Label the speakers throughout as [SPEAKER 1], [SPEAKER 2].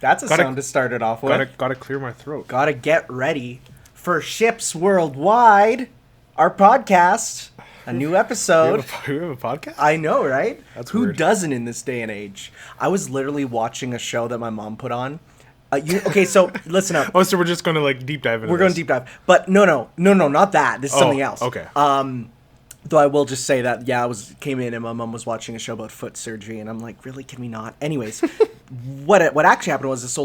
[SPEAKER 1] That's a sound to start it off with.
[SPEAKER 2] Gotta clear my throat.
[SPEAKER 1] Gotta get ready for Ships Worldwide, our podcast. A new episode.
[SPEAKER 2] We have a podcast?
[SPEAKER 1] I know, right?
[SPEAKER 2] That's
[SPEAKER 1] Who
[SPEAKER 2] weird.
[SPEAKER 1] doesn't in this day and age? I was literally watching a show that my mom put on. Okay, so listen up.
[SPEAKER 2] Oh, so we're just going to like deep dive into
[SPEAKER 1] We're going to deep dive. But no, not that. This is something else.
[SPEAKER 2] Okay.
[SPEAKER 1] Though I will just say that, yeah, came in and my mom was watching a show about foot surgery, and I'm like, really, can we not? Anyways, what actually happened was, so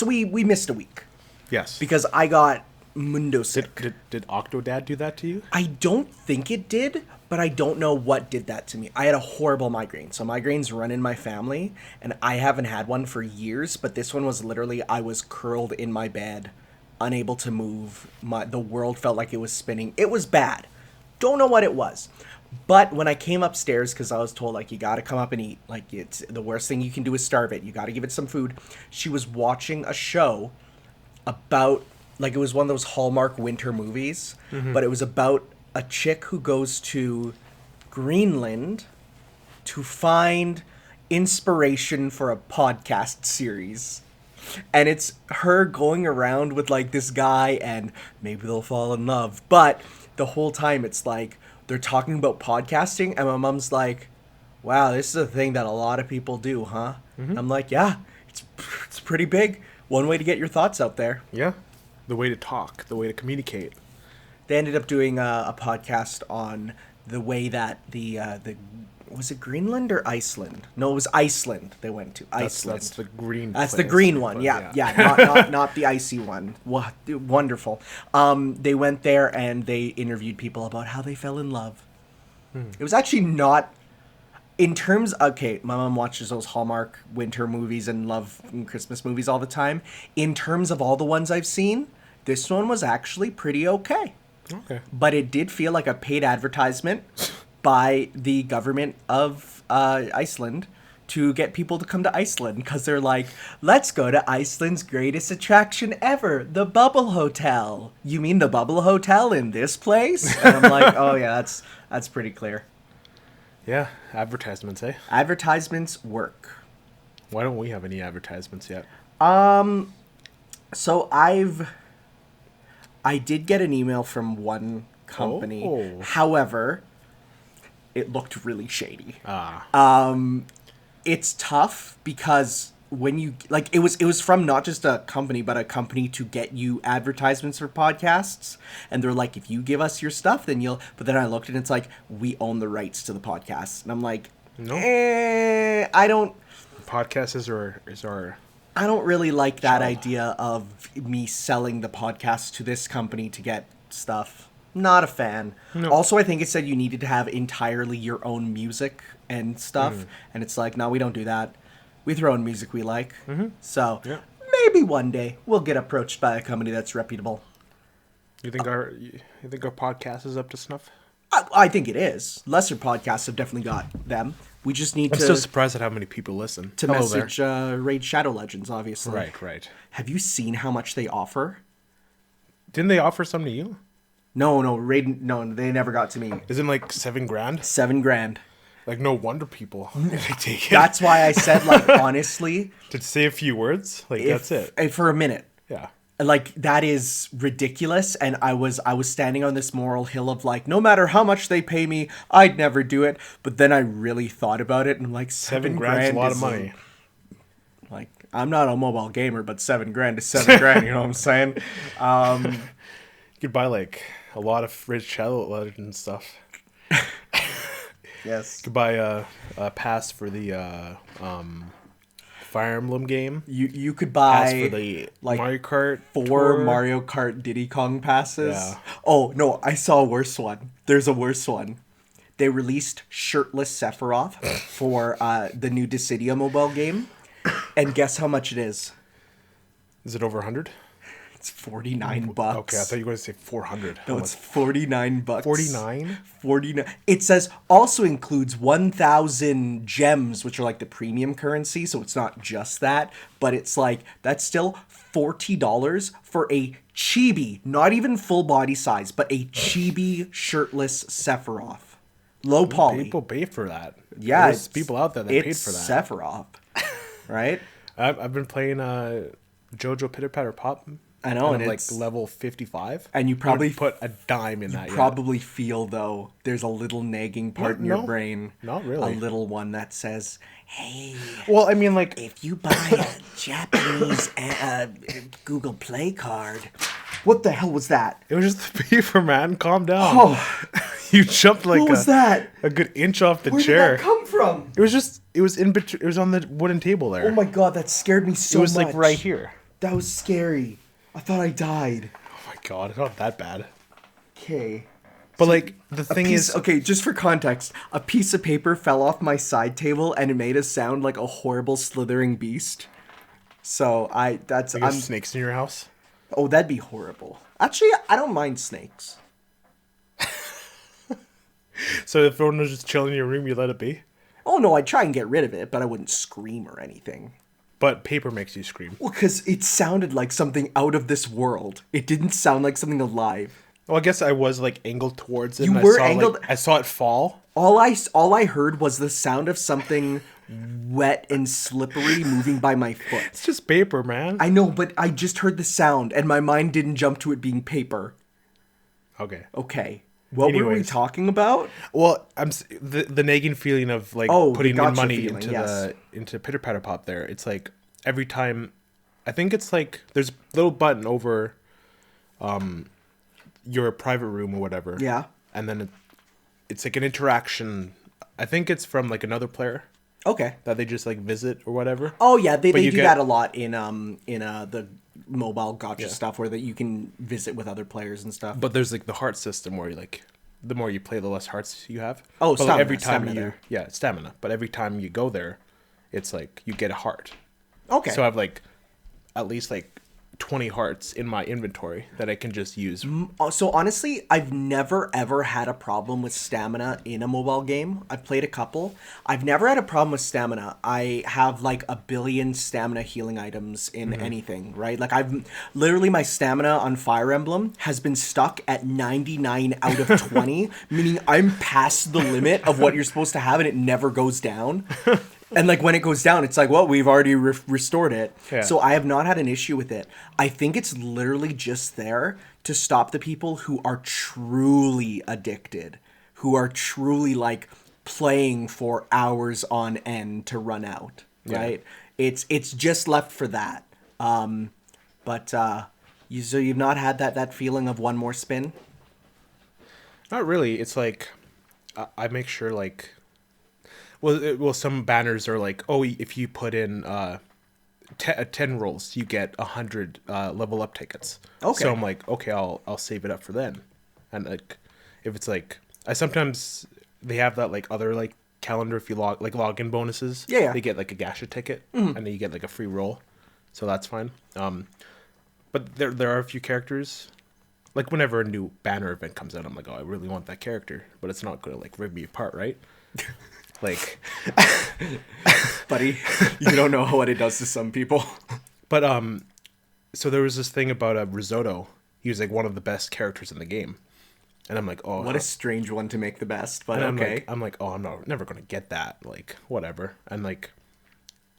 [SPEAKER 1] we missed a week.
[SPEAKER 2] Yes.
[SPEAKER 1] Because I got mundo sick.
[SPEAKER 2] Did Octodad do that to you?
[SPEAKER 1] I don't think it did, but I don't know what did that to me. I had a horrible migraine. So migraines run in my family, and I haven't had one for years, but this one was literally, I was curled in my bed, unable to move. The world felt like it was spinning. It was bad. Don't know what it was. But when I came upstairs, because I was told, like, you got to come up and eat. Like, it's the worst thing you can do is starve it. You got to give it some food. She was watching a show about, like, it was one of those Hallmark winter movies. Mm-hmm. But it was about a chick who goes to Greenland to find inspiration for a podcast series. And it's her going around with, like, this guy, and maybe they'll fall in love. But the whole time it's like they're talking about podcasting, and my mom's like, wow, this is a thing that a lot of people do, huh? Mm-hmm. I'm like, yeah, it's pretty big. One way to get your thoughts out there.
[SPEAKER 2] Yeah. The way to talk, the way to communicate.
[SPEAKER 1] They ended up doing a podcast on the way that the was it Greenland or Iceland? No, it was Iceland they went to. Iceland.
[SPEAKER 2] That's the green
[SPEAKER 1] That's
[SPEAKER 2] place.
[SPEAKER 1] the green one, yeah. Not the icy one. Wonderful. They went there and they interviewed people about how they fell in love. It was actually not, in terms, okay, my mom watches those Hallmark winter movies and love Christmas movies all the time. In terms of all the ones I've seen, this one was actually pretty okay.
[SPEAKER 2] Okay.
[SPEAKER 1] But it did feel like a paid advertisement by the government of Iceland to get people to come to Iceland, because they're like, let's go to Iceland's greatest attraction ever, the Bubble Hotel. You mean the Bubble Hotel in this place? And I'm like, oh yeah, that's pretty clear.
[SPEAKER 2] Yeah, advertisements, eh?
[SPEAKER 1] Advertisements work.
[SPEAKER 2] Why don't we have any advertisements yet?
[SPEAKER 1] So I did get an email from one company.
[SPEAKER 2] Oh.
[SPEAKER 1] However, it looked really shady. It's tough because when you, like, it was from not just a company, but a company to get you advertisements for podcasts. And they're like, if you give us your stuff, then but then I looked and it's like, we own the rights to the podcast. And I'm like,
[SPEAKER 2] no,
[SPEAKER 1] I don't.
[SPEAKER 2] Podcast is our.
[SPEAKER 1] I don't really like that idea of me selling the podcast to this company to get stuff. Not a fan. No. Also, I think it said you needed to have entirely your own music and stuff. And it's like, no, we don't do that. We throw in music we like. Mm-hmm. So maybe one day we'll get approached by a company that's reputable.
[SPEAKER 2] You think our podcast is up to snuff?
[SPEAKER 1] I think it is. Lesser podcasts have definitely got them. We just need
[SPEAKER 2] I'm still surprised at how many people listen.
[SPEAKER 1] To message Raid Shadow Legends, obviously.
[SPEAKER 2] Right.
[SPEAKER 1] Have you seen how much they offer?
[SPEAKER 2] Didn't they offer some to you?
[SPEAKER 1] No, Raid. No, they never got to me.
[SPEAKER 2] Isn't like $7,000?
[SPEAKER 1] $7,000.
[SPEAKER 2] Like, no wonder people take it.
[SPEAKER 1] That's why I said, like, honestly.
[SPEAKER 2] To say a few words, like, that's it.
[SPEAKER 1] For a minute.
[SPEAKER 2] Yeah.
[SPEAKER 1] Like, that is ridiculous, and I was standing on this moral hill of, like, no matter how much they pay me, I'd never do it. But then I really thought about it, and I'm like, $7,000
[SPEAKER 2] is a lot of money.
[SPEAKER 1] Like, I'm not a mobile gamer, but $7,000 is $7,000. You know what I'm saying?
[SPEAKER 2] You could buy like a lot of Raid Shadow Legends stuff.
[SPEAKER 1] Yes.
[SPEAKER 2] You could buy a pass for the Fire Emblem game.
[SPEAKER 1] You could buy
[SPEAKER 2] pass for the like Mario Kart
[SPEAKER 1] 4
[SPEAKER 2] tour.
[SPEAKER 1] Mario Kart Diddy Kong passes.
[SPEAKER 2] Yeah.
[SPEAKER 1] Oh no, I saw a worse one. There's a worse one. They released shirtless Sephiroth for the new Dissidia mobile game, and guess how much it is?
[SPEAKER 2] Is it over 100?
[SPEAKER 1] It's 49 bucks.
[SPEAKER 2] Okay, I thought you were going to say 400.
[SPEAKER 1] No, it's 49 bucks.
[SPEAKER 2] 49?
[SPEAKER 1] 49. It says also includes 1,000 gems, which are like the premium currency, so it's not just that, but it's like that's still $40 for a chibi, not even full body size, but a chibi shirtless Sephiroth. Low poly.
[SPEAKER 2] People pay for that.
[SPEAKER 1] Yeah,
[SPEAKER 2] There's people out there that paid for that.
[SPEAKER 1] Sephiroth, right?
[SPEAKER 2] I've been playing JoJo Pitter Patter Pop.
[SPEAKER 1] I know,
[SPEAKER 2] and
[SPEAKER 1] and
[SPEAKER 2] I'm
[SPEAKER 1] it's
[SPEAKER 2] like level 55.
[SPEAKER 1] and you probably
[SPEAKER 2] put a dime in that.
[SPEAKER 1] probably feel though there's a little nagging part in your brain.
[SPEAKER 2] Not really.
[SPEAKER 1] A little one that says, "Hey,
[SPEAKER 2] Well, I mean, like,
[SPEAKER 1] if you buy a Japanese Google Play card." What the hell was that?
[SPEAKER 2] it was just the paper, man. Calm down.
[SPEAKER 1] Oh,
[SPEAKER 2] You jumped like
[SPEAKER 1] what was that?
[SPEAKER 2] a good inch off the
[SPEAKER 1] Where
[SPEAKER 2] chair.
[SPEAKER 1] did that come from?
[SPEAKER 2] It was in between. It was on the wooden table there.
[SPEAKER 1] Oh my god, that scared me so
[SPEAKER 2] It
[SPEAKER 1] much.
[SPEAKER 2] was like right here.
[SPEAKER 1] That was scary. I thought I died.
[SPEAKER 2] Oh my god, it's not that bad.
[SPEAKER 1] Okay.
[SPEAKER 2] But like the thing is,
[SPEAKER 1] Okay, just for context, a piece of paper fell off my side table and it made a sound like a horrible slithering beast. So
[SPEAKER 2] there's snakes in your house.
[SPEAKER 1] Oh, that'd be horrible. Actually, I don't mind snakes.
[SPEAKER 2] So if everyone was just chilling in your room, you let it be.
[SPEAKER 1] Oh no, I'd try and get rid of it, but I wouldn't scream or anything.
[SPEAKER 2] But paper makes you scream.
[SPEAKER 1] Well, because it sounded like something out of this world. It didn't sound like something alive.
[SPEAKER 2] Well, I guess I was like angled towards it.
[SPEAKER 1] You
[SPEAKER 2] and
[SPEAKER 1] were
[SPEAKER 2] I saw,
[SPEAKER 1] angled-
[SPEAKER 2] I saw it fall.
[SPEAKER 1] All I heard was the sound of something wet and slippery moving by my foot.
[SPEAKER 2] It's just paper, man.
[SPEAKER 1] I know, but I just heard the sound, and my mind didn't jump to it being paper.
[SPEAKER 2] Okay.
[SPEAKER 1] Okay. What were we
[SPEAKER 2] Anyways.
[SPEAKER 1] talking about?
[SPEAKER 2] Well, the nagging feeling of like
[SPEAKER 1] Oh, the
[SPEAKER 2] putting in
[SPEAKER 1] gotcha
[SPEAKER 2] money
[SPEAKER 1] feeling, yes.
[SPEAKER 2] into Pitter Patter Pop. There, it's like every time. I think it's like there's a little button over, your private room or whatever.
[SPEAKER 1] Yeah.
[SPEAKER 2] And then it's like an interaction. I think it's from like another player
[SPEAKER 1] Okay.
[SPEAKER 2] that they just like visit or whatever.
[SPEAKER 1] Oh yeah, they
[SPEAKER 2] you
[SPEAKER 1] do
[SPEAKER 2] get-
[SPEAKER 1] that a lot in the mobile gotcha stuff where that you can visit with other players and stuff.
[SPEAKER 2] But there's like the heart system where you like the more you play, the less hearts you have.
[SPEAKER 1] Oh,
[SPEAKER 2] but like,
[SPEAKER 1] stamina,
[SPEAKER 2] every time
[SPEAKER 1] stamina there.
[SPEAKER 2] yeah, stamina. But every time you go there, it's like you get a heart.
[SPEAKER 1] Okay.
[SPEAKER 2] So I have like at least like 20 hearts in my inventory that I can just use.
[SPEAKER 1] So honestly, I've never ever had a problem with stamina in a mobile game. I've played a couple. I've never had a problem with stamina. I have like a billion stamina healing items in anything, right? Like I've literally my stamina on Fire Emblem has been stuck at 99 out of 20, meaning I'm past the limit of what you're supposed to have and it never goes down. And like when it goes down, it's like, well, we've already restored it.
[SPEAKER 2] Yeah.
[SPEAKER 1] So I have not had an issue with it. I think it's literally just there to stop the people who are truly addicted, who are truly like playing for hours on end to run out. Right? It's just left for that. So you've not had that feeling of one more spin?
[SPEAKER 2] Not really. It's like I make sure like well some banners are like, oh, if you put in 10 rolls, you get 100 level up tickets.
[SPEAKER 1] Okay.
[SPEAKER 2] So I'm like, okay, I'll save it up for then. And like if it's like I sometimes they have that like other like calendar if you login bonuses.
[SPEAKER 1] Yeah.
[SPEAKER 2] They get like a gacha ticket and then you get like a free roll. So that's fine. But there are a few characters like whenever a new banner event comes out, I'm like, oh, I really want that character, but it's not gonna like rip me apart, right? Like,
[SPEAKER 1] Buddy, you don't know what it does to some people.
[SPEAKER 2] but so there was this thing about a Risotto. He was like one of the best characters in the game, and I'm like, oh,
[SPEAKER 1] What a strange one to make the best, but
[SPEAKER 2] and
[SPEAKER 1] okay.
[SPEAKER 2] I'm like, oh, I'm never gonna get that. Like, whatever. And like,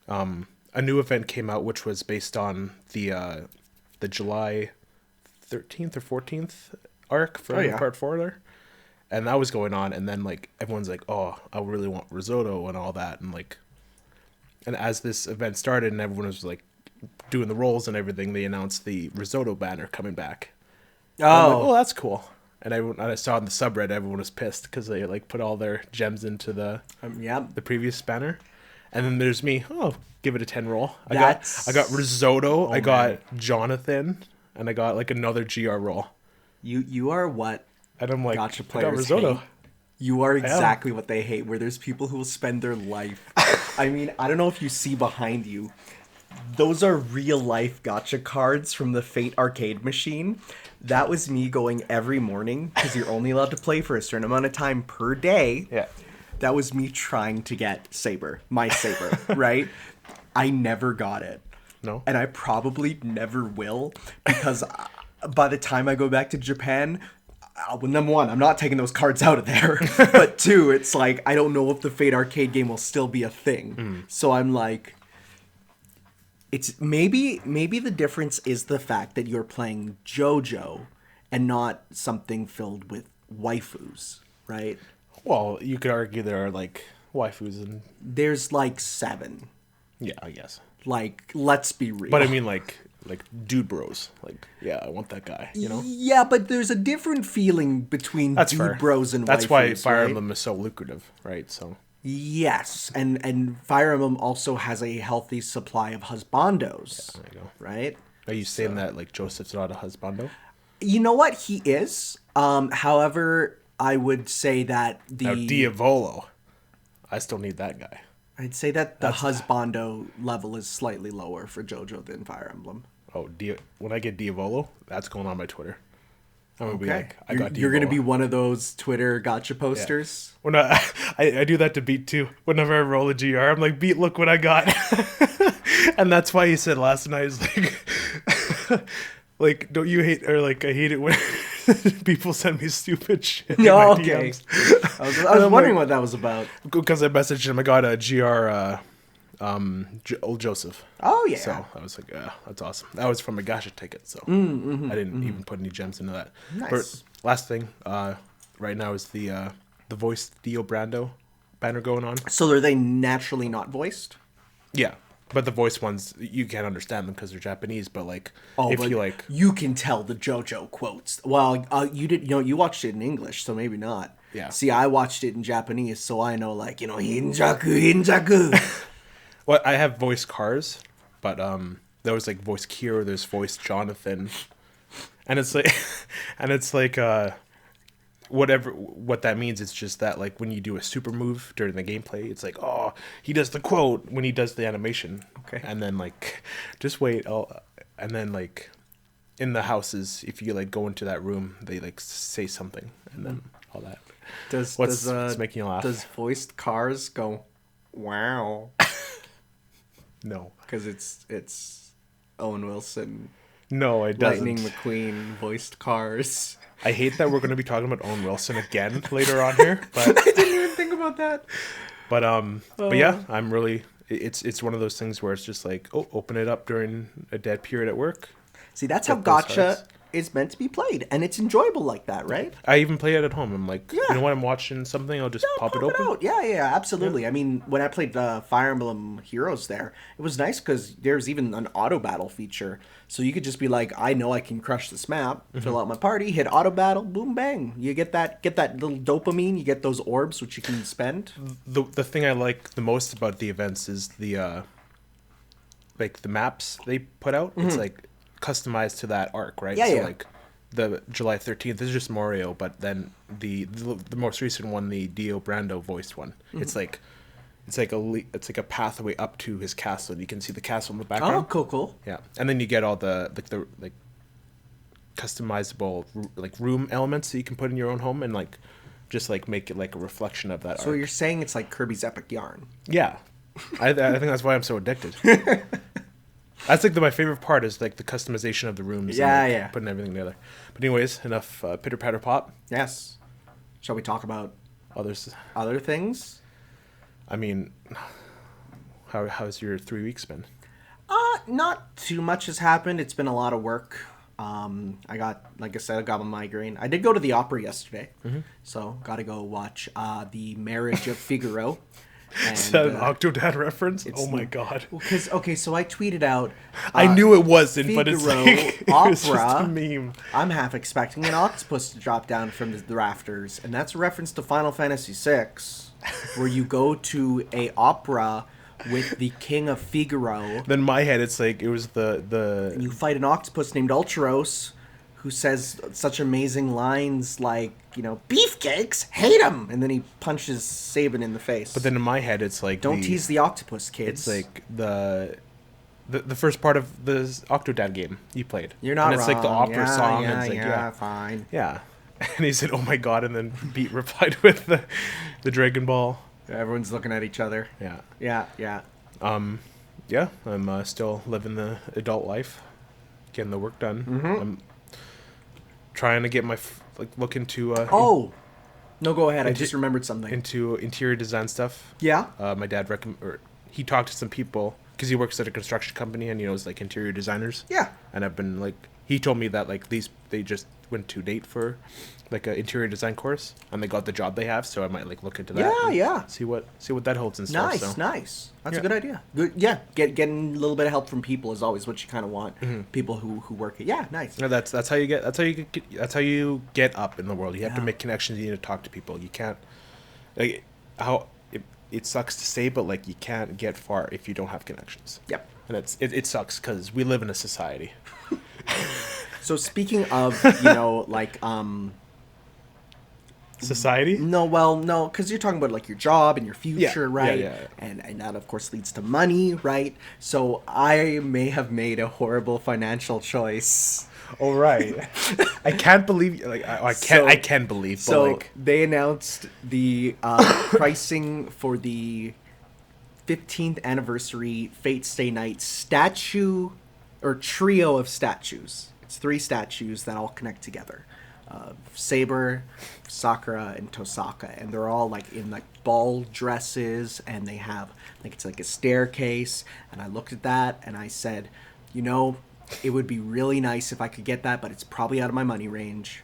[SPEAKER 2] a new event came out which was based on the July 13th or 14th arc from part 4 there. And that was going on, and then like everyone's like, "Oh, I really want risotto and all that," and like, and as this event started and everyone was like doing the rolls and everything, they announced the risotto banner coming back. And I'm like, oh, that's cool. And I saw in the subreddit everyone was pissed because they like put all their gems into the previous banner, and then there's me. Oh, give it a 10 roll. I got risotto. I got Jonathan, and I got like another GR roll.
[SPEAKER 1] You are what.
[SPEAKER 2] And I'm like,
[SPEAKER 1] Gotcha
[SPEAKER 2] I got
[SPEAKER 1] players
[SPEAKER 2] risotto.
[SPEAKER 1] hate. You are exactly what they hate, where there's people who will spend their life. I mean, I don't know if you see behind you, Those are real life gotcha cards from the Fate arcade machine. That was me going every morning because you're only allowed to play for a certain amount of time per day.
[SPEAKER 2] Yeah.
[SPEAKER 1] That was me trying to get my Saber, right? I never got it.
[SPEAKER 2] No.
[SPEAKER 1] And I probably never will because by the time I go back to Japan, number one, I'm not taking those cards out of there. But two, it's like, I don't know if the Fate arcade game will still be a thing. So I'm like, it's maybe the difference is the fact that you're playing JoJo and not something filled with waifus, right?
[SPEAKER 2] Well, you could argue there are like waifus and
[SPEAKER 1] There's like 7.
[SPEAKER 2] yeah, I guess.
[SPEAKER 1] Like, let's be real.
[SPEAKER 2] But I mean like dude bros. Like, yeah, I want that guy, you know?
[SPEAKER 1] Yeah, but there's a different feeling between
[SPEAKER 2] That's
[SPEAKER 1] dude
[SPEAKER 2] fair.
[SPEAKER 1] bros and
[SPEAKER 2] That's
[SPEAKER 1] waifus,
[SPEAKER 2] why Fire
[SPEAKER 1] right?
[SPEAKER 2] Emblem is so lucrative, right? So
[SPEAKER 1] Yes, and Fire Emblem also has a healthy supply of husbandos,
[SPEAKER 2] there you go.
[SPEAKER 1] right?
[SPEAKER 2] Are you saying that like Joseph's not a husbando?
[SPEAKER 1] You know what? He is. However, I would say that
[SPEAKER 2] Now Diavolo. I still need that guy.
[SPEAKER 1] I'd say that the husbando level is slightly lower for JoJo than Fire Emblem.
[SPEAKER 2] Oh, when I get Diavolo, that's going on my Twitter. I'm gonna be like, I got Diavolo.
[SPEAKER 1] You're gonna be one of those Twitter gotcha posters.
[SPEAKER 2] When I do that to Beat too. Whenever I roll a GR, I'm like, Beat, look what I got. And that's why he said last night is like, like, don't you hate, or like, I hate it when people send me stupid shit. in my
[SPEAKER 1] Okay.
[SPEAKER 2] DMs.
[SPEAKER 1] I was wondering what that was about.
[SPEAKER 2] Because I messaged him, I got a GR, old Joseph.
[SPEAKER 1] Oh yeah.
[SPEAKER 2] So I was like, that's awesome. That was from a gacha ticket, so I didn't even put any gems into that.
[SPEAKER 1] Nice.
[SPEAKER 2] But last thing, right now is the voice Dio Brando banner going on.
[SPEAKER 1] So are they naturally not voiced?
[SPEAKER 2] Yeah, but the voice ones you can't understand them because they're Japanese. But like, if
[SPEAKER 1] but
[SPEAKER 2] you like,
[SPEAKER 1] you can tell the JoJo quotes. Well, you did. You know, you watched it in English, so maybe not.
[SPEAKER 2] Yeah.
[SPEAKER 1] See, I watched it in Japanese, so I know, like, you know, hinjaku.
[SPEAKER 2] well, I have voice Cars, but there was like voice Kira, there's voice Jonathan, and it's like, what that means, it's just that like when you do a super move during the gameplay, it's like, oh, he does the quote when he does the animation.
[SPEAKER 1] Okay.
[SPEAKER 2] And then like, just wait, and then like in the houses, if you like go into that room, they like say something and then all that. What's making you laugh?
[SPEAKER 1] Does voiced Cars go, wow?
[SPEAKER 2] No.
[SPEAKER 1] Because it's Owen Wilson,
[SPEAKER 2] No, it doesn't.
[SPEAKER 1] Lightning McQueen, voiced Cars.
[SPEAKER 2] I hate that we're going to be talking about Owen Wilson again later on here, but
[SPEAKER 1] I didn't even think about that.
[SPEAKER 2] but yeah, I'm really. It's one of those things where it's just like, oh, open it up during a dead period at work.
[SPEAKER 1] See, that's how
[SPEAKER 2] Get those
[SPEAKER 1] gotcha
[SPEAKER 2] cards.
[SPEAKER 1] is meant to be played, and it's enjoyable like that, right?
[SPEAKER 2] I even play it at home. I'm like,
[SPEAKER 1] Yeah.
[SPEAKER 2] you know what? I'm watching something. I'll just pop it open.
[SPEAKER 1] out. Yeah, absolutely. I mean, when I played Fire Emblem Heroes there, it was nice because there's even an auto battle feature. So you could just be like, I know I can crush this map, fill out my party, hit auto battle, boom, bang. You get that little dopamine, you get those orbs, which you can spend.
[SPEAKER 2] The thing I like the most about the events is the like the maps they put out. It's like customized to that arc, right?
[SPEAKER 1] Yeah,
[SPEAKER 2] so
[SPEAKER 1] yeah.
[SPEAKER 2] like the July 13th is just Mario, but then the most recent one, the Dio Brando voiced one, it's like a pathway up to his castle. You can see the castle in the background.
[SPEAKER 1] Oh, cool.
[SPEAKER 2] Yeah, and then you get all the customizable like room elements that you can put in your own home and like just like make it like a reflection of that
[SPEAKER 1] So
[SPEAKER 2] arc.
[SPEAKER 1] you're saying it's like Kirby's Epic Yarn.
[SPEAKER 2] Yeah, I think that's why I'm so addicted. That's like my favorite part is like the customization of the rooms.
[SPEAKER 1] Yeah,
[SPEAKER 2] and, like,
[SPEAKER 1] yeah.
[SPEAKER 2] Putting everything together. But anyways, enough pitter patter pop.
[SPEAKER 1] Yes. Shall we talk about
[SPEAKER 2] Others.
[SPEAKER 1] other things?
[SPEAKER 2] I mean, how's your 3 weeks been?
[SPEAKER 1] Not too much has happened. It's been a lot of work. I got my migraine. I did go to the opera yesterday, so got to go watch The Marriage of Figaro. And,
[SPEAKER 2] Is that an Octodad reference? Oh my god!
[SPEAKER 1] Because so I tweeted out.
[SPEAKER 2] I knew it wasn't, but it's
[SPEAKER 1] Figaro
[SPEAKER 2] like it was just
[SPEAKER 1] opera.
[SPEAKER 2] a meme.
[SPEAKER 1] I'm half expecting an octopus to drop down from the rafters, and that's a reference to Final Fantasy VI, where you go to a opera with the King of Figaro.
[SPEAKER 2] Then in my head, it's like it was the
[SPEAKER 1] You fight an octopus named Ultros, who says such amazing lines like, you know, beefcakes, hate 'em, and then he punches Sabin in the face.
[SPEAKER 2] But then in my head, it's like
[SPEAKER 1] Don't tease the octopus, kids.
[SPEAKER 2] It's like the the first part of the Octodad game you played.
[SPEAKER 1] You're not
[SPEAKER 2] and it's
[SPEAKER 1] wrong.
[SPEAKER 2] like the opera song.
[SPEAKER 1] Yeah,
[SPEAKER 2] and it's like,
[SPEAKER 1] yeah, fine.
[SPEAKER 2] Yeah. And he said, "Oh my god!" And then Beat replied with the Dragon Ball.
[SPEAKER 1] Everyone's looking at each other.
[SPEAKER 2] Yeah.
[SPEAKER 1] Yeah, yeah.
[SPEAKER 2] Yeah. I'm still living the adult life, getting the work done.
[SPEAKER 1] Mm-hmm.
[SPEAKER 2] I'm trying to get look into.
[SPEAKER 1] No, go ahead. I just remembered something.
[SPEAKER 2] Into interior design stuff.
[SPEAKER 1] Yeah.
[SPEAKER 2] My dad he talked to some people because he works at a construction company and he knows like interior designers.
[SPEAKER 1] Yeah.
[SPEAKER 2] And I've been like, he told me that like they just went to date for like an interior design course and they got the job they have, so I might like look into that.
[SPEAKER 1] Yeah, yeah.
[SPEAKER 2] See what that holds in store.
[SPEAKER 1] Nice, nice. That's a good idea. Good, yeah. Getting a little bit of help from people is always what you kind of want. Mm-hmm. People who work it. Yeah, nice.
[SPEAKER 2] No, that's how you get up in the world. You have to make connections. You need to talk to people. You can't like it sucks to say, but like you can't get far if you don't have connections.
[SPEAKER 1] Yep.
[SPEAKER 2] And it sucks because we live in a society.
[SPEAKER 1] So speaking of,
[SPEAKER 2] Society?
[SPEAKER 1] No, because you're talking about like your job and your future, right?
[SPEAKER 2] Yeah.
[SPEAKER 1] And that of course leads to money, right? So I may have made a horrible financial choice.
[SPEAKER 2] Oh right. I can't believe I can believe.
[SPEAKER 1] So
[SPEAKER 2] but like
[SPEAKER 1] they announced the pricing for the 15th anniversary Fate Stay Night statue or trio of statues. It's 3 statues that all connect together. Saber, Sakura, and Tosaka, and they're all like in like ball dresses, and they have like it's like a staircase. And I looked at that and I said, it would be really nice if I could get that, but it's probably out of my money range.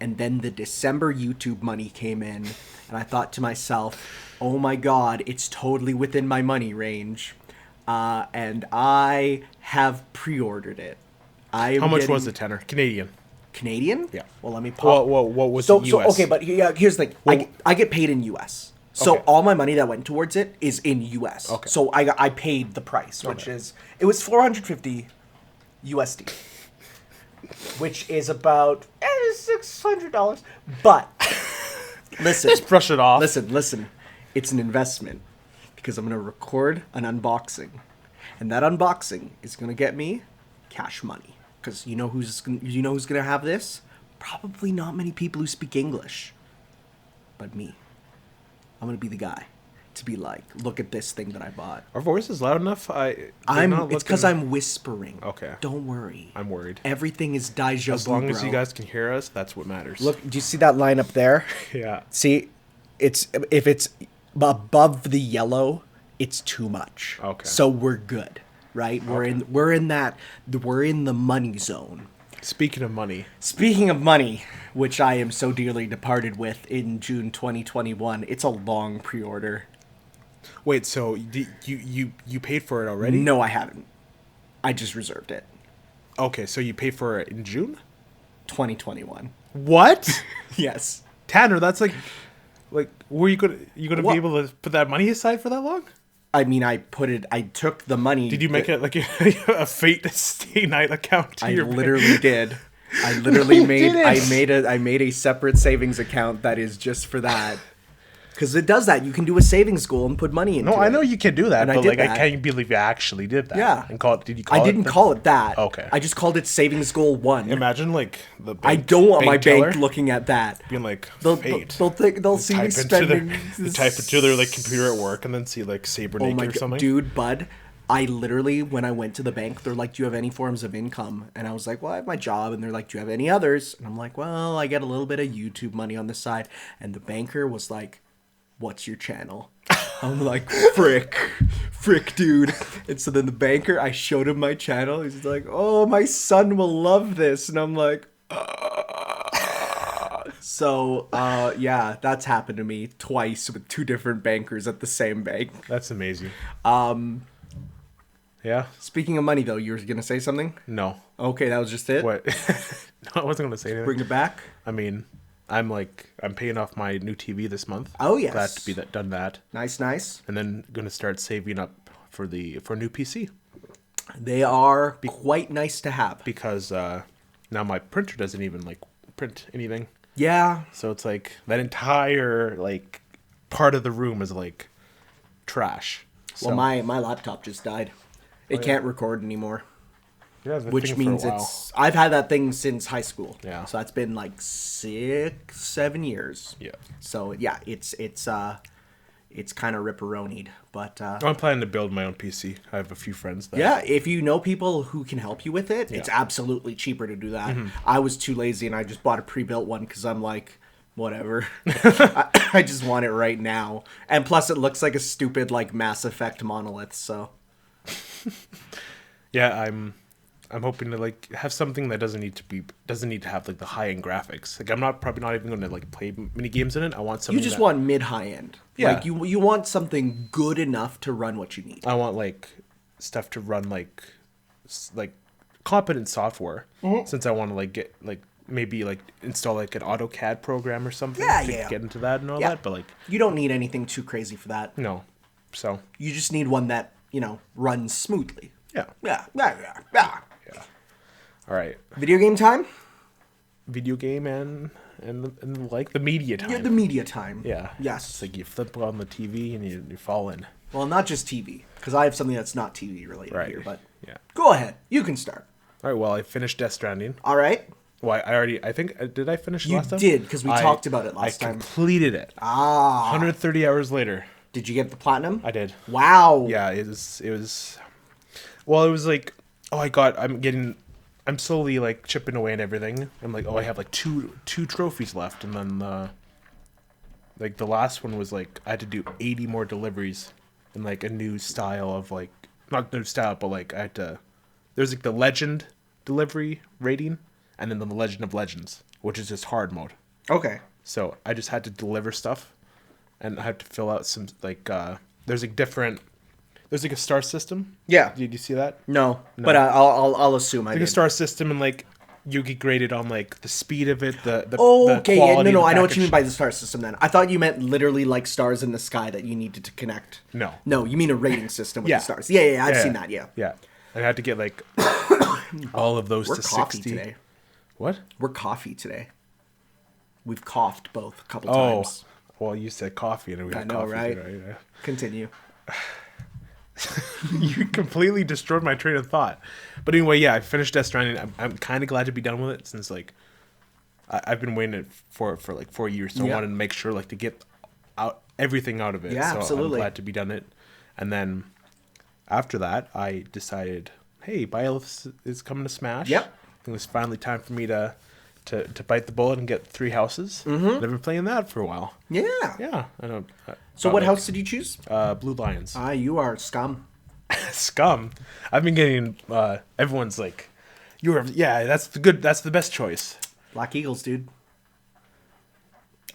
[SPEAKER 1] And then the December YouTube money came in, and I thought to myself, oh my god, it's totally within my money range. And I have pre-ordered it.
[SPEAKER 2] how much was it, Tanner?
[SPEAKER 1] Canadian?
[SPEAKER 2] Yeah.
[SPEAKER 1] Well, let me pop.
[SPEAKER 2] What was the US?
[SPEAKER 1] So, okay, but here's the thing.
[SPEAKER 2] Well,
[SPEAKER 1] I get paid in US. So
[SPEAKER 2] okay.
[SPEAKER 1] all my money that went towards it is in US.
[SPEAKER 2] Okay.
[SPEAKER 1] So I paid the price, which is, it was $450 USD, which is about $600. But, listen.
[SPEAKER 2] Just brush it off.
[SPEAKER 1] Listen. It's an investment because I'm going to record an unboxing. And that unboxing is going to get me cash money. Because you know who's gonna have this? Probably not many people who speak English, but me. I'm gonna be the guy to be like, look at this thing that I bought.
[SPEAKER 2] Our voice is loud enough.
[SPEAKER 1] It's because I'm whispering.
[SPEAKER 2] Okay.
[SPEAKER 1] Don't worry.
[SPEAKER 2] I'm worried.
[SPEAKER 1] Everything is deja vu,
[SPEAKER 2] as long as
[SPEAKER 1] bro.
[SPEAKER 2] you guys can hear us, that's what matters.
[SPEAKER 1] Look, do you see that line up there?
[SPEAKER 2] Yeah.
[SPEAKER 1] See, if it's above the yellow, it's too much.
[SPEAKER 2] Okay.
[SPEAKER 1] So we're good. Right, we're in the money zone.
[SPEAKER 2] Speaking of money,
[SPEAKER 1] which I am so dearly departed with in June 2021, it's a long pre-order.
[SPEAKER 2] Wait, so you paid for it already?
[SPEAKER 1] No, I haven't. I just reserved it.
[SPEAKER 2] Okay, so you paid for it in June
[SPEAKER 1] 2021.
[SPEAKER 2] What?
[SPEAKER 1] Yes,
[SPEAKER 2] Tanner, that's like were you gonna be able to put that money aside for that long?
[SPEAKER 1] I mean, I took the money.
[SPEAKER 2] Did you make it like a Fate Stay Night account?
[SPEAKER 1] I literally did. I literally made a separate savings account that is just for that. Because it does that. You can do a savings goal and put money into it.
[SPEAKER 2] No, I know you can do that,
[SPEAKER 1] and
[SPEAKER 2] but I can't believe you actually did that.
[SPEAKER 1] Yeah.
[SPEAKER 2] And did you call it?
[SPEAKER 1] I didn't call it that.
[SPEAKER 2] Okay.
[SPEAKER 1] I just called it savings goal 1.
[SPEAKER 2] Imagine like the bank,
[SPEAKER 1] I don't want my
[SPEAKER 2] teller
[SPEAKER 1] bank looking at that.
[SPEAKER 2] being like,
[SPEAKER 1] Fate. They'll see me spending.
[SPEAKER 2] They type into their like computer at work and then see like Saber naked or something.
[SPEAKER 1] Dude, bud. I literally, when I went to the bank, they're like, do you have any forms of income? And I was like, well, I have my job. And they're like, do you have any others? And I'm like, well, I get a little bit of YouTube money on the side. And the banker was like, what's your channel? I'm like, frick, dude. And so then the banker, I showed him my channel. He's like, oh, my son will love this. And I'm like, So, yeah, that's happened to me twice with 2 different bankers at the same bank.
[SPEAKER 2] That's amazing. Yeah.
[SPEAKER 1] Speaking of money, though, you were going to say something?
[SPEAKER 2] No.
[SPEAKER 1] Okay, that was just it?
[SPEAKER 2] What? No, I wasn't going to say anything.
[SPEAKER 1] Bring it back?
[SPEAKER 2] I mean, I'm paying off my new TV this month.
[SPEAKER 1] Oh, yes.
[SPEAKER 2] Glad to be done that.
[SPEAKER 1] Nice.
[SPEAKER 2] And then going to start saving up for a new PC.
[SPEAKER 1] They are quite nice to have.
[SPEAKER 2] Because now my printer doesn't even print anything.
[SPEAKER 1] Yeah.
[SPEAKER 2] So it's like that entire part of the room is trash. So.
[SPEAKER 1] Well, my laptop just died. It can't record anymore.
[SPEAKER 2] Yeah, the
[SPEAKER 1] Which
[SPEAKER 2] thing for a
[SPEAKER 1] means
[SPEAKER 2] while.
[SPEAKER 1] I've had that thing since high school.
[SPEAKER 2] Yeah.
[SPEAKER 1] So that's been like 6-7 years.
[SPEAKER 2] Yeah.
[SPEAKER 1] So yeah, it's kind of ripperonied, but
[SPEAKER 2] I'm planning to build my own PC. I have a few friends that.
[SPEAKER 1] yeah, if you know people who can help you with it, it's
[SPEAKER 2] Yeah.
[SPEAKER 1] absolutely cheaper to do that. I was too lazy and I just bought a pre-built one because I'm like, whatever. I just want it right now. And plus it looks like a stupid like Mass Effect monolith, so
[SPEAKER 2] Yeah, I'm hoping to like have something that doesn't need to have like the high end graphics. Like I'm probably not even going to like play mini games in it. I want something.
[SPEAKER 1] you just want mid-high end.
[SPEAKER 2] Yeah.
[SPEAKER 1] Like you want something good enough to run what you need.
[SPEAKER 2] I want like stuff to run like competent software. Since I want to like get like maybe like install like an AutoCAD program or something.
[SPEAKER 1] Yeah,
[SPEAKER 2] to
[SPEAKER 1] yeah.
[SPEAKER 2] get into that and all
[SPEAKER 1] Yeah.
[SPEAKER 2] that. But like
[SPEAKER 1] You don't need anything too crazy for that.
[SPEAKER 2] no, so
[SPEAKER 1] You just need one that, runs smoothly.
[SPEAKER 2] yeah.
[SPEAKER 1] Yeah.
[SPEAKER 2] All right,
[SPEAKER 1] Video game time?
[SPEAKER 2] video game and like the media time.
[SPEAKER 1] Yeah, the media time.
[SPEAKER 2] Yeah.
[SPEAKER 1] Yes.
[SPEAKER 2] It's like you flip on the TV and you fall in.
[SPEAKER 1] Well, not just TV, because I have something that's not TV related
[SPEAKER 2] Right.
[SPEAKER 1] here, but
[SPEAKER 2] Yeah.
[SPEAKER 1] go ahead. You can start.
[SPEAKER 2] All right. Well, I finished Death Stranding.
[SPEAKER 1] All right?
[SPEAKER 2] Well, I think did I finish
[SPEAKER 1] You
[SPEAKER 2] last time?
[SPEAKER 1] did, 'cause we talked about it last
[SPEAKER 2] I
[SPEAKER 1] time.
[SPEAKER 2] completed it. 130 hours later.
[SPEAKER 1] Did you get the platinum?
[SPEAKER 2] I did.
[SPEAKER 1] Wow.
[SPEAKER 2] Yeah, it was. Well, it was like, I'm slowly like chipping away and everything. I'm like, I have like two trophies left, and then like the last one was like I had to do 80 more deliveries in like a new style of like not new style, but like I had to. There's like the legend delivery rating, and then the Legend of Legends, which is just hard mode.
[SPEAKER 1] Okay.
[SPEAKER 2] So I just had to deliver stuff, and I had to fill out some like there's like a star system.
[SPEAKER 1] Yeah.
[SPEAKER 2] Did you see that?
[SPEAKER 1] No. But I'll assume I
[SPEAKER 2] Like
[SPEAKER 1] did.
[SPEAKER 2] a star system, and like you get graded on like the speed of it, the
[SPEAKER 1] Okay, yeah,
[SPEAKER 2] quality of
[SPEAKER 1] no,
[SPEAKER 2] the
[SPEAKER 1] I know what you
[SPEAKER 2] package.
[SPEAKER 1] mean by the star system then. I thought you meant literally like stars in the sky that you needed to connect.
[SPEAKER 2] No.
[SPEAKER 1] No, you mean a rating system with
[SPEAKER 2] Yeah.
[SPEAKER 1] the stars. Yeah, I've
[SPEAKER 2] Yeah.
[SPEAKER 1] seen that, yeah.
[SPEAKER 2] Yeah, and I had to get like all of those
[SPEAKER 1] We're
[SPEAKER 2] to
[SPEAKER 1] coffee
[SPEAKER 2] 60.
[SPEAKER 1] today.
[SPEAKER 2] What?
[SPEAKER 1] We're coffee today. We've coughed both a couple
[SPEAKER 2] Oh,
[SPEAKER 1] times.
[SPEAKER 2] well, you said coffee, and we had
[SPEAKER 1] know,
[SPEAKER 2] coffee
[SPEAKER 1] right?
[SPEAKER 2] today, yeah.
[SPEAKER 1] Continue.
[SPEAKER 2] You completely destroyed my train of thought. But anyway, yeah, I finished Death Stranding. I'm kind of glad to be done with it since like I've been waiting for like 4 years, so
[SPEAKER 1] Yeah.
[SPEAKER 2] I wanted to make sure like to get out everything out of it.
[SPEAKER 1] Yeah,
[SPEAKER 2] so
[SPEAKER 1] absolutely.
[SPEAKER 2] I'm glad to be done it. And then after that, I decided, hey, Byleth is coming to Smash.
[SPEAKER 1] Yep.
[SPEAKER 2] It was finally time for me to bite the bullet and get 3 houses. Mm-hmm. I've been playing that for a while.
[SPEAKER 1] Yeah.
[SPEAKER 2] Yeah, I know.
[SPEAKER 1] So what house did you choose?
[SPEAKER 2] Blue Lions.
[SPEAKER 1] You are scum.
[SPEAKER 2] Scum. I've been getting everyone's like, that's the best choice.
[SPEAKER 1] Black Eagles, dude.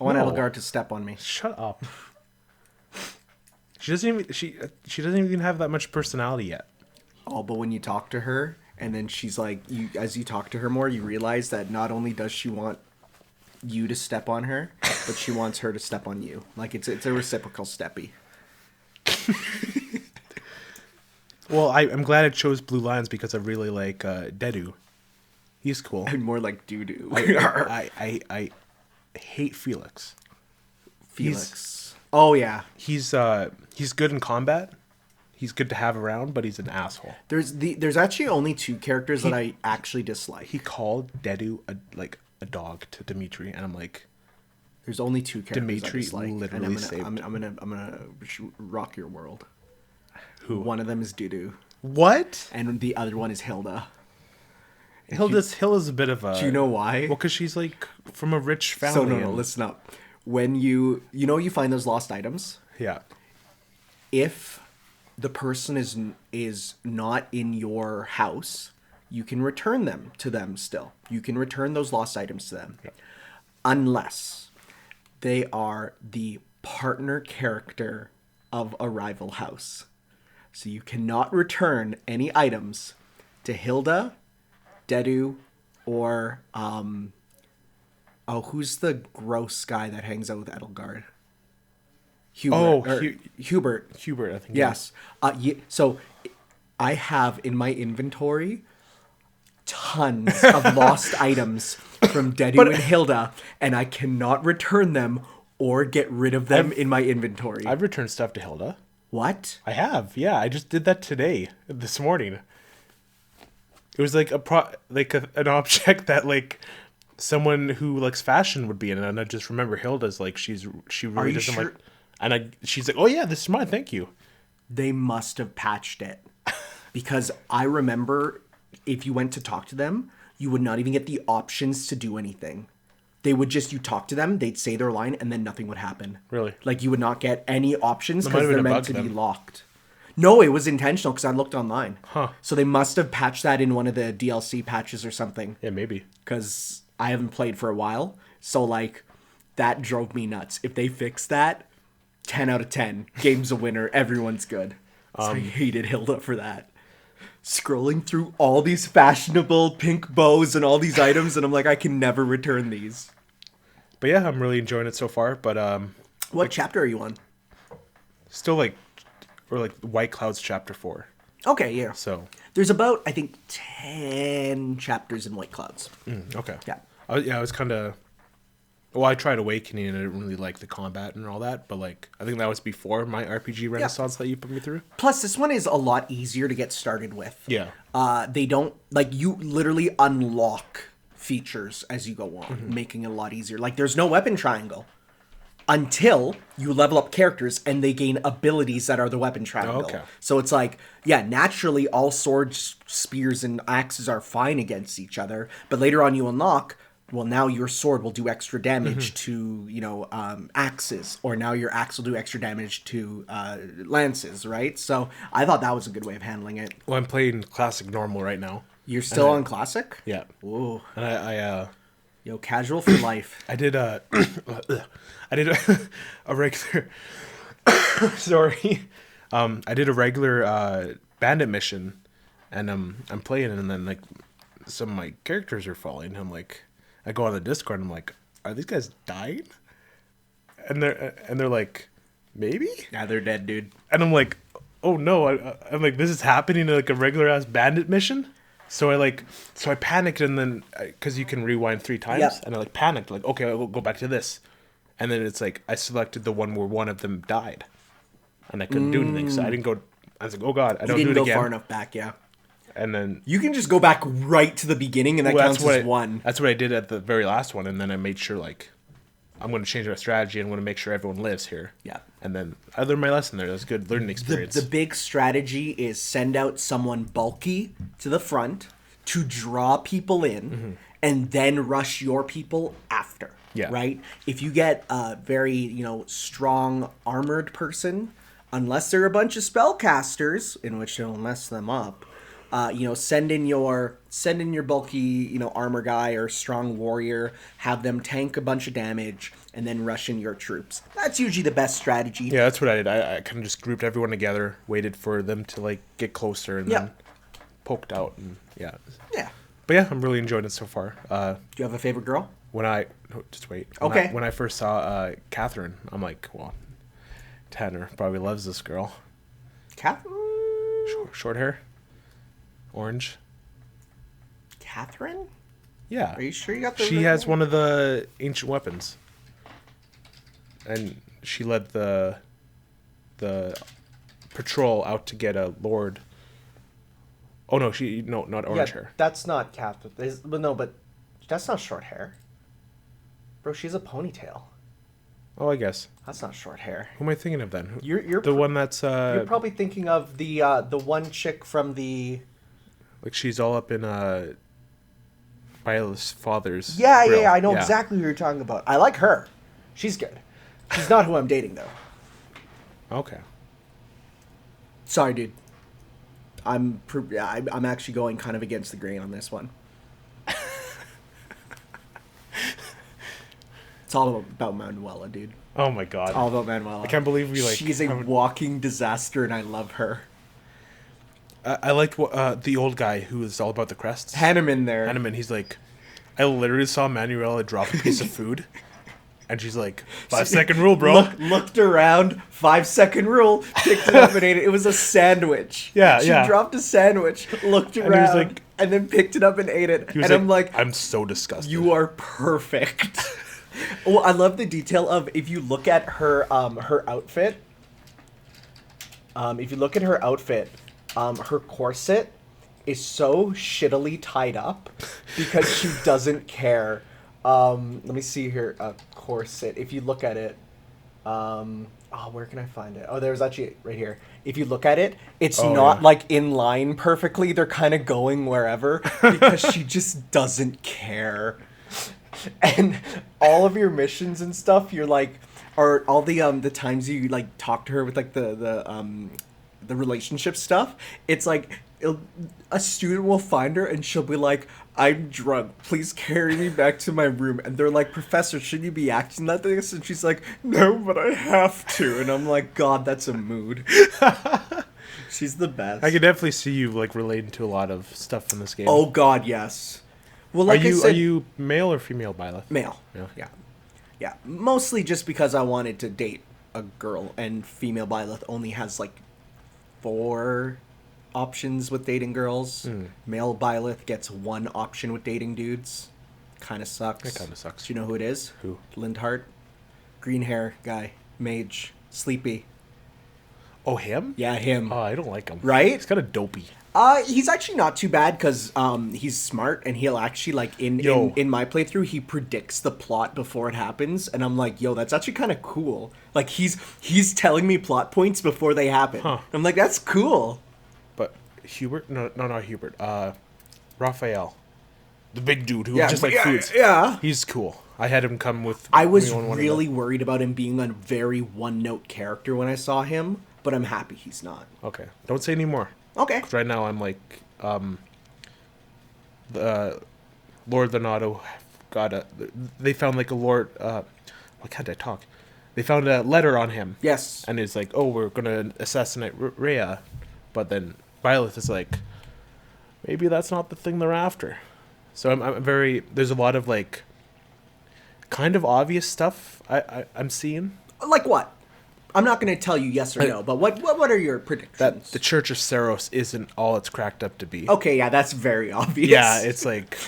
[SPEAKER 1] I want
[SPEAKER 2] No.
[SPEAKER 1] Edelgard to step on me.
[SPEAKER 2] Shut up. She doesn't even have that much personality yet.
[SPEAKER 1] Oh, but when you talk to her, and then she's like, as you talk to her more, you realize that not only does she want you to step on her, but she wants her to step on you. Like it's a reciprocal steppy.
[SPEAKER 2] Well, I'm glad I chose Blue Lions because I really like Dedu. He's cool.
[SPEAKER 1] And more like doo doo.
[SPEAKER 2] I hate Felix.
[SPEAKER 1] Felix. Oh yeah.
[SPEAKER 2] He's good in combat. He's good to have around, but he's an asshole.
[SPEAKER 1] There's actually only 2 characters that I actually dislike.
[SPEAKER 2] He called Dedu a dog to Dimitri, and I'm like,
[SPEAKER 1] There's only 2 characters
[SPEAKER 2] Dimitri
[SPEAKER 1] I dislike.
[SPEAKER 2] literally
[SPEAKER 1] and
[SPEAKER 2] saved.
[SPEAKER 1] I'm gonna rock your world.
[SPEAKER 2] Who?
[SPEAKER 1] One of them is Dudu,
[SPEAKER 2] What?
[SPEAKER 1] and the other one is Hilda.
[SPEAKER 2] Hilda's a bit of a.
[SPEAKER 1] Do you know why?
[SPEAKER 2] Well, because she's like from a rich family.
[SPEAKER 1] So no,
[SPEAKER 2] and-
[SPEAKER 1] listen up. When you find those lost items,
[SPEAKER 2] Yeah.
[SPEAKER 1] if the person is not in your house, you can return them to them still. You can return those lost items to them.
[SPEAKER 2] Yeah.
[SPEAKER 1] Unless they are the partner character of a rival house. So you cannot return any items to Hilda, Dedu, or who's the gross guy that hangs out with Edelgard? Hubert. Hubert.
[SPEAKER 2] Hubert, I think.
[SPEAKER 1] Yes. So I have in my inventory tons of lost items from Dedu and Hilda, and I cannot return them or get rid of them in my inventory.
[SPEAKER 2] I've returned stuff to Hilda.
[SPEAKER 1] What?
[SPEAKER 2] I have. Yeah, I just did that today, this morning. It was like an object that like someone who likes fashion would be in, and I just remember Hilda's like she really
[SPEAKER 1] you
[SPEAKER 2] doesn't
[SPEAKER 1] sure?
[SPEAKER 2] like, and she's like, oh yeah, this is mine, thank you.
[SPEAKER 1] They must have patched it. Because I remember if you went to talk to them, you would not even get the options to do anything. They would just, you talk to them, they'd say their line, and then nothing would happen.
[SPEAKER 2] Really?
[SPEAKER 1] Like, you would not get any options
[SPEAKER 2] That might
[SPEAKER 1] because
[SPEAKER 2] have been
[SPEAKER 1] they're
[SPEAKER 2] a
[SPEAKER 1] meant
[SPEAKER 2] bug
[SPEAKER 1] to be
[SPEAKER 2] then.
[SPEAKER 1] locked. No, it was intentional because I looked online.
[SPEAKER 2] Huh.
[SPEAKER 1] So they must have patched that in one of the DLC patches or something.
[SPEAKER 2] Yeah, maybe.
[SPEAKER 1] Because I haven't played for a while. So, like, that drove me nuts. If they fix that, 10 out of 10. Game's a winner. Everyone's good. So I hated Hilda for that. Scrolling through all these fashionable pink bows and all these items, and I'm like, I can never return these.
[SPEAKER 2] But yeah, I'm really enjoying it so far. But
[SPEAKER 1] What chapter are you on?
[SPEAKER 2] still like White Cloud's chapter 4.
[SPEAKER 1] Okay, yeah.
[SPEAKER 2] So
[SPEAKER 1] There's about, I think, 10 chapters in White Clouds.
[SPEAKER 2] okay.
[SPEAKER 1] Yeah.
[SPEAKER 2] I was kind of. Well, I tried Awakening and I didn't really like the combat and all that, but like I think that was before my RPG renaissance that you put me through.
[SPEAKER 1] Plus, this one is a lot easier to get started with.
[SPEAKER 2] Yeah.
[SPEAKER 1] They don't, like, you literally unlock features as you go on, making it a lot easier. Like, there's no weapon triangle until you level up characters and they gain abilities that are the weapon triangle.
[SPEAKER 2] Okay.
[SPEAKER 1] So it's like, yeah, naturally all swords, spears, and axes are fine against each other, but later on you unlock, well, now your sword will do extra damage to, axes, or now your axe will do extra damage to lances, right? So I thought that was a good way of handling it.
[SPEAKER 2] Well, I'm playing classic normal right now.
[SPEAKER 1] You're still on classic?
[SPEAKER 2] Yeah.
[SPEAKER 1] Ooh.
[SPEAKER 2] And I
[SPEAKER 1] Yo, casual for life.
[SPEAKER 2] I did a a regular sorry. I did a regular bandit mission, and I'm playing it, and then like some of my characters are falling. I'm like, I go on the Discord and I'm like, are these guys dying? And they're like, maybe?
[SPEAKER 1] Yeah, they're dead, dude.
[SPEAKER 2] And I'm like, oh no, I'm like, this is happening in like a regular ass bandit mission. So I panicked, and then because you can rewind 3 times,
[SPEAKER 1] Yep.
[SPEAKER 2] and I like panicked, like, okay, I'll go back to this, and then it's like I selected the one where one of them died, and I couldn't do anything, so I didn't go. I was like, oh god, I
[SPEAKER 1] You
[SPEAKER 2] don't
[SPEAKER 1] didn't
[SPEAKER 2] do it
[SPEAKER 1] go
[SPEAKER 2] again.
[SPEAKER 1] far enough back, yeah.
[SPEAKER 2] And then
[SPEAKER 1] You can just go back right to the beginning, and that counts as one.
[SPEAKER 2] That's what I did at the very last one, and then I made sure like I'm going to change my strategy and I'm going to make sure everyone lives here.
[SPEAKER 1] Yeah.
[SPEAKER 2] And then I learned my lesson there. That's a good learning experience.
[SPEAKER 1] The big strategy is send out someone bulky to the front to draw people in, and then rush your people after.
[SPEAKER 2] Yeah.
[SPEAKER 1] Right? If you get a very, strong armored person, unless they're a bunch of spellcasters, in which it'll mess them up, send in your bulky, armor guy or strong warrior, have them tank a bunch of damage, and then rush in your troops. That's usually the best strategy.
[SPEAKER 2] Yeah, that's what I did. I kind of just grouped everyone together, waited for them to like get closer, and then poked out, and yeah.
[SPEAKER 1] Yeah.
[SPEAKER 2] But yeah, I'm really enjoying it so far.
[SPEAKER 1] Do you have a favorite girl?
[SPEAKER 2] Just wait.
[SPEAKER 1] Okay.
[SPEAKER 2] When I first saw Catherine, I'm like, well, Tanner probably loves this girl.
[SPEAKER 1] Catherine?
[SPEAKER 2] Short hair, orange.
[SPEAKER 1] Catherine?
[SPEAKER 2] Yeah.
[SPEAKER 1] Are you sure you got the
[SPEAKER 2] She
[SPEAKER 1] right
[SPEAKER 2] has
[SPEAKER 1] name?
[SPEAKER 2] one of the ancient weapons, and she led the patrol out to get a lord. Oh no, not orange hair.
[SPEAKER 1] That's not Catherine. But that's not short hair. Bro, she's a ponytail.
[SPEAKER 2] Oh, I guess.
[SPEAKER 1] That's not short hair.
[SPEAKER 2] Who am I thinking of then?
[SPEAKER 1] You're
[SPEAKER 2] The one that's
[SPEAKER 1] you're probably thinking of the one chick from the
[SPEAKER 2] like she's all up in Violet's father's.
[SPEAKER 1] Yeah,
[SPEAKER 2] grill.
[SPEAKER 1] I know exactly who you're talking about. I like her. She's good. She's not who I'm dating though.
[SPEAKER 2] Okay.
[SPEAKER 1] Sorry, dude. I'm actually going kind of against the grain on this one. It's all about Manuela, dude.
[SPEAKER 2] Oh my god.
[SPEAKER 1] All about Manuela.
[SPEAKER 2] I can't believe we like.
[SPEAKER 1] She's a walking disaster, and I love her.
[SPEAKER 2] I liked the old guy who was all about the crests.
[SPEAKER 1] Hanneman there.
[SPEAKER 2] Hanneman, he's like, I literally saw Manuela drop a piece of food, and she's like, 5-second rule, bro.
[SPEAKER 1] Looked around, 5-second rule, picked it up and ate it. It was a sandwich.
[SPEAKER 2] Yeah,
[SPEAKER 1] she
[SPEAKER 2] yeah.
[SPEAKER 1] dropped a sandwich, looked
[SPEAKER 2] he was
[SPEAKER 1] around,
[SPEAKER 2] like-
[SPEAKER 1] and then picked it up and ate it.
[SPEAKER 2] He was
[SPEAKER 1] And I'm like,
[SPEAKER 2] I'm so disgusted.
[SPEAKER 1] you are perfect. Well, I love the detail of if you look at her her outfit. If you look at her outfit, her corset is so shittily tied up because she doesn't care. Let me see here. Corset. If you look at it, where can I find it? Oh, there's actually right here. If you look at it, it's not like in line perfectly. They're kind of going wherever because she just doesn't care. And all of your missions and stuff, you're like, or all the times you like talk to her with like the relationship stuff, it's like a student will find her and she'll be like, I'm drunk, please carry me back to my room. And they're like, Professor, should you be acting like this? And she's like, no, but I have to. And I'm like, God, that's a mood. She's the best.
[SPEAKER 2] I can definitely see you like relating to a lot of stuff in this game.
[SPEAKER 1] Oh God, yes. Well, like
[SPEAKER 2] are you male or female, Byleth?
[SPEAKER 1] Male. Yeah. Mostly just because I wanted to date a girl, and female Byleth only has like 4 options with dating girls. Male Byleth gets 1 option with dating dudes. Kind of sucks.
[SPEAKER 2] It kind of sucks.
[SPEAKER 1] Do you know who it is?
[SPEAKER 2] Who?
[SPEAKER 1] Lindhart. Green hair guy. Mage. Sleepy.
[SPEAKER 2] Oh, him?
[SPEAKER 1] Yeah, him.
[SPEAKER 2] Oh, I don't like him.
[SPEAKER 1] Right?
[SPEAKER 2] He's kind of dopey.
[SPEAKER 1] He's actually not too bad because he's smart and he'll actually like in my playthrough he predicts the plot before it happens, and I'm like, yo, that's actually kind of cool. Like he's telling me plot points before they happen.
[SPEAKER 2] Huh.
[SPEAKER 1] I'm like, that's cool.
[SPEAKER 2] But Hubert? No, not Hubert. Raphael, the big dude who
[SPEAKER 1] Yeah,
[SPEAKER 2] just
[SPEAKER 1] but
[SPEAKER 2] like foods.
[SPEAKER 1] Yeah.
[SPEAKER 2] He's cool. I had him come with.
[SPEAKER 1] I was
[SPEAKER 2] me on one
[SPEAKER 1] really worried about him being a very one-note character when I saw him, but I'm happy he's not.
[SPEAKER 2] Okay, don't say any more.
[SPEAKER 1] Okay.
[SPEAKER 2] 'Cause right now I'm like, the Lord Leonardo they found like a Lord. Why can't I talk? They found a letter on him.
[SPEAKER 1] Yes.
[SPEAKER 2] And it's like, oh, we're gonna assassinate Rhea, but then Byleth is like, maybe that's not the thing they're after. So I'm very. There's a lot of like, kind of obvious stuff I'm seeing.
[SPEAKER 1] Like what? I'm not going to tell you yes or no, but what are your predictions?
[SPEAKER 2] That the Church of Saros isn't all it's cracked up to be.
[SPEAKER 1] Okay, yeah, that's very obvious.
[SPEAKER 2] Yeah, it's like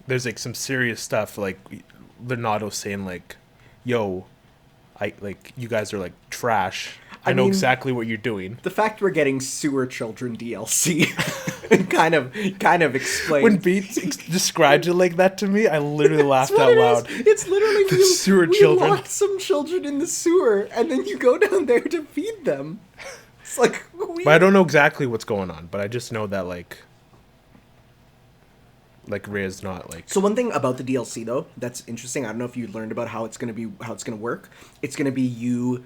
[SPEAKER 2] there's like some serious stuff. Like Leonardo saying like, "Yo, you guys are like trash. I know
[SPEAKER 1] mean,
[SPEAKER 2] exactly what you're doing."
[SPEAKER 1] The fact we're getting Sewer Children DLC kind of explains.
[SPEAKER 2] When Beats described it like that to me, I literally laughed out loud.
[SPEAKER 1] It's literally
[SPEAKER 2] The sewer children.
[SPEAKER 1] locked some children in the sewer, and then you go down there to feed them. It's like weird.
[SPEAKER 2] But I don't know exactly what's going on. But I just know that like Rhea's not like.
[SPEAKER 1] So one thing about the DLC though that's interesting. I don't know if you learned about how it's gonna work. It's gonna be you.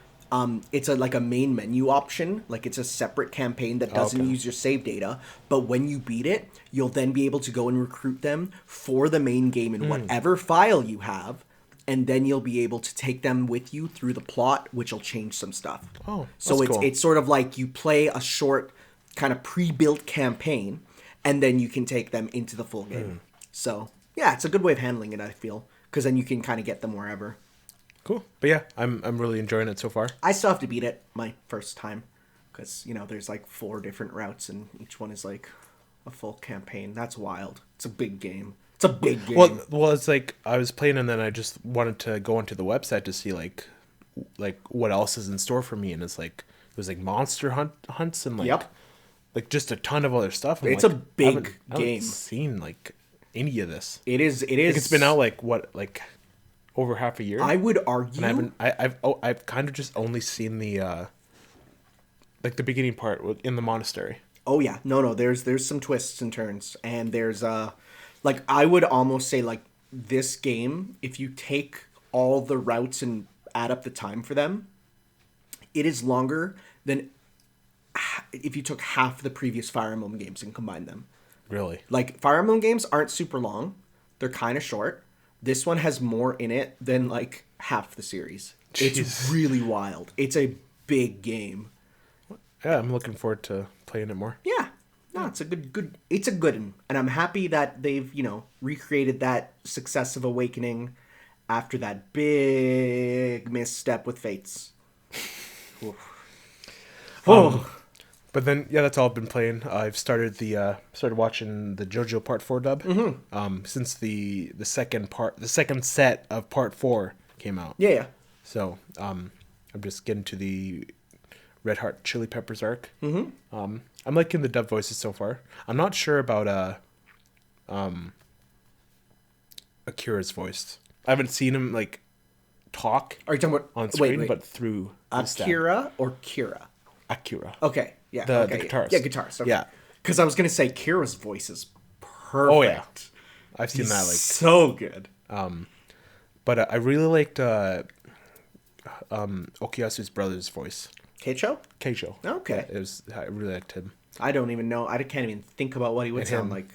[SPEAKER 1] It's like a main menu option, like it's a separate campaign that doesn't use your save data, but when you beat it, you'll then be able to go and recruit them for the main game in whatever file you have, and then you'll be able to take them with you through the plot, which will change some stuff.
[SPEAKER 2] Oh,
[SPEAKER 1] so
[SPEAKER 2] that's cool.
[SPEAKER 1] It's sort of like you play a short kind of pre-built campaign, and then you can take them into the full game. So yeah, it's a good way of handling it, I feel, because then you can kind of get them wherever.
[SPEAKER 2] Cool. But yeah, I'm really enjoying it so far.
[SPEAKER 1] I still have to beat it my first time because, there's like 4 different routes and each one is like a full campaign. That's wild. It's a big game.
[SPEAKER 2] Well, it's like I was playing and then I just wanted to go onto the website to see like what else is in store for me, and it's like there's like monster hunts and like like just a ton of other stuff.
[SPEAKER 1] It's
[SPEAKER 2] like,
[SPEAKER 1] a big game.
[SPEAKER 2] I haven't seen like any of this.
[SPEAKER 1] It is.
[SPEAKER 2] Like, it's been out like over half a year.
[SPEAKER 1] I would argue.
[SPEAKER 2] And I've kind of just only seen the like the beginning part in the monastery.
[SPEAKER 1] Oh yeah, no. There's some twists and turns, and there's like I would almost say like this game, if you take all the routes and add up the time for them, it is longer than if you took half the previous Fire Emblem games and combined them.
[SPEAKER 2] Really?
[SPEAKER 1] Like Fire Emblem games aren't super long; they're kind of short. This one has more in it than like half the series. Jeez. It's really wild. It's a big game.
[SPEAKER 2] Yeah, I'm looking forward to playing it more.
[SPEAKER 1] Yeah. No, it's a good one. And I'm happy that they've, recreated that successive awakening after that big misstep with Fates.
[SPEAKER 2] But then, yeah, that's all I've been playing. I've started watching the JoJo Part 4 dub. Mm-hmm. Since the second set of Part 4 came out.
[SPEAKER 1] Yeah.
[SPEAKER 2] So, I'm just getting to the Red Hot Chili Peppers arc. I'm liking the dub voices so far. I'm not sure about Akira's voice. I haven't seen him like talk
[SPEAKER 1] Are you talking about
[SPEAKER 2] on screen,
[SPEAKER 1] wait.
[SPEAKER 2] but through the stab.
[SPEAKER 1] Akira or Kira?
[SPEAKER 2] Akira.
[SPEAKER 1] Okay, yeah,
[SPEAKER 2] The
[SPEAKER 1] okay.
[SPEAKER 2] guitarist.
[SPEAKER 1] Yeah, guitarist. Okay.
[SPEAKER 2] Yeah.
[SPEAKER 1] Because I was gonna say Kira's voice is perfect.
[SPEAKER 2] Oh yeah, I've seen that like.
[SPEAKER 1] So good.
[SPEAKER 2] But I really liked Okuyasu's brother's voice,
[SPEAKER 1] Keicho?
[SPEAKER 2] Keijo.
[SPEAKER 1] Okay.
[SPEAKER 2] Yeah, I really liked him.
[SPEAKER 1] I don't even know. I can't even think about what he would sound
[SPEAKER 2] him.
[SPEAKER 1] like.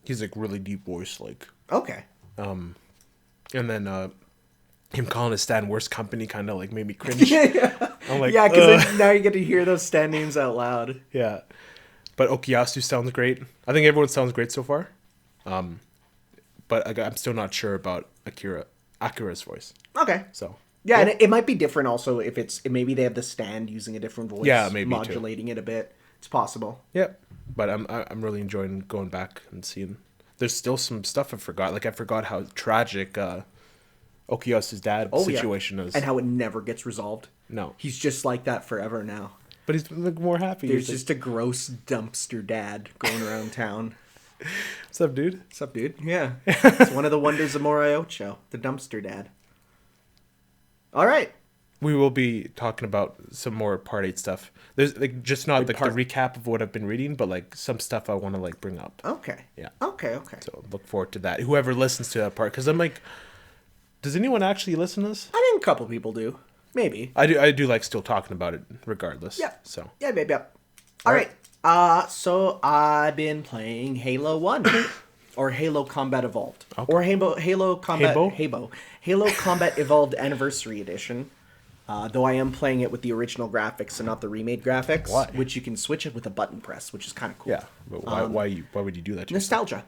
[SPEAKER 2] He's like really deep voice, like.
[SPEAKER 1] Okay.
[SPEAKER 2] And then him calling his stand worst company kind of like made me cringe. I'm like,
[SPEAKER 1] yeah, because now you get to hear those stand names out loud.
[SPEAKER 2] Yeah, but Okuyasu sounds great. I think everyone sounds great so far. But I'm still not sure about Akira's voice.
[SPEAKER 1] Okay.
[SPEAKER 2] So
[SPEAKER 1] yeah, and it might be different also if maybe they have the stand using a different voice.
[SPEAKER 2] Yeah, maybe
[SPEAKER 1] modulating it a bit. It's possible.
[SPEAKER 2] Yeah, but I'm really enjoying going back and seeing. There's still some stuff I forgot. Like I forgot how tragic Okuyasu's dad situation is,
[SPEAKER 1] and how it never gets resolved.
[SPEAKER 2] No,
[SPEAKER 1] He's just like that forever now.
[SPEAKER 2] but he's like more happy.
[SPEAKER 1] There's
[SPEAKER 2] He's
[SPEAKER 1] just a gross dumpster dad going around town.
[SPEAKER 2] like, what's up, dude?
[SPEAKER 1] What's up, dude? Yeah. It's one of the wonders of Moriocho, the dumpster dad. All right.
[SPEAKER 2] We will be talking about some more Part 8 stuff. There's like just not like the recap of what I've been reading, but like some stuff I want to like bring up.
[SPEAKER 1] Okay.
[SPEAKER 2] Yeah.
[SPEAKER 1] Okay.
[SPEAKER 2] So look forward to that. Whoever listens to that part, because I'm like, does anyone actually listen to this?
[SPEAKER 1] I think a couple people do. Maybe.
[SPEAKER 2] I do like still talking about it regardless.
[SPEAKER 1] Yeah.
[SPEAKER 2] So
[SPEAKER 1] Yeah, maybe. Yeah. All right. So I've been playing Halo 1 or Halo Combat Evolved or Halo Combat Halo Combat Evolved Anniversary Edition. Though I am playing it with the original graphics and not the remade graphics,
[SPEAKER 2] Why?
[SPEAKER 1] which you can switch it with a button press, which is kind of cool.
[SPEAKER 2] yeah, but why would you do that? To yourself?
[SPEAKER 1] Nostalgia.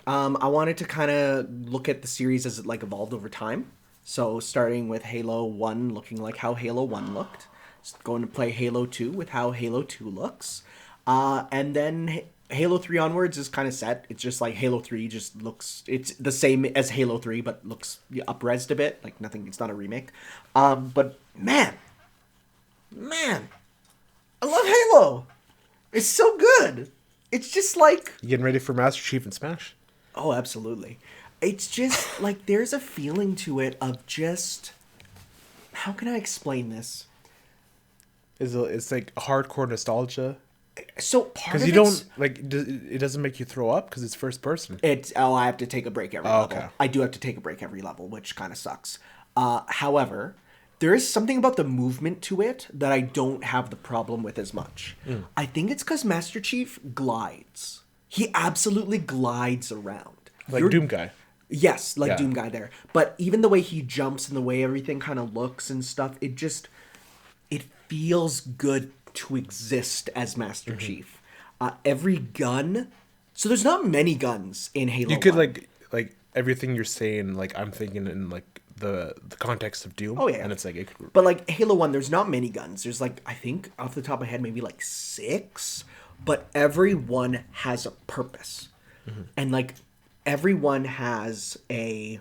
[SPEAKER 1] I wanted to kind of look at the series as it like evolved over time. So starting with Halo 1 looking like how Halo 1 looked, going to play Halo 2 with how Halo 2 looks, and then Halo 3 onwards is kind of set. It's just like Halo 3 just looks, it's the same as Halo 3 but looks up-resed a bit, like nothing, it's not a remake. But man, I love Halo. It's so good. It's just like,
[SPEAKER 2] You getting ready for Master Chief and Smash?
[SPEAKER 1] oh, absolutely. It's just like there's a feeling to it of just, how can I explain this?
[SPEAKER 2] It's like hardcore nostalgia
[SPEAKER 1] So part
[SPEAKER 2] because
[SPEAKER 1] of
[SPEAKER 2] you don't like it doesn't make you throw up because it's first person.
[SPEAKER 1] I have to take a break every level.
[SPEAKER 2] okay.
[SPEAKER 1] I do have to take a break every level, which kind of sucks. However, there is something about the movement to it that I don't have the problem with as much. I think it's because Master Chief glides. He absolutely glides around.
[SPEAKER 2] Like Doom Guy.
[SPEAKER 1] Yes, like
[SPEAKER 2] Yeah.
[SPEAKER 1] Doom Guy there. But even the way he jumps and the way everything kind of looks and stuff, it feels good to exist as Master Chief. Every gun... So there's not many guns in Halo
[SPEAKER 2] You could
[SPEAKER 1] 1.
[SPEAKER 2] like everything you're saying. Like I'm thinking in like the context of Doom.
[SPEAKER 1] Oh, yeah.
[SPEAKER 2] and it's like it could,
[SPEAKER 1] But like Halo 1, there's not many guns. There's like, I think off the top of my head, maybe like 6. But every one has a purpose. And like everyone has a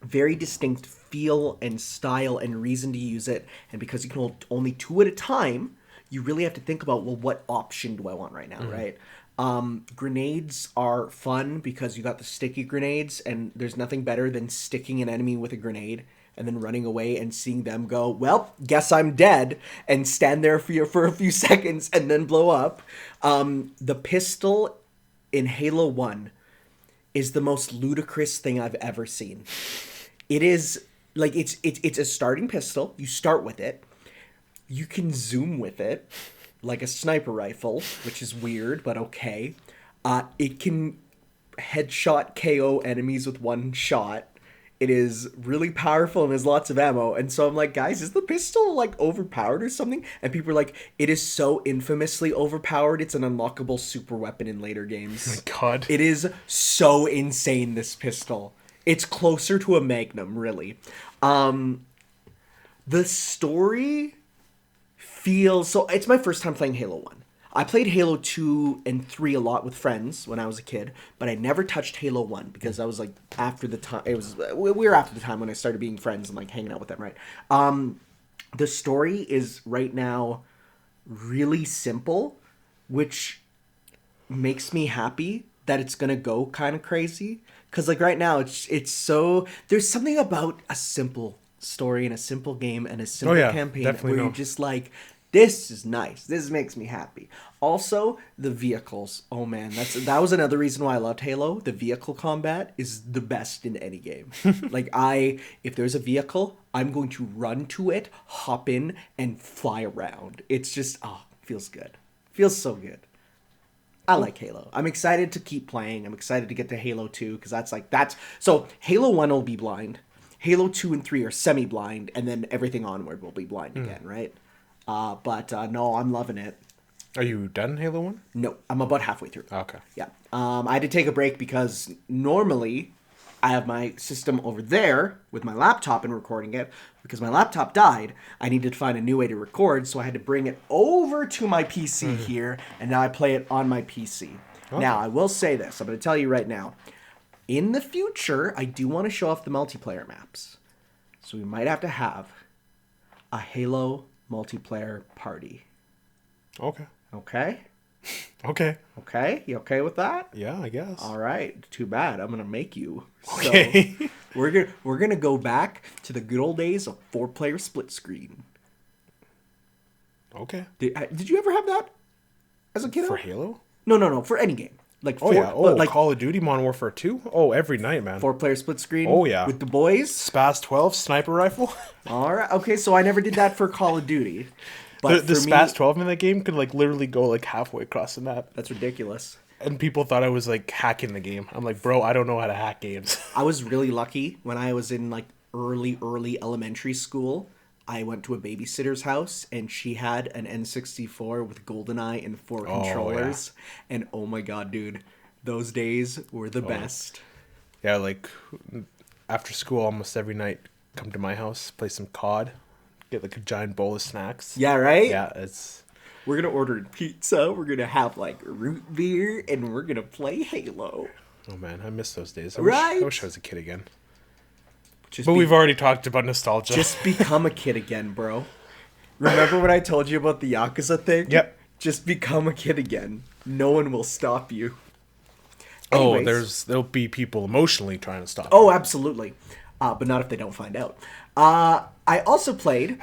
[SPEAKER 1] very distinct feel and style and reason to use it. And because you can hold only 2 at a time, you really have to think about, well, what option do I want right now, right? Grenades are fun because you got the sticky grenades, and there's nothing better than sticking an enemy with a grenade and then running away and seeing them go, well, guess I'm dead, and stand there for a few seconds and then blow up. The pistol in Halo 1 is the most ludicrous thing I've ever seen. It is like it's a starting pistol. You start with it. You can zoom with it like a sniper rifle, which is weird, but okay. It can headshot KO enemies with one shot. It is really powerful and has lots of ammo. And so I'm like, guys, is the pistol like overpowered or something? And people are like, it is so infamously overpowered. It's an unlockable super weapon in later games.
[SPEAKER 2] oh my God.
[SPEAKER 1] It is so insane, this pistol. It's closer to a Magnum, really. The story feels... So, it's my first time playing Halo 1. I played Halo 2 and 3 a lot with friends when I was a kid, but I never touched Halo 1 because I was like after the time... We were after the time when I started being friends and like hanging out with them, right? The story is right now really simple, which makes me happy that it's gonna go kind of crazy. Because like right now, it's so there's something about a simple story and a simple game and a simple campaign where you're just like, this is nice. This makes me happy. Also, the vehicles. Oh man, that was another reason why I loved Halo. The vehicle combat is the best in any game. Like if there's a vehicle, I'm going to run to it, hop in, and fly around. It's just feels good. Feels so good. I like Halo. I'm excited to keep playing. I'm excited to get to Halo 2 because so Halo 1 will be blind. Halo 2 and 3 are semi-blind, and then everything onward will be blind again, right? But no, I'm loving it.
[SPEAKER 2] Are you done Halo 1?
[SPEAKER 1] No, I'm about halfway through.
[SPEAKER 2] Okay.
[SPEAKER 1] Yeah. I had to take a break because normally I have my system over there with my laptop and recording it. Because my laptop died, I needed to find a new way to record, so I had to bring it over to my PC here, and now I play it on my PC. Okay. Now, I will say this. I'm going to tell you right now. In the future, I do want to show off the multiplayer maps. So we might have to have a Halo multiplayer party.
[SPEAKER 2] Okay.
[SPEAKER 1] Okay?
[SPEAKER 2] Okay.
[SPEAKER 1] Okay? You okay with that?
[SPEAKER 2] Yeah, I guess.
[SPEAKER 1] All right. Too bad. I'm going to make you.
[SPEAKER 2] Okay.
[SPEAKER 1] So we're gonna go back to the good old days of 4-player split screen.
[SPEAKER 2] Okay.
[SPEAKER 1] Did you ever have that as a kid?
[SPEAKER 2] For Halo?
[SPEAKER 1] No. For any game. Like
[SPEAKER 2] like Call of Duty Modern Warfare 2? Oh, every night, man.
[SPEAKER 1] 4-player split screen?
[SPEAKER 2] Oh, yeah.
[SPEAKER 1] With the boys?
[SPEAKER 2] Spaz 12 sniper rifle?
[SPEAKER 1] All right. Okay, so I never did that for Call of Duty. But
[SPEAKER 2] the Spaz 12 in that game could like literally go like halfway across the map.
[SPEAKER 1] That's ridiculous.
[SPEAKER 2] And people thought I was like hacking the game. I'm like, bro, I don't know how to hack games.
[SPEAKER 1] I was really lucky when I was in like early elementary school. I went to a babysitter's house and she had an N64 with GoldenEye and 4 controllers. Yeah. And oh my god, dude, those days were the best.
[SPEAKER 2] Yeah, like after school almost every night, come to my house, play some COD, get like a giant bowl of snacks.
[SPEAKER 1] Yeah, right?
[SPEAKER 2] Yeah,
[SPEAKER 1] we're going to order pizza, we're going to have like root beer, and we're going to play Halo.
[SPEAKER 2] Oh man, I miss those days. I wish I was a kid again. We've already talked about nostalgia.
[SPEAKER 1] Just become a kid again, bro. Remember when I told you about the Yakuza thing?
[SPEAKER 2] Yep.
[SPEAKER 1] Just become a kid again. No one will stop you. Anyways.
[SPEAKER 2] There'll be people emotionally trying to stop you.
[SPEAKER 1] Oh, absolutely. But not if they don't find out. I also played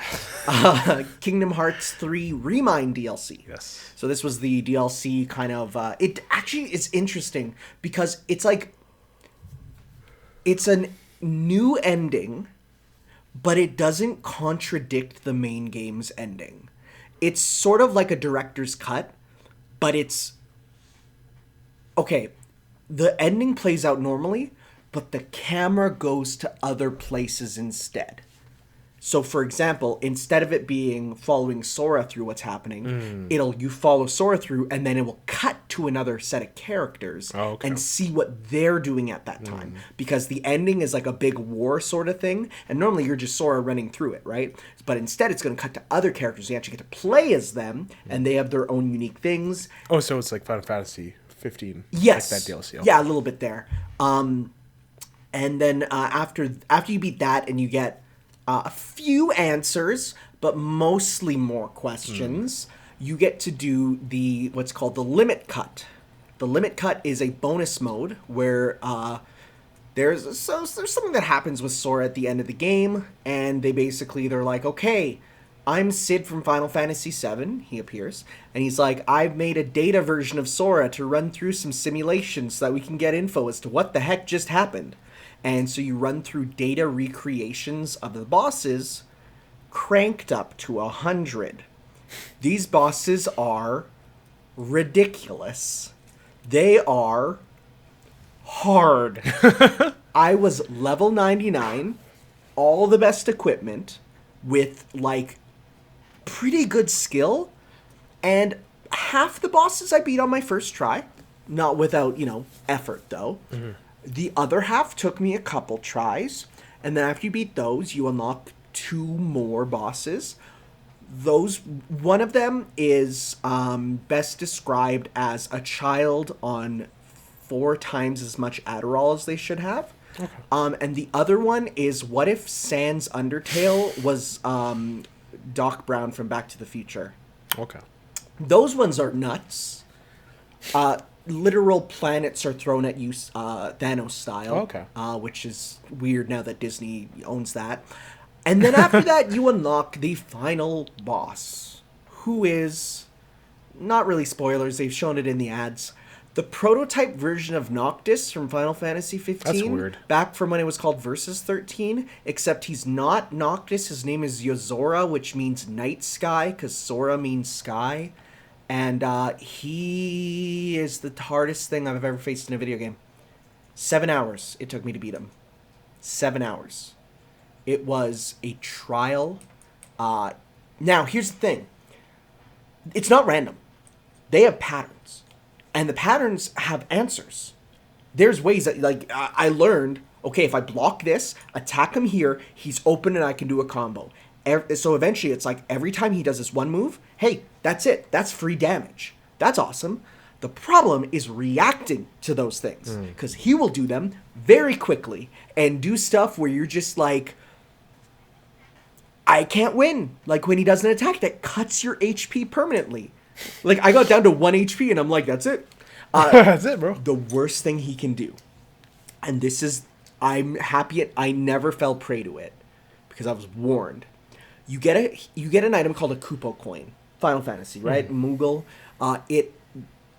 [SPEAKER 1] Kingdom Hearts 3 Remind DLC.
[SPEAKER 2] Yes.
[SPEAKER 1] So this was the DLC kind of... it actually is interesting because it's like... It's a new ending, but it doesn't contradict the main game's ending. It's sort of like a director's cut, but it's... Okay, the ending plays out normally, but the camera goes to other places instead. So, for example, instead of it being following Sora through what's happening, you follow Sora through, and then it will cut to another set of characters and see what they're doing at that time. Because the ending is like a big war sort of thing, and normally you're just Sora running through it, right? But instead, it's going to cut to other characters. You actually get to play as them, and they have their own unique things.
[SPEAKER 2] Oh, so it's like Final Fantasy 15.
[SPEAKER 1] Yes.
[SPEAKER 2] Like that DLC.
[SPEAKER 1] Yeah, a little bit there. And then after you beat that, and you get a few answers, but mostly more questions, you get to do what's called the limit cut. The limit cut is a bonus mode where there's something that happens with Sora at the end of the game, and they're like, okay, I'm Sid from Final Fantasy VII, he appears, and he's like, I've made a data version of Sora to run through some simulations so that we can get info as to what the heck just happened. And so you run through data recreations of the bosses cranked up to 100. These bosses are ridiculous. They are hard. I was level 99, all the best equipment, with like pretty good skill, and half the bosses I beat on my first try. Not without, effort though. Mm-hmm. The other half took me a couple tries, and then after you beat those, you unlock 2 more bosses. One of them is best described as a child on 4 times as much Adderall as they should have. Okay. And the other one is, what if Sans Undertale was Doc Brown from Back to the Future?
[SPEAKER 2] Okay.
[SPEAKER 1] Those ones are nuts. Literal planets are thrown at you, Thanos style.
[SPEAKER 2] Okay.
[SPEAKER 1] Which is weird now that Disney owns that. And then after that, you unlock the final boss, who is, not really spoilers, they've shown it in the ads, the prototype version of Noctis from Final Fantasy 15.
[SPEAKER 2] That's weird.
[SPEAKER 1] Back from when it was called Versus 13, except he's not Noctis. His name is Yozora, which means night sky, because Sora means sky. And he is the hardest thing I've ever faced in a video game. 7 hours it took me to beat him. 7 hours. It was a trial. Now, here's the thing. It's not random. They have patterns. And the patterns have answers. There's ways that, like, I learned, okay, if I block this, attack him here, he's open and I can do a combo. So eventually it's like every time he does this one move, hey, that's it. That's free damage. That's awesome. The problem is reacting to those things. Because he will do them very quickly and do stuff where you're just like, I can't win. Like when he does an attack that cuts your HP permanently. Like I got down to 1 HP and I'm like, that's it.
[SPEAKER 2] That's it, bro.
[SPEAKER 1] The worst thing he can do. And this is, I'm happy I never fell prey to it. Because I was warned. You get an item called a Kupo coin. Final Fantasy, right? Moogle.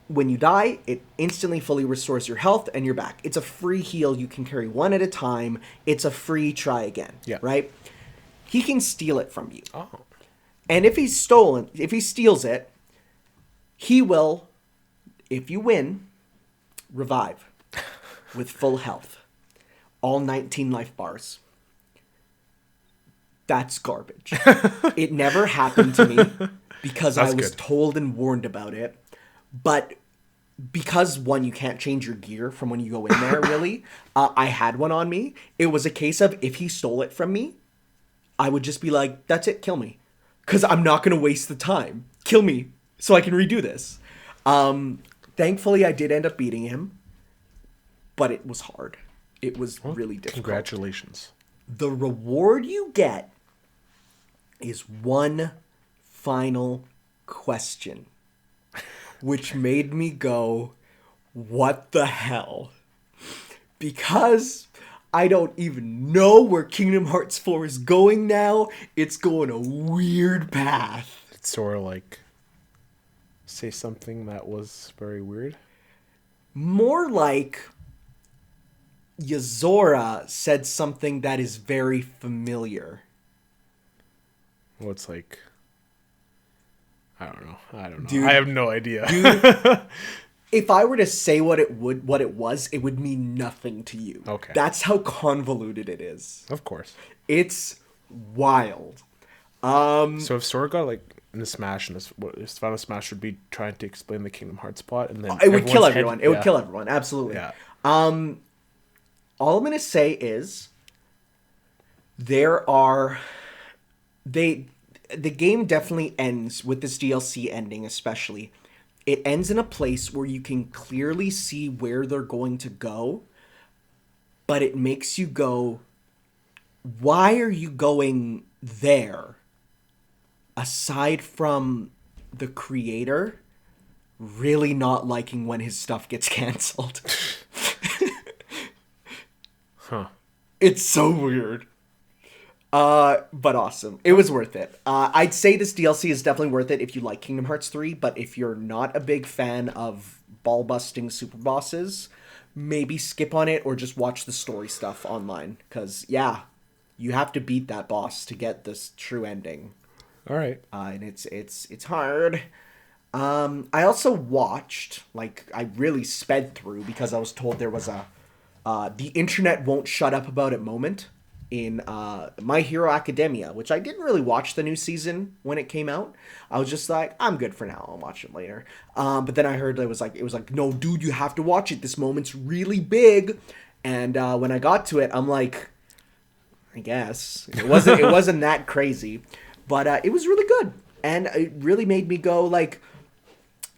[SPEAKER 1] When you die, it instantly fully restores your health and you're back. It's a free heal. You can carry one at a time. It's a free try again.
[SPEAKER 2] Yeah.
[SPEAKER 1] Right? He can steal it from you.
[SPEAKER 2] Oh.
[SPEAKER 1] And if he steals it, he will, if you win, revive with full health. All 19 life bars. That's garbage. It never happened to me because
[SPEAKER 2] That's
[SPEAKER 1] I was
[SPEAKER 2] good.
[SPEAKER 1] told and warned about it. But because, one, you can't change your gear from when you go in there, really. I had one on me. It was a case of if he stole it from me, I would just be like, that's it, kill me. Because I'm not going to waste the time. Kill me so I can redo this. Thankfully, I did end up beating him. But it was hard. It was really difficult.
[SPEAKER 2] Congratulations.
[SPEAKER 1] The reward you get is one final question, which made me go, what the hell? Because I don't even know where Kingdom Hearts 4 is going now. It's going a weird path.
[SPEAKER 2] It's sort of like say something that was very weird.
[SPEAKER 1] More like Yozora said something that is very familiar.
[SPEAKER 2] Well, it's like, I don't know.
[SPEAKER 1] Dude,
[SPEAKER 2] I have no idea.
[SPEAKER 1] Dude, if I were to say what it was, it would mean nothing to you.
[SPEAKER 2] Okay.
[SPEAKER 1] That's how convoluted it is.
[SPEAKER 2] Of course.
[SPEAKER 1] It's wild.
[SPEAKER 2] So if Sora got like in the Smash, and this final Smash would be trying to explain the Kingdom Hearts plot, and then
[SPEAKER 1] It would kill
[SPEAKER 2] everyone's head-
[SPEAKER 1] everyone. It would kill everyone. Absolutely.
[SPEAKER 2] Yeah.
[SPEAKER 1] All I'm going to say is the game definitely ends with this DLC ending, especially. It ends in a place where you can clearly see where they're going to go, but it makes you go, why are you going there? Aside from the creator really not liking when his stuff gets canceled.
[SPEAKER 2] Huh.
[SPEAKER 1] It's so weird. But awesome. It was worth it. I'd say this DLC is definitely worth it if you like Kingdom Hearts 3, but if you're not a big fan of ball-busting super bosses, maybe skip on it or just watch the story stuff online. Because, yeah, you have to beat that boss to get this true ending.
[SPEAKER 2] All right.
[SPEAKER 1] And it's hard. I also watched, like, I really sped through because I was told there was a the internet won't shut up about it moment in My Hero Academia, which I didn't really watch the new season when it came out. I was just like, I'm good for now. I'll watch it later. But then I heard it was like, no, dude, you have to watch it. This moment's really big. And when I got to it, I'm like, I guess it wasn't that crazy, but it was really good, and it really made me go like,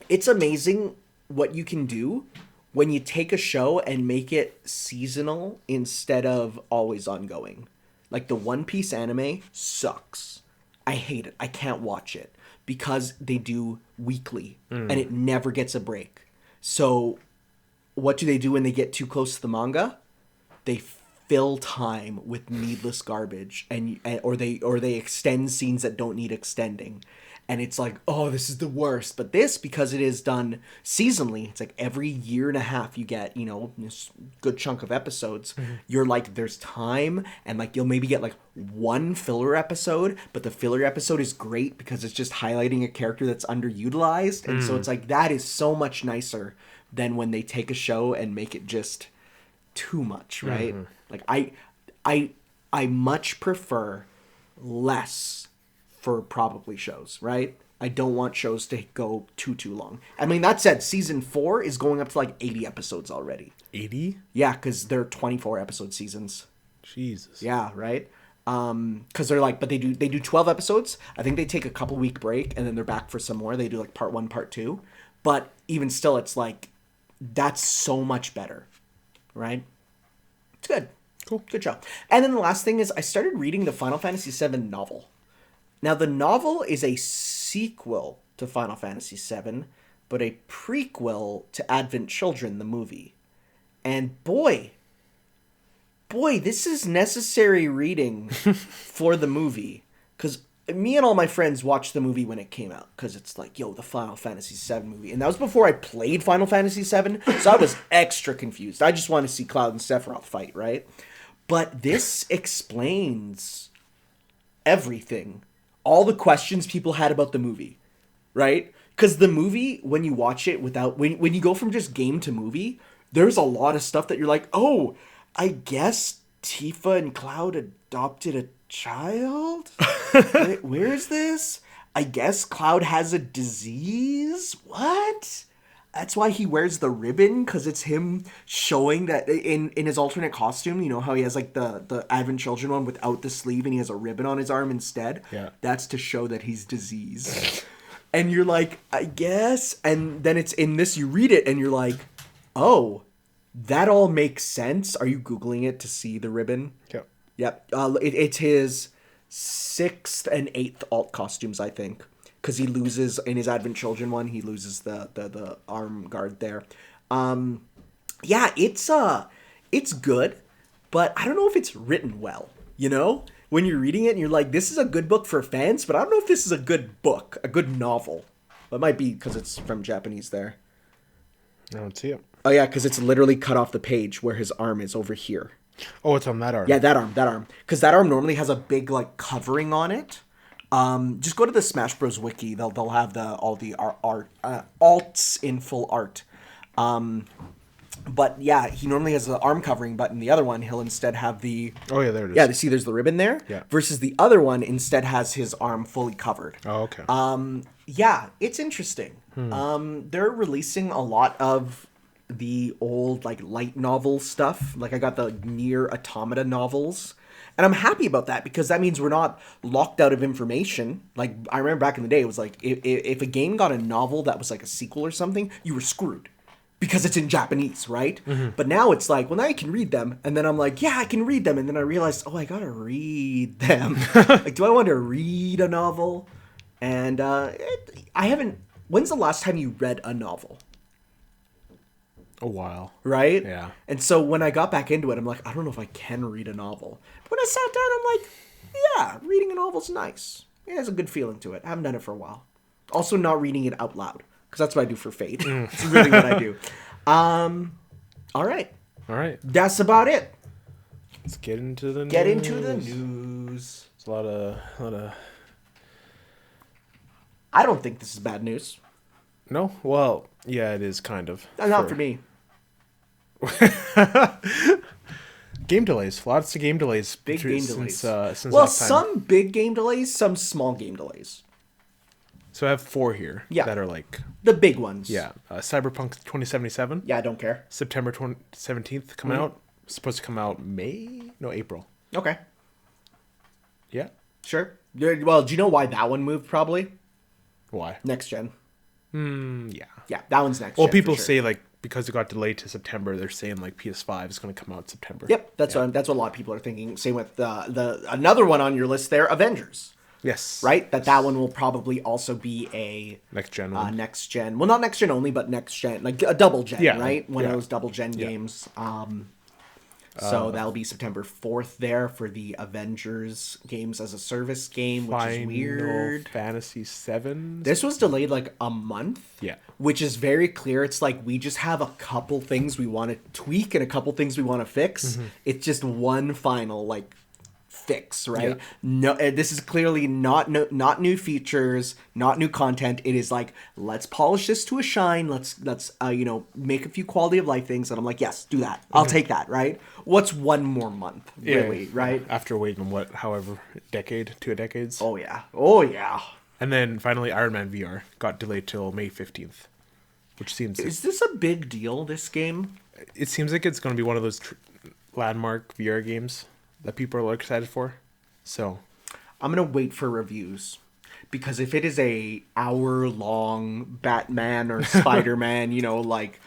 [SPEAKER 1] it's amazing what you can do when you take a show and make it seasonal instead of always ongoing. Like the One Piece anime sucks. I hate it. I can't watch it because they do weekly and it never gets a break. So what do they do when they get too close to the manga? They fill time with needless garbage or they extend scenes that don't need extending. And it's like, oh, this is the worst. But this, because it is done seasonally, it's like every year and a half you get, this good chunk of episodes. You're like, there's time, and like you'll maybe get like one filler episode, but the filler episode is great because it's just highlighting a character that's underutilized. And so it's like, that is so much nicer than when they take a show and make it just too much, right? Like I much prefer less for probably shows, right? I don't want shows to go too long. I mean, that said, season 4 is going up to like 80 episodes already.
[SPEAKER 2] 80?
[SPEAKER 1] Yeah, because they're 24 episode seasons.
[SPEAKER 2] Jesus.
[SPEAKER 1] Yeah, right? Because they're like, but they do 12 episodes. I think they take a couple week break and then they're back for some more. They do like part 1, part 2. But even still, it's like, that's so much better, right? It's good.
[SPEAKER 2] Cool.
[SPEAKER 1] Good show. And then the last thing is I started reading the Final Fantasy VII novel. Now, the novel is a sequel to Final Fantasy VII, but a prequel to Advent Children, the movie. And boy, this is necessary reading for the movie. Because me and all my friends watched the movie when it came out. Because it's like, yo, the Final Fantasy VII movie. And that was before I played Final Fantasy VII, so I was extra confused. I just wanted to see Cloud and Sephiroth fight, right? But this explains everything. All the questions people had about the movie, right? Because the movie, when you watch it when you go from just game to movie, there's a lot of stuff that you're like, oh, I guess Tifa and Cloud adopted a child? Where is this? I guess Cloud has a disease? What? That's why he wears the ribbon, because it's him showing that in his alternate costume, you know how he has like the Advent Children one without the sleeve and he has a ribbon on his arm instead?
[SPEAKER 2] Yeah.
[SPEAKER 1] That's to show that he's diseased. And you're like, I guess. And then it's in this, you read it and you're like, oh, that all makes sense. Are you Googling it to see the ribbon?
[SPEAKER 2] Yep.
[SPEAKER 1] Yep. It's his 6th and 8th alt costumes, I think. Because he loses, in his Advent Children one, he loses the arm guard there. Yeah, it's good, but I don't know if it's written well, you know? When you're reading it and you're like, this is a good book for fans, but I don't know if this is a good book, a good novel. It might be because it's from Japanese there.
[SPEAKER 2] I don't see it.
[SPEAKER 1] Oh, yeah, because it's literally cut off the page where his arm is over here.
[SPEAKER 2] Oh, it's on that arm.
[SPEAKER 1] Yeah, that arm. Because that arm normally has a big, like, covering on it. Just go to the Smash Bros. Wiki. They'll have all the art alts in full art. But yeah, he normally has the arm covering, but in the other one, he'll instead have the...
[SPEAKER 2] Oh, yeah, there it is.
[SPEAKER 1] Yeah, see, there's the ribbon there.
[SPEAKER 2] Yeah.
[SPEAKER 1] Versus the other one instead has his arm fully covered.
[SPEAKER 2] Oh, okay.
[SPEAKER 1] Yeah, it's interesting. They're releasing a lot of the old, like, light novel stuff. Like, I got the Nier Automata novels. And I'm happy about that because that means we're not locked out of information. Like, I remember back in the day, it was like, if a game got a novel that was like a sequel or something, you were screwed. Because it's in Japanese, right? Mm-hmm. But now it's like, well, now you can read them. And then I'm like, yeah, I can read them. And then I realized, oh, I gotta read them. Like, do I want to read a novel? And I haven't... When's the last time you read a novel?
[SPEAKER 2] A while.
[SPEAKER 1] Right?
[SPEAKER 2] Yeah.
[SPEAKER 1] And so when I got back into it, I'm like, I don't know if I can read a novel. But when I sat down, I'm like, yeah, reading a novel's nice. It has a good feeling to it. I haven't done it for a while. Also not reading it out loud. Because that's what I do for Fate. It's really what I do. All right. That's about it.
[SPEAKER 2] Let's get into the news.
[SPEAKER 1] Get into the news.
[SPEAKER 2] It's a lot of...
[SPEAKER 1] I don't think this is bad news.
[SPEAKER 2] No? Well, yeah, it is kind of.
[SPEAKER 1] Not for me.
[SPEAKER 2] Game delays. Lots of game delays.
[SPEAKER 1] Big game delays.
[SPEAKER 2] Since
[SPEAKER 1] well,
[SPEAKER 2] last time.
[SPEAKER 1] some big game delays, some small game delays.
[SPEAKER 2] So I have 4 here that are like...
[SPEAKER 1] The big ones.
[SPEAKER 2] Yeah. Cyberpunk 2077.
[SPEAKER 1] Yeah, I don't care.
[SPEAKER 2] September 17th coming out. Supposed to come out April.
[SPEAKER 1] Okay.
[SPEAKER 2] Yeah.
[SPEAKER 1] Sure. Well, do you know why that one moved probably?
[SPEAKER 2] Why?
[SPEAKER 1] Next gen.
[SPEAKER 2] Yeah.
[SPEAKER 1] Yeah, that one's next gen.
[SPEAKER 2] Well, people say like because it got delayed to September, they're saying like PS5 is going to come out in September.
[SPEAKER 1] Yep, that's what a lot of people are thinking. Same with the another one on your list there, Avengers.
[SPEAKER 2] Yes.
[SPEAKER 1] Right? That one will probably also be a
[SPEAKER 2] Next gen one.
[SPEAKER 1] next gen. Well, not next gen only, but next gen, like a double gen,
[SPEAKER 2] Yeah,
[SPEAKER 1] right? One of
[SPEAKER 2] yeah.
[SPEAKER 1] those double gen
[SPEAKER 2] Yeah.
[SPEAKER 1] games. So that'll be September 4th there for the Avengers Games as a Service game, which is
[SPEAKER 2] Final
[SPEAKER 1] weird.
[SPEAKER 2] Fantasy 7.
[SPEAKER 1] This was delayed like a month.
[SPEAKER 2] Yeah.
[SPEAKER 1] Which is very clear. It's like we just have a couple things we want to tweak and a couple things we want to fix. It's just one final like fix, right?
[SPEAKER 2] Yeah.
[SPEAKER 1] No, this is clearly not new features, not new content. It is like, let's polish this to a shine. Let's make a few quality of life things. And I'm like, yes, do that. I'll take that, right? What's one more month, really, right?
[SPEAKER 2] After waiting however decade, 2 decades.
[SPEAKER 1] Oh yeah, oh yeah.
[SPEAKER 2] And then finally Iron Man VR got delayed till May 15th, which seems
[SPEAKER 1] Is this a big deal? This game?
[SPEAKER 2] it seems like it's going to be one of those landmark VR games that people are excited for. So
[SPEAKER 1] I'm gonna wait for reviews, because if it is a hour-long Batman or Spider-Man, like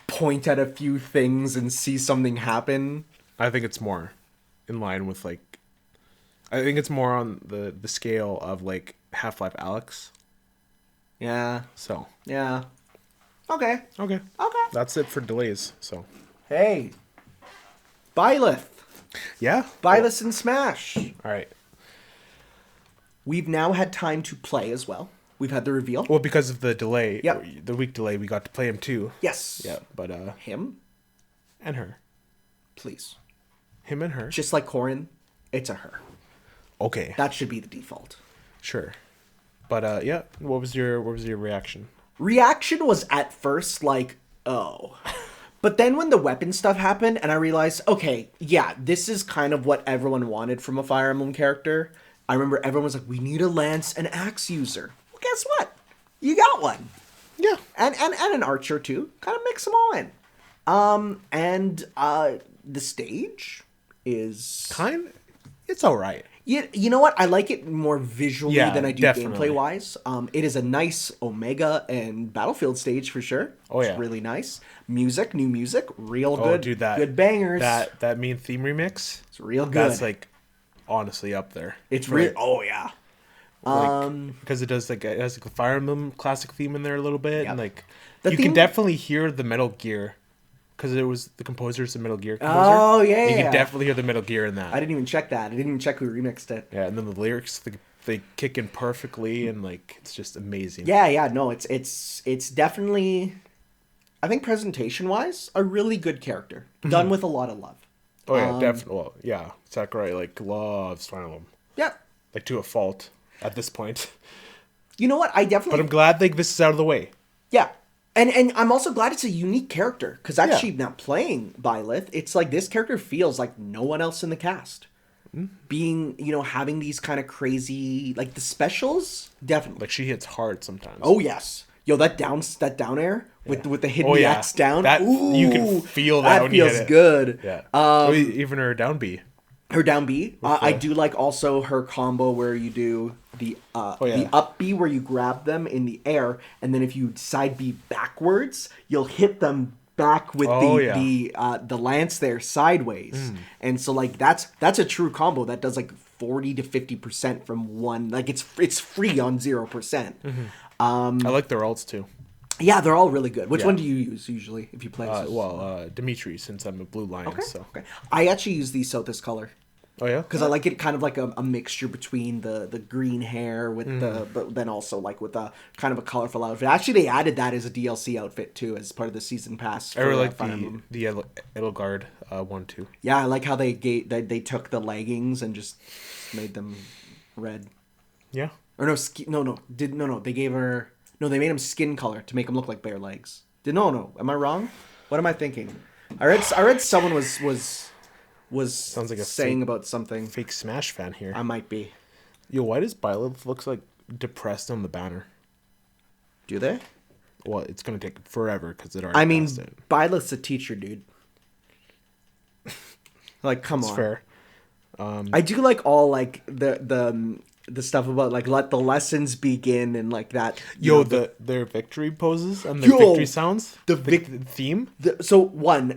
[SPEAKER 1] point at a few things and see something happen.
[SPEAKER 2] I think it's more in line with like, I think it's more on the scale of like Half-Life Alyx.
[SPEAKER 1] Yeah.
[SPEAKER 2] So
[SPEAKER 1] Yeah. Okay.
[SPEAKER 2] okay, that's it for delays. So
[SPEAKER 1] Hey. Byleth.
[SPEAKER 2] yeah,
[SPEAKER 1] Byleth and Smash.
[SPEAKER 2] all right.
[SPEAKER 1] We've now had time to play as well. We've had the reveal.
[SPEAKER 2] Well, because of the delay,
[SPEAKER 1] Yep.
[SPEAKER 2] the week delay, we got to play him too.
[SPEAKER 1] Yes.
[SPEAKER 2] Yeah, but
[SPEAKER 1] Him,
[SPEAKER 2] and her,
[SPEAKER 1] please.
[SPEAKER 2] him and her.
[SPEAKER 1] Just like Corin, it's a her.
[SPEAKER 2] Okay,
[SPEAKER 1] That should be the default.
[SPEAKER 2] sure. But yeah, what was your reaction?
[SPEAKER 1] Reaction was at first like, oh. But then when the weapon stuff happened and I realized, okay, yeah, this is kind of what everyone wanted from a Fire Emblem character. I remember everyone was like, we need a lance and axe user. Well, guess what? You got one.
[SPEAKER 2] Yeah,
[SPEAKER 1] And an archer too. Kind of mix them all in. The stage is
[SPEAKER 2] it's all right.
[SPEAKER 1] you know what? I like it more visually
[SPEAKER 2] Yeah,
[SPEAKER 1] than I do
[SPEAKER 2] definitely.
[SPEAKER 1] gameplay wise. It is a nice Omega and Battlefield stage for sure.
[SPEAKER 2] Oh, yeah.
[SPEAKER 1] It's really nice. New music, real
[SPEAKER 2] Oh,
[SPEAKER 1] good.
[SPEAKER 2] dude, that
[SPEAKER 1] good bangers.
[SPEAKER 2] That main theme remix.
[SPEAKER 1] It's real good.
[SPEAKER 2] That's like honestly up there.
[SPEAKER 1] it's
[SPEAKER 2] For,
[SPEAKER 1] real. Oh yeah.
[SPEAKER 2] because it has like the Fire Emblem classic theme in there a little bit,
[SPEAKER 1] Yep.
[SPEAKER 2] and like
[SPEAKER 1] The
[SPEAKER 2] you
[SPEAKER 1] theme-
[SPEAKER 2] can definitely hear the Metal Gear, because it was the composer's a Metal Gear composer.
[SPEAKER 1] Oh, yeah,
[SPEAKER 2] you
[SPEAKER 1] yeah.
[SPEAKER 2] can definitely hear the Metal Gear in that.
[SPEAKER 1] I didn't even check that. I didn't even check who remixed it.
[SPEAKER 2] Yeah, and then the lyrics they kick in perfectly, and like it's just amazing.
[SPEAKER 1] Yeah. No, it's definitely, I think presentation wise, a really good character done with a lot of love.
[SPEAKER 2] Oh yeah, definitely. Well, yeah, Sakurai like loves Fire Emblem,
[SPEAKER 1] Yep.
[SPEAKER 2] like to a fault at this point.
[SPEAKER 1] You know what? I
[SPEAKER 2] But
[SPEAKER 1] definitely.
[SPEAKER 2] I'm glad like this is out of the way.
[SPEAKER 1] Yeah. And I'm also glad it's a unique character, because actually now playing Byleth, it's like this character feels like no one else in the cast. Being, having these kind of crazy, like the specials, definitely.
[SPEAKER 2] Like she hits hard sometimes.
[SPEAKER 1] Oh yes. Yo, that down air with the hidden
[SPEAKER 2] Oh, yeah.
[SPEAKER 1] X down.
[SPEAKER 2] That- you can
[SPEAKER 1] Ooh,
[SPEAKER 2] feel that when you
[SPEAKER 1] feels
[SPEAKER 2] hit it.
[SPEAKER 1] good.
[SPEAKER 2] Yeah. Even her down B.
[SPEAKER 1] Her down B. I do like also her combo where you do the the up B where you grab them in the air, and then if you side B backwards, you'll hit them back with the lance there sideways. And so like that's a true combo that does like 40 to 50% from one. Like it's free on 0%.
[SPEAKER 2] I like their ults too.
[SPEAKER 1] Yeah, they're all really good. Which
[SPEAKER 2] Yeah.
[SPEAKER 1] one do you use usually if you play?
[SPEAKER 2] Dimitri, since I'm a blue lion.
[SPEAKER 1] okay.
[SPEAKER 2] So.
[SPEAKER 1] Okay. I actually use the Sothis color.
[SPEAKER 2] Oh yeah.
[SPEAKER 1] Because I like it kind of like a mixture between the green hair with but then also like with a kind of a colorful outfit. Actually, they added that as a DLC outfit too, as part of the season pass.
[SPEAKER 2] I really like
[SPEAKER 1] Fire Emblem.
[SPEAKER 2] the Edelgard one too.
[SPEAKER 1] Yeah, I like how they they took the leggings and just made them red.
[SPEAKER 2] Yeah.
[SPEAKER 1] Or they gave her they made him skin color to make him look like bare legs. Am I wrong? What am I thinking? I read someone was
[SPEAKER 2] Sounds like a
[SPEAKER 1] saying
[SPEAKER 2] fake-
[SPEAKER 1] about something.
[SPEAKER 2] Fake Smash fan here.
[SPEAKER 1] I might be.
[SPEAKER 2] Yo, why does Byleth looks like depressed on the banner?
[SPEAKER 1] Do they?
[SPEAKER 2] Well, it's gonna take forever because it already.
[SPEAKER 1] I mean,
[SPEAKER 2] passed it.
[SPEAKER 1] Byleth's a teacher, dude. Like, come
[SPEAKER 2] It's
[SPEAKER 1] on.
[SPEAKER 2] fair.
[SPEAKER 1] I do like all like the the stuff about like let the lessons begin and like that.
[SPEAKER 2] Yo, their victory poses and the
[SPEAKER 1] Yo,
[SPEAKER 2] victory sounds.
[SPEAKER 1] the
[SPEAKER 2] theme.
[SPEAKER 1] So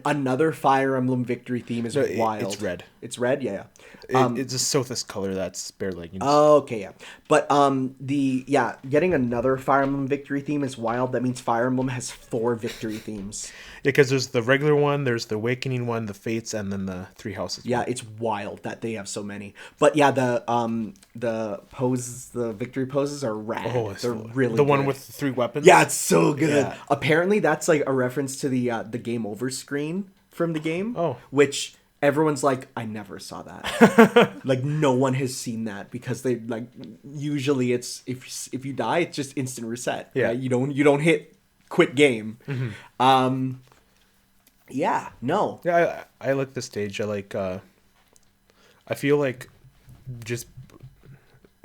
[SPEAKER 1] another Fire Emblem victory theme is wild.
[SPEAKER 2] It's red.
[SPEAKER 1] It's red, yeah.
[SPEAKER 2] It's a Sothis color that's bare leggings.
[SPEAKER 1] Oh, okay, yeah. But getting another Fire Emblem victory theme is wild. That means Fire Emblem has 4 victory themes.
[SPEAKER 2] Yeah, because there's the regular one, there's the Awakening one, the Fates, and then the 3 houses.
[SPEAKER 1] Yeah, it's wild that they have so many. But yeah, the poses, the victory poses are rad.
[SPEAKER 2] Oh,
[SPEAKER 1] they're really
[SPEAKER 2] the
[SPEAKER 1] good.
[SPEAKER 2] one with the 3 weapons.
[SPEAKER 1] Yeah, it's so good.
[SPEAKER 2] Yeah.
[SPEAKER 1] Apparently, that's like a reference to the game over screen from the game.
[SPEAKER 2] Oh.
[SPEAKER 1] Which everyone's like, I never saw that. Like, no one has seen that because they like usually it's if you die, it's just instant reset.
[SPEAKER 2] Yeah.
[SPEAKER 1] Right? You don't hit quit game.
[SPEAKER 2] Mm-hmm.
[SPEAKER 1] Yeah. No.
[SPEAKER 2] Yeah, I like the stage. I like. I feel like just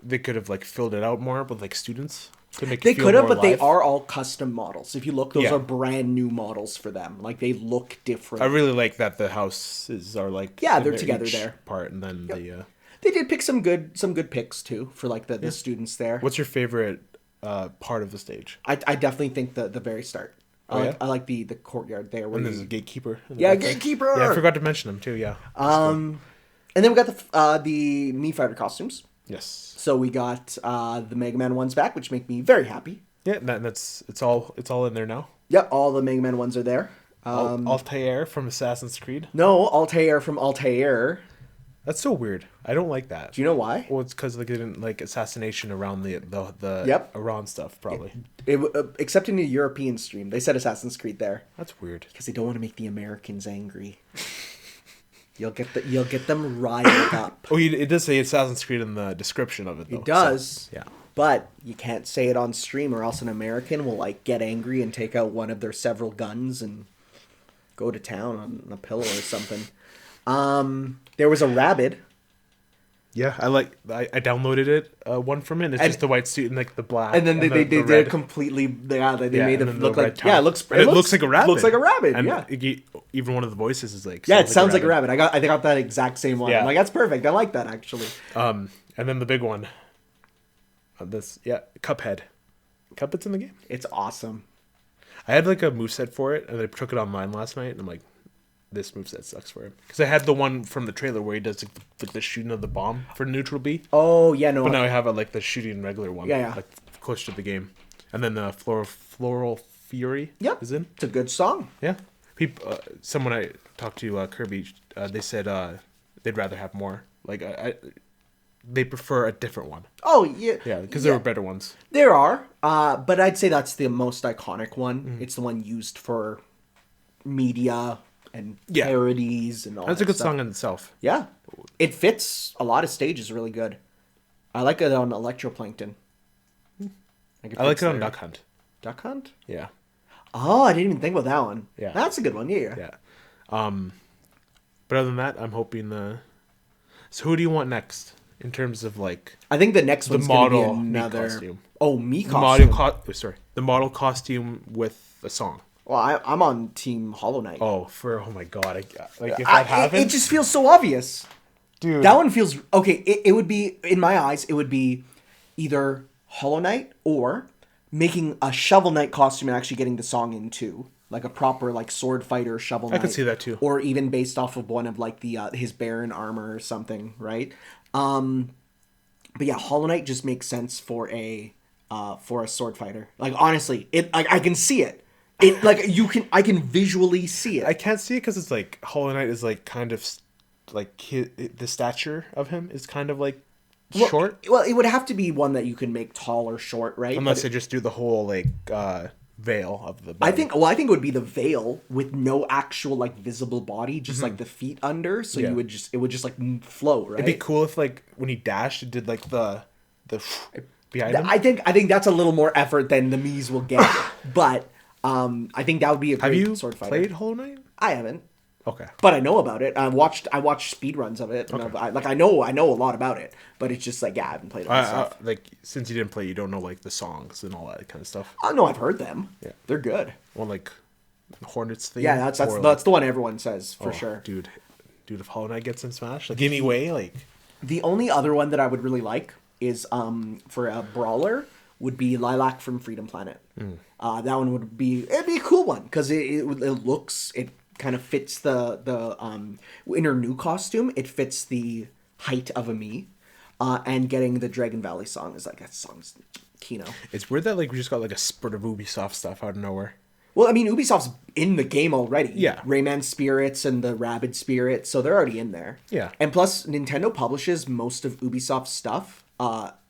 [SPEAKER 2] they could have like filled it out more with like students. To make
[SPEAKER 1] They
[SPEAKER 2] it feel
[SPEAKER 1] could have,
[SPEAKER 2] more
[SPEAKER 1] but they
[SPEAKER 2] alive.
[SPEAKER 1] are all custom models. If you look, those
[SPEAKER 2] Yeah.
[SPEAKER 1] are brand new models for them. Like they look different.
[SPEAKER 2] I really like that the houses are like
[SPEAKER 1] Yeah,
[SPEAKER 2] in
[SPEAKER 1] they're
[SPEAKER 2] their
[SPEAKER 1] together
[SPEAKER 2] each
[SPEAKER 1] there.
[SPEAKER 2] part, and then the.
[SPEAKER 1] They did pick some good picks too for like the students there.
[SPEAKER 2] What's your favorite part of the stage?
[SPEAKER 1] I definitely think the very start.
[SPEAKER 2] Yeah?
[SPEAKER 1] I like the courtyard there. Where
[SPEAKER 2] And there's a gatekeeper. in the
[SPEAKER 1] yeah,
[SPEAKER 2] back there.
[SPEAKER 1] gatekeeper.
[SPEAKER 2] Yeah, I forgot to mention them too. Yeah.
[SPEAKER 1] And then we got the Mii Fighter costumes.
[SPEAKER 2] Yes.
[SPEAKER 1] So we got the Mega Man ones back, which make me very happy.
[SPEAKER 2] Yeah, it's all in there now.
[SPEAKER 1] Yep, all the Mega Man ones are there.
[SPEAKER 2] Altair from Assassin's Creed.
[SPEAKER 1] No, Altair from Altair.
[SPEAKER 2] That's so weird. I don't like that.
[SPEAKER 1] Do you know why?
[SPEAKER 2] Well, it's because like they didn't like assassination around the
[SPEAKER 1] Yep.
[SPEAKER 2] Iran stuff probably.
[SPEAKER 1] Except in the European stream, they said Assassin's Creed there
[SPEAKER 2] That's weird.
[SPEAKER 1] because they don't want to make the Americans angry. You'll get them riled up.
[SPEAKER 2] Oh, it does say Assassin's Creed in the description of it. Though,
[SPEAKER 1] It does.
[SPEAKER 2] So, yeah.
[SPEAKER 1] But you can't say it on stream, or else an American will like get angry and take out one of their several guns and go to town on a pillow or something. There was a rabbit.
[SPEAKER 2] Yeah, I downloaded it. One from it. And it's just the white suit and like the black.
[SPEAKER 1] And then they
[SPEAKER 2] the
[SPEAKER 1] did
[SPEAKER 2] red.
[SPEAKER 1] completely. Yeah, they made
[SPEAKER 2] and
[SPEAKER 1] it
[SPEAKER 2] then
[SPEAKER 1] look
[SPEAKER 2] the
[SPEAKER 1] like.
[SPEAKER 2] red top.
[SPEAKER 1] Yeah, it looks
[SPEAKER 2] like a rabbit.
[SPEAKER 1] Looks like a rabbit.
[SPEAKER 2] And
[SPEAKER 1] Yeah.
[SPEAKER 2] Even one of the voices is like.
[SPEAKER 1] Yeah, it sounds like a rabbit. I got that exact same one.
[SPEAKER 2] Yeah.
[SPEAKER 1] I'm like, that's perfect. I like that actually.
[SPEAKER 2] And then the big one. Cuphead. Cuphead's in the game.
[SPEAKER 1] It's awesome.
[SPEAKER 2] I had like a moveset for it, and I took it online last night, and I'm like, this moveset sucks for him. Because I had the one from the trailer where he does like the shooting of the bomb for neutral B.
[SPEAKER 1] Oh yeah, no.
[SPEAKER 2] But now I have like the shooting regular one.
[SPEAKER 1] Yeah.
[SPEAKER 2] Like close to the game. And then the Floral Fury
[SPEAKER 1] Yep.
[SPEAKER 2] is in.
[SPEAKER 1] It's a good song.
[SPEAKER 2] Yeah. People, someone I talked to, Kirby, they said they'd rather have more. Like, they prefer a different one.
[SPEAKER 1] Oh yeah.
[SPEAKER 2] Yeah, because there were better ones.
[SPEAKER 1] There are, but I'd say that's the most iconic one. It's the one used for media and
[SPEAKER 2] Yeah.
[SPEAKER 1] parodies and all
[SPEAKER 2] That's
[SPEAKER 1] that
[SPEAKER 2] a good
[SPEAKER 1] stuff.
[SPEAKER 2] song in itself.
[SPEAKER 1] Yeah. It fits a lot of stages really good. I like it on Electroplankton.
[SPEAKER 2] I like it on Duck Hunt.
[SPEAKER 1] Duck Hunt?
[SPEAKER 2] Yeah.
[SPEAKER 1] Oh, I didn't even think about that one.
[SPEAKER 2] Yeah.
[SPEAKER 1] That's a good one, yeah.
[SPEAKER 2] Yeah. But other than that, I'm hoping So who do you want next in terms of like
[SPEAKER 1] I think the next
[SPEAKER 2] the
[SPEAKER 1] one's going to be
[SPEAKER 2] model
[SPEAKER 1] another...
[SPEAKER 2] costume?
[SPEAKER 1] Oh, me
[SPEAKER 2] The
[SPEAKER 1] costume.
[SPEAKER 2] the model costume with a song.
[SPEAKER 1] Well, I'm on Team Hollow Knight.
[SPEAKER 2] Oh my god! If that happened,
[SPEAKER 1] it just feels so obvious.
[SPEAKER 2] dude.
[SPEAKER 1] That one feels... Okay, it would be... In my eyes, it would be either Hollow Knight or making a Shovel Knight costume and actually getting the song in too. Like a proper like sword fighter Shovel Knight.
[SPEAKER 2] I could see that too.
[SPEAKER 1] Or even based off of one of like the his Baron armor or something, right? But yeah, Hollow Knight just makes sense for a sword fighter. Like honestly, I can see it. It like I can visually see it.
[SPEAKER 2] I can't see it because it's like Hollow Knight is like kind of like the stature of him is kind of like short.
[SPEAKER 1] Well, it would have to be one that you can make tall or short, right?
[SPEAKER 2] Unless they just do the whole like veil of the body.
[SPEAKER 1] I think it would be the veil with no actual like visible body, just like the feet under. So
[SPEAKER 2] Yeah.
[SPEAKER 1] it would just like float, right?
[SPEAKER 2] it'd be cool if like when he dashed, it did like the behind him.
[SPEAKER 1] I think that's a little more effort than the Mii's will get, but I think that would be a great
[SPEAKER 2] Have you
[SPEAKER 1] sword fighter.
[SPEAKER 2] played Hollow Knight?
[SPEAKER 1] I haven't,
[SPEAKER 2] Okay.
[SPEAKER 1] but I know about it. I watched speedruns of it. And I know a lot about it, but it's just like I haven't played it myself.
[SPEAKER 2] Like since you didn't play, you don't know like the songs and all that kind of stuff.
[SPEAKER 1] I know I've heard them.
[SPEAKER 2] Yeah.
[SPEAKER 1] They're good.
[SPEAKER 2] Or like Hornets thing.
[SPEAKER 1] Yeah, that's
[SPEAKER 2] or,
[SPEAKER 1] the one everyone says for
[SPEAKER 2] oh,
[SPEAKER 1] sure.
[SPEAKER 2] Dude, if Hollow Knight gets in Smash, like anyway, like
[SPEAKER 1] The only other one that I would really like is for a brawler would be Lilac from Freedom Planet. That one would be it'd be a cool one because it kind of fits the in her new costume. It fits the height of a me, and getting the Dragon Valley song is like that song's Kino.
[SPEAKER 2] It's weird that like we just got like a spurt of Ubisoft stuff out of nowhere.
[SPEAKER 1] Well, I mean, Ubisoft's in the game already.
[SPEAKER 2] Yeah.
[SPEAKER 1] Rayman Spirits and the Rabid Spirit, so they're already in there.
[SPEAKER 2] Yeah.
[SPEAKER 1] And plus, Nintendo publishes most of Ubisoft's stuff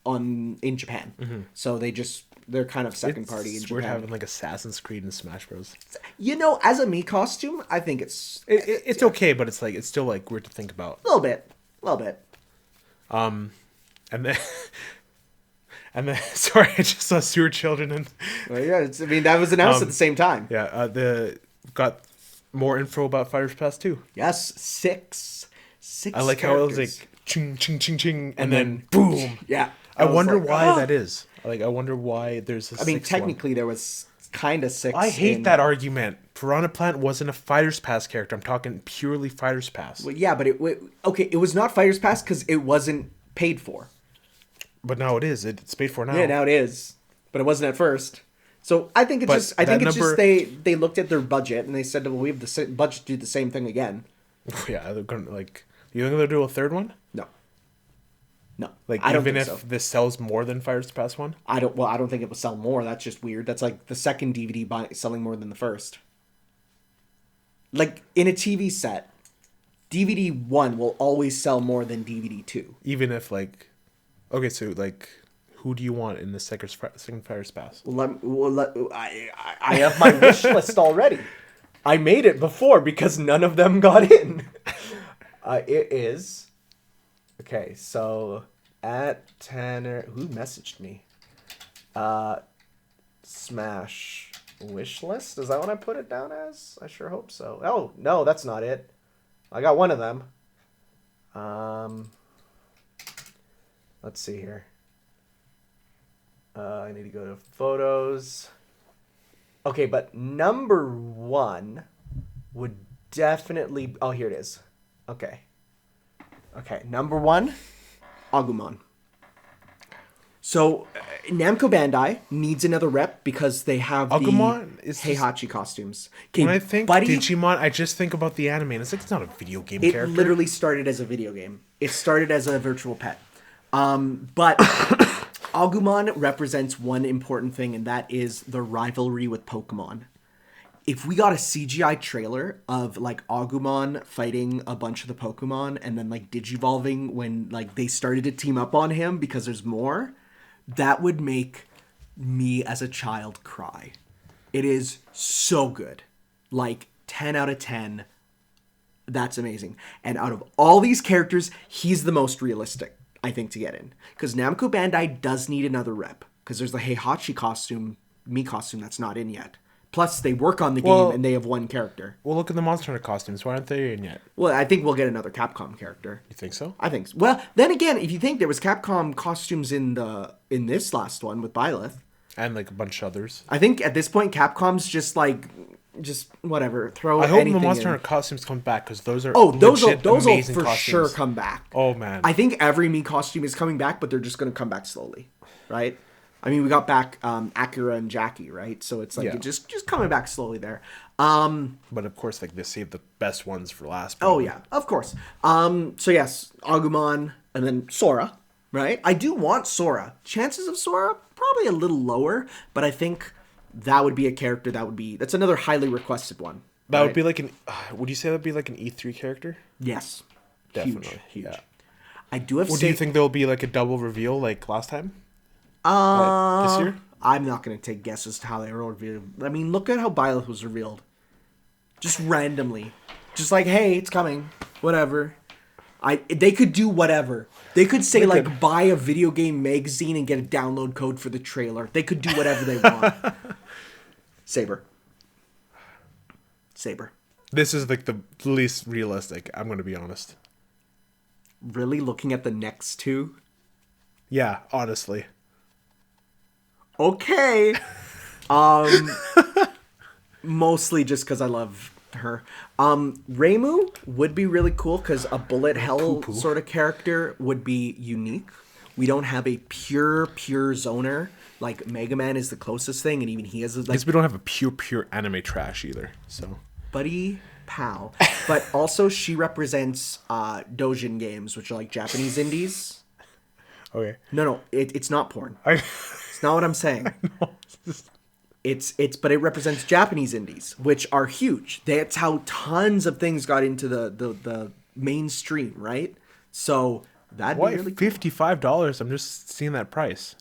[SPEAKER 1] in Japan. So they're kind of second party in
[SPEAKER 2] It's
[SPEAKER 1] Japan.
[SPEAKER 2] weird having like Assassin's Creed and Smash Bros.
[SPEAKER 1] You know, as a me costume, I think it's
[SPEAKER 2] It's okay, but it's like it's still like weird to think about.
[SPEAKER 1] a little bit.
[SPEAKER 2] And then sorry, I just saw Sewer Children and
[SPEAKER 1] Well, yeah, that was announced at the same time.
[SPEAKER 2] got more info about Fighters Pass 2.
[SPEAKER 1] Yes, six.
[SPEAKER 2] I like how it was
[SPEAKER 1] characters.
[SPEAKER 2] like ching ching ching ching and then boom.
[SPEAKER 1] Yeah.
[SPEAKER 2] I
[SPEAKER 1] was
[SPEAKER 2] wonder
[SPEAKER 1] like,
[SPEAKER 2] why
[SPEAKER 1] "Ah."
[SPEAKER 2] that is. Like I wonder why there's a
[SPEAKER 1] I mean,
[SPEAKER 2] sixth one.
[SPEAKER 1] technically there was kind of six.
[SPEAKER 2] I hate that argument. Piranha Plant wasn't a Fighters Pass character. I'm talking purely Fighters Pass.
[SPEAKER 1] Well, yeah, but it was not Fighters Pass because it wasn't paid for.
[SPEAKER 2] But now it is. It's paid for now.
[SPEAKER 1] Yeah, now it is, but it wasn't at first. So I think
[SPEAKER 2] But
[SPEAKER 1] just
[SPEAKER 2] that
[SPEAKER 1] just
[SPEAKER 2] number-
[SPEAKER 1] they looked at their budget and they said, well, we have the budget to do the same thing again.
[SPEAKER 2] Yeah, they're gonna like. You think they'll do a third one?
[SPEAKER 1] No,
[SPEAKER 2] Like
[SPEAKER 1] I don't
[SPEAKER 2] even
[SPEAKER 1] think
[SPEAKER 2] if
[SPEAKER 1] so.
[SPEAKER 2] this sells more than Fighters Pass 1?
[SPEAKER 1] I don't think it will sell more. That's just weird. That's like the second DVD selling more than the first. Like in a TV set, DVD 1 will always sell more than DVD 2.
[SPEAKER 2] Even if like, okay, so like, who do you want in the second Fighters Pass?
[SPEAKER 1] I have my wish list already. I made it before because none of them got in. It is. Okay, so at Tanner, who messaged me? Smash wish list? Is that what I put it down as? I sure hope so. Oh, no, that's not it. I got one of them. Let's see here. I need to go to photos. Okay, but number 1 would definitely... Oh, here it is. Okay, number 1, Agumon. So, Namco Bandai needs another rep because they have
[SPEAKER 2] Agumon
[SPEAKER 1] the
[SPEAKER 2] is just-
[SPEAKER 1] Heihachi costumes.
[SPEAKER 2] When I think Digimon, I just think about the anime, and it's like it's not a video game
[SPEAKER 1] It
[SPEAKER 2] character.
[SPEAKER 1] literally started as a video game. It started as a virtual pet. But Agumon represents one important thing, and that is the rivalry with Pokemon. If we got a CGI trailer of like Agumon fighting a bunch of the Pokemon and then like Digivolving when like they started to team up on him because there's more, that would make me as a child cry. It is so good. Like 10 out of 10. That's amazing. And out of all these characters, he's the most realistic, I think, to get in. Because Namco Bandai does need another rep. Because there's the Heihachi costume, costume that's not in yet. Plus, they work on the game and they have one character.
[SPEAKER 2] Well, look at the Monster Hunter costumes. Why aren't they in yet?
[SPEAKER 1] Well, I think we'll get another Capcom character.
[SPEAKER 2] You think so?
[SPEAKER 1] I think so. Well, then again, if you think there was Capcom costumes in this last one with Byleth,
[SPEAKER 2] And like a bunch of others.
[SPEAKER 1] I think at this point Capcom's just whatever, throw
[SPEAKER 2] I hope
[SPEAKER 1] anything
[SPEAKER 2] the Monster
[SPEAKER 1] in.
[SPEAKER 2] Hunter costumes come back because those are
[SPEAKER 1] Those
[SPEAKER 2] legit
[SPEAKER 1] will
[SPEAKER 2] amazing
[SPEAKER 1] for
[SPEAKER 2] costumes.
[SPEAKER 1] sure come back.
[SPEAKER 2] Oh man,
[SPEAKER 1] I think every me costume is coming back, but they're just going to come back slowly, right? I mean, we got back Akira and Jackie, right? So it's like
[SPEAKER 2] Yeah.
[SPEAKER 1] just coming back slowly there.
[SPEAKER 2] but of course, like they saved the best ones for last.
[SPEAKER 1] Oh yeah, of course. So yes, Agumon and then Sora, right? I do want Sora. Chances of Sora probably a little lower, but I think that would be a character that's another highly requested one.
[SPEAKER 2] That
[SPEAKER 1] right?
[SPEAKER 2] would be like an. Would you say that'd be like an E3 character?
[SPEAKER 1] Yes,
[SPEAKER 2] Definitely.
[SPEAKER 1] huge.
[SPEAKER 2] Yeah.
[SPEAKER 1] I do have.
[SPEAKER 2] Well, do you think there'll be like a double reveal like last time? This year?
[SPEAKER 1] I'm not going to take guesses to how they were revealed. I mean, look at how Byleth was revealed. Just randomly. Just like, hey, it's coming. Whatever. They could do whatever. They could say, buy a video game magazine and get a download code for the trailer. They could do whatever they want. Saber.
[SPEAKER 2] This is like the least realistic. I'm going to be honest.
[SPEAKER 1] Really? Looking at the next two?
[SPEAKER 2] Yeah, honestly.
[SPEAKER 1] Okay. Mostly just because I love her. Reimu would be really cool because a bullet hell sort of character would be unique. We don't have a pure zoner. Like Mega Man is the closest thing, and even he has like.
[SPEAKER 2] Because we don't have a pure anime trash either. So.
[SPEAKER 1] Buddy pal. But also she represents Dojin games, which are like Japanese indies.
[SPEAKER 2] Okay.
[SPEAKER 1] No, it's not porn. It's not what I'm saying. But it represents Japanese indies, which are huge. That's how tons of things got into the mainstream, right? So that'd be really cool.
[SPEAKER 2] $55? I'm just seeing that price.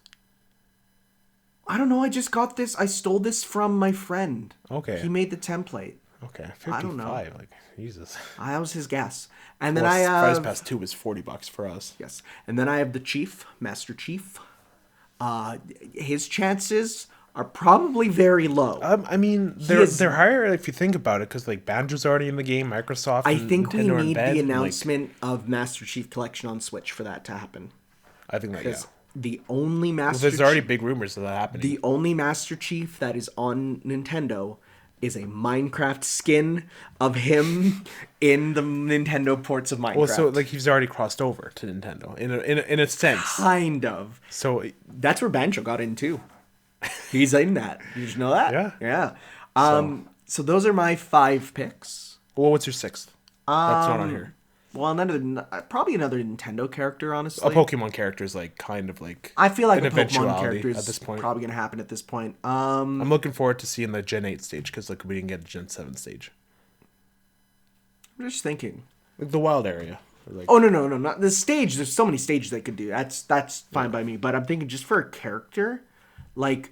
[SPEAKER 1] I don't know. I just got this. I stole this from my friend.
[SPEAKER 2] Okay.
[SPEAKER 1] He made the template.
[SPEAKER 2] Okay, 55.
[SPEAKER 1] I don't know.
[SPEAKER 2] Like Jesus.
[SPEAKER 1] That was his guess. And then
[SPEAKER 2] Price Pass 2 was $40 for us.
[SPEAKER 1] Yes. And then I have the Chief, Master Chief. His chances are probably very low.
[SPEAKER 2] I mean, they're higher if you think about it, because like Banjo's already in the game, Microsoft.
[SPEAKER 1] I think
[SPEAKER 2] Nintendo
[SPEAKER 1] we need
[SPEAKER 2] the
[SPEAKER 1] announcement of Master Chief Collection on Switch for that to happen.
[SPEAKER 2] I think that, yeah.
[SPEAKER 1] The only Master
[SPEAKER 2] there's already big rumors of that happening.
[SPEAKER 1] The only Master Chief that is on Nintendo is a Minecraft skin of him in the Nintendo ports of Minecraft.
[SPEAKER 2] Well, so like he's already crossed over to Nintendo in a sense.
[SPEAKER 1] Kind of.
[SPEAKER 2] So
[SPEAKER 1] that's where Banjo got in too. He's in that. Did you know that?
[SPEAKER 2] Yeah.
[SPEAKER 1] Yeah. So those are my 5 picks.
[SPEAKER 2] Well, what's your 6th? That's not on here.
[SPEAKER 1] Well, probably another Nintendo character, honestly.
[SPEAKER 2] A Pokemon character is like kind of like
[SPEAKER 1] I feel like
[SPEAKER 2] an
[SPEAKER 1] a Pokemon
[SPEAKER 2] eventuality
[SPEAKER 1] character
[SPEAKER 2] at
[SPEAKER 1] is
[SPEAKER 2] this point.
[SPEAKER 1] probably going to happen at this point.
[SPEAKER 2] I'm looking forward to seeing the Gen 8 stage, because like we didn't get a Gen 7 stage.
[SPEAKER 1] I'm just thinking.
[SPEAKER 2] Like the wild area. Like,
[SPEAKER 1] oh, no, not the stage. There's so many stages they could do. That's fine by me. But I'm thinking just for a character, like,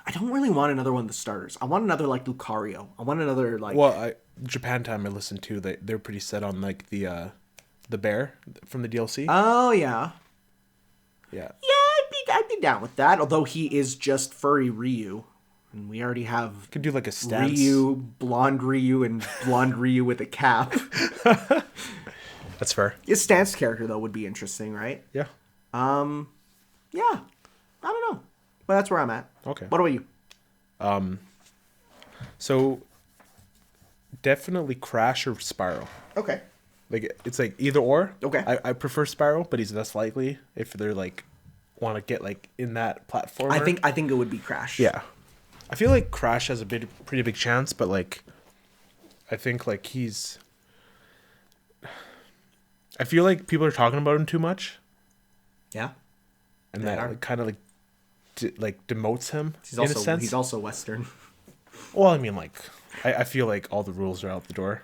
[SPEAKER 1] I don't really want another one of the starters. I want another, like, Lucario. I want another, like...
[SPEAKER 2] Well, Japan Time I listened to, they're pretty set on, like, the bear from the DLC.
[SPEAKER 1] Oh, yeah.
[SPEAKER 2] Yeah.
[SPEAKER 1] Yeah, I'd be down with that. Although he is just furry Ryu. And we already have...
[SPEAKER 2] Could do, like, a stance.
[SPEAKER 1] Blonde Ryu, and blonde Ryu with a cap.
[SPEAKER 2] That's fair.
[SPEAKER 1] His stance character, though, would be interesting, right?
[SPEAKER 2] Yeah.
[SPEAKER 1] Yeah. I don't know. But that's where I'm at.
[SPEAKER 2] Okay.
[SPEAKER 1] What about you?
[SPEAKER 2] So definitely Crash or Spyro.
[SPEAKER 1] Okay.
[SPEAKER 2] Like it's like either or.
[SPEAKER 1] Okay.
[SPEAKER 2] I prefer Spyro, but he's less likely if they're like want to get like in that platform.
[SPEAKER 1] I think it would be Crash.
[SPEAKER 2] Yeah. I feel like Crash has a pretty big chance, but like I think like I feel like people are talking about him too much.
[SPEAKER 1] Yeah.
[SPEAKER 2] And that kind of like demotes him in a sense.
[SPEAKER 1] He's also Western.
[SPEAKER 2] Well, I mean, like, I feel like all the rules are out the door.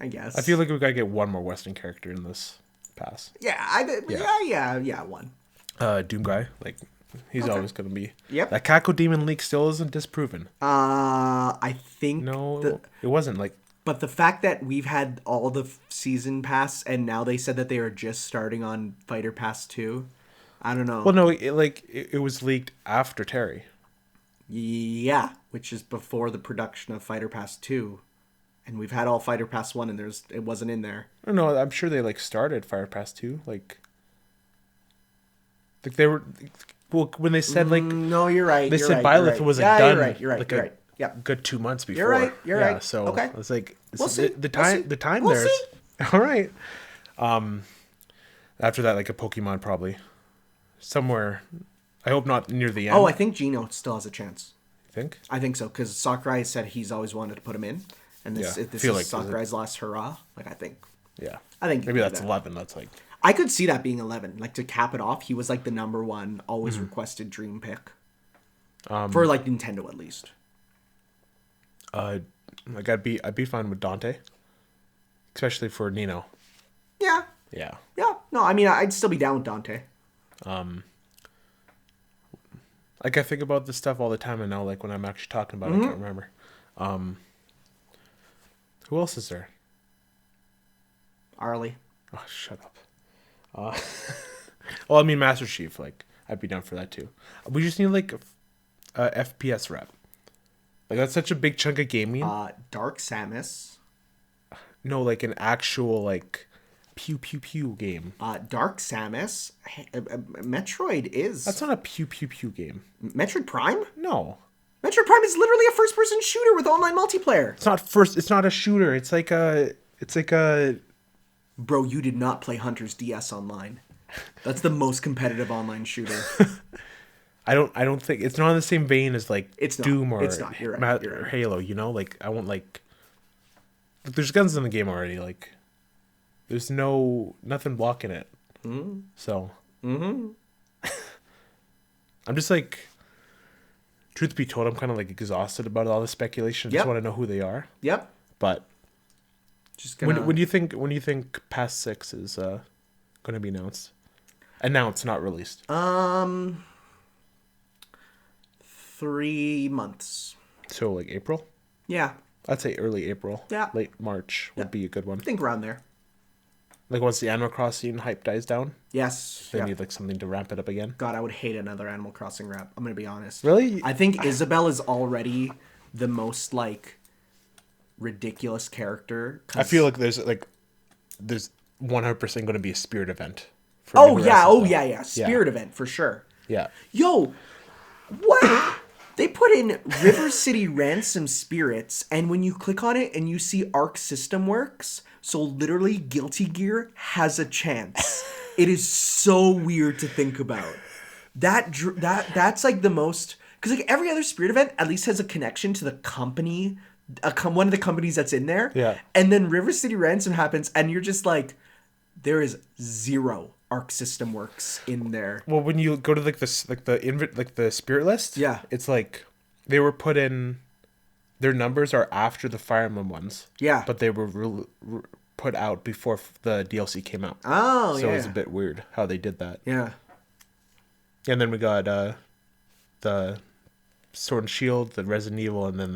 [SPEAKER 1] I guess.
[SPEAKER 2] I feel like we gotta get one more Western character in this pass.
[SPEAKER 1] Yeah, one.
[SPEAKER 2] Doom Guy, like, he's always gonna be.
[SPEAKER 1] Yep.
[SPEAKER 2] That Kako Demon leak still isn't disproven.
[SPEAKER 1] I think
[SPEAKER 2] no, it wasn't like.
[SPEAKER 1] But the fact that we've had all the season pass, and now they said that they are just starting on Fighter Pass 2. I don't know.
[SPEAKER 2] Well, no, it was leaked after Terry.
[SPEAKER 1] Yeah, which is before the production of Fighter Pass 2. And we've had all Fighter Pass 1 and it wasn't in there.
[SPEAKER 2] No, I'm sure they like started Fighter Pass 2. Like they were, well, when they said like...
[SPEAKER 1] No, you're right.
[SPEAKER 2] They said Byleth was like done.
[SPEAKER 1] You're right. Yeah,
[SPEAKER 2] good 2 months before.
[SPEAKER 1] You're right.
[SPEAKER 2] So
[SPEAKER 1] okay.
[SPEAKER 2] it's like
[SPEAKER 1] We'll see.
[SPEAKER 2] The time
[SPEAKER 1] We'll
[SPEAKER 2] there's
[SPEAKER 1] see.
[SPEAKER 2] all right. After that, like a Pokemon probably somewhere. I hope not near the end.
[SPEAKER 1] Oh, I think Geno still has a chance.
[SPEAKER 2] You think?
[SPEAKER 1] I think so, because Sakurai said he's always wanted to put him in, and this is
[SPEAKER 2] like
[SPEAKER 1] Sakurai's last hurrah. Like I think
[SPEAKER 2] maybe that's 11. That's like
[SPEAKER 1] I could see that being 11. Like to cap it off, he was like the number one always requested dream pick for like Nintendo at least.
[SPEAKER 2] Like I'd be fine with Dante, especially for Nino.
[SPEAKER 1] Yeah. No, I mean I'd still be down with Dante.
[SPEAKER 2] Like I think about this stuff all the time, and now like when I'm actually talking about it, I can't remember. Who else is there?
[SPEAKER 1] Arlie.
[SPEAKER 2] Oh, shut up. Well, I mean Master Chief. Like I'd be down for that too. We just need like a FPS rep. Like that's such a big chunk of gaming.
[SPEAKER 1] Dark Samus.
[SPEAKER 2] No, like an actual like pew pew pew game.
[SPEAKER 1] Dark Samus. Metroid is.
[SPEAKER 2] That's not a pew pew pew game.
[SPEAKER 1] Metroid Prime?
[SPEAKER 2] No.
[SPEAKER 1] Metroid Prime is literally a first-person shooter with online multiplayer.
[SPEAKER 2] It's not first. It's not a shooter. It's like a.
[SPEAKER 1] Bro, you did not play Hunter's DS online. That's the most competitive online shooter.
[SPEAKER 2] I don't think it's not in the same vein as like
[SPEAKER 1] It's not.
[SPEAKER 2] Doom or
[SPEAKER 1] It's not. You're right. You're
[SPEAKER 2] or
[SPEAKER 1] right.
[SPEAKER 2] Halo. Like I won't like. There's guns in the game already. Like there's nothing blocking it.
[SPEAKER 1] Mm-hmm.
[SPEAKER 2] So
[SPEAKER 1] Mm-hmm.
[SPEAKER 2] I'm just like, truth be told, I'm kind of like exhausted about all the speculation. I just
[SPEAKER 1] Yep.
[SPEAKER 2] want to know who they are.
[SPEAKER 1] Yep.
[SPEAKER 2] But
[SPEAKER 1] Just gonna...
[SPEAKER 2] when do you think Past 6 is going to be announced? Announced, not released.
[SPEAKER 1] 3 months.
[SPEAKER 2] So like April?
[SPEAKER 1] Yeah.
[SPEAKER 2] I'd say early April.
[SPEAKER 1] Yeah.
[SPEAKER 2] Late March would be a good one.
[SPEAKER 1] I think around there.
[SPEAKER 2] Like once the Animal Crossing hype dies down,
[SPEAKER 1] Yes.
[SPEAKER 2] they
[SPEAKER 1] Yeah.
[SPEAKER 2] need like something to ramp it up again.
[SPEAKER 1] God, I would hate another Animal Crossing rap. I'm gonna be honest.
[SPEAKER 2] Really?
[SPEAKER 1] I think Isabelle is already the most like ridiculous character.
[SPEAKER 2] I feel like there's 100% going to be a spirit event. For
[SPEAKER 1] Oh
[SPEAKER 2] new
[SPEAKER 1] yeah,
[SPEAKER 2] races, though.
[SPEAKER 1] yeah. Spirit event for sure.
[SPEAKER 2] Yeah.
[SPEAKER 1] Yo, what? They put in River City Ransom Spirits, and when you click on it and you see Arc System Works, so literally Guilty Gear has a chance. It is so weird to think about. That's like the most, because like every other Spirit event at least has a connection to the company, one of the companies that's in there.
[SPEAKER 2] Yeah.
[SPEAKER 1] And then River City Ransom happens, and you're just like, there is zero Arc System Works in there.
[SPEAKER 2] Well, when you go to like the spirit list,
[SPEAKER 1] Yeah.
[SPEAKER 2] it's like they were put in. Their numbers are after the Fire Emblem ones.
[SPEAKER 1] Yeah.
[SPEAKER 2] But they were put out before the DLC came out.
[SPEAKER 1] Oh,
[SPEAKER 2] So
[SPEAKER 1] yeah.
[SPEAKER 2] it was a bit weird how they did that.
[SPEAKER 1] Yeah.
[SPEAKER 2] And then we got the Sword and Shield, the Resident Evil, and then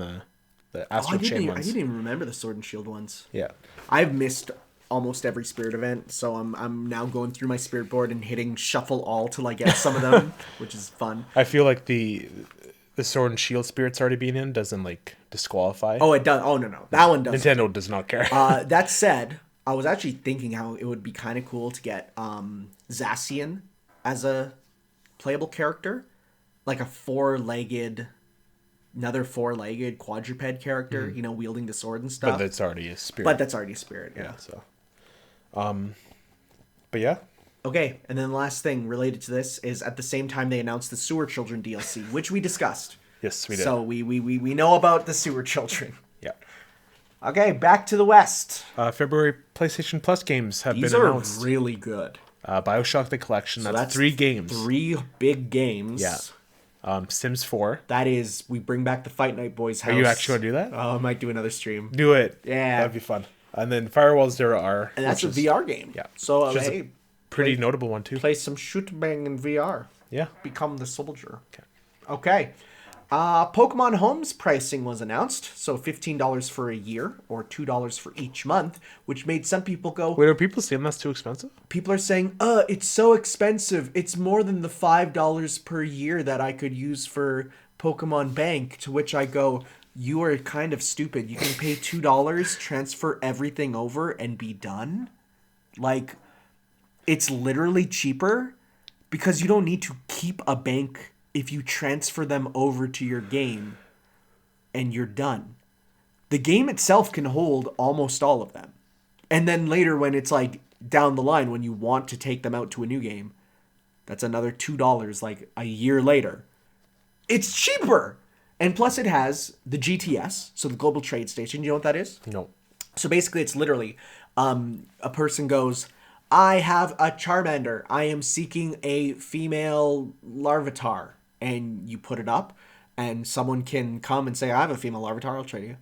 [SPEAKER 2] the Astral Chain
[SPEAKER 1] I
[SPEAKER 2] ones.
[SPEAKER 1] didn't even remember the Sword and Shield ones.
[SPEAKER 2] Yeah.
[SPEAKER 1] I've missed almost every Spirit event, so I'm now going through my Spirit board and hitting shuffle all till I get some of them, which is fun.
[SPEAKER 2] I feel like the Sword and Shield spirits already being in doesn't like disqualify.
[SPEAKER 1] Oh, it does. Oh no, that one does.
[SPEAKER 2] Nintendo does not care.
[SPEAKER 1] That said, I was actually thinking how it would be kind of cool to get Zacian as a playable character, like another four-legged quadruped character, wielding the sword and stuff.
[SPEAKER 2] But that's already a spirit.
[SPEAKER 1] But that's already a spirit, yeah.
[SPEAKER 2] So, but yeah,
[SPEAKER 1] Okay, and then the last thing related to this is at the same time they announced the Sewer Children DLC, which we discussed.
[SPEAKER 2] yes, we did.
[SPEAKER 1] So we know about the Sewer Children.
[SPEAKER 2] yeah,
[SPEAKER 1] Okay, back to the West.
[SPEAKER 2] February PlayStation Plus games have
[SPEAKER 1] These
[SPEAKER 2] been
[SPEAKER 1] are
[SPEAKER 2] announced.
[SPEAKER 1] really good.
[SPEAKER 2] BioShock the Collection.
[SPEAKER 1] So
[SPEAKER 2] That's 3 games.
[SPEAKER 1] 3 big games.
[SPEAKER 2] Yeah. Sims 4.
[SPEAKER 1] That is, we bring back the Fight Night Boys house.
[SPEAKER 2] Are you actually going to do that?
[SPEAKER 1] Oh, I might do another stream.
[SPEAKER 2] Do it.
[SPEAKER 1] Yeah.
[SPEAKER 2] That'd be fun. And then Firewall Zero R.
[SPEAKER 1] And that's a
[SPEAKER 2] which is
[SPEAKER 1] VR game.
[SPEAKER 2] yeah.
[SPEAKER 1] So,
[SPEAKER 2] Which is a
[SPEAKER 1] hey,
[SPEAKER 2] pretty notable one too.
[SPEAKER 1] play some shoot bang in VR.
[SPEAKER 2] Yeah.
[SPEAKER 1] Become the soldier. Okay. Pokemon Home's pricing was announced. So $15 for a year or $2 for each month, which made some people go,
[SPEAKER 2] Wait, are people saying that's too expensive?
[SPEAKER 1] people are saying, it's so expensive. It's more than the $5 per year that I could use for Pokemon Bank. To which I go, you are kind of stupid. You can pay $2, transfer everything over, and be done. Like, it's literally cheaper because you don't need to keep a bank if you transfer them over to your game and you're done. The game itself can hold almost all of them. And then later when it's like down the line when you want to take them out to a new game, that's another $2 like a year later. It's cheaper. And plus it has the GTS, so the Global Trade Station. You know what that is?
[SPEAKER 2] No.
[SPEAKER 1] So basically it's literally a person goes, I have a Charmander. I am seeking a female Larvitar. And you put it up and someone can come and say, I have a female Larvitar, I'll trade you.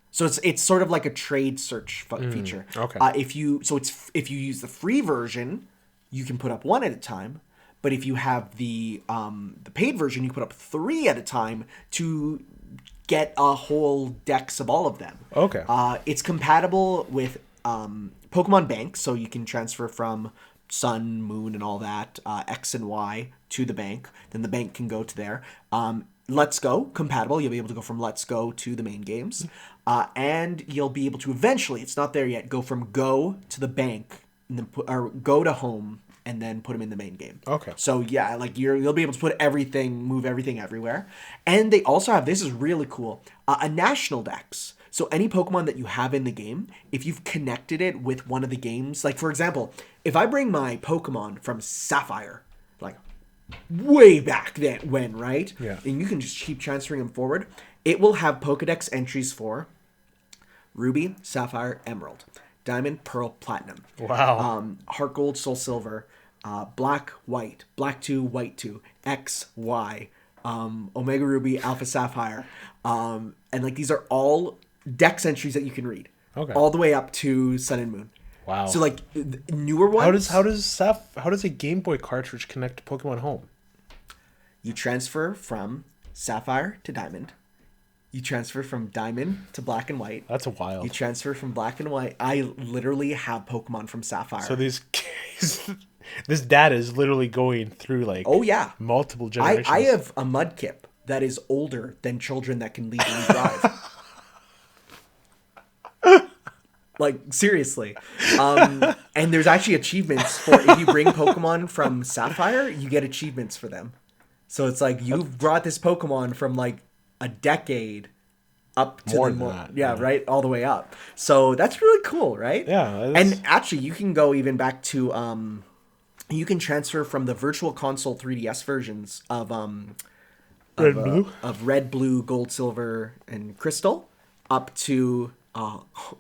[SPEAKER 1] So it's sort of like a trade search feature.
[SPEAKER 2] Okay.
[SPEAKER 1] If you use the free version, you can put up 1 at a time. But if you have the paid version, you put up 3 at a time to get a whole decks of all of them.
[SPEAKER 2] Okay.
[SPEAKER 1] It's compatible with Pokemon Bank, so you can transfer from Sun, Moon, and all that, X and Y to the bank. Then the bank can go to there. Let's Go, compatible. You'll be able to go from Let's Go to the main games. And you'll be able to eventually, it's not there yet, go from Go to the bank, and then or Go to Home, and then put them in the main game.
[SPEAKER 2] Okay.
[SPEAKER 1] So yeah, like you'll be able to put everything, move everything everywhere. And they also have, this is really cool, a national dex. So any Pokemon that you have in the game, if you've connected it with one of the games, like for example, if I bring my Pokemon from Sapphire, like way back then when, right?
[SPEAKER 2] Yeah.
[SPEAKER 1] And you can just keep transferring them forward, it will have Pokedex entries for Ruby, Sapphire, Emerald, Diamond, Pearl, Platinum.
[SPEAKER 2] Wow.
[SPEAKER 1] Heart Gold, Soul Silver, Black, White, Black 2, White 2, X, Y, Omega Ruby, Alpha Sapphire. And like these are all Dex entries that you can read.
[SPEAKER 2] Okay.
[SPEAKER 1] All the way up to Sun and Moon.
[SPEAKER 2] Wow.
[SPEAKER 1] So like newer ones.
[SPEAKER 2] How does a Game Boy cartridge connect to Pokemon Home?
[SPEAKER 1] You transfer from Sapphire to Diamond. You transfer from Diamond to Black and White.
[SPEAKER 2] That's wild.
[SPEAKER 1] You transfer from Black and White. I literally have Pokemon from Sapphire.
[SPEAKER 2] So this data is literally going through like
[SPEAKER 1] oh yeah,
[SPEAKER 2] multiple generations.
[SPEAKER 1] I have a Mudkip that is older than children that can legally drive. Like seriously. And there's actually achievements for if you bring Pokemon from Sapphire, you get achievements for them. So it's like you've brought this Pokemon from like a decade up to
[SPEAKER 2] More
[SPEAKER 1] the
[SPEAKER 2] than that,
[SPEAKER 1] yeah,
[SPEAKER 2] yeah.
[SPEAKER 1] right, all the way up. So that's really cool, right?
[SPEAKER 2] Yeah,
[SPEAKER 1] and actually you can go even back to you can transfer from the Virtual Console 3DS versions of Red, Blue, Gold, Silver, and Crystal up to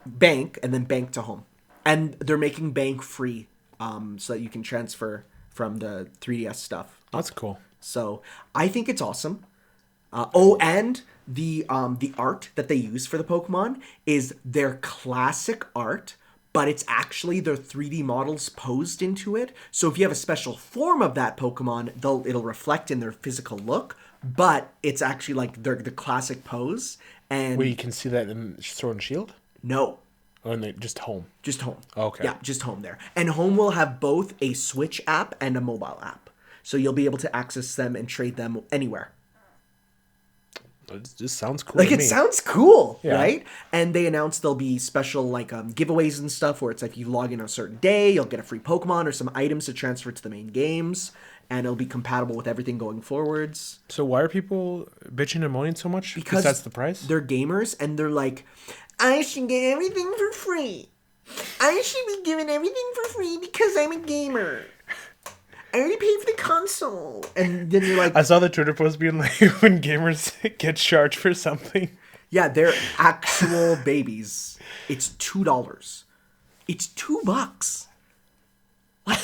[SPEAKER 1] Bank, and then Bank to Home. And they're making Bank free so that you can transfer from the 3DS stuff.
[SPEAKER 2] That's cool.
[SPEAKER 1] So I think it's awesome. And the art that they use for the Pokemon is their classic art, but it's actually their 3D models posed into it. So if you have a special form of that Pokemon, it'll reflect in their physical look, but it's actually like the classic pose. And
[SPEAKER 2] Wait, you can see that in Sword and Shield?
[SPEAKER 1] no,
[SPEAKER 2] Or in just Home?
[SPEAKER 1] just Home.
[SPEAKER 2] Okay.
[SPEAKER 1] Yeah, just Home there. And Home will have both a Switch app and a mobile app. So you'll be able to access them and trade them anywhere.
[SPEAKER 2] It just sounds cool.
[SPEAKER 1] Like
[SPEAKER 2] to
[SPEAKER 1] it
[SPEAKER 2] me.
[SPEAKER 1] sounds cool,
[SPEAKER 2] Yeah.
[SPEAKER 1] right? And they announced there'll be special like giveaways and stuff where it's like you log in on a certain day, you'll get a free Pokemon or some items to transfer to the main games, and it'll be compatible with everything going forwards.
[SPEAKER 2] So why are people bitching and moaning so much?
[SPEAKER 1] Because
[SPEAKER 2] that's the price?
[SPEAKER 1] They're gamers and they're like, I should get everything for free. I should be given everything for free because I'm a gamer. I already paid for the console. And then you're like,
[SPEAKER 2] I saw the Twitter post being like, when gamers get charged for something.
[SPEAKER 1] yeah, they're actual babies. It's $2. It's $2. Like,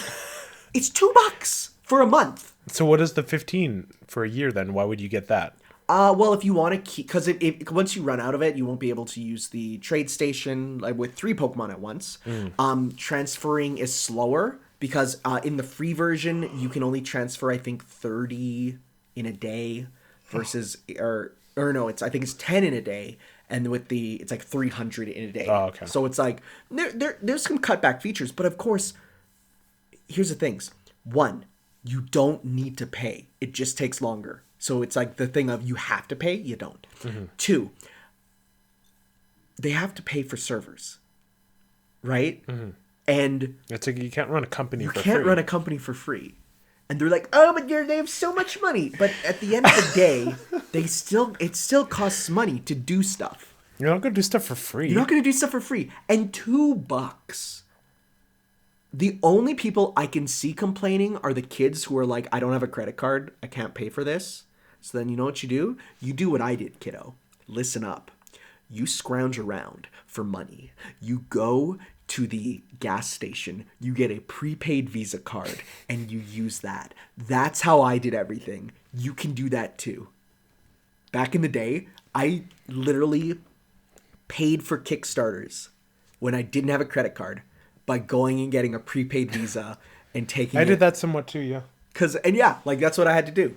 [SPEAKER 1] it's $2 for a month.
[SPEAKER 2] So what is the 15 for a year then? Why would you get that?
[SPEAKER 1] Well, if you want to keep, because once you run out of it, you won't be able to use the trade station like with 3 Pokemon at once. Transferring is slower because in the free version you can only transfer I think 30 in a day versus or no, I think it's 10 in a day, and with it's like 300 in a day.
[SPEAKER 2] Oh, okay.
[SPEAKER 1] So it's like there's some cutback features, but of course, here's the things. 1, you don't need to pay. It just takes longer. So it's like the thing of you have to pay, you don't. 2, they have to pay for servers, right? And
[SPEAKER 2] It's like you can't run a company for free.
[SPEAKER 1] you can't run a company for free. And they're like, oh, but they have so much money. But at the end of the day, it still costs money to do stuff.
[SPEAKER 2] You're not going to do stuff for free.
[SPEAKER 1] You're not going to do stuff for free. And $2. The only people I can see complaining are the kids who are like, I don't have a credit card. I can't pay for this. So then you know what you do? You do what I did, kiddo. Listen up. You scrounge around for money. You go to the gas station. You get a prepaid Visa card and you use that. That's how I did everything. You can do that too. Back in the day, I literally paid for Kickstarters when I didn't have a credit card by going and getting a prepaid Visa and taking
[SPEAKER 2] I did that somewhat too, yeah.
[SPEAKER 1] That's what I had to do.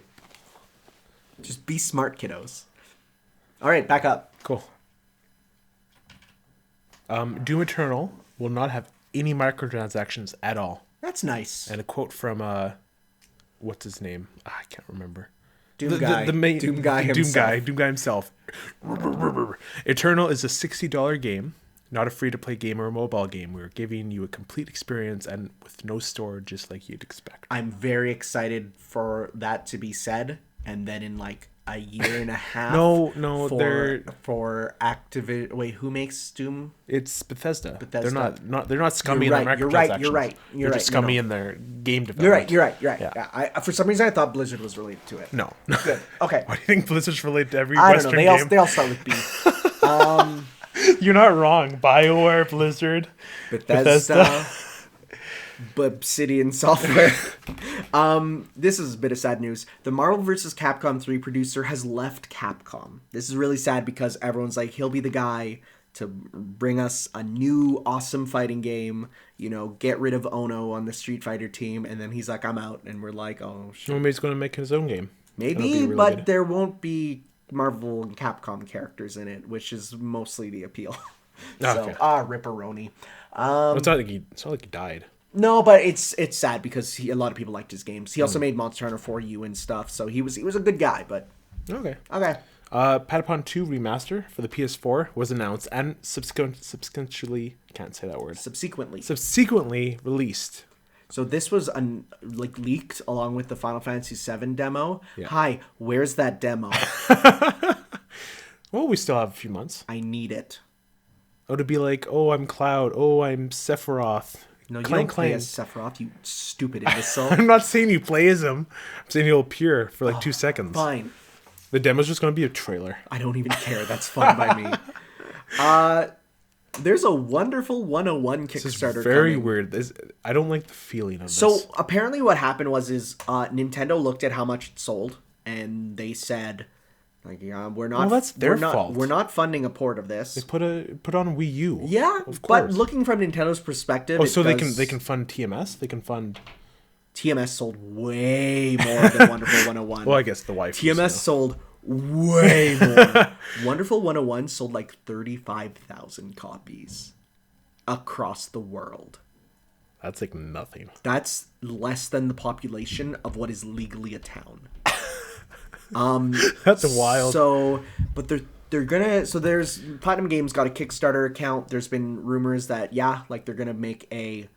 [SPEAKER 1] Just be smart, kiddos. All right, back up.
[SPEAKER 2] Cool. Doom Eternal will not have any microtransactions at all.
[SPEAKER 1] That's nice.
[SPEAKER 2] And a quote from what's his name? I can't remember.
[SPEAKER 1] Doom Guy
[SPEAKER 2] himself. Eternal is a $60 game, not a free-to-play game or a mobile game. We're giving you a complete experience and with no storage, just like you'd expect.
[SPEAKER 1] I'm very excited for that to be said, and then in like a year and a half.
[SPEAKER 2] No,
[SPEAKER 1] for Activision. Wait, who makes Doom?
[SPEAKER 2] it's Bethesda. They're
[SPEAKER 1] Bethesda.
[SPEAKER 2] they're not scummy
[SPEAKER 1] You're
[SPEAKER 2] in their
[SPEAKER 1] right,
[SPEAKER 2] microtransactions.
[SPEAKER 1] you're right.
[SPEAKER 2] They're just scummy
[SPEAKER 1] No.
[SPEAKER 2] in their game development.
[SPEAKER 1] You're right.
[SPEAKER 2] Yeah.
[SPEAKER 1] Yeah. I for some reason I thought Blizzard was related to it.
[SPEAKER 2] No.
[SPEAKER 1] Good. Okay.
[SPEAKER 2] Why do you think Blizzard's related to every
[SPEAKER 1] I don't
[SPEAKER 2] Western
[SPEAKER 1] know.
[SPEAKER 2] game?
[SPEAKER 1] They all start with B.
[SPEAKER 2] You're not wrong. BioWare, Blizzard,
[SPEAKER 1] Bethesda. Obsidian Software. This is a bit of sad news. The Marvel vs. Capcom 3 producer has left Capcom. This is really sad because everyone's like, he'll be the guy to bring us a new awesome fighting game, get rid of Ono on the Street Fighter team, and then he's like, I'm out, and we're like, oh shit.
[SPEAKER 2] Maybe he's going to make his own game.
[SPEAKER 1] Maybe, but good. There won't be Marvel and Capcom characters in it, which is mostly the appeal.
[SPEAKER 2] Okay.
[SPEAKER 1] Ripperoni.
[SPEAKER 2] It's not like he died.
[SPEAKER 1] No, but it's sad because a lot of people liked his games. He also made Monster Hunter 4U and stuff, so he was a good guy. But
[SPEAKER 2] okay.
[SPEAKER 1] Patapon
[SPEAKER 2] 2 Remaster for the PS4 was announced and subsequently can't say that word. Subsequently released.
[SPEAKER 1] So this was leaked along with the Final Fantasy VII demo.
[SPEAKER 2] Yeah.
[SPEAKER 1] Hi, where's that demo?
[SPEAKER 2] Well, we still have a few months.
[SPEAKER 1] I need it.
[SPEAKER 2] Oh, to be like, oh, I'm Cloud. Oh, I'm Sephiroth.
[SPEAKER 1] No, you don't play as Sephiroth, you stupid imbecile.
[SPEAKER 2] I'm not saying you play as him. I'm saying he'll appear for 2 seconds.
[SPEAKER 1] Fine.
[SPEAKER 2] The demo's just going to be a trailer.
[SPEAKER 1] I don't even care. That's fine by me. There's a Wonderful 101 Kickstarter
[SPEAKER 2] very
[SPEAKER 1] coming.
[SPEAKER 2] weird. I don't like the feeling of this.
[SPEAKER 1] So apparently what happened was Nintendo looked at how much it sold, and they said, we're not.
[SPEAKER 2] Well, that's their fault.
[SPEAKER 1] We're not funding a port of this.
[SPEAKER 2] They put on Wii U.
[SPEAKER 1] Yeah,
[SPEAKER 2] of course.
[SPEAKER 1] But looking from Nintendo's perspective,
[SPEAKER 2] they can fund TMS. They can fund.
[SPEAKER 1] TMS sold way more than Wonderful 101.
[SPEAKER 2] Well, I guess the wife.
[SPEAKER 1] TMS sold way more. Wonderful 101 sold 35,000 copies across the world.
[SPEAKER 2] That's nothing.
[SPEAKER 1] That's less than the population of what is legally a town.
[SPEAKER 2] That's wild.
[SPEAKER 1] So, but they're gonna. So there's Platinum Games got a Kickstarter account. There's been rumors that they're gonna make a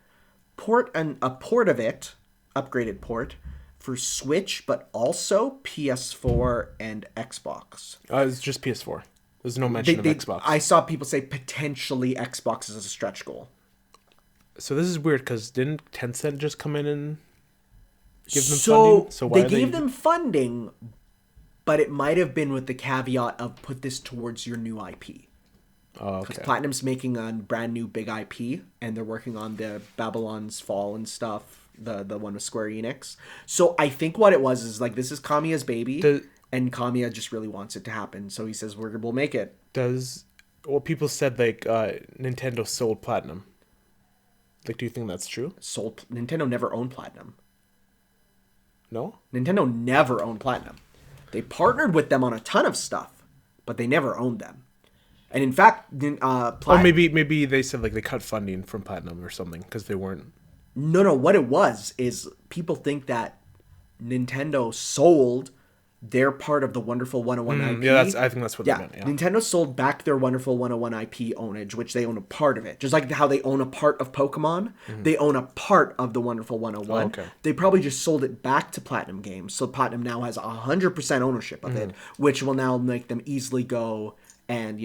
[SPEAKER 1] port of it, upgraded port for Switch, but also PS4 and Xbox.
[SPEAKER 2] It's just PS4. There's no mention of Xbox.
[SPEAKER 1] I saw people say potentially Xbox is a stretch goal.
[SPEAKER 2] So this is weird because didn't Tencent just come in and give them funding? So why
[SPEAKER 1] they gave them funding, but it might have been with the caveat of put this towards your new IP.
[SPEAKER 2] Oh, okay.
[SPEAKER 1] Because Platinum's making a brand new big IP, and they're working on the Babylon's Fall and stuff, the one with Square Enix. So I think what it was is this is Kamiya's baby, and Kamiya just really wants it to happen. So he says we'll make it.
[SPEAKER 2] People said Nintendo sold Platinum. Do you think that's true?
[SPEAKER 1] Nintendo never owned Platinum.
[SPEAKER 2] No?
[SPEAKER 1] Nintendo never owned Platinum. They partnered with them on a ton of stuff, but they never owned them. And in fact,
[SPEAKER 2] maybe they said they cut funding from Platinum or something because they weren't.
[SPEAKER 1] No. What it was is people think that Nintendo sold their part of the Wonderful 101 IP.
[SPEAKER 2] Yeah, I think that's what they meant. Yeah.
[SPEAKER 1] Nintendo sold back their Wonderful 101 IP ownage, which they own a part of it. Just like how they own a part of Pokemon, they own a part of the Wonderful 101.
[SPEAKER 2] Oh, okay.
[SPEAKER 1] They probably just sold it back to Platinum Games, so Platinum now has 100% ownership of it, which will now make them easily go and,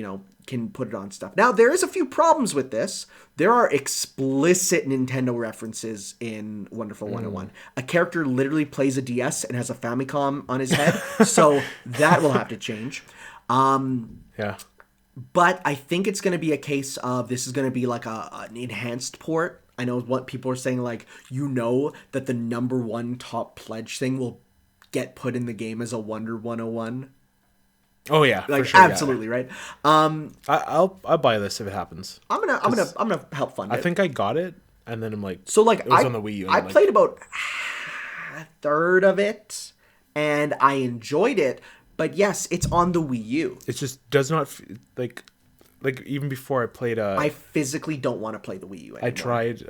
[SPEAKER 1] can put it on stuff. Now, there is a few problems with this. There are explicit Nintendo references in Wonderful 101. A character literally plays a DS and has a Famicom on his head, so that will have to change.
[SPEAKER 2] Yeah.
[SPEAKER 1] But I think it's going to be a case of this is going to be an enhanced port. I know what people are saying, that the number one top pledge thing will get put in the game as a Wonder 101.
[SPEAKER 2] Oh yeah, for sure,
[SPEAKER 1] absolutely, right.
[SPEAKER 2] I'll buy this if it happens.
[SPEAKER 1] I'm gonna help fund it.
[SPEAKER 2] I think I got it, and then I'm it
[SPEAKER 1] was
[SPEAKER 2] on the Wii U.
[SPEAKER 1] I played about a third of it, and I enjoyed it. But yes, it's on the Wii U.
[SPEAKER 2] It just does not even before I played.
[SPEAKER 1] I physically don't want to play the Wii U anymore.
[SPEAKER 2] I tried.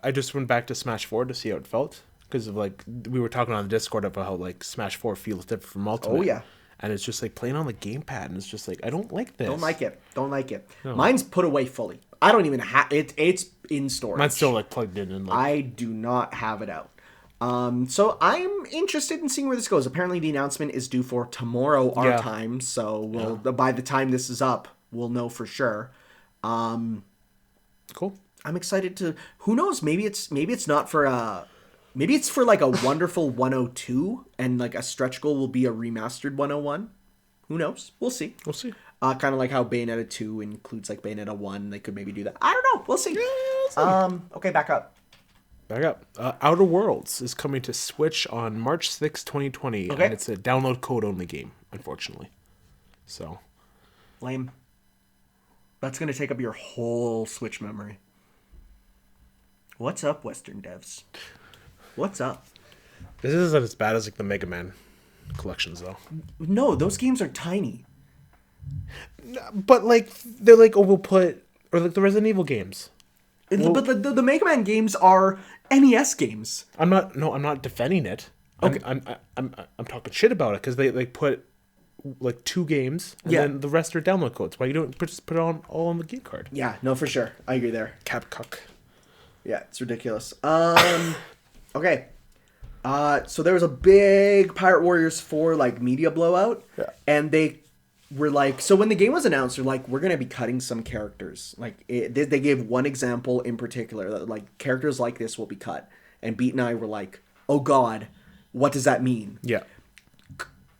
[SPEAKER 2] I just went back to Smash 4 to see how it felt because of we were talking on the Discord about how Smash 4 feels different from Ultimate.
[SPEAKER 1] Oh yeah.
[SPEAKER 2] And it's just playing on the gamepad, and it's just I don't like this.
[SPEAKER 1] Don't like it. No. Mine's put away fully. I don't even have it. It's in storage.
[SPEAKER 2] Mine's still plugged in and
[SPEAKER 1] I do not have it out. So I'm interested in seeing where this goes. Apparently, the announcement is due for tomorrow our
[SPEAKER 2] Yeah.
[SPEAKER 1] time, so by the time this is up, we'll know for sure.
[SPEAKER 2] Cool.
[SPEAKER 1] I'm excited to. Who knows? Maybe it's not for maybe it's for like a wonderful 102, and like a stretch goal will be a remastered 101. Who knows? We'll see.
[SPEAKER 2] We'll see.
[SPEAKER 1] Kind of like how Bayonetta 2 includes like Bayonetta 1. They could maybe do that. I don't know. We'll see. Okay, back up.
[SPEAKER 2] Back up. Outer Worlds is coming to Switch on March 6, 2020,
[SPEAKER 1] Okay.
[SPEAKER 2] and it's a download code only game, unfortunately. So,
[SPEAKER 1] Lame. That's gonna take up your whole Switch memory. What's up, Western devs? What's up?
[SPEAKER 2] this isn't as bad as like the Mega Man collections, though.
[SPEAKER 1] No, those games are tiny.
[SPEAKER 2] But like, they're like, oh, we'll put, or like the Resident Evil games.
[SPEAKER 1] But the Mega Man games are NES games.
[SPEAKER 2] I'm not defending it.
[SPEAKER 1] Okay.
[SPEAKER 2] I'm talking shit about it because they put like 2 games and then the rest are download codes. Why you don't just put it on all on the game card?
[SPEAKER 1] Yeah, no, for sure. I agree there.
[SPEAKER 2] Capcock.
[SPEAKER 1] Yeah, it's ridiculous. Okay. So there was a big Pirate Warriors 4 like media blowout, and they were like, so when the game was announced, they're like, we're gonna be cutting some characters. Like they gave one example in particular that like characters like this will be cut, and Beat and I were like, oh god, what does that mean?
[SPEAKER 2] Yeah.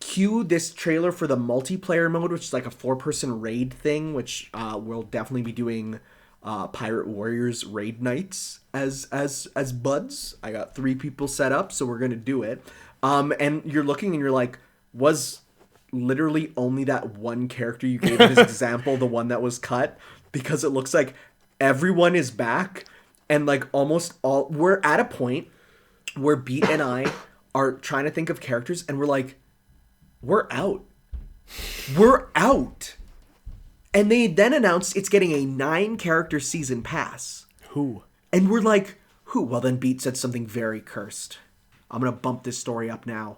[SPEAKER 1] Cue this trailer for the multiplayer mode, which is like a 4-person raid thing, which we'll definitely be doing Pirate Warriors raid nights as buds. I got 3 people set up, so we're gonna do it. And you're looking and you're like, was literally only that one character you gave as example the one that was cut? Because it looks like everyone is back, and like almost all, we're at a point where Beat and I are trying to think of characters, and we're like, we're out. And they then announced it's getting a 9-character season pass.
[SPEAKER 2] Who?
[SPEAKER 1] And we're like, who? Well, then Beat said something very cursed. I'm going to bump this story up now.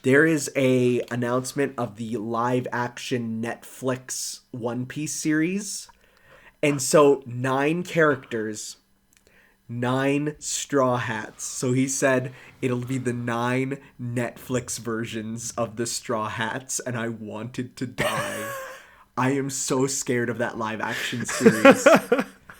[SPEAKER 1] There is a announcement of the live action Netflix One Piece series. And so 9 characters, 9 straw hats. So he said it'll be the 9 Netflix versions of the straw hats, and I wanted to die. I am so scared of that live action series.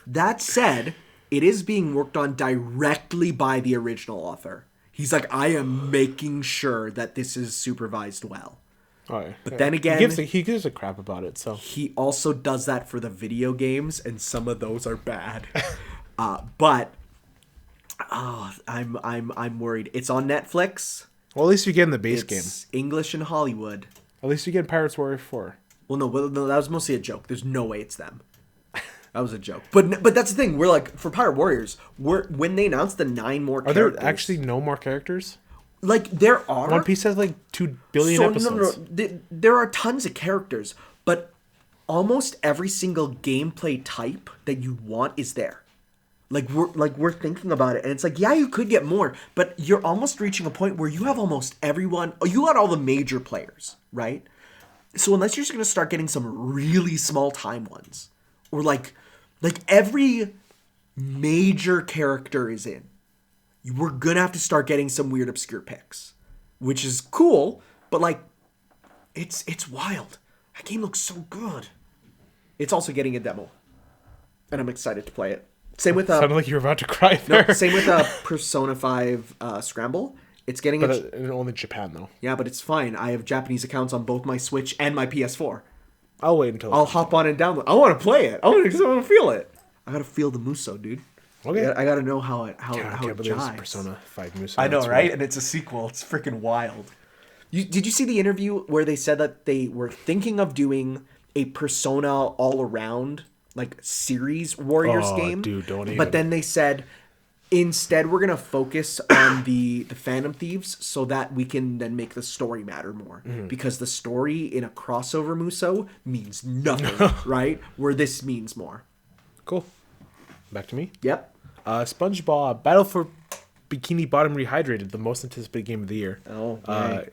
[SPEAKER 1] That said, it is being worked on directly by the original author. He's like, I am making sure that this is supervised well.
[SPEAKER 2] Oh, yeah.
[SPEAKER 1] But then again,
[SPEAKER 2] he gives a crap about it. So
[SPEAKER 1] he also does that for the video games, and some of those are bad. But I'm worried. It's on Netflix.
[SPEAKER 2] well, at least you get in the base game.
[SPEAKER 1] It's English in Hollywood.
[SPEAKER 2] At least you get Pirates Warrior 4.
[SPEAKER 1] Well, no, that was mostly a joke. There's no way it's them. That was a joke. But that's the thing. We're like, for Pirate Warriors, when they announced the 9 more characters.
[SPEAKER 2] Are there actually no more characters?
[SPEAKER 1] Like, there are.
[SPEAKER 2] One Piece has like 2 billion episodes.
[SPEAKER 1] No. There are tons of characters, but almost every single gameplay type that you want is there. We're thinking about it, and it's like, yeah, you could get more, but you're almost reaching a point where you have almost everyone. You got all the major players, right? So unless you're just gonna start getting some really small time ones, or like every major character is in, we're gonna have to start getting some weird obscure picks, which is cool, but like, it's wild. That game looks so good. It's also getting a demo, and I'm excited to play it. Same with
[SPEAKER 2] Sounded like you were about to cry there.
[SPEAKER 1] no, same with Persona 5 Scramble. It's getting
[SPEAKER 2] But in only Japan though.
[SPEAKER 1] yeah, but it's fine. I have Japanese accounts on both my Switch and my PS4.
[SPEAKER 2] I'll wait until
[SPEAKER 1] I'll hop on and download. I want to play it. I want to feel it. I gotta feel the Muso, dude.
[SPEAKER 2] Okay.
[SPEAKER 1] I gotta know how it
[SPEAKER 2] I can't
[SPEAKER 1] it
[SPEAKER 2] believe it's
[SPEAKER 1] jives.
[SPEAKER 2] Persona 5 Muso.
[SPEAKER 1] I know,
[SPEAKER 2] That's
[SPEAKER 1] right?
[SPEAKER 2] weird.
[SPEAKER 1] And it's a sequel. It's freaking wild. Did you see the interview where they said that they were thinking of doing a Persona all around like series Warriors
[SPEAKER 2] Oh,
[SPEAKER 1] game?
[SPEAKER 2] dude, don't even.
[SPEAKER 1] But then they said instead we're gonna focus on the Phantom Thieves so that we can then make the story matter more. Because the story in a crossover Muso means nothing, right? Where this means more.
[SPEAKER 2] Cool. Back to me.
[SPEAKER 1] Yep.
[SPEAKER 2] SpongeBob Battle for Bikini Bottom Rehydrated, the most anticipated game of the year.
[SPEAKER 1] Oh, yay.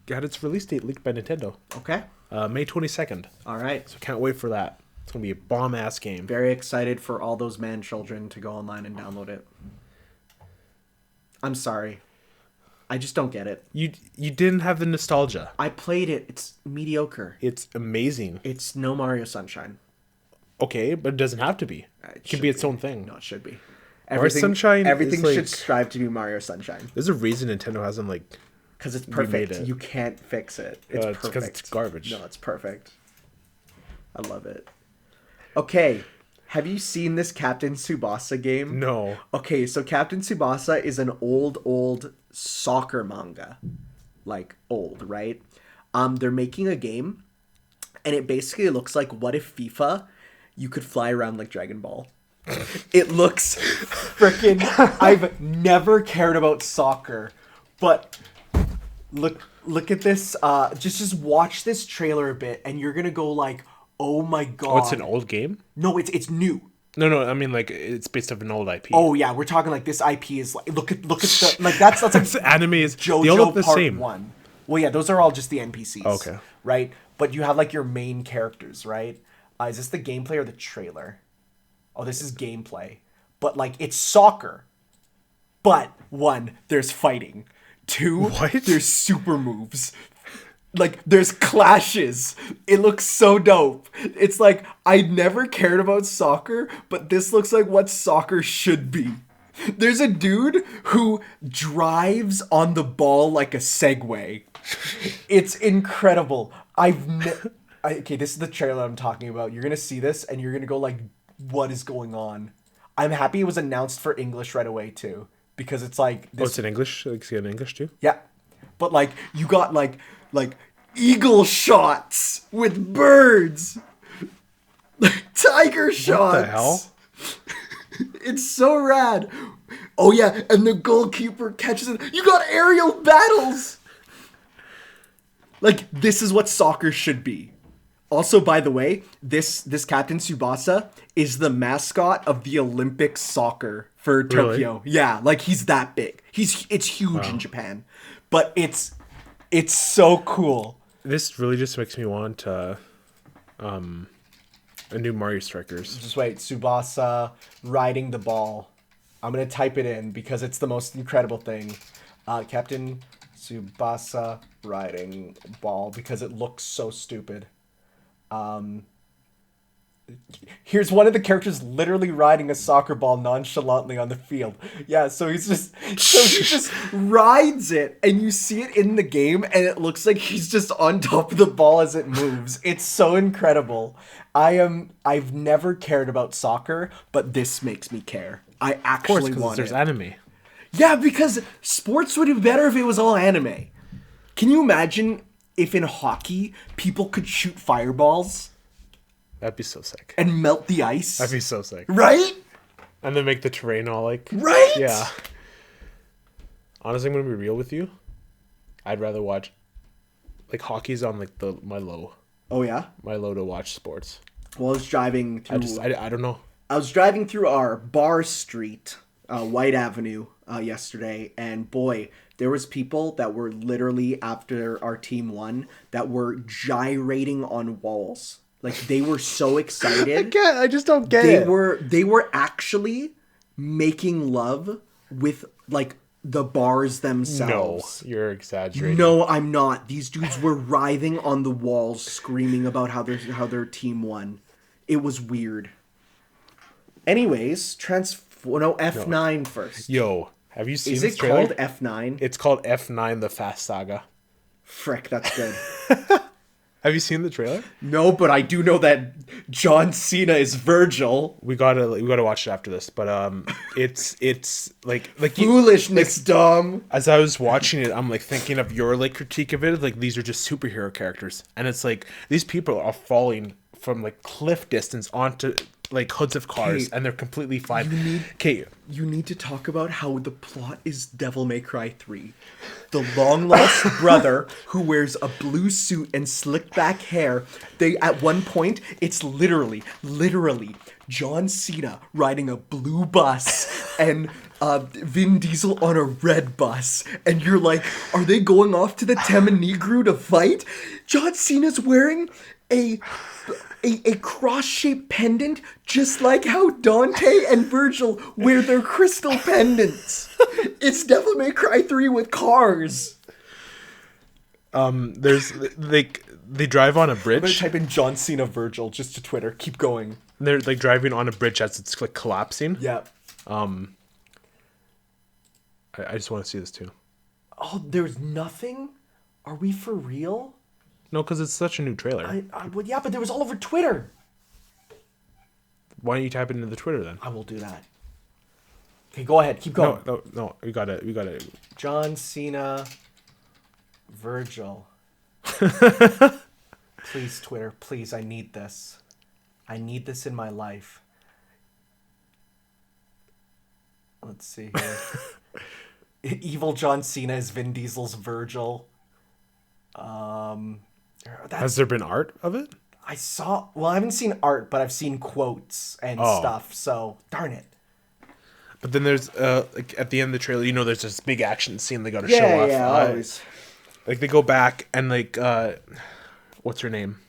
[SPEAKER 2] Got its release date leaked by Nintendo.
[SPEAKER 1] Okay.
[SPEAKER 2] May 22nd.
[SPEAKER 1] All right.
[SPEAKER 2] So can't wait for that. It's gonna be a bomb ass game.
[SPEAKER 1] Very excited for all those man children to go online and download it. I'm sorry. I just don't get it.
[SPEAKER 2] You didn't have the nostalgia.
[SPEAKER 1] I played it. It's mediocre.
[SPEAKER 2] It's amazing.
[SPEAKER 1] It's no Mario Sunshine.
[SPEAKER 2] Okay, but it doesn't have to be. It can be its own thing.
[SPEAKER 1] No, it should be.
[SPEAKER 2] Mario Sunshine
[SPEAKER 1] Everything
[SPEAKER 2] is
[SPEAKER 1] should
[SPEAKER 2] like,
[SPEAKER 1] strive to be Mario Sunshine.
[SPEAKER 2] there's a reason Nintendo hasn't like
[SPEAKER 1] Because it's
[SPEAKER 2] remade
[SPEAKER 1] perfect.
[SPEAKER 2] it.
[SPEAKER 1] You can't fix it. It's
[SPEAKER 2] It's
[SPEAKER 1] perfect.
[SPEAKER 2] 'cause it's garbage.
[SPEAKER 1] No, it's perfect. I love it. Okay. Have you seen this Captain Tsubasa game?
[SPEAKER 2] No.
[SPEAKER 1] Okay, so Captain Tsubasa is an old soccer manga. Like, old, right? They're making a game, and it basically looks like, what if FIFA, you could fly around like Dragon Ball? It looks freaking... I've never cared about soccer, but look at this. Just watch this trailer a bit, and you're gonna go like, oh my god.
[SPEAKER 2] Oh, it's an old game?
[SPEAKER 1] No, it's new.
[SPEAKER 2] No, I mean like it's based off an old IP.
[SPEAKER 1] Oh yeah, we're talking like this IP is like look at the like that's like
[SPEAKER 2] It's anime is
[SPEAKER 1] JoJo
[SPEAKER 2] they all look the
[SPEAKER 1] Part
[SPEAKER 2] same.
[SPEAKER 1] 1. Well, yeah, those are all just the NPCs.
[SPEAKER 2] Okay.
[SPEAKER 1] Right, but you have like your main characters, right? Is this the gameplay or the trailer? Oh, this is gameplay, but like it's soccer. But 1, there's fighting. 2,
[SPEAKER 2] What?
[SPEAKER 1] there's super moves. Like, there's clashes. It looks so dope. It's like, I never cared about soccer, but this looks like what soccer should be. There's a dude who drives on the ball like a Segway. It's incredible. Okay, this is the trailer I'm talking about. You're gonna see this, and you're gonna go like, what is going on? I'm happy it was announced for English right away, too. Because it's like...
[SPEAKER 2] Oh, it's in English? Like, see it in English too?
[SPEAKER 1] Yeah. But like you got like eagle shots with birds. Tiger shots.
[SPEAKER 2] What the hell?
[SPEAKER 1] It's so rad. Oh yeah, and the goalkeeper catches it. You got aerial battles. Like this is what soccer should be. Also, by the way, this Captain Tsubasa is the mascot of the Olympic soccer for Tokyo.
[SPEAKER 2] Really?
[SPEAKER 1] Yeah, like he's that big. It's huge in Japan. But it's so cool.
[SPEAKER 2] This really just makes me want a new Mario Strikers.
[SPEAKER 1] Just wait, Tsubasa riding the ball. I'm gonna type it in because it's the most incredible thing. Captain Tsubasa riding ball because it looks so stupid. Here's one of the characters literally riding a soccer ball nonchalantly on the field. Yeah, so he just rides it, and you see it in the game, and it looks like he's just on top of the ball as it moves. It's so incredible. I've never cared about soccer, but this makes me care. I actually want
[SPEAKER 2] There's
[SPEAKER 1] it.
[SPEAKER 2] anime.
[SPEAKER 1] Yeah, because sports would be better if it was all anime. Can you imagine if in hockey people could shoot fireballs
[SPEAKER 2] That'd be so sick.
[SPEAKER 1] and melt the ice?
[SPEAKER 2] That'd be so sick.
[SPEAKER 1] Right?
[SPEAKER 2] And then make the terrain all like...
[SPEAKER 1] Right?
[SPEAKER 2] Yeah. Honestly, I'm going to be real with you. I'd rather watch... Like, hockey's on, like, my low.
[SPEAKER 1] Oh, yeah?
[SPEAKER 2] My low to watch sports.
[SPEAKER 1] Well, I was driving through...
[SPEAKER 2] I don't know.
[SPEAKER 1] I was driving through our bar street, White Avenue, yesterday, and boy, there was people that were literally, after our team won, that were gyrating on walls. Like, they were so excited.
[SPEAKER 2] I just don't get it.
[SPEAKER 1] They were actually making love with, like, the bars themselves.
[SPEAKER 2] No, you're exaggerating.
[SPEAKER 1] No, I'm not. These dudes were writhing on the walls, screaming about how their team won. It was weird. Anyways, F9 first.
[SPEAKER 2] Yo, have you seen
[SPEAKER 1] Is
[SPEAKER 2] this
[SPEAKER 1] it
[SPEAKER 2] trailer?
[SPEAKER 1] called F9?
[SPEAKER 2] It's called F9 The Fast Saga.
[SPEAKER 1] Frick, that's good.
[SPEAKER 2] Have you seen the trailer?
[SPEAKER 1] No, but I do know that John Cena is Vergil.
[SPEAKER 2] We gotta watch it after this, but it's like
[SPEAKER 1] Foolishness, dumb.
[SPEAKER 2] as I was watching it, I'm like thinking of your like critique of it. Like these are just superhero characters, and it's like these people are falling from like cliff distance onto like hoods of cars,
[SPEAKER 1] Okay.
[SPEAKER 2] and they're completely fine.
[SPEAKER 1] You need to talk about how the plot is Devil May Cry 3. The long-lost brother who wears a blue suit and slicked back hair. They, at one point, it's literally John Cena riding a blue bus and Vin Diesel on a red bus. And you're like, are they going off to the Temenigru to fight? John Cena's wearing a cross-shaped pendant, just like how Dante and Vergil wear their crystal pendants. It's Devil May Cry 3 with cars.
[SPEAKER 2] There's they drive on a
[SPEAKER 1] I'm gonna
[SPEAKER 2] bridge.
[SPEAKER 1] type in John Cena Vergil just to Twitter. Keep going.
[SPEAKER 2] They're like driving on a bridge as it's like collapsing.
[SPEAKER 1] Yeah.
[SPEAKER 2] I just want to see this too.
[SPEAKER 1] Oh, there's nothing? Are we for real?
[SPEAKER 2] No, because it's such a new trailer.
[SPEAKER 1] Well, yeah, but there was all over Twitter.
[SPEAKER 2] Why don't you type it into the Twitter then?
[SPEAKER 1] I will do that. Okay, go ahead. Keep going.
[SPEAKER 2] No. We got it.
[SPEAKER 1] John Cena Vergil. Please, Twitter. Please, I need this. I need this in my life. Let's see here. Evil John Cena is Vin Diesel's Vergil.
[SPEAKER 2] Has there been art of it?
[SPEAKER 1] I haven't seen art, but I've seen quotes and stuff, so darn it.
[SPEAKER 2] But then there's like at the end of the trailer, there's this big action scene they got to show off.
[SPEAKER 1] Yeah, always.
[SPEAKER 2] Like they go back and like what's her name?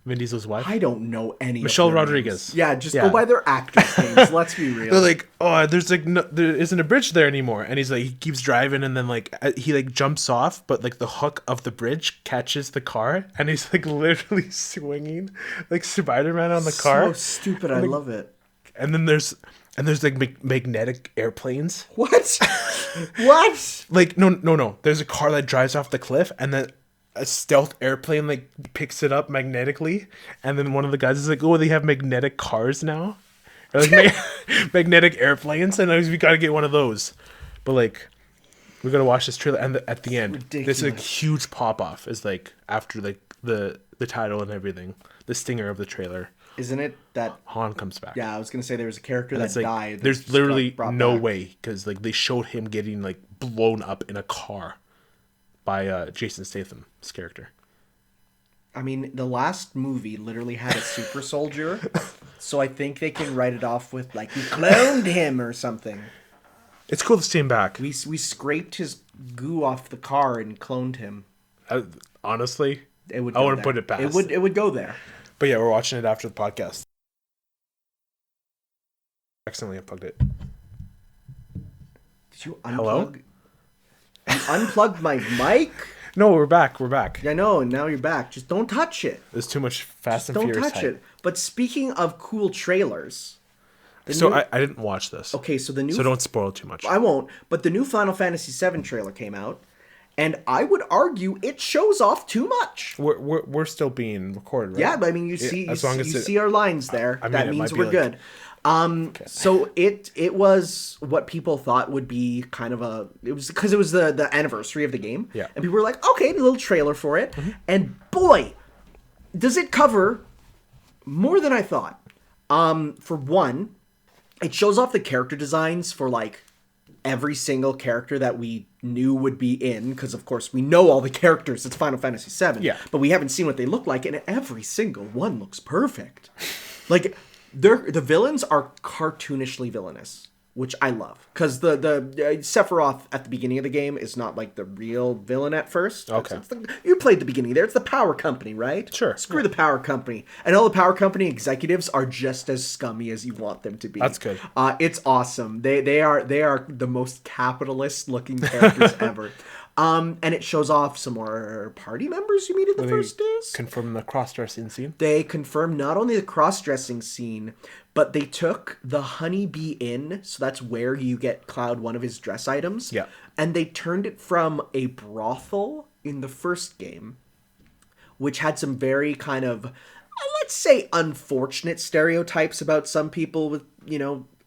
[SPEAKER 2] Vin Diesel's wife?
[SPEAKER 1] I don't know any
[SPEAKER 2] Michelle
[SPEAKER 1] of their
[SPEAKER 2] Rodriguez.
[SPEAKER 1] names. Yeah, just go by their actors' names. Let's be real.
[SPEAKER 2] They're like, there's like there isn't a bridge there anymore, and he's like, he keeps driving, and then like he like jumps off, but like the hook of the bridge catches the car, and he's like literally swinging like Spider-Man on the car.
[SPEAKER 1] So stupid. I love it.
[SPEAKER 2] And then there's like magnetic airplanes.
[SPEAKER 1] What? What?
[SPEAKER 2] Like no. There's a car that drives off the cliff, and then a stealth airplane like picks it up magnetically, and then one of the guys is like, "Oh, they have magnetic cars now, or like magnetic airplanes," and we gotta get one of those. But like, we gotta watch this trailer, and at the end, this like huge pop off is like after like the title and everything, the stinger of the trailer.
[SPEAKER 1] Isn't it that
[SPEAKER 2] Han comes back?
[SPEAKER 1] Yeah, I was gonna say there was a character that
[SPEAKER 2] like,
[SPEAKER 1] died.
[SPEAKER 2] There's literally no way, because like they showed him getting like blown up in a car by Jason Statham's character.
[SPEAKER 1] I mean, the last movie literally had a super soldier, so I think they can write it off with like we cloned him or something.
[SPEAKER 2] It's cool to see him back.
[SPEAKER 1] We scraped his goo off the car and cloned him.
[SPEAKER 2] Honestly,
[SPEAKER 1] I
[SPEAKER 2] wouldn't put it past.
[SPEAKER 1] It would go there.
[SPEAKER 2] But yeah, we're watching it after the podcast. Accidentally unplugged it.
[SPEAKER 1] Did you unplug?
[SPEAKER 2] Hello?
[SPEAKER 1] You unplugged my mic?
[SPEAKER 2] No, we're back.
[SPEAKER 1] I know, and now you're back. Just don't touch it.
[SPEAKER 2] There's too much Fast and
[SPEAKER 1] Don't
[SPEAKER 2] Furious
[SPEAKER 1] touch
[SPEAKER 2] hype.
[SPEAKER 1] it. But speaking of cool trailers...
[SPEAKER 2] I didn't watch this.
[SPEAKER 1] Okay, so the new...
[SPEAKER 2] So don't spoil too much.
[SPEAKER 1] I won't. But the new Final Fantasy VII trailer came out, and I would argue it shows off too much.
[SPEAKER 2] We're still being recorded, right?
[SPEAKER 1] Yeah, but I mean, you see our lines there.
[SPEAKER 2] I mean,
[SPEAKER 1] that means we're good. Okay. So it was what people thought would be kind of it was because it was the anniversary of the game.
[SPEAKER 2] Yeah.
[SPEAKER 1] And people were like, okay, a little trailer for it. Mm-hmm. And boy, does it cover more than I thought. For one, it shows off the character designs for like every single character that we knew would be in, because of course we know all the characters. It's Final Fantasy VII.
[SPEAKER 2] Yeah.
[SPEAKER 1] But we haven't seen what they look like, and every single one looks perfect. Like, the villains are cartoonishly villainous, which I love. Because the Sephiroth at the beginning of the game is not like the real villain at first.
[SPEAKER 2] Okay.
[SPEAKER 1] You played the beginning there. It's the power company, right?
[SPEAKER 2] Sure.
[SPEAKER 1] Screw the power company. And all the power company executives are just as scummy as you want them to be.
[SPEAKER 2] That's good.
[SPEAKER 1] It's awesome. They are the most capitalist looking characters ever. And it shows off some more party members you meet in the first days.
[SPEAKER 2] Confirm the cross-dressing scene.
[SPEAKER 1] They confirmed not only the cross-dressing scene, but they took the Honeybee Inn, so that's where you get Cloud one of his dress items.
[SPEAKER 2] Yeah.
[SPEAKER 1] And they turned it from a brothel in the first game, which had some very kind of, let's say, unfortunate stereotypes about some people with,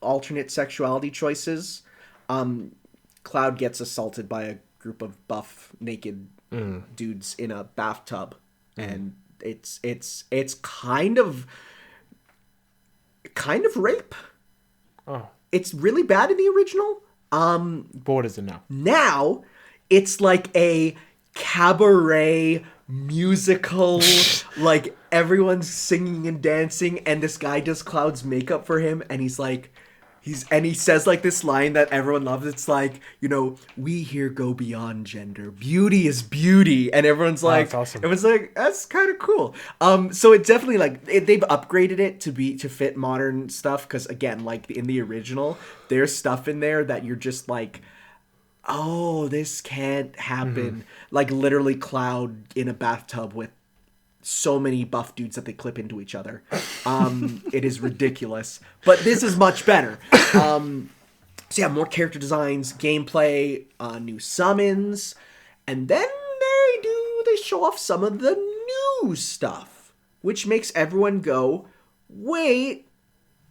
[SPEAKER 1] alternate sexuality choices. Cloud gets assaulted by a group of buff naked dudes in a bathtub, and it's kind of rape.
[SPEAKER 2] Oh,
[SPEAKER 1] it's really bad in the original.
[SPEAKER 2] But what is it now?
[SPEAKER 1] Now it's like a cabaret musical, like everyone's singing and dancing, and this guy does Cloud's makeup for him, and he's like, he says like this line that everyone loves. It's like, we here go beyond gender. Beauty is beauty, and everyone's like,
[SPEAKER 2] that's awesome.
[SPEAKER 1] Everyone's like, that's kind of cool. So it definitely they've upgraded it to fit modern stuff, because again, like in the original, there's stuff in there that you're just like, oh, this can't happen. Like literally Cloud in a bathtub with so many buff dudes that they clip into each other. It is ridiculous. But this is much better. So yeah, more character designs, gameplay, new summons, and then they show off some of the new stuff, which makes everyone go, wait,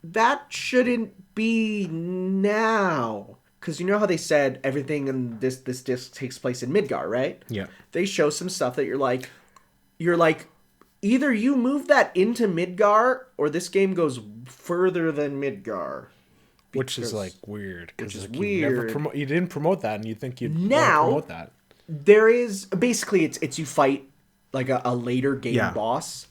[SPEAKER 1] that shouldn't be now. Because you know how they said everything in this disc takes place in Midgar, right?
[SPEAKER 2] Yeah.
[SPEAKER 1] They show some stuff that you're like, either you move that into Midgar or this game goes further than Midgar.
[SPEAKER 2] Which is like weird.
[SPEAKER 1] Which is
[SPEAKER 2] like,
[SPEAKER 1] weird.
[SPEAKER 2] You didn't promote that, and you think you'd
[SPEAKER 1] now
[SPEAKER 2] promote that.
[SPEAKER 1] There is basically it's you fight like a later game boss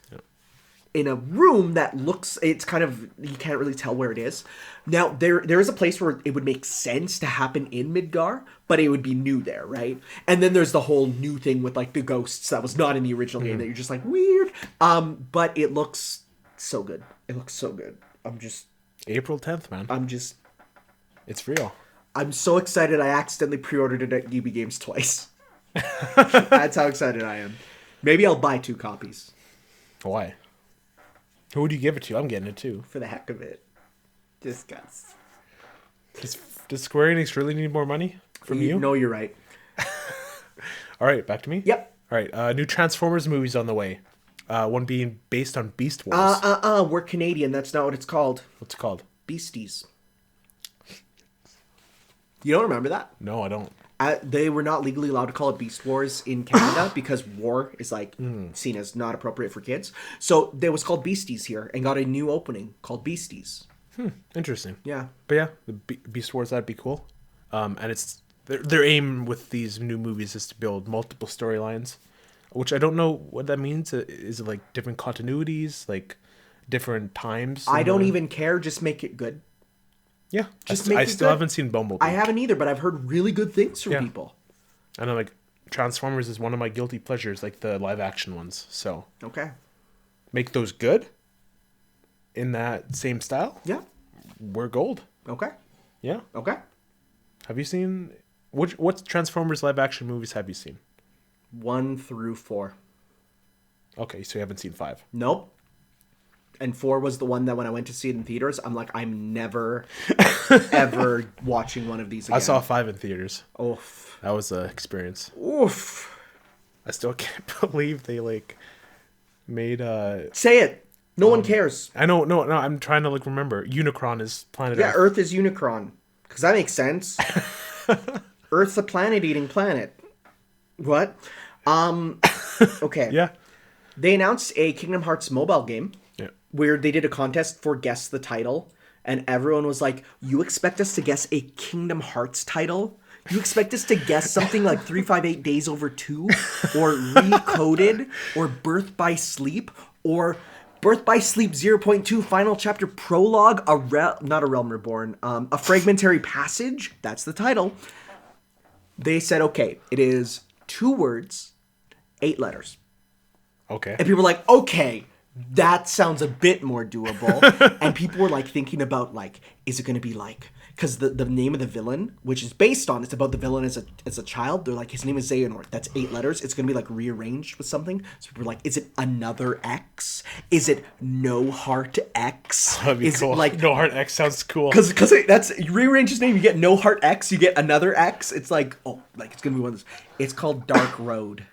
[SPEAKER 1] in a room that looks, it's kind of, you can't really tell where it is. Now there is a place where it would make sense to happen in Midgar, but it would be new there, right? And then there's the whole new thing with like the ghosts that was not in the original game that you're just like weird. But it looks so good. It looks so good.
[SPEAKER 2] April 10th, man. It's real.
[SPEAKER 1] I'm so excited I accidentally pre-ordered it at UB Games twice. That's how excited I am. Maybe I'll buy 2 copies.
[SPEAKER 2] Why? Who would you give it to? I'm getting it too.
[SPEAKER 1] For the heck of it. Just guts.
[SPEAKER 2] Does Square Enix really need more money from you?
[SPEAKER 1] No, you're right.
[SPEAKER 2] All right, back to me?
[SPEAKER 1] Yep.
[SPEAKER 2] All right, new Transformers movies on the way. One being based on Beast Wars.
[SPEAKER 1] We're Canadian. That's not what it's called.
[SPEAKER 2] What's it called?
[SPEAKER 1] Beasties. You don't remember that?
[SPEAKER 2] No, I don't.
[SPEAKER 1] They were not legally allowed to call it Beast Wars in Canada because war is like seen as not appropriate for kids. So it was called Beasties here and got a new opening called Beasties.
[SPEAKER 2] Interesting.
[SPEAKER 1] Yeah.
[SPEAKER 2] But yeah, the Beast Wars, that'd be cool. And it's their aim with these new movies is to build multiple storylines, which I don't know what that means. Is it like different continuities, like different times?
[SPEAKER 1] I don't even care. Just make it good.
[SPEAKER 2] Yeah,
[SPEAKER 1] I
[SPEAKER 2] still haven't seen Bumblebee.
[SPEAKER 1] I haven't either, but I've heard really good things from people.
[SPEAKER 2] I know, like Transformers is one of my guilty pleasures, like the live action ones. So
[SPEAKER 1] okay,
[SPEAKER 2] make those good in that same style.
[SPEAKER 1] Yeah,
[SPEAKER 2] we're gold.
[SPEAKER 1] Okay.
[SPEAKER 2] Yeah.
[SPEAKER 1] Okay.
[SPEAKER 2] Have you seen what Transformers live action movies have you seen?
[SPEAKER 1] 1 through 4.
[SPEAKER 2] Okay, so you haven't seen 5.
[SPEAKER 1] Nope. And 4 was the one that when I went to see it in theaters, I'm like, I'm never, ever watching one of these again.
[SPEAKER 2] I saw 5 in theaters.
[SPEAKER 1] Oof.
[SPEAKER 2] That was an experience.
[SPEAKER 1] Oof.
[SPEAKER 2] I still can't believe they like made
[SPEAKER 1] Say it. No one cares.
[SPEAKER 2] I know. No. I'm trying to like remember. Unicron is planet Earth.
[SPEAKER 1] Yeah, Earth is Unicron. Because that makes sense. Earth's a planet-eating planet. What? Okay.
[SPEAKER 2] Yeah.
[SPEAKER 1] They announced a Kingdom Hearts mobile game. Where they did a contest for Guess the Title, and everyone was like, you expect us to guess a Kingdom Hearts title? You expect us to guess something like 358 Days Over 2? Or Recoded? Or Birth by Sleep? Or Birth by Sleep 0.2 Final Chapter Prologue? Not a Realm Reborn. A Fragmentary Passage? That's the title. They said, okay, it is 2 words, 8 letters.
[SPEAKER 2] Okay.
[SPEAKER 1] And people were like, okay, that sounds a bit more doable. And people were like thinking about like, is it going to be like, because the name of the villain, which is based on, it's about the villain as a child. They're like, his name is Xehanort. That's 8 letters. It's going to be like rearranged with something. So people were like, is it another X? Is it No Heart X?
[SPEAKER 2] That'd be
[SPEAKER 1] is
[SPEAKER 2] cool.
[SPEAKER 1] It like
[SPEAKER 2] No Heart X sounds cool.
[SPEAKER 1] Because that's, you rearrange his name, you get No Heart X, you get another X. It's like, oh, like it's going to be one of those. It's called Dark Road.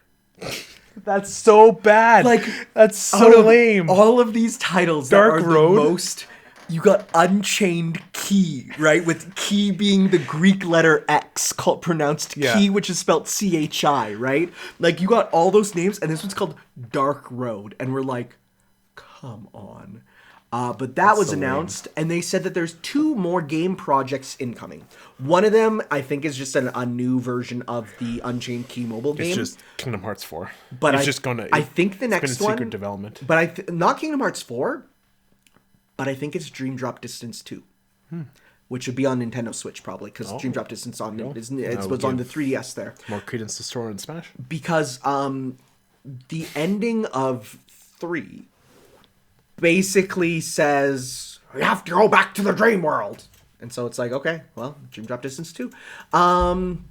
[SPEAKER 2] That's so bad.
[SPEAKER 1] Like,
[SPEAKER 2] that's so lame.
[SPEAKER 1] All of these titles
[SPEAKER 2] Dark
[SPEAKER 1] that are
[SPEAKER 2] Road?
[SPEAKER 1] the most. You got Unchained Key, right? With Key being the Greek letter X, pronounced Key, which is spelled CHI, right? Like, you got all those names, and this one's called Dark Road, and we're like, come on. But that was announced, and they said that there's 2 more game projects incoming. One of them, I think, is just a new version of the Unchained Key mobile game.
[SPEAKER 2] It's just Kingdom Hearts 4.
[SPEAKER 1] But
[SPEAKER 2] it's just gonna.
[SPEAKER 1] I think the next
[SPEAKER 2] been in
[SPEAKER 1] one,
[SPEAKER 2] secret development.
[SPEAKER 1] But not Kingdom Hearts 4. But I think it's Dream Drop Distance 2, which would be on Nintendo Switch probably because Dream Drop Distance on it was on the 3DS there.
[SPEAKER 2] More credence to Sora and Smash.
[SPEAKER 1] Because the ending of 3 basically says we have to go back to the dream world. And so it's like, okay, well, Dream Drop Distance 2.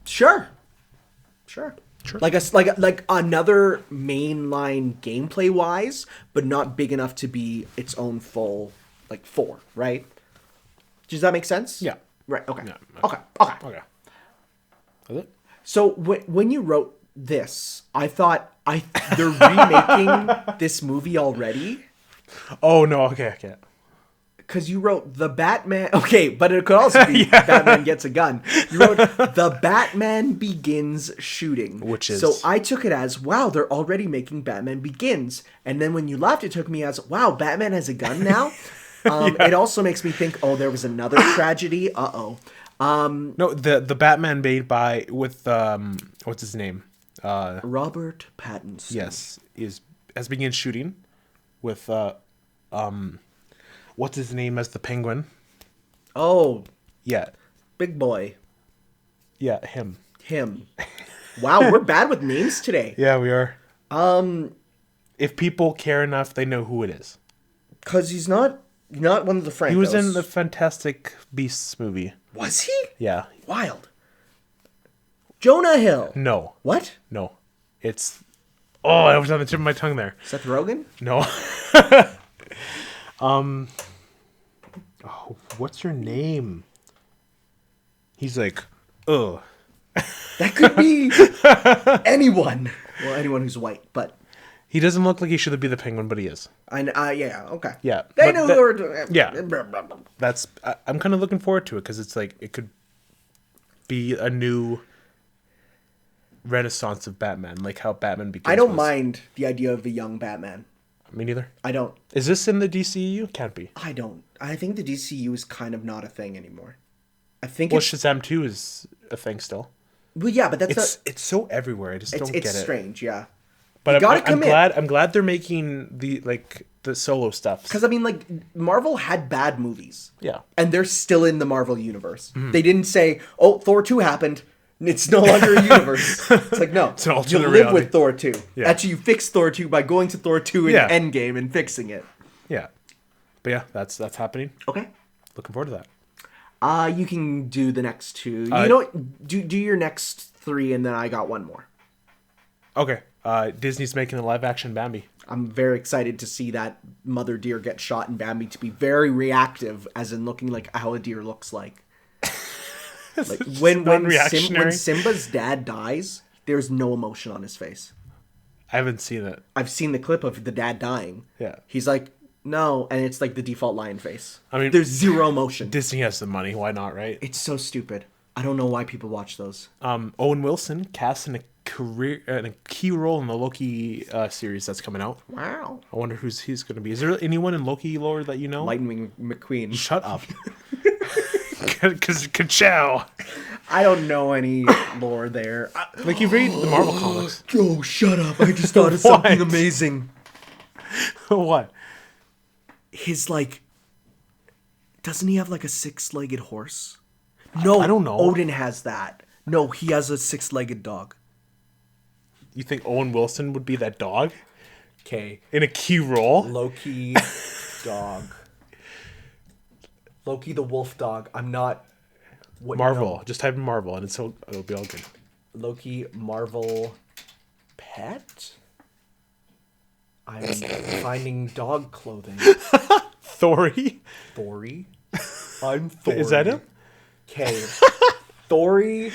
[SPEAKER 1] Sure. Like another mainline gameplay wise, but not big enough to be its own full like 4, right? Does that make sense?
[SPEAKER 2] Yeah.
[SPEAKER 1] Right. Okay.
[SPEAKER 2] Yeah.
[SPEAKER 1] Okay.
[SPEAKER 2] Is it?
[SPEAKER 1] So when you wrote this, I thought they're remaking this movie already.
[SPEAKER 2] Oh no. Okay.
[SPEAKER 1] Because you wrote the Batman. Okay, but it could also be Batman Gets a Gun. You wrote the Batman Begins shooting.
[SPEAKER 2] Which is...
[SPEAKER 1] So I took it as, wow, they're already making Batman Begins. And then when you left, it took me as, wow, Batman has a gun now? It also makes me think, oh, there was another tragedy. Uh-oh.
[SPEAKER 2] No, the Batman made by... with, what's his name?
[SPEAKER 1] Robert Pattinson.
[SPEAKER 2] Yes. Has begun shooting with, what's his name as the Penguin?
[SPEAKER 1] Oh.
[SPEAKER 2] Yeah.
[SPEAKER 1] Big boy.
[SPEAKER 2] Yeah, him.
[SPEAKER 1] Wow, we're bad with names today.
[SPEAKER 2] Yeah, we are. If people care enough, they know who it is.
[SPEAKER 1] Because he's not one of the Francos.
[SPEAKER 2] He was in the Fantastic Beasts movie.
[SPEAKER 1] Was he?
[SPEAKER 2] Yeah.
[SPEAKER 1] Wild. Jonah Hill.
[SPEAKER 2] No.
[SPEAKER 1] What?
[SPEAKER 2] No. It's... Oh, I was on the tip of my tongue there.
[SPEAKER 1] Seth Rogen?
[SPEAKER 2] No. Oh, what's your name? He's like, ugh.
[SPEAKER 1] That could be anyone. Well, anyone who's white, but...
[SPEAKER 2] He doesn't look like he should be the Penguin, but he is.
[SPEAKER 1] Yeah, okay.
[SPEAKER 2] Yeah.
[SPEAKER 1] They know who are...
[SPEAKER 2] Yeah. That's... I'm kind of looking forward to it, because it's like, it could be a new renaissance of Batman, like how Batman Begins.
[SPEAKER 1] I don't mind the idea of a young Batman.
[SPEAKER 2] Me neither.
[SPEAKER 1] I don't.
[SPEAKER 2] Is this in the DCEU? Can't be.
[SPEAKER 1] I don't. I think the DCU is kind of not a thing anymore. I think
[SPEAKER 2] Shazam 2 is a thing still.
[SPEAKER 1] Well, yeah, but that's
[SPEAKER 2] it's so everywhere. I just don't get it.
[SPEAKER 1] It's strange, yeah.
[SPEAKER 2] But
[SPEAKER 1] I'm
[SPEAKER 2] glad they're making the solo stuff.
[SPEAKER 1] Because I mean, like, Marvel had bad movies.
[SPEAKER 2] Yeah.
[SPEAKER 1] And they're still in the Marvel universe. Mm-hmm. They didn't say, "Oh, Thor 2 happened. It's no longer a universe." It's like, no.
[SPEAKER 2] It's an alternate
[SPEAKER 1] you live
[SPEAKER 2] reality.
[SPEAKER 1] with Thor 2.
[SPEAKER 2] Yeah.
[SPEAKER 1] Actually, you fix Thor 2 by going to Thor 2 in Endgame and fixing it.
[SPEAKER 2] Yeah. But yeah, that's happening.
[SPEAKER 1] Okay.
[SPEAKER 2] Looking forward to that.
[SPEAKER 1] You can do the next 2. You know what? Do your next 3, and then I got one more.
[SPEAKER 2] Okay. Disney's making a live-action Bambi.
[SPEAKER 1] I'm very excited to see that mother deer get shot in Bambi to be very reactive, as in looking like how a deer looks like. Like when Simba's dad dies, there's no emotion on his face.
[SPEAKER 2] I haven't seen it.
[SPEAKER 1] I've seen the clip of the dad dying.
[SPEAKER 2] Yeah.
[SPEAKER 1] He's like, no, and it's like the default lion face.
[SPEAKER 2] I mean,
[SPEAKER 1] there's zero emotion.
[SPEAKER 2] Disney has the money. Why not, right?
[SPEAKER 1] It's so stupid. I don't know why people watch those.
[SPEAKER 2] Owen Wilson cast in a key role in the Loki series that's coming out.
[SPEAKER 1] Wow.
[SPEAKER 2] I wonder who's he's going to be. Is there anyone in Loki lore that you know?
[SPEAKER 1] Lightning McQueen.
[SPEAKER 2] Shut up. Because ka-chow.
[SPEAKER 1] I don't know any lore there.
[SPEAKER 2] Like, you read the Marvel comics.
[SPEAKER 1] Oh, shut up. I just thought of something amazing.
[SPEAKER 2] What?
[SPEAKER 1] His, like... Doesn't he have, like, a 6-legged horse? No,
[SPEAKER 2] I don't know.
[SPEAKER 1] Odin has that. No, he has a 6-legged dog.
[SPEAKER 2] You think Owen Wilson would be that dog?
[SPEAKER 1] Okay.
[SPEAKER 2] In a key role?
[SPEAKER 1] Loki dog. Loki the wolf dog. I'm not...
[SPEAKER 2] Marvel. Just type in Marvel and it'll be all good.
[SPEAKER 1] Loki Marvel pet? I'm finding dog clothing.
[SPEAKER 2] Thori?
[SPEAKER 1] Thori? I'm Thori.
[SPEAKER 2] Is that him?
[SPEAKER 1] Okay. Thori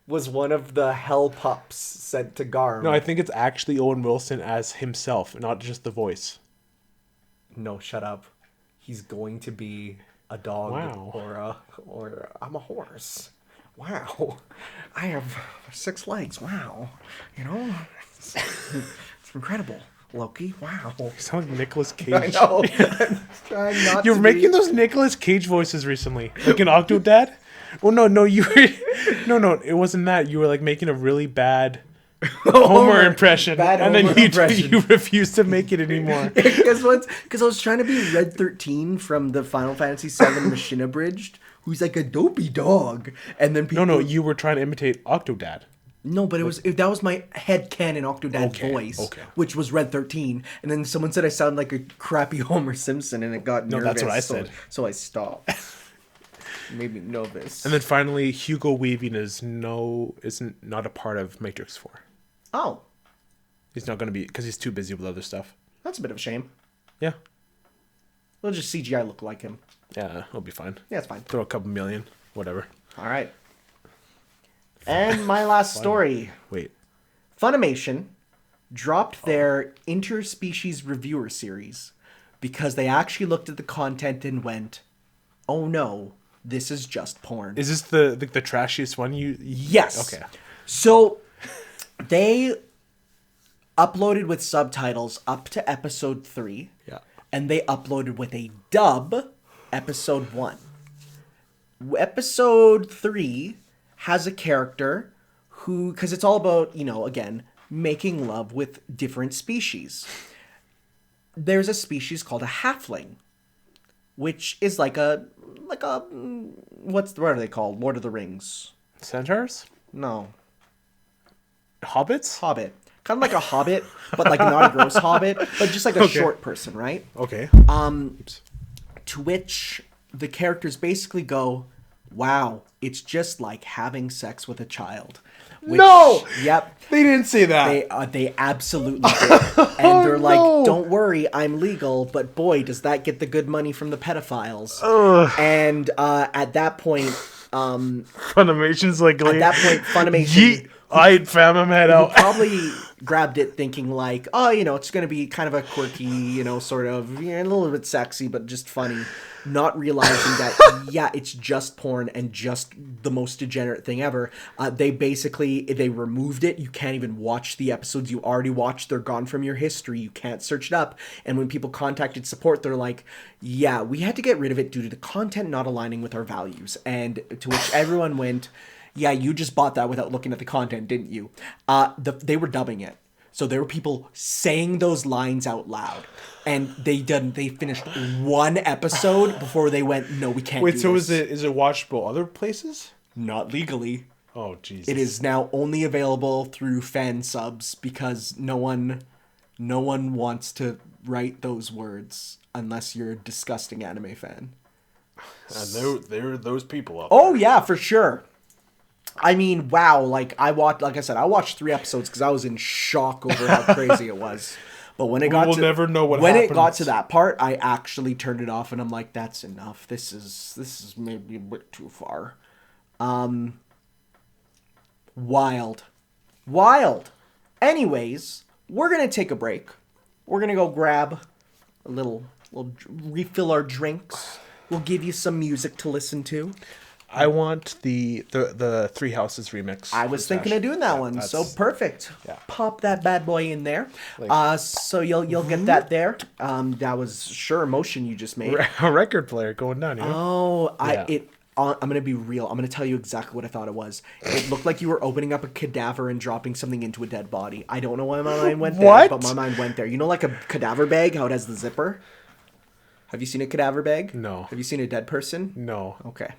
[SPEAKER 1] was one of the hell pups sent to Garm.
[SPEAKER 2] No, I think it's actually Owen Wilson as himself, not just the voice.
[SPEAKER 1] No, shut up. He's going to be a dog.
[SPEAKER 2] Wow.
[SPEAKER 1] Or I'm a horse. Wow. I have 6 legs. Wow. You know, it's incredible. Loki. Wow.
[SPEAKER 2] You sound like Nicolas Cage.
[SPEAKER 1] I know. I'm trying not
[SPEAKER 2] You're
[SPEAKER 1] to
[SPEAKER 2] making those Nicolas Cage voices recently. Like an Octodad? Well, no, you were... No, it wasn't that. You were, like, making a really bad Homer impression. And then you refused to make it anymore.
[SPEAKER 1] Because I was trying to be Red 13 from the Final Fantasy VII Machine Abridged, who's like a dopey dog. And then people...
[SPEAKER 2] No, you were trying to imitate Octodad.
[SPEAKER 1] No, but that was my headcanon Octodad voice, which was Red 13. And then someone said I sound like a crappy Homer Simpson, and it got nervous.
[SPEAKER 2] No, that's what I said.
[SPEAKER 1] So I stopped. Made me nervous.
[SPEAKER 2] And then finally, Hugo Weaving isn't not a part of Matrix 4.
[SPEAKER 1] Oh,
[SPEAKER 2] He's not going to be, because he's too busy with other stuff.
[SPEAKER 1] that's a bit of a shame.
[SPEAKER 2] Yeah.
[SPEAKER 1] We'll just CGI look like him.
[SPEAKER 2] Yeah, he'll be fine.
[SPEAKER 1] Yeah, it's fine.
[SPEAKER 2] Throw a couple million, whatever.
[SPEAKER 1] All right. And my last story.
[SPEAKER 2] Wait.
[SPEAKER 1] Funimation dropped their interspecies reviewer series because they actually looked at the content and went, "Oh no, this is just porn."
[SPEAKER 2] Is this the trashiest one?
[SPEAKER 1] Yes.
[SPEAKER 2] Okay.
[SPEAKER 1] So they uploaded with subtitles up to episode 3.
[SPEAKER 2] Yeah.
[SPEAKER 1] And they uploaded with a dub episode 1. Episode 3 has a character who, because it's all about, again, making love with different species. There's a species called a halfling, which is like a what are they called? Lord of the Rings.
[SPEAKER 2] Centaurs?
[SPEAKER 1] No.
[SPEAKER 2] Hobbits?
[SPEAKER 1] Hobbit. Kind of like a hobbit, but like not a gross hobbit, but just like a short person, right?
[SPEAKER 2] Okay.
[SPEAKER 1] To which the characters basically go, "Wow, it's just like having sex with a child." Which,
[SPEAKER 2] No!
[SPEAKER 1] Yep.
[SPEAKER 2] They didn't say that.
[SPEAKER 1] They absolutely did. And they're like,
[SPEAKER 2] no.
[SPEAKER 1] "Don't worry, I'm legal, but boy, does that get the good money from the pedophiles." And at that point,
[SPEAKER 2] Funimation's like...
[SPEAKER 1] at that point, Funimation...
[SPEAKER 2] Yeet! I'd fam him head out.
[SPEAKER 1] probably grabbed it thinking like, oh, it's going to be kind of a quirky, sort of, a little bit sexy, but just funny. Not realizing that, yeah, it's just porn and just the most degenerate thing ever. They removed it. You can't even watch the episodes you already watched. They're gone from your history. You can't search it up. And when people contacted support, they're like, yeah, we had to get rid of it due to the content not aligning with our values. And to which everyone went... Yeah, you just bought that without looking at the content, didn't you? They were dubbing it. So there were people saying those lines out loud. And they finished one episode before they went, no, we can't do this.
[SPEAKER 2] Wait, so is it watchable other places?
[SPEAKER 1] Not legally.
[SPEAKER 2] Oh, Jesus.
[SPEAKER 1] It is now only available through fan subs because no one wants to write those words unless you're a disgusting anime fan.
[SPEAKER 2] And there are those people out
[SPEAKER 1] Oh, yeah, for sure. I mean, wow, like I watched 3 episodes because I was in shock over how crazy it was. But when it got
[SPEAKER 2] never know what
[SPEAKER 1] when
[SPEAKER 2] happens.
[SPEAKER 1] it got to that part, I actually turned it off and I'm like, that's enough. This is maybe a bit too far. Wild. Anyways, we're gonna take a break. We're gonna go grab a little refill our drinks. We'll give you some music to listen to.
[SPEAKER 2] I want the Three Houses remix.
[SPEAKER 1] I was thinking of doing that one, so perfect.
[SPEAKER 2] Yeah.
[SPEAKER 1] Pop that bad boy in there. So you'll get that there. That was sure motion you just made.
[SPEAKER 2] A record player going down.
[SPEAKER 1] Oh,
[SPEAKER 2] Yeah.
[SPEAKER 1] I'm gonna be real. I'm gonna tell you exactly what I thought it was. It looked like you were opening up a cadaver and dropping something into a dead body. I don't know why my mind went there,
[SPEAKER 2] What?
[SPEAKER 1] but my mind went there. You know, like a cadaver bag, how it has the zipper. Have you seen a cadaver bag?
[SPEAKER 2] No.
[SPEAKER 1] Have you seen a dead person?
[SPEAKER 2] No.
[SPEAKER 1] Okay.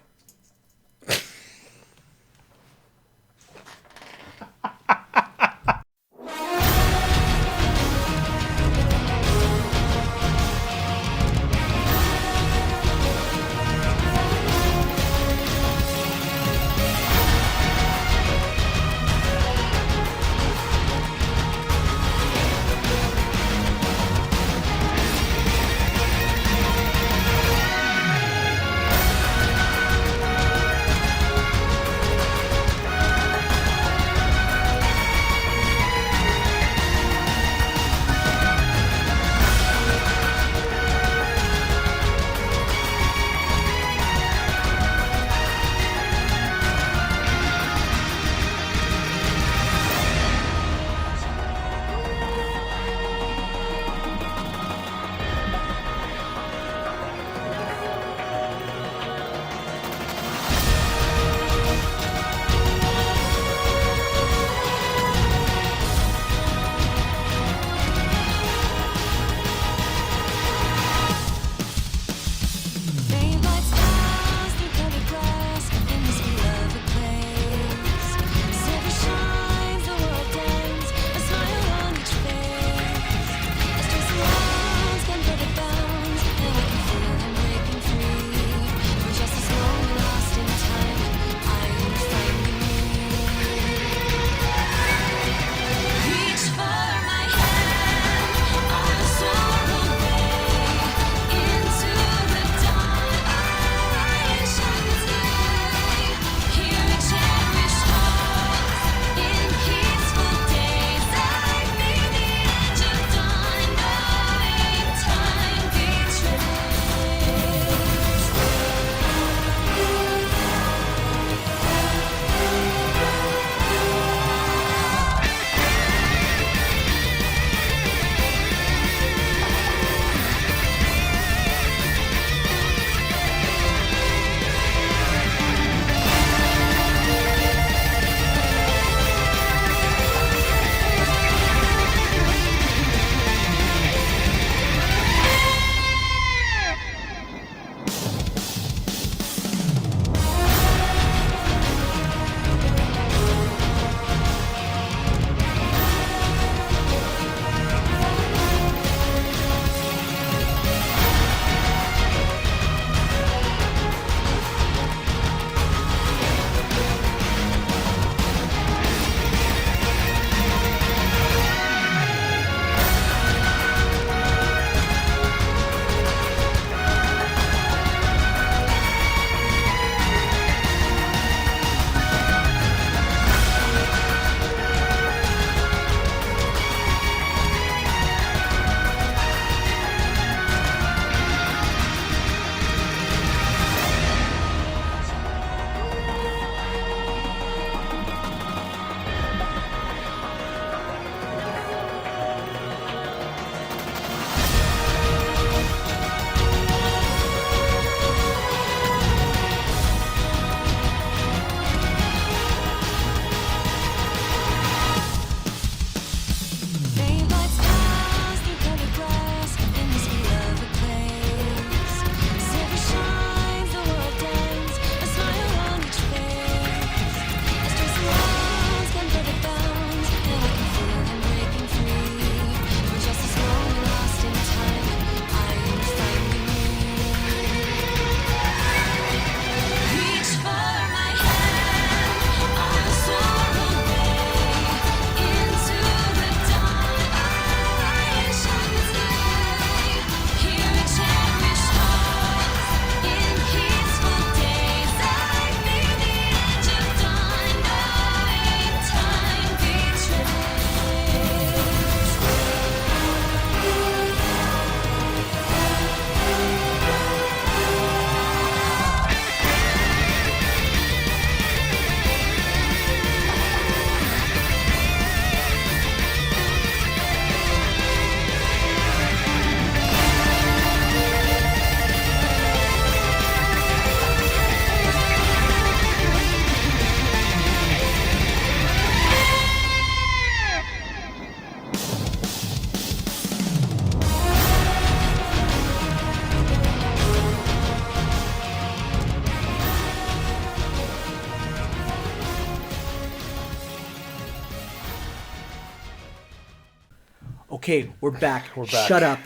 [SPEAKER 1] Okay, we're back.
[SPEAKER 2] We're back.
[SPEAKER 1] Shut up.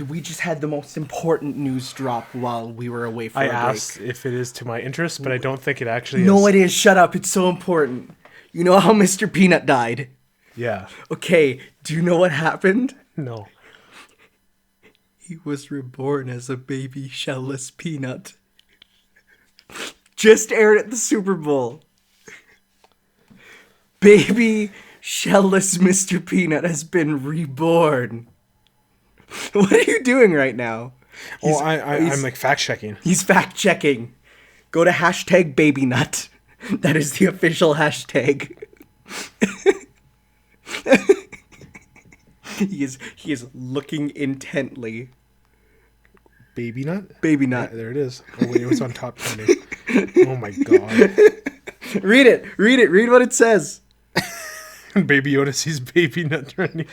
[SPEAKER 1] We just had the most important news drop while we were away for
[SPEAKER 2] I
[SPEAKER 1] a break.
[SPEAKER 2] asked if it is to my interest, but I don't think it actually is.
[SPEAKER 1] No, it is. Shut up. It's so important. You know how Mr. Peanut died?
[SPEAKER 2] Yeah.
[SPEAKER 1] Okay, do you know what happened?
[SPEAKER 2] No.
[SPEAKER 1] He was reborn as a baby shellless peanut. Just aired at the Super Bowl. Baby shellless Mr. Peanut has been reborn. What are you doing right now?
[SPEAKER 2] I'm like fact checking.
[SPEAKER 1] He's fact checking. Go to hashtag babynut. That is the official hashtag. He is looking intently.
[SPEAKER 2] Baby nut?
[SPEAKER 1] Baby nut.
[SPEAKER 2] Yeah, there it is. Oh wait, it was on top 20. Oh my god.
[SPEAKER 1] Read it. Read what it says.
[SPEAKER 2] Baby Yoda sees baby nut running.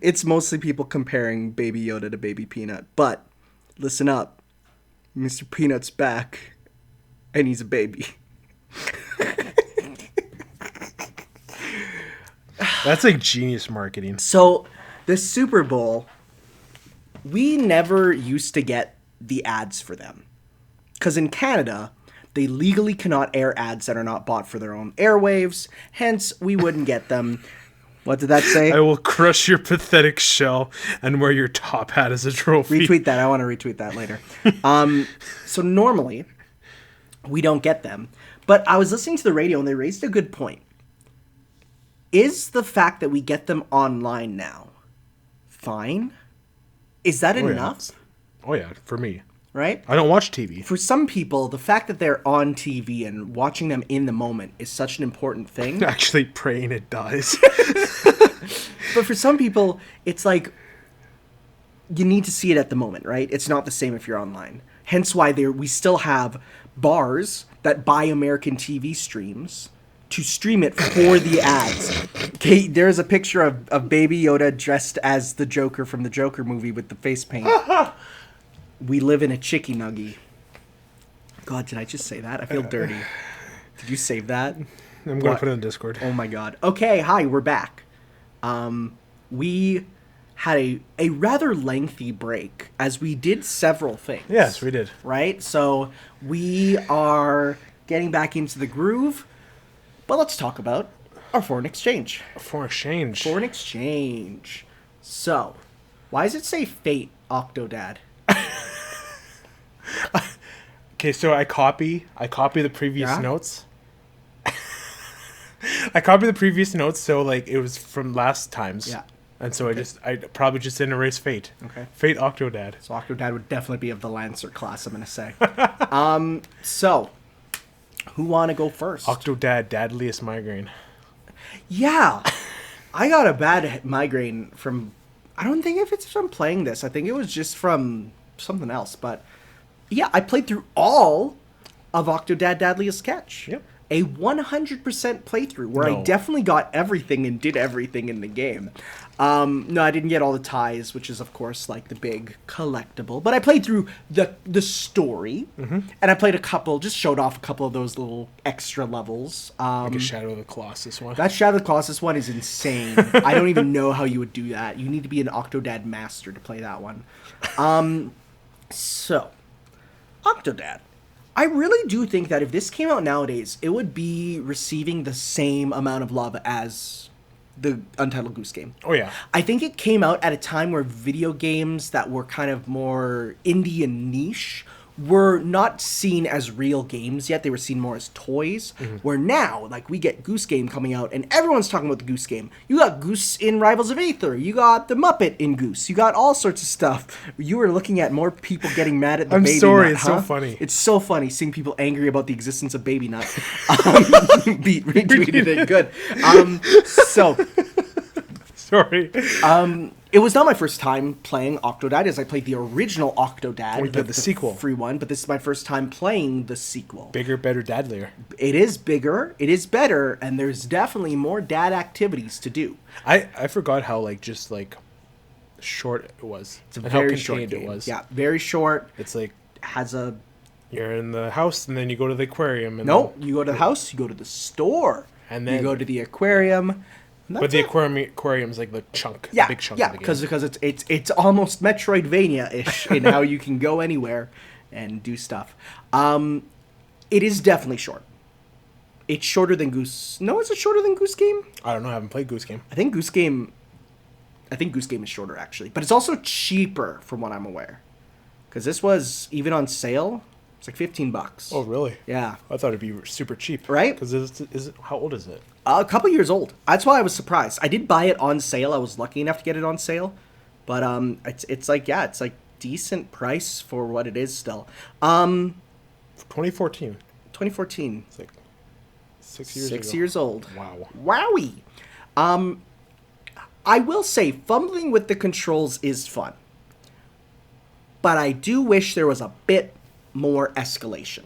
[SPEAKER 1] It's mostly people comparing Baby Yoda to Baby Peanut. But listen up. Mr. Peanut's back. And he's a baby.
[SPEAKER 2] That's like genius marketing.
[SPEAKER 1] So, the Super Bowl, we never used to get the ads for them. Because in Canada, they legally cannot air ads that are not bought for their own airwaves. Hence, we wouldn't get them. What did that say?
[SPEAKER 2] I will crush your pathetic shell and wear your top hat as a trophy.
[SPEAKER 1] Retweet that. I want to retweet that later. So normally, we don't get them. But I was listening to the radio and they raised a good point. Is the fact that we get them online now fine? Is that enough?
[SPEAKER 2] Oh yeah, for me.
[SPEAKER 1] Right?
[SPEAKER 2] I don't watch TV.
[SPEAKER 1] For some people, the fact that they're on TV and watching them in the moment is such an important thing.
[SPEAKER 2] Actually praying it dies.
[SPEAKER 1] But for some people, it's like you need to see it at the moment, right? It's not the same if you're online. Hence why we still have bars that buy American TV streams to stream it for the ads. Okay, there's a picture of Baby Yoda dressed as the Joker from the Joker movie with the face paint. We live in a chicky nuggy. God, did I just say that? I feel dirty. Did you save that?
[SPEAKER 2] I'm going to put it in Discord.
[SPEAKER 1] Oh my god. Okay, hi, we're back. We had a rather lengthy break as we did several things.
[SPEAKER 2] Yes, we did.
[SPEAKER 1] Right? So we are getting back into the groove. But let's talk about our foreign exchange.
[SPEAKER 2] Foreign exchange.
[SPEAKER 1] Foreign exchange. So, why does it say fate, Octodad?
[SPEAKER 2] Okay, so I copy the previous notes. I copied the previous notes, so like it was from last time's.
[SPEAKER 1] Yeah.
[SPEAKER 2] And so I probably just didn't erase fate.
[SPEAKER 1] Okay.
[SPEAKER 2] Fate Octodad.
[SPEAKER 1] So Octodad would definitely be of the Lancer class, I'm gonna say. So who wanna go first?
[SPEAKER 2] Octodad, Dadliest migraine.
[SPEAKER 1] Yeah. I got a bad migraine from, I don't think if it's from playing this. I think it was just from something else. But yeah, I played through all of Octodad Dadliest Catch.
[SPEAKER 2] Yep.
[SPEAKER 1] A 100% playthrough where I definitely got everything and did everything in the game. No, I didn't get all the ties, which is of course like the big collectible. But I played through the story, and I played just showed off a couple of those little extra levels.
[SPEAKER 2] Like a Shadow of the Colossus one.
[SPEAKER 1] That Shadow of the Colossus one is insane. I don't even know how you would do that. You need to be an Octodad master to play that one. So, Octodad. I really do think that if this came out nowadays, it would be receiving the same amount of love as the Untitled Goose Game.
[SPEAKER 2] Oh, yeah.
[SPEAKER 1] I think it came out at a time where video games that were kind of more indie and niche were not seen as real games yet. They were seen more as toys. Where now, like, we get Goose Game coming out, and everyone's talking about the Goose Game. You got Goose in Rivals of Aether. You got the Muppet in Goose. You got all sorts of stuff. You were looking at more people getting mad at the Baby
[SPEAKER 2] sorry,
[SPEAKER 1] Nut,
[SPEAKER 2] it's so funny.
[SPEAKER 1] It's so funny seeing people angry about the existence of Baby Nut. Retweeted it. Good.
[SPEAKER 2] Sorry.
[SPEAKER 1] It was not my first time playing Octodad, as I played the original Octodad.
[SPEAKER 2] We played the sequel.
[SPEAKER 1] Free one, but this is my first time playing the sequel.
[SPEAKER 2] Bigger, better, dadlier.
[SPEAKER 1] It is bigger, it is better, and there's definitely more dad activities to do.
[SPEAKER 2] I forgot how short it was.
[SPEAKER 1] It's a
[SPEAKER 2] and
[SPEAKER 1] very
[SPEAKER 2] how
[SPEAKER 1] short
[SPEAKER 2] contained
[SPEAKER 1] game.
[SPEAKER 2] it was.
[SPEAKER 1] Yeah, very short.
[SPEAKER 2] It's like
[SPEAKER 1] Has a...
[SPEAKER 2] you're in the house and then you go to the aquarium. And
[SPEAKER 1] No, you go to the house, you go to the store.
[SPEAKER 2] And then
[SPEAKER 1] you go to the aquarium. And
[SPEAKER 2] But
[SPEAKER 1] that's
[SPEAKER 2] the
[SPEAKER 1] it.
[SPEAKER 2] aquarium's like the chunk,
[SPEAKER 1] Yeah,
[SPEAKER 2] the big chunk
[SPEAKER 1] yeah,
[SPEAKER 2] of the game.
[SPEAKER 1] because it's almost Metroidvania-ish in how you can go anywhere and do stuff. It is definitely short. It's shorter than Goose. No, is it shorter than Goose Game?
[SPEAKER 2] I don't know. I haven't played Goose Game.
[SPEAKER 1] I think Goose Game is shorter actually, but it's also cheaper from what I'm aware. Because this was even on sale. It's like $15.
[SPEAKER 2] Oh, really?
[SPEAKER 1] Yeah.
[SPEAKER 2] I thought it'd be super cheap.
[SPEAKER 1] Right?
[SPEAKER 2] Because how old is it?
[SPEAKER 1] A couple years old. That's why I was surprised. I did buy it on sale. I was lucky enough to get it on sale, but it's like decent price for what it is still.
[SPEAKER 2] 2014.
[SPEAKER 1] 2014.
[SPEAKER 2] It's like 6 years.
[SPEAKER 1] 6
[SPEAKER 2] ago.
[SPEAKER 1] years old.
[SPEAKER 2] Wow.
[SPEAKER 1] Wowie. I will say, fumbling with the controls is fun, but I do wish there was a bit more escalation.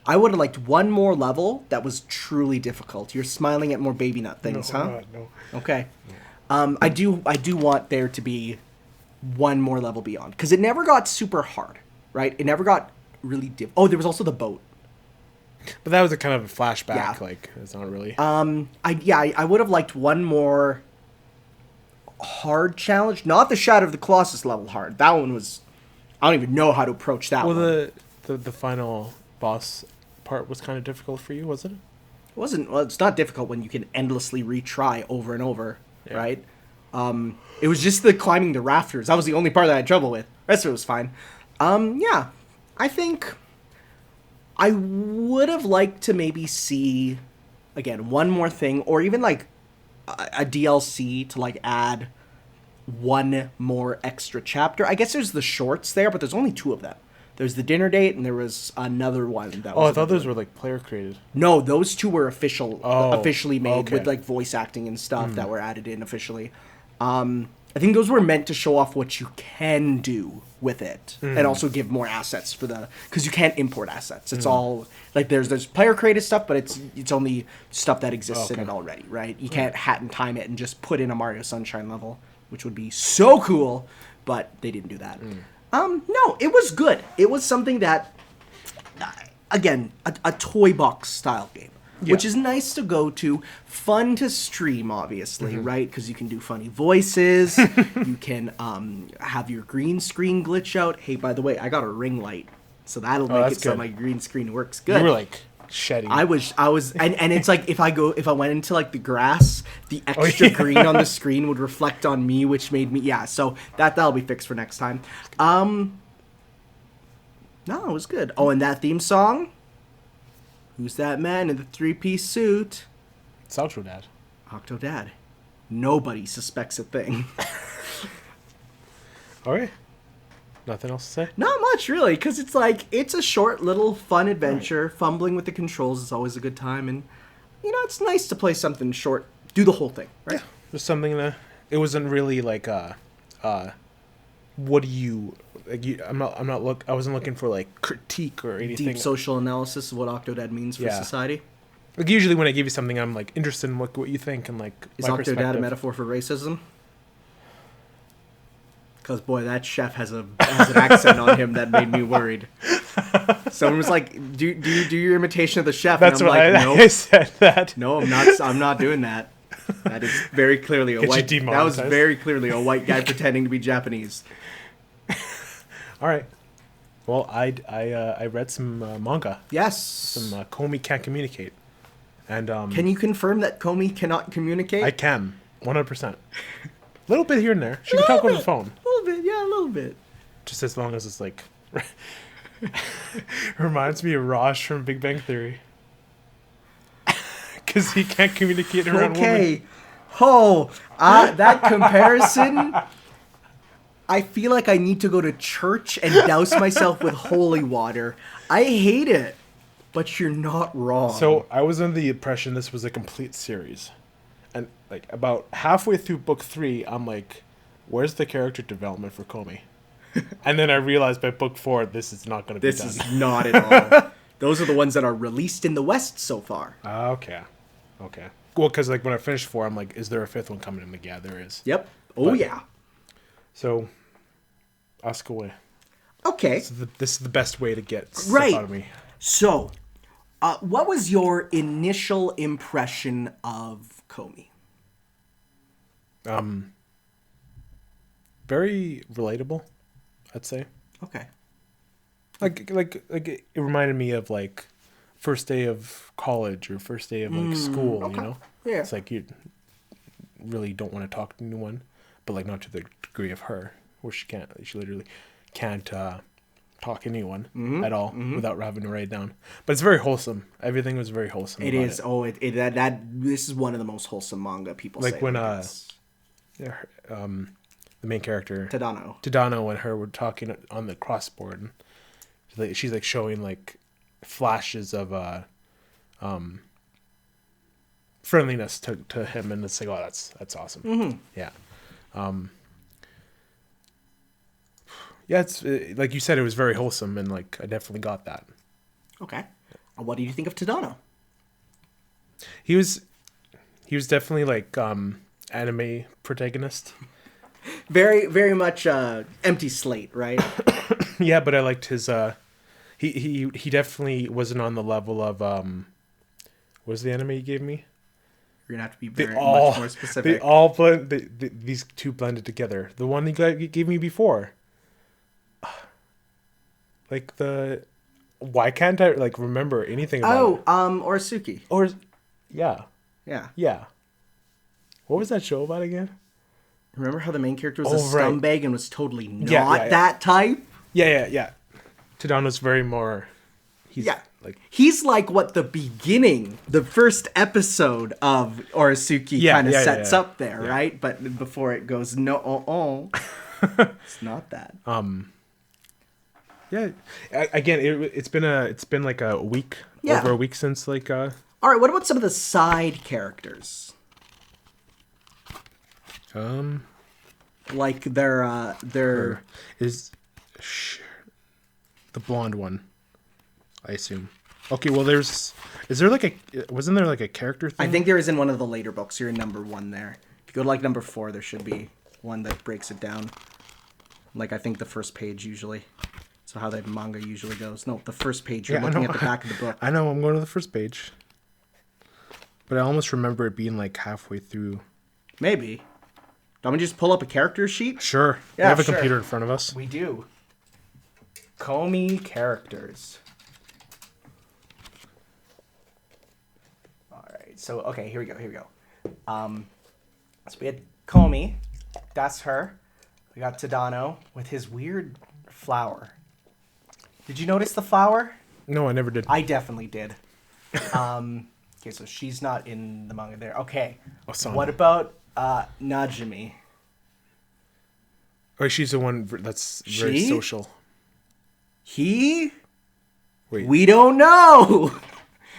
[SPEAKER 1] I would have liked one more level that was truly difficult. You're smiling at more baby nut things, huh?
[SPEAKER 2] No.
[SPEAKER 1] Okay. I do want there to be one more level beyond, because it never got super hard, right? It never got really Oh, there was also the boat.
[SPEAKER 2] But that was a kind of a flashback.
[SPEAKER 1] Yeah.
[SPEAKER 2] Like, it's not really.
[SPEAKER 1] I would have liked one more hard challenge. Not the Shadow of the Colossus level hard. That one was, I don't even know how to approach that one.
[SPEAKER 2] The final boss part was kind of difficult for you, wasn't it?
[SPEAKER 1] It wasn't. Well, it's not difficult when you can endlessly retry over and over, right? It was just the climbing the rafters. That was the only part that I had trouble with. The rest of it was fine. Yeah, I think I would have liked to maybe see, again, one more thing, or even like a DLC to like add one more extra chapter. I guess there's the shorts there, but there's only 2 of them. There's the dinner date, and there was another one. That was
[SPEAKER 2] I thought those were like player created.
[SPEAKER 1] No, those 2 were officially made
[SPEAKER 2] okay.
[SPEAKER 1] with like voice acting and stuff that were added in officially. I think those were meant to show off what you can do with it, and also give more assets for because you can't import assets. It's all like there's player created stuff, but it's only stuff that exists in it already, right? You can't hat and time it and just put in a Mario Sunshine level, which would be so cool, but they didn't do that. No, it was good. It was something that, again, a toy box style game, which is nice to go to, fun to stream, obviously, right? Because you can do funny voices, you can have your green screen glitch out. Hey, by the way, I got a ring light, so that'll make it so my green screen works good.
[SPEAKER 2] You were like shedding.
[SPEAKER 1] I was, and it's like if I went into like the grass, the extra green on the screen would reflect on me, which made me, so that'll be fixed for next time. No, it was good. Oh, and that theme song, who's that man in the 3-piece suit?
[SPEAKER 2] It's Octodad.
[SPEAKER 1] Octodad. Nobody suspects a thing.
[SPEAKER 2] All right. Nothing else to say?
[SPEAKER 1] Not much, really, because it's like, it's a short little fun adventure. Right. Fumbling with the controls is always a good time, and, it's nice to play something short. Do the whole thing, right?
[SPEAKER 2] Yeah. There's something that, it wasn't really like, what do you, like, I wasn't looking for, like, critique or anything.
[SPEAKER 1] Deep social analysis of what Octodad means for society.
[SPEAKER 2] Like, usually when I give you something, I'm, like, interested in what you think and, like,
[SPEAKER 1] is Octodad a metaphor for racism? Because, boy, that chef has an accent on him that made me worried. Someone was like, do you do your imitation of the chef?
[SPEAKER 2] That's and I'm like, I said that.
[SPEAKER 1] No, I'm not doing that. That is very clearly a white. That was very clearly a white guy pretending to be Japanese.
[SPEAKER 2] All right. Well, I read some manga.
[SPEAKER 1] Yes.
[SPEAKER 2] Some Komi Can't Communicate. And
[SPEAKER 1] can you confirm that Komi cannot communicate?
[SPEAKER 2] I can, 100%. A little bit here and there. She can talk over the phone.
[SPEAKER 1] A little bit, yeah, a little bit.
[SPEAKER 2] Just as long as it's like... Reminds me of Raj from Big Bang Theory. Because he can't communicate around women.
[SPEAKER 1] That comparison... I feel like I need to go to church and douse myself with holy water. I hate it, but you're not wrong.
[SPEAKER 2] So I was under the impression this was a complete series. And like about halfway through book 3, I'm like, where's the character development for Komi? And then I realized by book 4, this is not going to be done.
[SPEAKER 1] This is not at all. Those are the ones that are released in the West so far.
[SPEAKER 2] Okay. Well, because like when I finished 4, I'm like, is there a 5th one coming? I'm like, yeah, there is.
[SPEAKER 1] Yep. Oh, yeah.
[SPEAKER 2] So, ask away.
[SPEAKER 1] Okay.
[SPEAKER 2] This is the best way to get stuff out of me.
[SPEAKER 1] So, what was your initial impression of Komi?
[SPEAKER 2] Very relatable, I'd say.
[SPEAKER 1] Okay.
[SPEAKER 2] Like it reminded me of like first day of college or first day of like school,
[SPEAKER 1] okay.
[SPEAKER 2] you know?
[SPEAKER 1] Yeah.
[SPEAKER 2] It's like you really don't want to talk to anyone, but like not to the degree of her, where she literally can't talk to anyone at all without having to write it down. But it's very wholesome. Everything was very wholesome.
[SPEAKER 1] It is. Oh, this is one of the most wholesome manga people
[SPEAKER 2] Like
[SPEAKER 1] say.
[SPEAKER 2] when
[SPEAKER 1] it's
[SPEAKER 2] the main character
[SPEAKER 1] Tadano
[SPEAKER 2] and her were talking on the crossboard, and she's like showing like flashes of friendliness to him, and it's like, oh, that's awesome. Yeah. Yeah, it's like you said, it was very wholesome, and like I definitely got that.
[SPEAKER 1] Okay. What do you think of Tadano?
[SPEAKER 2] He was definitely like anime protagonist.
[SPEAKER 1] Very, very much empty slate, right?
[SPEAKER 2] Yeah, but I liked his. He definitely wasn't on the level of what was the anime you gave me?
[SPEAKER 1] You're gonna have to be much more specific.
[SPEAKER 2] They all blend. These two blended together. The one you gave me before. Like why can't I like remember anything about it?
[SPEAKER 1] Orisuki.
[SPEAKER 2] Yeah.
[SPEAKER 1] Yeah.
[SPEAKER 2] What was that show about again?
[SPEAKER 1] Remember how the main character was a scumbag and was totally not
[SPEAKER 2] yeah.
[SPEAKER 1] that type?
[SPEAKER 2] Yeah. Tadano's very more.
[SPEAKER 1] He's like what the beginning, the first episode of Orisuki kind of sets up there, right? But before it goes, it's not that.
[SPEAKER 2] Yeah. Again, it's been like a week, over a week since like.
[SPEAKER 1] All right. What about some of the side characters? Like their
[SPEAKER 2] is the blonde one, I assume. Okay, well wasn't there like a character thing?
[SPEAKER 1] I think there is in one of the later books. You're in number 1 there. If you go to like number 4, there should be one that breaks it down. Like I think the first page usually. So how that manga usually goes. No, the first page. You're looking at the back of the book.
[SPEAKER 2] I know, I'm going to the first page. But I almost remember it being like halfway through.
[SPEAKER 1] Maybe. Don't we just pull up a character sheet?
[SPEAKER 2] Sure.
[SPEAKER 1] Yeah,
[SPEAKER 2] we have a computer in front of us.
[SPEAKER 1] We do. Komi characters. All right. So, okay, here we go. So we had Komi. That's her. We got Tadano with his weird flower. Did you notice the flower?
[SPEAKER 2] No, I never did.
[SPEAKER 1] I definitely did. Okay, so she's not in the manga there. Okay.
[SPEAKER 2] Osama.
[SPEAKER 1] What about Najimi?
[SPEAKER 2] Oh, she's the one that's very social.
[SPEAKER 1] Wait.
[SPEAKER 2] We
[SPEAKER 1] don't know.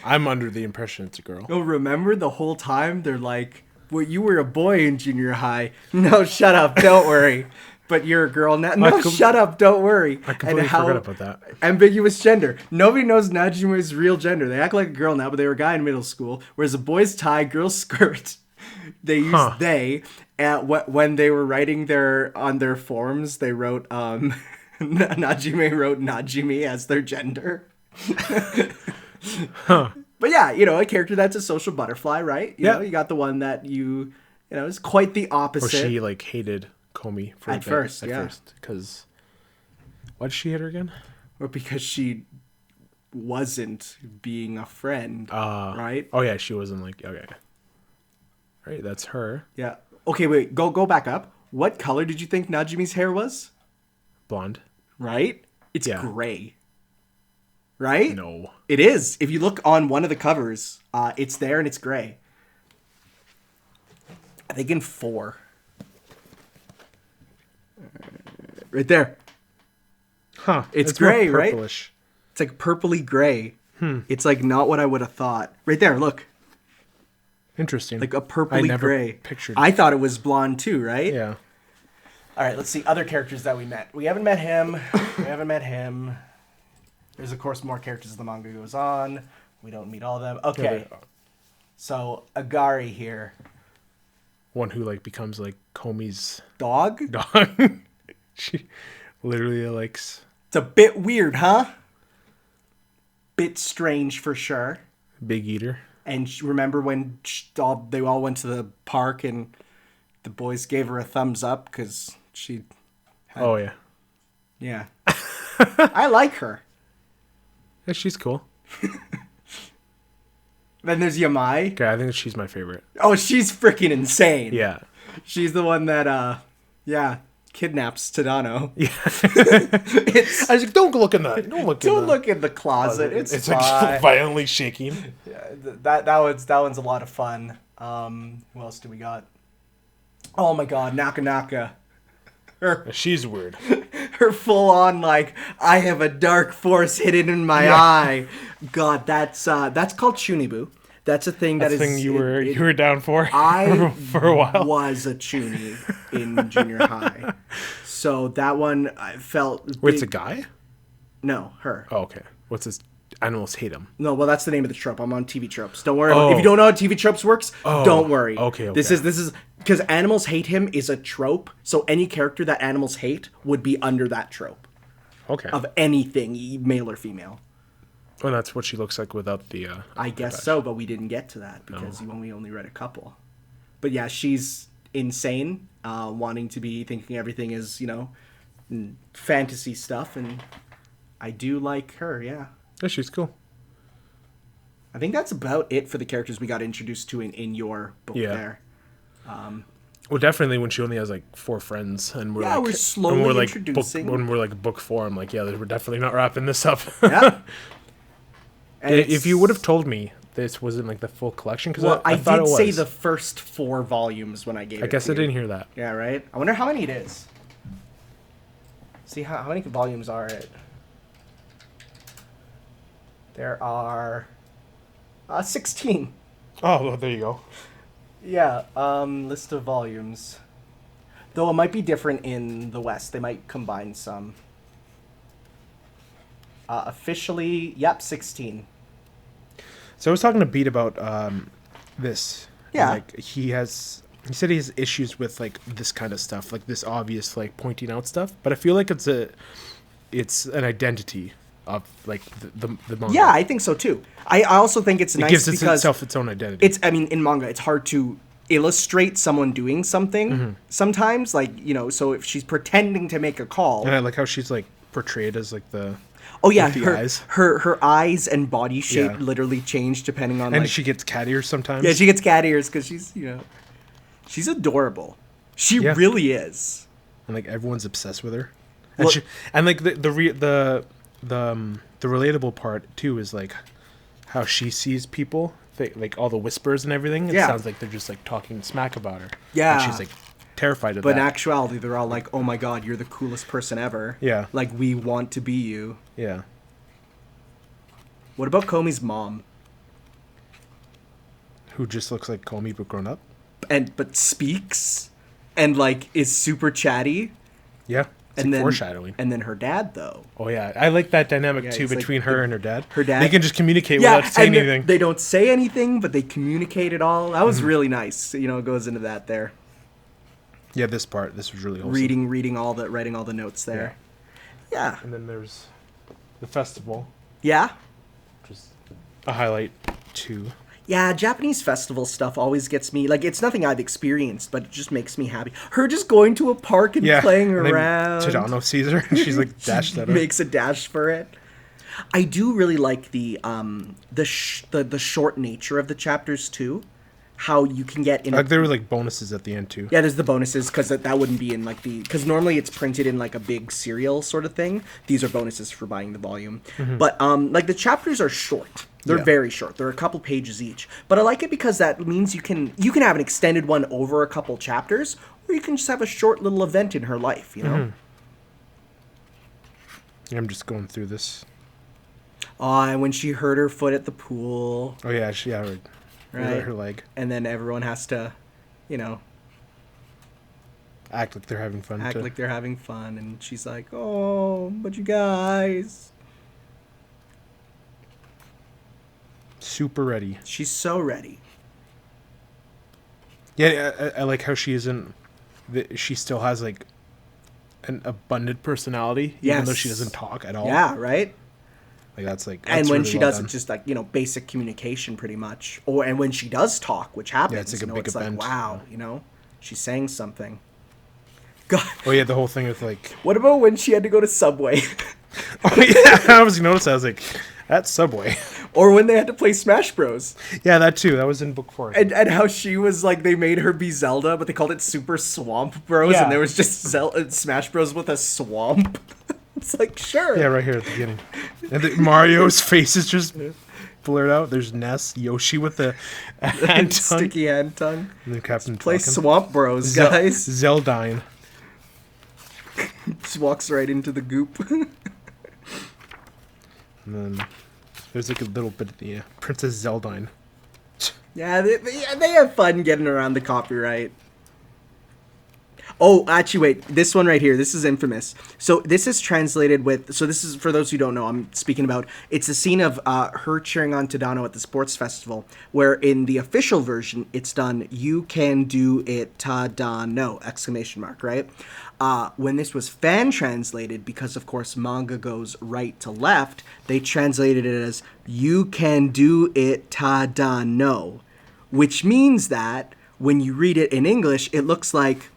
[SPEAKER 2] I'm under the impression it's a girl.
[SPEAKER 1] Oh, remember the whole time they're like, well, you were a boy in junior high. No, shut up. Don't worry. But you're a girl now. No, shut up. Don't worry.
[SPEAKER 2] I completely forgot about that.
[SPEAKER 1] Ambiguous gender. Nobody knows Najimu's real gender. They act like a girl now, but they were a guy in middle school. Whereas a boy's tie, girl's skirt. They used they. And when they were writing on their forms, they wrote, Najime wrote Najimi as their gender. But yeah, a character that's a social butterfly, right? You know, you got the one that is quite the opposite.
[SPEAKER 2] Or she like hated Komi for
[SPEAKER 1] at first,
[SPEAKER 2] because why did she hate her again?
[SPEAKER 1] Or because she wasn't being a friend, right?
[SPEAKER 2] Oh yeah, she wasn't like okay. Right, that's her.
[SPEAKER 1] Yeah. Okay, wait. Go back up. What color did you think Najimi's hair was?
[SPEAKER 2] Blonde.
[SPEAKER 1] Right? It's gray. Right?
[SPEAKER 2] No.
[SPEAKER 1] It is. If you look on one of the covers, it's there and it's gray. I think in 4. Right there.
[SPEAKER 2] Huh.
[SPEAKER 1] It's gray, right? It's like purpley gray. It's like not what I would have thought. Right there, look.
[SPEAKER 2] Interesting.
[SPEAKER 1] Like a purpley gray.
[SPEAKER 2] Pictured.
[SPEAKER 1] I thought it was blonde too, right?
[SPEAKER 2] Yeah.
[SPEAKER 1] All right, let's see other characters that we met. We haven't met him. There's, of course, more characters as the manga goes on. We don't meet all of them. Okay. So, Agari here.
[SPEAKER 2] One who, like, becomes, like, Komi's...
[SPEAKER 1] Dog?
[SPEAKER 2] She literally likes...
[SPEAKER 1] It's a bit weird, huh? Bit strange, for sure.
[SPEAKER 2] Big eater.
[SPEAKER 1] And remember when they all went to the park and The boys gave her a thumbs up because she...
[SPEAKER 2] Oh, yeah.
[SPEAKER 1] Yeah. I like her.
[SPEAKER 2] Yeah, she's cool.
[SPEAKER 1] Then there's Yamai.
[SPEAKER 2] Okay, I think she's my favorite.
[SPEAKER 1] Oh, she's freaking insane.
[SPEAKER 2] Yeah.
[SPEAKER 1] She's the one that, kidnaps Tadano.
[SPEAKER 2] Yeah.
[SPEAKER 1] I
[SPEAKER 2] was like, don't look in that.
[SPEAKER 1] Don't look in the closet. It's fine.
[SPEAKER 2] like violently shaking.
[SPEAKER 1] Yeah, that one's a lot of fun. Who else do we got? Oh my God, Naka.
[SPEAKER 2] She's weird.
[SPEAKER 1] Her full on like, I have a dark force hidden in my eye. God, that's called Chunibu. That's a thing
[SPEAKER 2] That's
[SPEAKER 1] that
[SPEAKER 2] a
[SPEAKER 1] is...
[SPEAKER 2] thing you were down for
[SPEAKER 1] I
[SPEAKER 2] for a while.
[SPEAKER 1] was a Chuni in junior high. So that one I felt...
[SPEAKER 2] Wait, it's a guy?
[SPEAKER 1] No, her.
[SPEAKER 2] Oh, okay. What's his... Animals hate him.
[SPEAKER 1] No, well, that's the name of the trope. I'm on TV tropes. Don't worry. If you don't know how TV tropes works, don't worry.
[SPEAKER 2] Okay.
[SPEAKER 1] This is... Because animals hate him is a trope, so any character that animals hate would be under that trope.
[SPEAKER 2] Okay.
[SPEAKER 1] Of anything, male or female.
[SPEAKER 2] Well, that's what she looks like without the...
[SPEAKER 1] I guess so, but we didn't get to that because we only read a couple. But yeah, she's insane, wanting to be thinking everything is, fantasy stuff, and I do like her, yeah.
[SPEAKER 2] Yeah, she's cool.
[SPEAKER 1] I think that's about it for the characters we got introduced to in your book there.
[SPEAKER 2] Well, definitely when she only has like 4 friends, and
[SPEAKER 1] we're slowly introducing.
[SPEAKER 2] When we're like book 4, I'm like, yeah, we're definitely not wrapping this up.
[SPEAKER 1] Yeah.
[SPEAKER 2] If you would have told me this wasn't like the full collection, because I thought
[SPEAKER 1] did
[SPEAKER 2] it was.
[SPEAKER 1] say the first 4 volumes when I gave it.
[SPEAKER 2] I guess
[SPEAKER 1] to
[SPEAKER 2] I
[SPEAKER 1] you.
[SPEAKER 2] didn't hear that.
[SPEAKER 1] Yeah, right. I wonder how many it is. See how many volumes are it? There are 16.
[SPEAKER 2] Oh, well, there you go.
[SPEAKER 1] Yeah, list of volumes. Though it might be different in the West. They might combine some. Officially, 16.
[SPEAKER 2] So I was talking to Beat about this.
[SPEAKER 1] Yeah.
[SPEAKER 2] Like he said he has issues with like this kind of stuff, like this obvious like pointing out stuff. But I feel like it's an identity of like the manga.
[SPEAKER 1] Yeah, I think so too. I also think it's nice
[SPEAKER 2] gives
[SPEAKER 1] because
[SPEAKER 2] itself its own identity.
[SPEAKER 1] In manga, it's hard to illustrate someone doing something sometimes. Like, so if she's pretending to make a call.
[SPEAKER 2] And I like how she's like portrayed as like the...
[SPEAKER 1] Oh yeah,
[SPEAKER 2] eyes.
[SPEAKER 1] Her eyes and body shape literally change depending on.
[SPEAKER 2] And she gets cat ears sometimes.
[SPEAKER 1] Yeah, she gets cat ears because she's adorable. She really is.
[SPEAKER 2] And like everyone's obsessed with her. And like the relatable part too is like how she sees people, like all the whispers and everything. It sounds like they're just like talking smack about her.
[SPEAKER 1] Yeah,
[SPEAKER 2] and she's like terrified of
[SPEAKER 1] that. But in
[SPEAKER 2] that.
[SPEAKER 1] actuality, they're all like, "Oh my God, you're the coolest person ever."
[SPEAKER 2] Yeah,
[SPEAKER 1] like we want to be you.
[SPEAKER 2] Yeah.
[SPEAKER 1] What about Komi's mom?
[SPEAKER 2] Who just looks like Komi but grown up,
[SPEAKER 1] but speaks, and like is super chatty.
[SPEAKER 2] Yeah. It's like foreshadowing.
[SPEAKER 1] And then her dad, though.
[SPEAKER 2] Oh, yeah. I like that dynamic, too, between her and her dad.
[SPEAKER 1] Her dad.
[SPEAKER 2] They can just communicate without saying anything.
[SPEAKER 1] They don't say anything, but they communicate it all. That was really nice. It goes into that there.
[SPEAKER 2] Yeah, this was really wholesome.
[SPEAKER 1] Writing all the notes there. Yeah.
[SPEAKER 2] And then there's the festival.
[SPEAKER 1] Yeah.
[SPEAKER 2] Which is a highlight, too.
[SPEAKER 1] Yeah, Japanese festival stuff always gets me. Like, it's nothing I've experienced, but it just makes me happy. Her just going to a park and playing around.
[SPEAKER 2] Tadano sees her, and she's like dashed at her.
[SPEAKER 1] Makes a dash for it. I do really like the short nature of the chapters too. How you can get in.
[SPEAKER 2] Like there were like bonuses at the end too.
[SPEAKER 1] Yeah, there's the bonuses because that wouldn't be in like because normally it's printed in like a big serial sort of thing. These are bonuses for buying the volume, but like the chapters are short. They're very short. They're a couple pages each. But I like it because that means you can have an extended one over a couple chapters, or you can just have a short little event in her life. I'm
[SPEAKER 2] just going through this.
[SPEAKER 1] Oh, and when she hurt her foot at the pool.
[SPEAKER 2] Oh yeah, right. Her leg.
[SPEAKER 1] And then everyone has to,
[SPEAKER 2] act like they're having fun.
[SPEAKER 1] And she's like, "Oh, but you guys."
[SPEAKER 2] Super ready.
[SPEAKER 1] She's so ready.
[SPEAKER 2] Yeah, I like how she isn't. She still has like an abundant personality, even though she doesn't talk at all.
[SPEAKER 1] Yeah, right.
[SPEAKER 2] Like that's like.
[SPEAKER 1] And when she does, it's just like basic communication, pretty much. And when she does talk, which happens,
[SPEAKER 2] it's like a big event.
[SPEAKER 1] like wow, She sang something. God,
[SPEAKER 2] Oh yeah, the whole thing with like.
[SPEAKER 1] what about when she had to go to Subway?
[SPEAKER 2] Oh yeah, I was noticing. I was like, at Subway.
[SPEAKER 1] Or when they had to play Smash Bros.
[SPEAKER 2] Yeah, that too. That was in book 4.
[SPEAKER 1] And how she was like, they made her be Zelda, but they called it Super Swamp Bros,
[SPEAKER 2] Yeah.
[SPEAKER 1] and there was just Smash Bros with a swamp. It's like, sure.
[SPEAKER 2] Yeah, right here at the beginning. And Mario's face is just blurred out. There's Ness, Yoshi with the hand tongue.
[SPEAKER 1] Sticky hand tongue.
[SPEAKER 2] And then Captain
[SPEAKER 1] Play
[SPEAKER 2] Falcon.
[SPEAKER 1] Swamp Bros, guys.
[SPEAKER 2] Zeldine.
[SPEAKER 1] Just walks right into the goop.
[SPEAKER 2] And then there's like a little bit of the Princess Zeldine.
[SPEAKER 1] Yeah, they have fun getting around the copyright. Oh, actually, wait. This one right here. This is infamous. So this is translated with. So this is for those who don't know. I'm speaking about. It's a scene of her cheering on Tadano at the sports festival, where in the official version it's done. You can do it, Tadano! Exclamation mark. Right. When this was fan translated, because of course manga goes right to left, they translated it as "You can do it, Tadano," which means that when you read it in English, it looks like.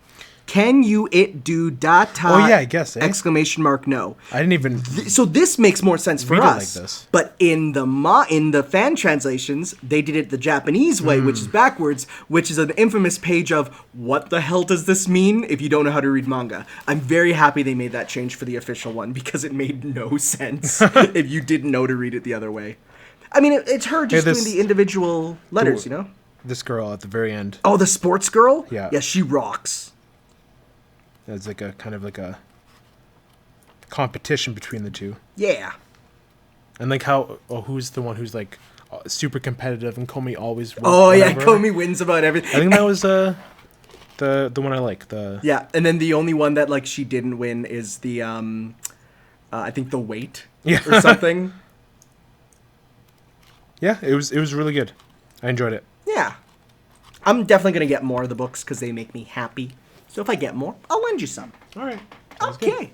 [SPEAKER 1] Can you it do data?
[SPEAKER 2] Oh yeah, I guess.
[SPEAKER 1] Exclamation mark no.
[SPEAKER 2] I didn't even.
[SPEAKER 1] So this makes more sense for
[SPEAKER 2] Read it
[SPEAKER 1] us.
[SPEAKER 2] like this.
[SPEAKER 1] But in the fan translations, they did it the Japanese way, which is backwards, which is an infamous page of what the hell does this mean if you don't know how to read manga. I'm very happy they made that change for the official one because it made no sense if you didn't know to read it the other way. I mean, it's her just doing the individual letters, you know?
[SPEAKER 2] This girl at the very end.
[SPEAKER 1] Oh, the sports girl?
[SPEAKER 2] Yeah.
[SPEAKER 1] Yeah, she rocks.
[SPEAKER 2] There's like a kind of like a competition between the two.
[SPEAKER 1] Yeah.
[SPEAKER 2] And like how who's the one who's like super competitive and Komi always wins.
[SPEAKER 1] Oh yeah,
[SPEAKER 2] whatever.
[SPEAKER 1] Komi wins about everything.
[SPEAKER 2] I think that was the one I like.
[SPEAKER 1] Yeah, and then the only one that like she didn't win is the I think the weight or something.
[SPEAKER 2] Yeah, it was really good. I enjoyed it.
[SPEAKER 1] Yeah. I'm definitely going to get more of the books cuz they make me happy. So if I get more, I'll lend you some.
[SPEAKER 2] All right.
[SPEAKER 1] Okay.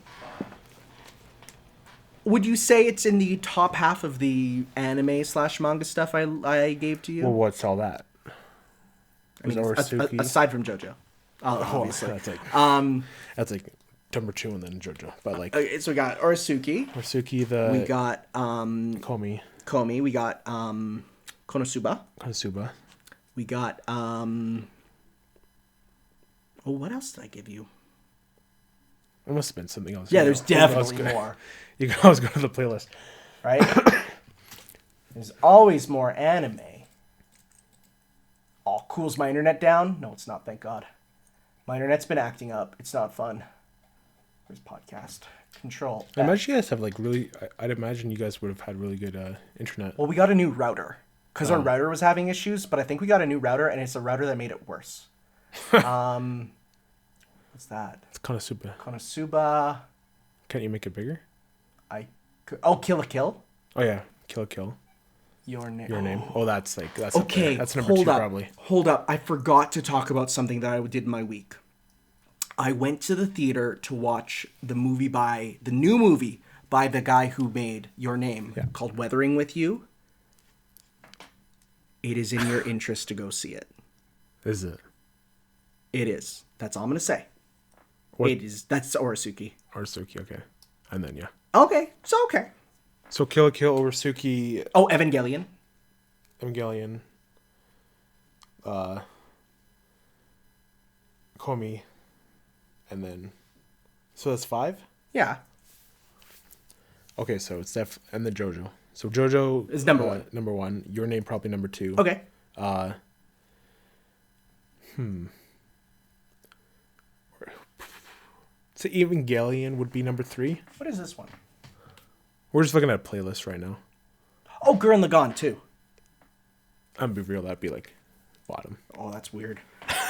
[SPEAKER 1] Would you say it's in the top half of the anime/manga stuff I gave to you?
[SPEAKER 2] Well, what's all that?
[SPEAKER 1] I mean, aside from JoJo, obviously.
[SPEAKER 2] That's like number 2 and then JoJo. But like,
[SPEAKER 1] okay, so we got Orisuke.
[SPEAKER 2] We
[SPEAKER 1] got
[SPEAKER 2] Komi.
[SPEAKER 1] We got Konosuba. We got oh, what else did I give you?
[SPEAKER 2] It must have been something else.
[SPEAKER 1] Yeah, there's definitely more.
[SPEAKER 2] You can always go to the playlist.
[SPEAKER 1] Right? There's always more anime. Oh, cool's my internet down? No, it's not, thank God. My internet's been acting up. It's not fun. Where's podcast? Control.
[SPEAKER 2] I imagine you guys have like really... I'd imagine you guys would have had really good internet.
[SPEAKER 1] Well, we got a new router. Because our router was having issues, but I think we got a new router, and it's a router that made it worse. What's that?
[SPEAKER 2] It's Konosuba.
[SPEAKER 1] Konosuba.
[SPEAKER 2] Can't you make it bigger?
[SPEAKER 1] Kill a Kill.
[SPEAKER 2] Oh yeah, Kill.
[SPEAKER 1] Your name.
[SPEAKER 2] Oh, that's okay.
[SPEAKER 1] Okay,
[SPEAKER 2] That's number 2 probably.
[SPEAKER 1] Hold up. I forgot to talk about something that I did in my week. I went to the theater to watch the new movie by the guy who made Your Name, called Weathering with You. It is in your interest to go see it.
[SPEAKER 2] Is it?
[SPEAKER 1] It is. That's all I'm going to say.
[SPEAKER 2] What?
[SPEAKER 1] It is. That's Orisuke.
[SPEAKER 2] Orisuke, okay. And then, yeah.
[SPEAKER 1] Okay.
[SPEAKER 2] So Kill Orisuke...
[SPEAKER 1] Oh, Evangelion.
[SPEAKER 2] Komi, and then... So that's 5?
[SPEAKER 1] Yeah.
[SPEAKER 2] Okay, so it's and then JoJo. So JoJo...
[SPEAKER 1] Is number 1.
[SPEAKER 2] Number 1. Your Name probably number 2.
[SPEAKER 1] Okay.
[SPEAKER 2] So Evangelion would be number 3.
[SPEAKER 1] What is this one?
[SPEAKER 2] We're just looking at a playlist right now.
[SPEAKER 1] Oh, Gurren Lagann, too.
[SPEAKER 2] I'm gonna be real, that'd be like bottom.
[SPEAKER 1] Oh, that's weird.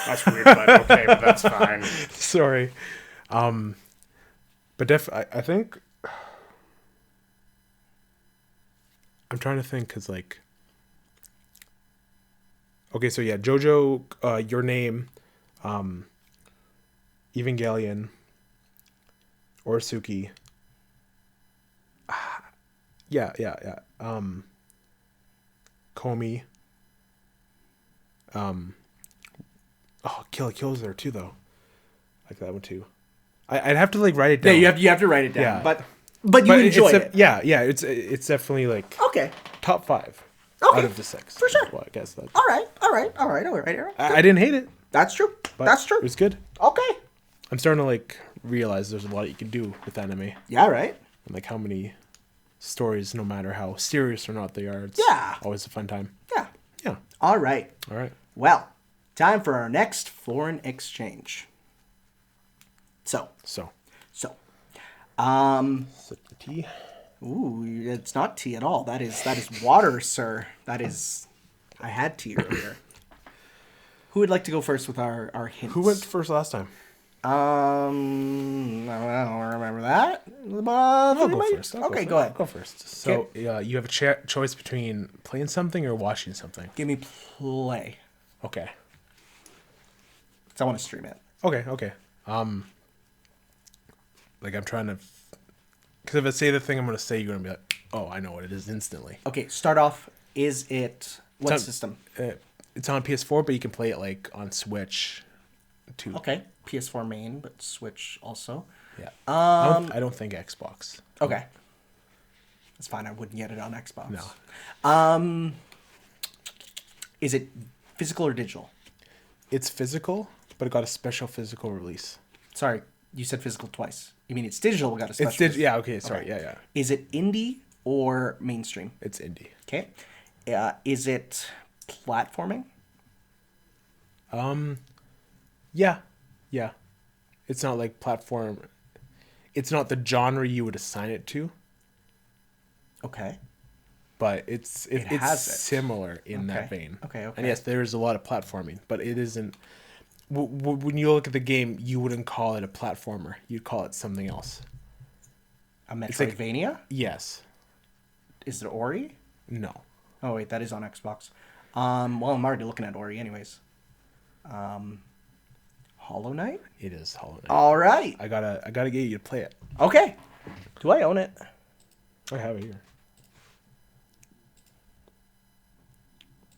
[SPEAKER 3] That's weird, but okay, but that's fine.
[SPEAKER 2] Sorry. But I think... I'm trying to think, because like... Okay, so yeah, JoJo, Your Name, Evangelion, Orisuke. Yeah. Komi. Oh, Kill la Kill's there too, though. I like that one too. I'd have to like write it
[SPEAKER 1] Yeah,
[SPEAKER 2] down.
[SPEAKER 1] you have to write it down.
[SPEAKER 2] Yeah.
[SPEAKER 1] But you enjoy it.
[SPEAKER 2] Yeah. It's definitely like
[SPEAKER 1] Okay.
[SPEAKER 2] top 5
[SPEAKER 1] Okay.
[SPEAKER 2] out of the 6.
[SPEAKER 1] For sure.
[SPEAKER 2] Well, I guess that.
[SPEAKER 1] All right.
[SPEAKER 2] I didn't hate it.
[SPEAKER 1] That's true.
[SPEAKER 2] But
[SPEAKER 1] That's true.
[SPEAKER 2] It was good.
[SPEAKER 1] Okay.
[SPEAKER 2] I'm starting to like realize there's a lot you can do with anime,
[SPEAKER 1] Yeah, right.
[SPEAKER 2] and like how many stories, no matter how serious or not they are, it's
[SPEAKER 1] Yeah.
[SPEAKER 2] always a fun time.
[SPEAKER 1] Yeah.
[SPEAKER 2] Yeah.
[SPEAKER 1] All right.
[SPEAKER 2] All right.
[SPEAKER 1] Well, time for our next foreign exchange. So,
[SPEAKER 2] So,
[SPEAKER 1] sip
[SPEAKER 2] the tea.
[SPEAKER 1] ooh, it's not tea at all. That is water, sir. I had tea earlier. Who would like to go first with our hints?
[SPEAKER 2] Who went first last time?
[SPEAKER 1] I don't remember that.
[SPEAKER 2] I'll go first.
[SPEAKER 1] Okay, go ahead.
[SPEAKER 2] Go first. So, you have a choice between playing something or watching something.
[SPEAKER 1] Give me play.
[SPEAKER 2] Okay.
[SPEAKER 1] So I want to stream it.
[SPEAKER 2] Okay. Like I'm trying to, because if I say the thing I'm going to say, you're going to be like, oh, I know what it is instantly.
[SPEAKER 1] Okay, start off. Is it what
[SPEAKER 2] It's on-
[SPEAKER 1] system?
[SPEAKER 2] It's on PS4, but you can play it like on Switch too.
[SPEAKER 1] Okay, PS4 main, but Switch also.
[SPEAKER 2] Yeah. I don't think Xbox.
[SPEAKER 1] Okay, that's fine. I wouldn't get it on Xbox.
[SPEAKER 2] No.
[SPEAKER 1] Is it physical or digital?
[SPEAKER 2] It's physical, but it got a special physical release.
[SPEAKER 1] Sorry, you said physical twice. You mean it's digital? We got a special.
[SPEAKER 2] It's digital. Yeah. Okay. Sorry.
[SPEAKER 1] Okay.
[SPEAKER 2] Yeah.
[SPEAKER 1] Is it indie or mainstream?
[SPEAKER 2] It's indie.
[SPEAKER 1] Okay. Is it platforming?
[SPEAKER 2] Yeah. It's not like platform. It's not the genre you would assign it to,
[SPEAKER 1] Okay.
[SPEAKER 2] but it's
[SPEAKER 1] has it.
[SPEAKER 2] similar in that
[SPEAKER 1] Okay.
[SPEAKER 2] vein.
[SPEAKER 1] Okay.
[SPEAKER 2] And yes, there is a lot of platforming, but it isn't. When you look at the game, you wouldn't call it a platformer. You'd call it something else.
[SPEAKER 1] A
[SPEAKER 2] like-
[SPEAKER 1] Metroidvania?
[SPEAKER 2] Yes.
[SPEAKER 1] Is it Ori?
[SPEAKER 2] No.
[SPEAKER 1] Oh wait, that is on Xbox. Well, I'm already looking at Ori anyways. Hollow Knight?
[SPEAKER 2] It is Hollow Knight.
[SPEAKER 1] All right.
[SPEAKER 2] I gotta get you to play it.
[SPEAKER 1] Okay. Do I own it?
[SPEAKER 2] I have it here.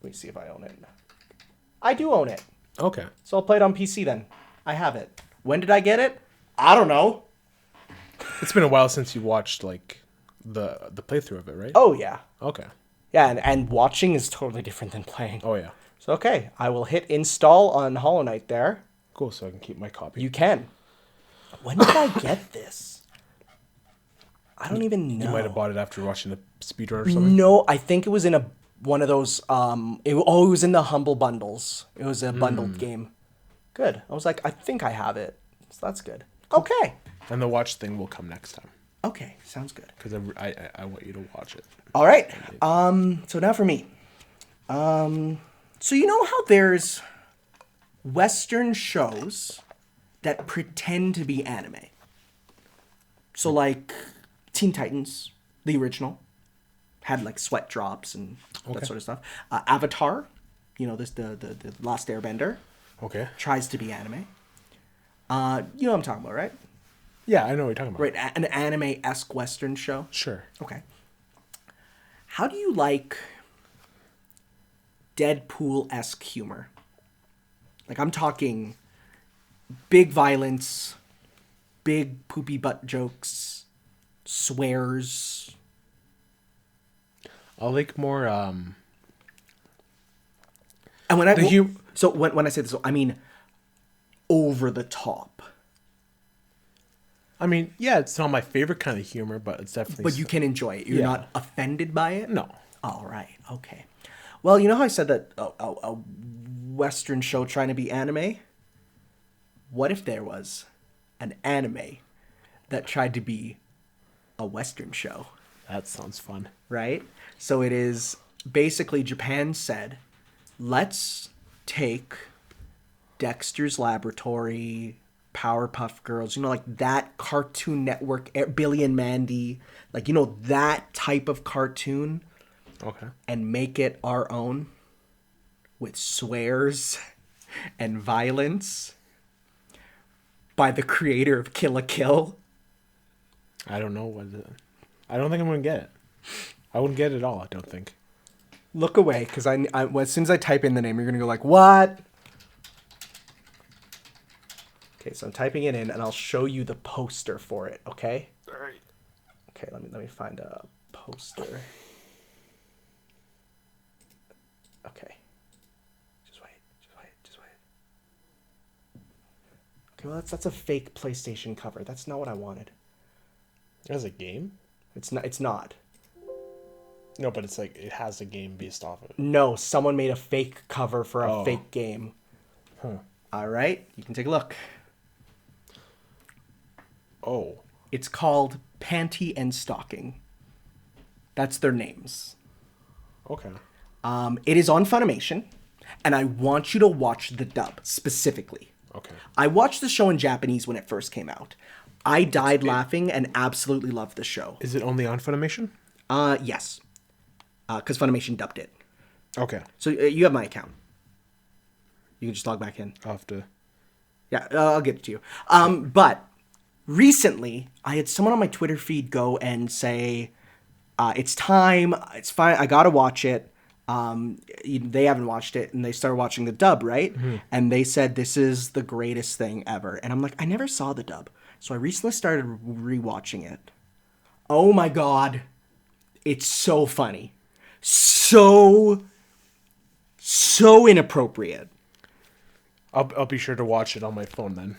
[SPEAKER 1] Let me see if I own it. I do own it.
[SPEAKER 2] Okay.
[SPEAKER 1] So I'll play it on PC then. I have it. When did I get it? I don't know.
[SPEAKER 2] It's been a while since you watched like the playthrough of it, right?
[SPEAKER 1] Oh yeah.
[SPEAKER 2] Okay.
[SPEAKER 1] Yeah, and watching is totally different than playing.
[SPEAKER 2] Oh yeah.
[SPEAKER 1] So okay, I will hit install on Hollow Knight there.
[SPEAKER 2] Cool. So I can keep my copy.
[SPEAKER 1] You can. When did I get this? I don't even know.
[SPEAKER 2] You might have bought it after watching the speedrun or something.
[SPEAKER 1] No, I think it was in one of those. It was in the Humble Bundles. It was a bundled game. Good. I was like, I think I have it. So that's good. Okay.
[SPEAKER 2] And the watch thing will come next time
[SPEAKER 1] Okay. Sounds good.
[SPEAKER 2] because I want you to watch it.
[SPEAKER 1] All right. So now for me. So you know how there's Western shows that pretend to be anime. So like Teen Titans, the original, had like sweat drops and that sort of stuff. Avatar, you know, the Last Airbender,
[SPEAKER 2] Okay.
[SPEAKER 1] tries to be anime. You know what I'm talking about, right?
[SPEAKER 2] Yeah, I know what you're talking about.
[SPEAKER 1] Right, an anime-esque Western show.
[SPEAKER 2] Sure.
[SPEAKER 1] Okay. How do you like Deadpool-esque humor? Like, I'm talking big violence, big poopy butt jokes, swears.
[SPEAKER 2] I like more.
[SPEAKER 1] And when I when I say this, I mean over the top.
[SPEAKER 2] I mean, yeah, it's not my favorite kind of humor, but it's definitely.
[SPEAKER 1] But you can enjoy it. You're
[SPEAKER 2] Yeah.
[SPEAKER 1] not offended by it?
[SPEAKER 2] No.
[SPEAKER 1] All right. Okay. Well, you know how I said that a Western show trying to be anime? What if there was an anime that tried to be a Western show,
[SPEAKER 2] That sounds fun.
[SPEAKER 1] right? So it is basically Japan said, let's take Dexter's Laboratory, Powerpuff Girls, you know, like that Cartoon Network, Billy and Mandy, like, you know, that type of cartoon,
[SPEAKER 2] Okay.
[SPEAKER 1] and make it our own with swears and violence by the creator of Kill la Kill.
[SPEAKER 2] I don't know I don't think I'm gonna get it. I wouldn't get it at all. I don't think.
[SPEAKER 1] Look away, because I as soon as I type in the name, you're gonna go like, what? Okay, so I'm typing it in, and I'll show you the poster for it. Okay.
[SPEAKER 3] All right.
[SPEAKER 1] Okay, let me find a poster. Okay. Just wait. Okay, well that's a fake PlayStation cover. That's not what I wanted.
[SPEAKER 2] As a game?
[SPEAKER 1] It's not.
[SPEAKER 2] No, but it's like it has a game based off of it.
[SPEAKER 1] No, someone made a fake cover for a
[SPEAKER 2] Oh.
[SPEAKER 1] fake game.
[SPEAKER 2] Huh.
[SPEAKER 1] All right, you can take a look.
[SPEAKER 2] Oh.
[SPEAKER 1] It's called Panty and Stocking. That's their names.
[SPEAKER 2] Okay.
[SPEAKER 1] It is on Funimation, and I want you to watch the dub specifically.
[SPEAKER 2] Okay.
[SPEAKER 1] I watched the show in Japanese when it first came out. I died laughing and absolutely loved the show.
[SPEAKER 2] Is it only on Funimation?
[SPEAKER 1] Yes. Because Funimation dubbed it.
[SPEAKER 2] Okay.
[SPEAKER 1] So you have my account. You can just log back in.
[SPEAKER 2] I'll have to...
[SPEAKER 1] Yeah, I'll get it to you. But recently, I had someone on my Twitter feed go and say, it's time, it's fine, I gotta watch it. They haven't watched it, and they started watching the dub, right? Mm-hmm. And they said, this is the greatest thing ever. And I'm like, I never saw the dub. So I recently started rewatching it. Oh my god. It's so funny. So inappropriate.
[SPEAKER 2] I'll be sure to watch it on my phone then.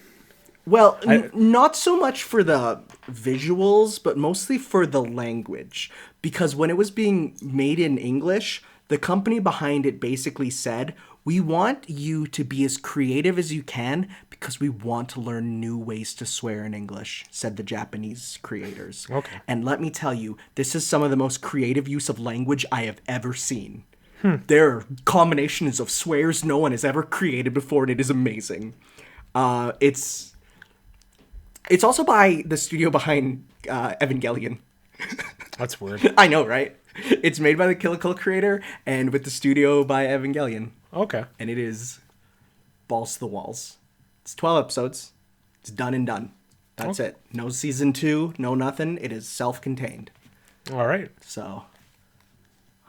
[SPEAKER 1] Well, not so much for the visuals, but mostly for the language. Because when it was being made in English, the company behind it basically said, we want you to be as creative as you can because we want to learn new ways to swear in English, said the Japanese creators.
[SPEAKER 2] Okay.
[SPEAKER 1] And let me tell you, this is some of the most creative use of language I have ever seen. There are combinations of swears no one has ever created before, and it is amazing. It's also by the studio behind Evangelion.
[SPEAKER 2] That's weird.
[SPEAKER 1] I know, right? It's made by the Kill la Kill creator and with the studio by Evangelion.
[SPEAKER 2] Okay.
[SPEAKER 1] And it is balls to the walls. It's 12 episodes. It's done and done. That's it. No season 2, no nothing. It is self-contained.
[SPEAKER 2] All right.
[SPEAKER 1] So,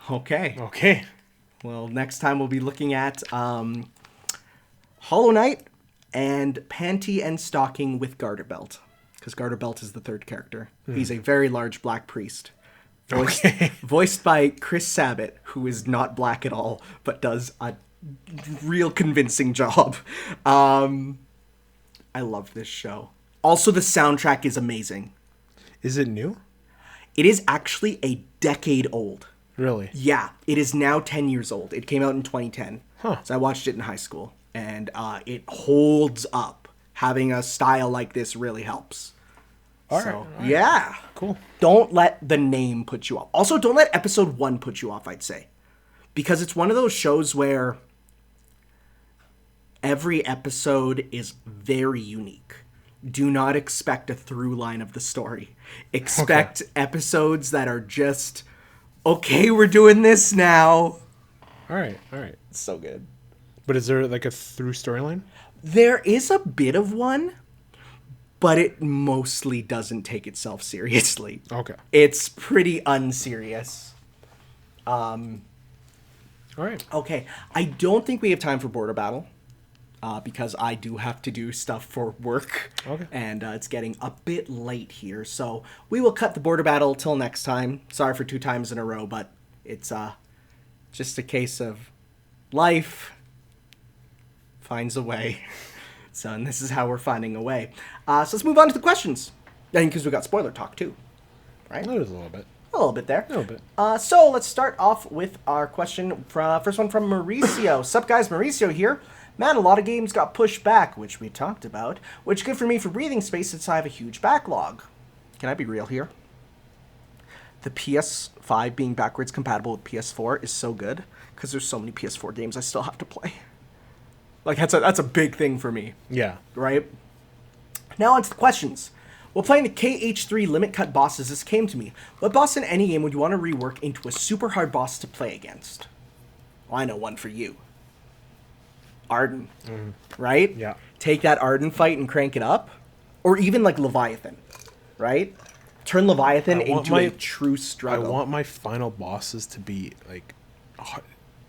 [SPEAKER 1] okay.
[SPEAKER 2] Okay.
[SPEAKER 1] Well, next time we'll be looking at Hollow Knight and Panty and Stocking with Garter Belt. Because Garter Belt is the third character. He's a very large black priest. Voiced by Chris Sabat, who is not black at all, but does a real convincing job. I love this show. Also, the soundtrack is amazing.
[SPEAKER 2] Is it new?
[SPEAKER 1] It is actually a decade old.
[SPEAKER 2] Really?
[SPEAKER 1] Yeah, it is now 10 years old. It came out in 2010.
[SPEAKER 2] Huh.
[SPEAKER 1] So I watched it in high school. And it holds up. Having a style like this really helps.
[SPEAKER 2] All right.
[SPEAKER 1] Yeah.
[SPEAKER 2] Cool.
[SPEAKER 1] Don't let the name put you off. Also, don't let episode 1 put you off, I'd say. Because it's one of those shows where every episode is very unique. Do not expect a through line of the story. Expect episodes that are just, okay, we're doing this now.
[SPEAKER 2] All right.
[SPEAKER 1] It's so good.
[SPEAKER 2] But is there like a through storyline?
[SPEAKER 1] There is a bit of one, but it mostly doesn't take itself seriously.
[SPEAKER 2] Okay.
[SPEAKER 1] It's pretty unserious.
[SPEAKER 2] All right.
[SPEAKER 1] Okay, I don't think we have time for Border Battle, because I do have to do stuff for work.
[SPEAKER 2] Okay.
[SPEAKER 1] And it's getting a bit late here, so we will cut the Border Battle till next time. Sorry for 2 times in a row, but it's just a case of life finds a way. So, and this is how we're finding a way. So let's move on to the questions. I think because we got spoiler talk too, right?
[SPEAKER 2] That was a little bit.
[SPEAKER 1] A little bit there.
[SPEAKER 2] A little bit.
[SPEAKER 1] So let's start off with our question. First one from Mauricio. Sup guys, Mauricio here. Man, a lot of games got pushed back, which we talked about, which is good for me for breathing space since I have a huge backlog. Can I be real here? The PS5 being backwards compatible with PS4 is so good because there's so many PS4 games I still have to play. Like, that's a big thing for me.
[SPEAKER 2] Yeah.
[SPEAKER 1] Right? Now on to the questions. While playing the KH3 limit cut bosses, this came to me. What boss in any game would you want to rework into a super hard boss to play against? Well, I know one for you. Arden. Right?
[SPEAKER 2] Yeah.
[SPEAKER 1] Take that Arden fight and crank it up. Or even like Leviathan. Right? Turn Leviathan into a true struggle.
[SPEAKER 2] I want my final bosses to be like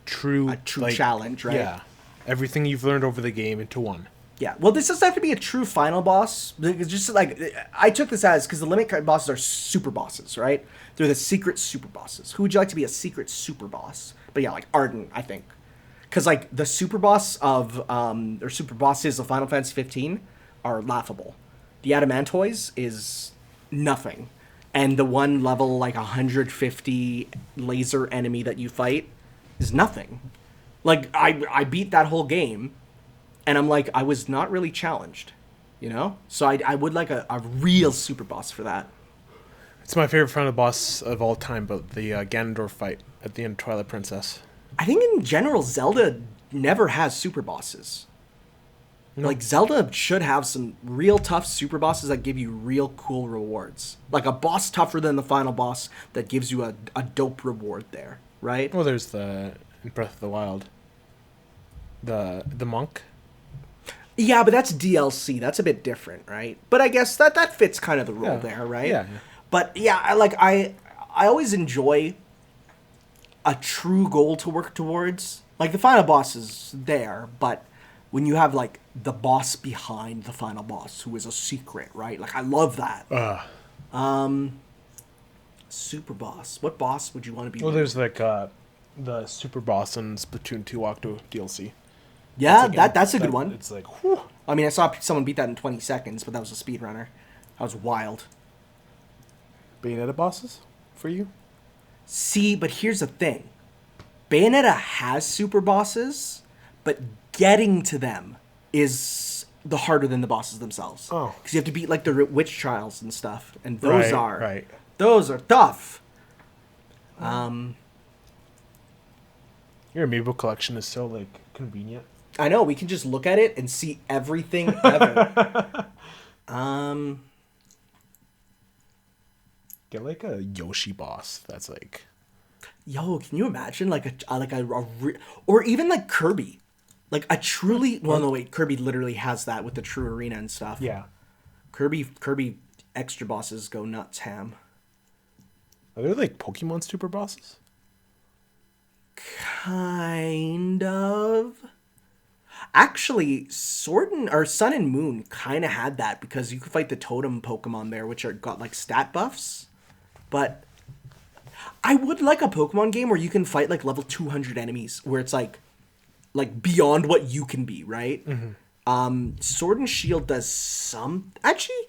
[SPEAKER 2] true
[SPEAKER 1] a true challenge, right?
[SPEAKER 2] Yeah. Everything you've learned over the game into one.
[SPEAKER 1] Yeah, well, this doesn't have to be a true final boss. It's just like I took this as because the limit bosses are super bosses, right? They're the secret super bosses. Who would you like to be a secret super boss? But yeah, like Arden, I think, because like the super boss of or super bosses of Final Fantasy 15 are laughable. The Adamantoise is nothing, and the one level like 150 laser enemy that you fight is nothing. Like I beat that whole game. And I'm like, I was not really challenged, you know? So I would like a real super boss for that.
[SPEAKER 2] It's my favorite final boss of all time, but the Ganondorf fight at the end of Twilight Princess.
[SPEAKER 1] I think in general, Zelda never has super bosses.
[SPEAKER 2] No.
[SPEAKER 1] Like, Zelda should have some real tough super bosses that give you real cool rewards. Like a boss tougher than the final boss that gives you a dope reward there, right?
[SPEAKER 2] Well, there's the in Breath of the Wild. The monk.
[SPEAKER 1] Yeah, but that's DLC. That's a bit different, right? But I guess that fits kind of the role
[SPEAKER 2] Yeah.
[SPEAKER 1] there, right?
[SPEAKER 2] Yeah.
[SPEAKER 1] But yeah, I always enjoy a true goal to work towards. Like the final boss is there, but when you have like the boss behind the final boss who is a secret, right? Like I love that. Super boss. What boss would you want to be?
[SPEAKER 2] Well, there's like the super boss in Splatoon 2 Octo DLC.
[SPEAKER 1] Yeah,
[SPEAKER 2] It's like
[SPEAKER 1] that's a good one.
[SPEAKER 2] It's like, whew.
[SPEAKER 1] I mean, I saw someone beat that in 20 seconds, but that was a speedrunner. That was wild.
[SPEAKER 2] Bayonetta bosses for you?
[SPEAKER 1] See, but here's the thing. Bayonetta has super bosses, but getting to them is the harder than the bosses themselves.
[SPEAKER 2] Oh.
[SPEAKER 1] Because you have to beat like the witch trials and stuff, and those
[SPEAKER 2] Right.
[SPEAKER 1] those are tough.
[SPEAKER 2] Your Amiibo collection is so like convenient.
[SPEAKER 1] I know, we can just look at it and see everything ever.
[SPEAKER 2] Get like a Yoshi boss that's like,
[SPEAKER 1] Yo, can you imagine or even like Kirby, like a truly well no wait Kirby literally has that with the true arena and stuff.
[SPEAKER 2] yeah.
[SPEAKER 1] Kirby extra bosses go nuts ham.
[SPEAKER 2] Are there like Pokemon super bosses?
[SPEAKER 1] Kind of. Actually, Sun and Moon kind of had that because you could fight the totem Pokemon there, which got like stat buffs. But I would like a Pokemon game where you can fight like level 200 enemies, where it's like beyond what you can be, right? Mm-hmm. Sword and Shield does some. Actually,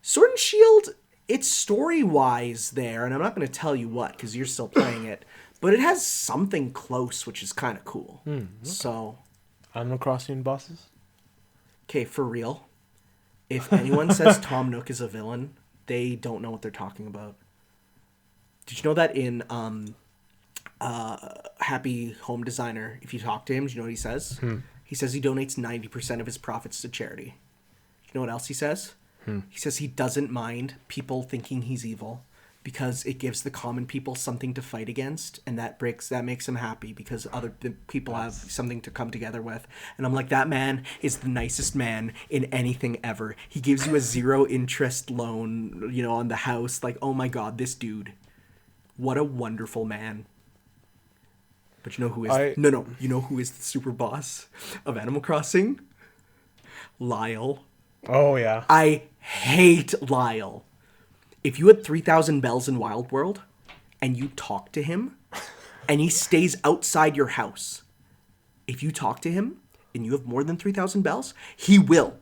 [SPEAKER 1] Sword and Shield, it's story wise there, and I'm not going to tell you what because you're still playing it, but it has something close, which is kind of cool. Okay. So.
[SPEAKER 2] Animal Crossing bosses?
[SPEAKER 1] Okay, for real. If anyone says Tom Nook is a villain, they don't know what they're talking about. Did you know that in Happy Home Designer, if you talk to him, do you know what he says? He says he donates 90% of his profits to charity. You know what else he says? He says he doesn't mind people thinking he's evil because it gives the common people something to fight against, and that makes him happy because people have something to come together with. And I'm like, that man is the nicest man in anything ever. He gives you a 0 interest loan, on the house. Like, oh my God, this dude. What a wonderful man. But you know who is... No. You know who is the super boss of Animal Crossing? Lyle.
[SPEAKER 2] Oh, yeah.
[SPEAKER 1] I hate Lyle. If you had 3,000 bells in Wild World and you talk to him and he stays outside your house, if you talk to him and you have more than 3,000 bells, he will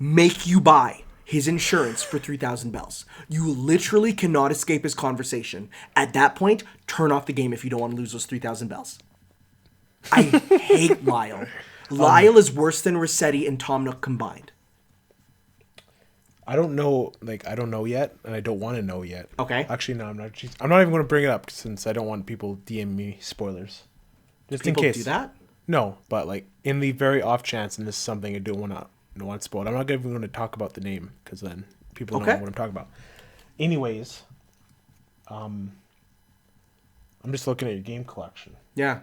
[SPEAKER 1] make you buy his insurance for 3,000 bells. You literally cannot escape his conversation. At that point, turn off the game if you don't want to lose those 3,000 bells. I hate Lyle. Lyle is worse than Rossetti and Tom Nook combined.
[SPEAKER 2] I don't know yet, and I don't want to know yet.
[SPEAKER 1] Okay.
[SPEAKER 2] Actually, no, I'm not even going to bring it up since I don't want people DM me spoilers. Just
[SPEAKER 1] People
[SPEAKER 2] in case.
[SPEAKER 1] do that?
[SPEAKER 2] No, but like in the very off chance, and this is something I don't want spoiled. I'm not even going to talk about the name because then people know what I'm talking about. Anyways, I'm just looking at your game collection.
[SPEAKER 1] Yeah.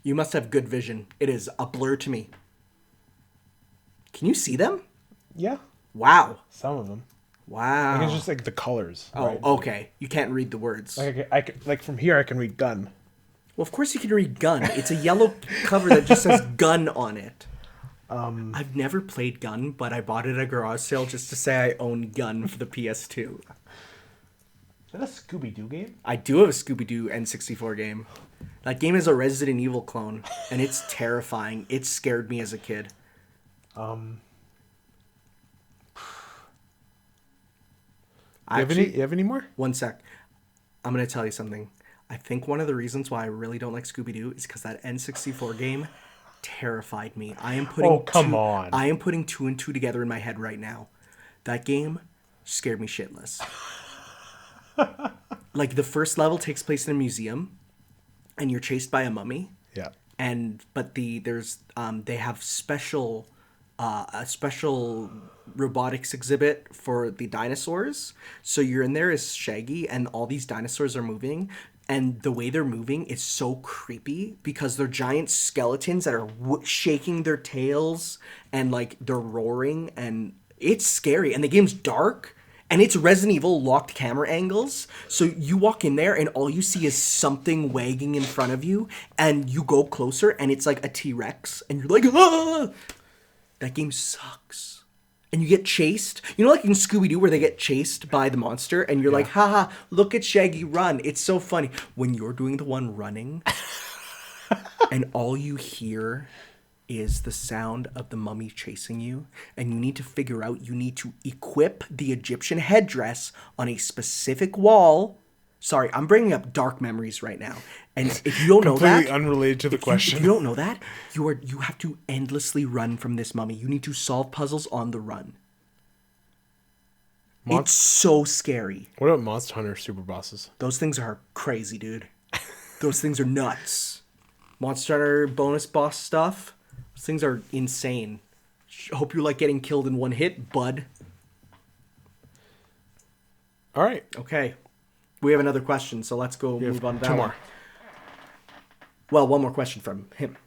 [SPEAKER 1] You must have good vision. It is a blur to me. Can you see them?
[SPEAKER 2] Yeah.
[SPEAKER 1] Wow.
[SPEAKER 2] Some of them.
[SPEAKER 1] Wow.
[SPEAKER 2] Like it's just like the colors.
[SPEAKER 1] Oh,
[SPEAKER 2] right?
[SPEAKER 1] okay. You can't read the words.
[SPEAKER 2] I can, like from here I can read gun.
[SPEAKER 1] Well, of course you can read gun. It's a yellow cover that just says gun on it. I've never played Gun, but I bought it at a garage sale just to say I own Gun for the PS2.
[SPEAKER 2] Is that a Scooby-Doo game?
[SPEAKER 1] I do have a Scooby-Doo N64 game. That game is a Resident Evil clone, and it's terrifying. It scared me as a kid.
[SPEAKER 2] You
[SPEAKER 1] Actually,
[SPEAKER 2] have any more?
[SPEAKER 1] one sec. I'm going to tell you something. I think one of the reasons why I really don't like Scooby-Doo is because that N64 game terrified me. I am putting
[SPEAKER 2] on.
[SPEAKER 1] I am putting 2 and 2 together in my head right now. That game scared me shitless. Like, the first level takes place in a museum, and you're chased by a mummy.
[SPEAKER 2] Yeah.
[SPEAKER 1] But they have a special robotics exhibit for the dinosaurs. So you're in there as Shaggy, and all these dinosaurs are moving. And the way they're moving is so creepy because they're giant skeletons that are shaking their tails and like they're roaring, and it's scary. And the game's dark, and it's Resident Evil locked camera angles. So you walk in there and all you see is something wagging in front of you, and you go closer and it's like a T-Rex, and you're like, ah! That game sucks. And you get chased. You know, like in Scooby-Doo where they get chased by the monster and you're like, haha, look at Shaggy run. It's so funny. When you're doing the one running and all you hear is the sound of the mummy chasing you, and you need to figure out, you need to equip the Egyptian headdress on a specific wall. Sorry, I'm bringing up dark memories right now. And if you don't know that...
[SPEAKER 2] Completely unrelated to the question.
[SPEAKER 1] If you don't know that, you have to endlessly run from this mummy. You need to solve puzzles on the run. It's so scary.
[SPEAKER 2] What about Monster Hunter Super Bosses?
[SPEAKER 1] Those things are crazy, dude. Those things are nuts. Monster Hunter bonus boss stuff, those things are insane. Hope you like getting killed in one hit, bud.
[SPEAKER 2] All right.
[SPEAKER 1] Okay. We have another question, so let's go move on to that
[SPEAKER 2] 2
[SPEAKER 1] one.
[SPEAKER 2] more.
[SPEAKER 1] Well, one more question from him.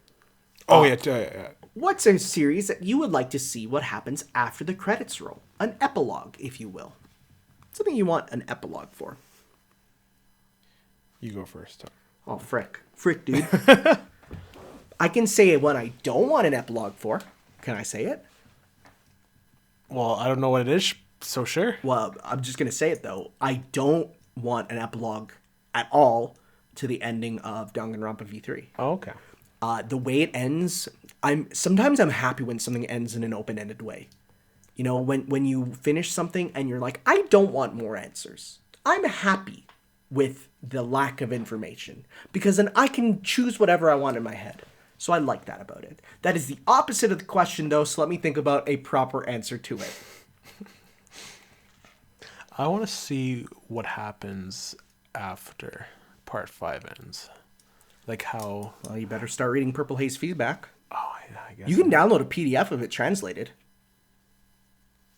[SPEAKER 2] Oh, yeah.
[SPEAKER 1] What's a series that you would like to see what happens after the credits roll? An epilogue, if you will. Something you want an epilogue for.
[SPEAKER 2] You go first.
[SPEAKER 1] Oh, frick. Frick, dude. I can say what I don't want an epilogue for. Can I say it?
[SPEAKER 2] Well, I don't know what it is, so sure.
[SPEAKER 1] Well, I'm just going to say it, though. I don't want an epilogue at all to the ending of Danganronpa V3.
[SPEAKER 2] Oh, okay.
[SPEAKER 1] The way it ends, sometimes I'm happy when something ends in an open-ended way. You know, when you finish something and you're like, I don't want more answers. I'm happy with the lack of information because then I can choose whatever I want in my head. So I like that about it. That is the opposite of the question, though, so let me think about a proper answer to it.
[SPEAKER 2] I want to see what happens after Part 5 ends. Like how...
[SPEAKER 1] Well, you better start reading Purple Haze feedback.
[SPEAKER 2] Oh, I guess.
[SPEAKER 1] You can download a PDF of it translated.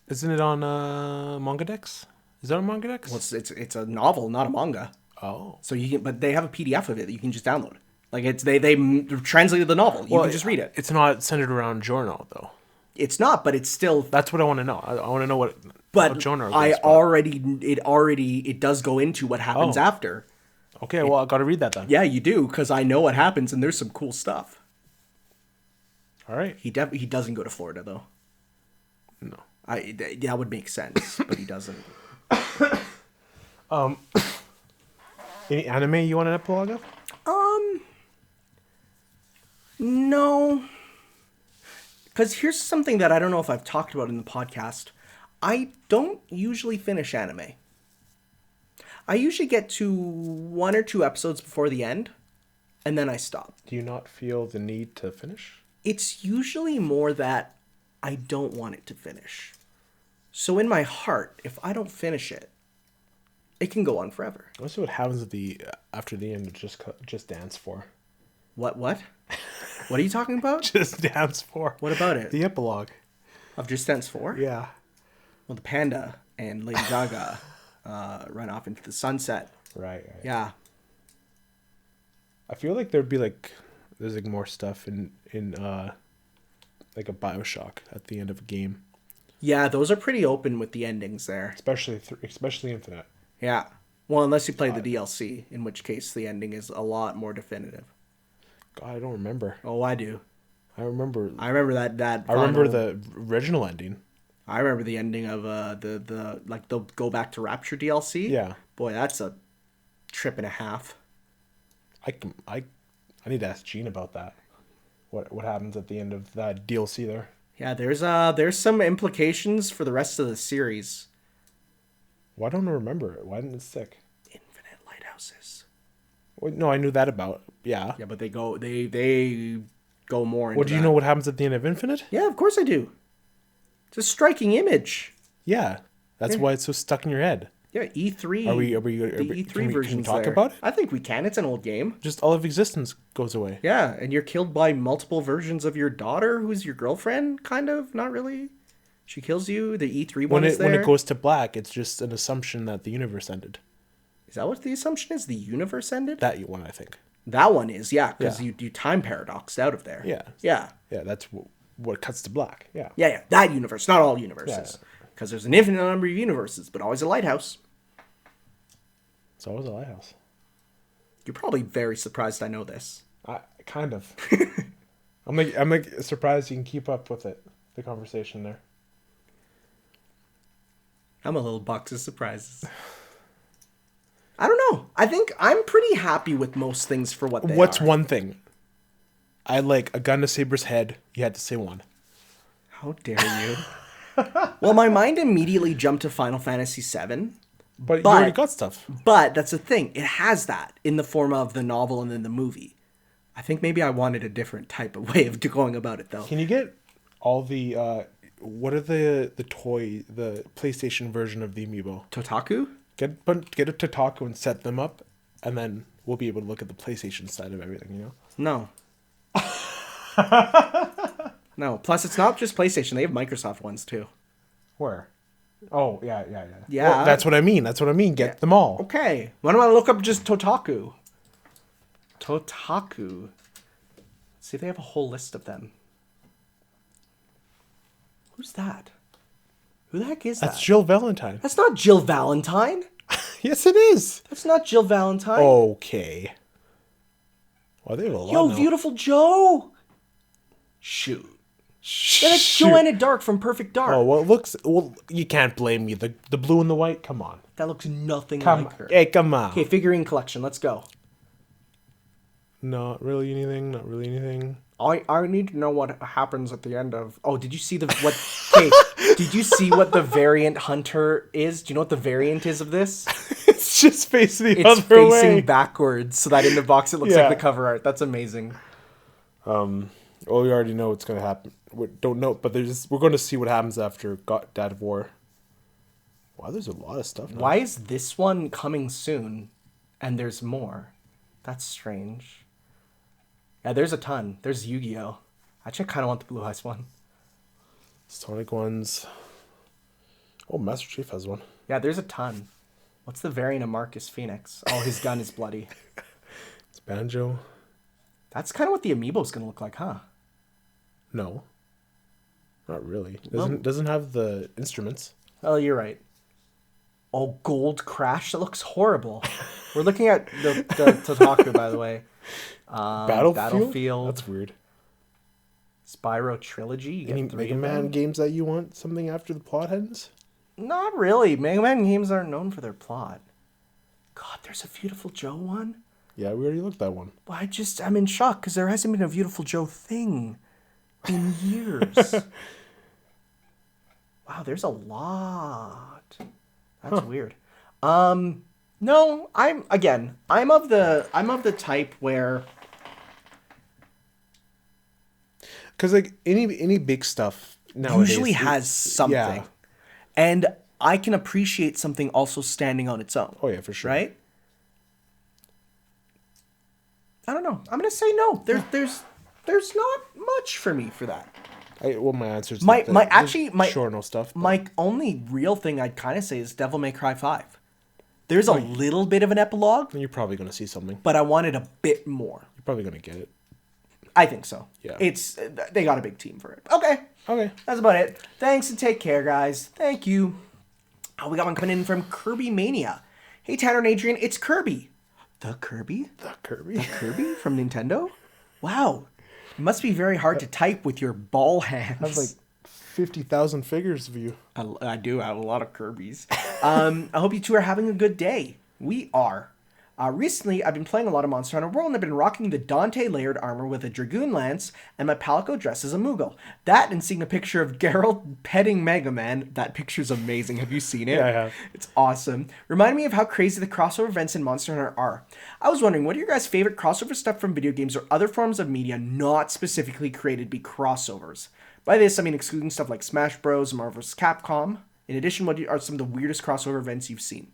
[SPEAKER 2] Isn't it on MangaDex? Is that on MangaDex?
[SPEAKER 1] Well, it's a novel, not a manga.
[SPEAKER 2] Oh.
[SPEAKER 1] So you can, but they have a PDF of it that you can just download. Like they translated the novel. You can just read it.
[SPEAKER 2] It's not centered around genre, though.
[SPEAKER 1] It's not, but it's still.
[SPEAKER 2] That's what I want to know. I want to know what genre.
[SPEAKER 1] It does go into what happens after.
[SPEAKER 2] Okay, well, I got to read that then.
[SPEAKER 1] Yeah, you do, because I know what happens, and there's some cool stuff.
[SPEAKER 2] All right.
[SPEAKER 1] He doesn't go to Florida though.
[SPEAKER 2] No.
[SPEAKER 1] That would make sense, but he doesn't.
[SPEAKER 2] Any anime you want an epilogue of?
[SPEAKER 1] No. Because here's something that I don't know if I've talked about in the podcast. I don't usually finish anime. I usually get to 1 or 2 episodes before the end, and then I stop.
[SPEAKER 2] Do you not feel the need to finish?
[SPEAKER 1] It's usually more that I don't want it to finish. So in my heart, if I don't finish it, it can go on forever.
[SPEAKER 2] Let's see what happens at after the end of Just Dance 4.
[SPEAKER 1] What? What are you talking about?
[SPEAKER 2] Just Dance 4.
[SPEAKER 1] What about it?
[SPEAKER 2] The epilogue.
[SPEAKER 1] Of Just Dance 4?
[SPEAKER 2] Yeah.
[SPEAKER 1] Well, the panda and Lady Gaga run off into the sunset.
[SPEAKER 2] Right.
[SPEAKER 1] Yeah.
[SPEAKER 2] I feel like there's more stuff in like a BioShock at the end of a game.
[SPEAKER 1] Yeah, those are pretty open with the endings there.
[SPEAKER 2] Especially Infinite.
[SPEAKER 1] Yeah. Well, unless you play the DLC, in which case the ending is a lot more definitive.
[SPEAKER 2] God, I don't remember.
[SPEAKER 1] Oh, I do.
[SPEAKER 2] I remember
[SPEAKER 1] that.
[SPEAKER 2] I remember
[SPEAKER 1] final-
[SPEAKER 2] the original ending.
[SPEAKER 1] I remember the ending of the like the Go Back to Rapture DLC.
[SPEAKER 2] Yeah.
[SPEAKER 1] Boy, that's a trip and a half.
[SPEAKER 2] I need to ask Gene about that. What happens at the end of that DLC there?
[SPEAKER 1] Yeah, there's some implications for the rest of the series.
[SPEAKER 2] Why don't I remember it? Why didn't it stick?
[SPEAKER 1] Infinite lighthouses.
[SPEAKER 2] Well, no, I knew that about. Yeah.
[SPEAKER 1] Yeah, but they go more into
[SPEAKER 2] Well, do you
[SPEAKER 1] that.
[SPEAKER 2] know what happens at the end of Infinite?
[SPEAKER 1] Yeah, of course I do. It's a striking image.
[SPEAKER 2] Yeah. That's why it's so stuck in your head.
[SPEAKER 1] Yeah, E3.
[SPEAKER 2] Are we
[SPEAKER 1] the
[SPEAKER 2] can
[SPEAKER 1] E3
[SPEAKER 2] we
[SPEAKER 1] version
[SPEAKER 2] talk about it?
[SPEAKER 1] I think we can. It's an old game.
[SPEAKER 2] Just all of existence goes away.
[SPEAKER 1] Yeah, and you're killed by multiple versions of your daughter, who's your girlfriend, kind of. Not really. She kills you. The E3 one is there.
[SPEAKER 2] When it goes to black, it's just an assumption that the universe ended.
[SPEAKER 1] Is that what the assumption is? The universe ended?
[SPEAKER 2] That one, I think.
[SPEAKER 1] That one is, yeah, because
[SPEAKER 2] Yeah.
[SPEAKER 1] you time paradoxed out of there.
[SPEAKER 2] Yeah.
[SPEAKER 1] Yeah.
[SPEAKER 2] Yeah, that's what cuts to black. Yeah.
[SPEAKER 1] Yeah. That universe, not all universes. Because there's an infinite number of universes, but always a lighthouse.
[SPEAKER 2] It's always a lighthouse.
[SPEAKER 1] You're probably very surprised I know this.
[SPEAKER 2] Kind of. I'm like surprised you can keep up with it. The conversation there.
[SPEAKER 1] I'm a little box of surprises. I don't know. I think I'm pretty happy with most things for what they
[SPEAKER 2] What's
[SPEAKER 1] are.
[SPEAKER 2] one thing? I like a gun to Saber's head. You had to say one.
[SPEAKER 1] How dare you? Well, my mind immediately jumped to Final Fantasy VII.
[SPEAKER 2] But you already got stuff.
[SPEAKER 1] But that's the thing. It has that in the form of the novel and then the movie. I think maybe I wanted a different type of way of going about it, though.
[SPEAKER 2] Can you get all the what are the PlayStation version of the amiibo?
[SPEAKER 1] Totaku?
[SPEAKER 2] Get a Totaku and set them up, and then we'll be able to look at the PlayStation side of everything. You know?
[SPEAKER 1] No. No. Plus, it's not just PlayStation. They have Microsoft ones too.
[SPEAKER 2] Where? Oh yeah.
[SPEAKER 1] Yeah.
[SPEAKER 2] Well, that's what I mean. Get them all.
[SPEAKER 1] Okay. Why don't I look up just Totaku? Totaku. See if they have a whole list of them. Who's that? Who the heck is
[SPEAKER 2] That's
[SPEAKER 1] that?
[SPEAKER 2] Jill Valentine.
[SPEAKER 1] That's not Jill Valentine.
[SPEAKER 2] Yes, it is.
[SPEAKER 1] That's not Jill Valentine.
[SPEAKER 2] Okay. Well, they have a lot.
[SPEAKER 1] Yo,
[SPEAKER 2] now.
[SPEAKER 1] Beautiful Joe. Shoot. Yeah, that's
[SPEAKER 2] Shoot.
[SPEAKER 1] Joanna Dark from Perfect Dark.
[SPEAKER 2] Oh well, you can't blame me. The blue and the white. Come on.
[SPEAKER 1] That looks nothing
[SPEAKER 2] Come.
[SPEAKER 1] like her.
[SPEAKER 2] Hey, come on.
[SPEAKER 1] Okay, figurine collection. Let's go.
[SPEAKER 2] Not really anything. Not really anything.
[SPEAKER 1] I need to know what happens at the end of. Oh, did you see what? Okay, did you see what the variant hunter is? Do you know what the variant is of this?
[SPEAKER 2] It's just facing the
[SPEAKER 1] It's
[SPEAKER 2] other
[SPEAKER 1] facing
[SPEAKER 2] way.
[SPEAKER 1] backwards, so that in the box it looks
[SPEAKER 2] Yeah.
[SPEAKER 1] like the cover art. That's amazing.
[SPEAKER 2] Well, we already know what's gonna happen. We don't know, but we're going to see what happens after Dad of War. Wow, there's a lot of stuff now.
[SPEAKER 1] Why is this one coming soon, and there's more? That's strange. Yeah, there's a ton. There's Yu-Gi-Oh. Actually, I kind of want the Blue Eyes one.
[SPEAKER 2] Sonic ones. Oh, Master Chief has one.
[SPEAKER 1] Yeah, there's a ton. What's the variant of Marcus Phoenix? Oh, his gun is bloody.
[SPEAKER 2] It's Banjo.
[SPEAKER 1] That's kind of what the amiibo's gonna look like, huh?
[SPEAKER 2] No. Not really.
[SPEAKER 1] Well-
[SPEAKER 2] Doesn't have the instruments.
[SPEAKER 1] Oh, you're right. Oh, Gold Crash. That looks horrible. We're looking at the Totaku, by the way. Battlefield.
[SPEAKER 2] That's weird.
[SPEAKER 1] Spyro Trilogy. You
[SPEAKER 2] Any
[SPEAKER 1] get 3
[SPEAKER 2] Mega
[SPEAKER 1] of
[SPEAKER 2] Man
[SPEAKER 1] them.
[SPEAKER 2] games that you want something after the plot ends?
[SPEAKER 1] Not really. Mega Man games aren't known for their plot. God, there's a Beautiful Joe one.
[SPEAKER 2] Yeah, we already looked at that one.
[SPEAKER 1] Well, I'm in shock because there hasn't been a Beautiful Joe thing in years. Wow, there's a lot. That's weird. No, I'm of the type where
[SPEAKER 2] Because like any big stuff nowadays
[SPEAKER 1] usually has something.
[SPEAKER 2] Yeah.
[SPEAKER 1] And I can appreciate something also standing on its own.
[SPEAKER 2] Oh yeah, for sure.
[SPEAKER 1] Right? I don't know. I'm gonna say no. There's not much for me for that.
[SPEAKER 2] My answer is
[SPEAKER 1] My
[SPEAKER 2] my Shorno stuff. but-
[SPEAKER 1] My only real thing I'd kind of say is Devil May Cry 5. There's a little bit of an epilogue,
[SPEAKER 2] You're probably gonna see something.
[SPEAKER 1] but I wanted a bit more.
[SPEAKER 2] You're probably gonna get it.
[SPEAKER 1] I think so.
[SPEAKER 2] Yeah.
[SPEAKER 1] They got a big team for it. Okay.
[SPEAKER 2] Okay.
[SPEAKER 1] That's about it. Thanks and take care, guys. Thank you. Oh, we got one coming in from Kirby Mania. Hey, Tanner and Adrian, it's Kirby. The Kirby?
[SPEAKER 2] The Kirby.
[SPEAKER 1] Kirby from Nintendo? Wow. It must be very hard to type with your ball hands.
[SPEAKER 2] I have like 50,000 figures of you.
[SPEAKER 1] I do have a lot of Kirbys. I hope you two are having a good day. We are. Recently, I've been playing a lot of Monster Hunter World, and I've been rocking the Dante layered armor with a Dragoon Lance, and my Palico dress as a Moogle. That, and seeing a picture of Geralt petting Mega Man, that picture's amazing. Have you seen it?
[SPEAKER 2] Yeah, I have.
[SPEAKER 1] It's awesome. Reminded me of how crazy the crossover events in Monster Hunter are. I was wondering, what are your guys' favorite crossover stuff from video games or other forms of media not specifically created to be crossovers? By this, I mean excluding stuff like Smash Bros. And Marvel vs. Capcom. In addition, what are some of the weirdest crossover events you've seen?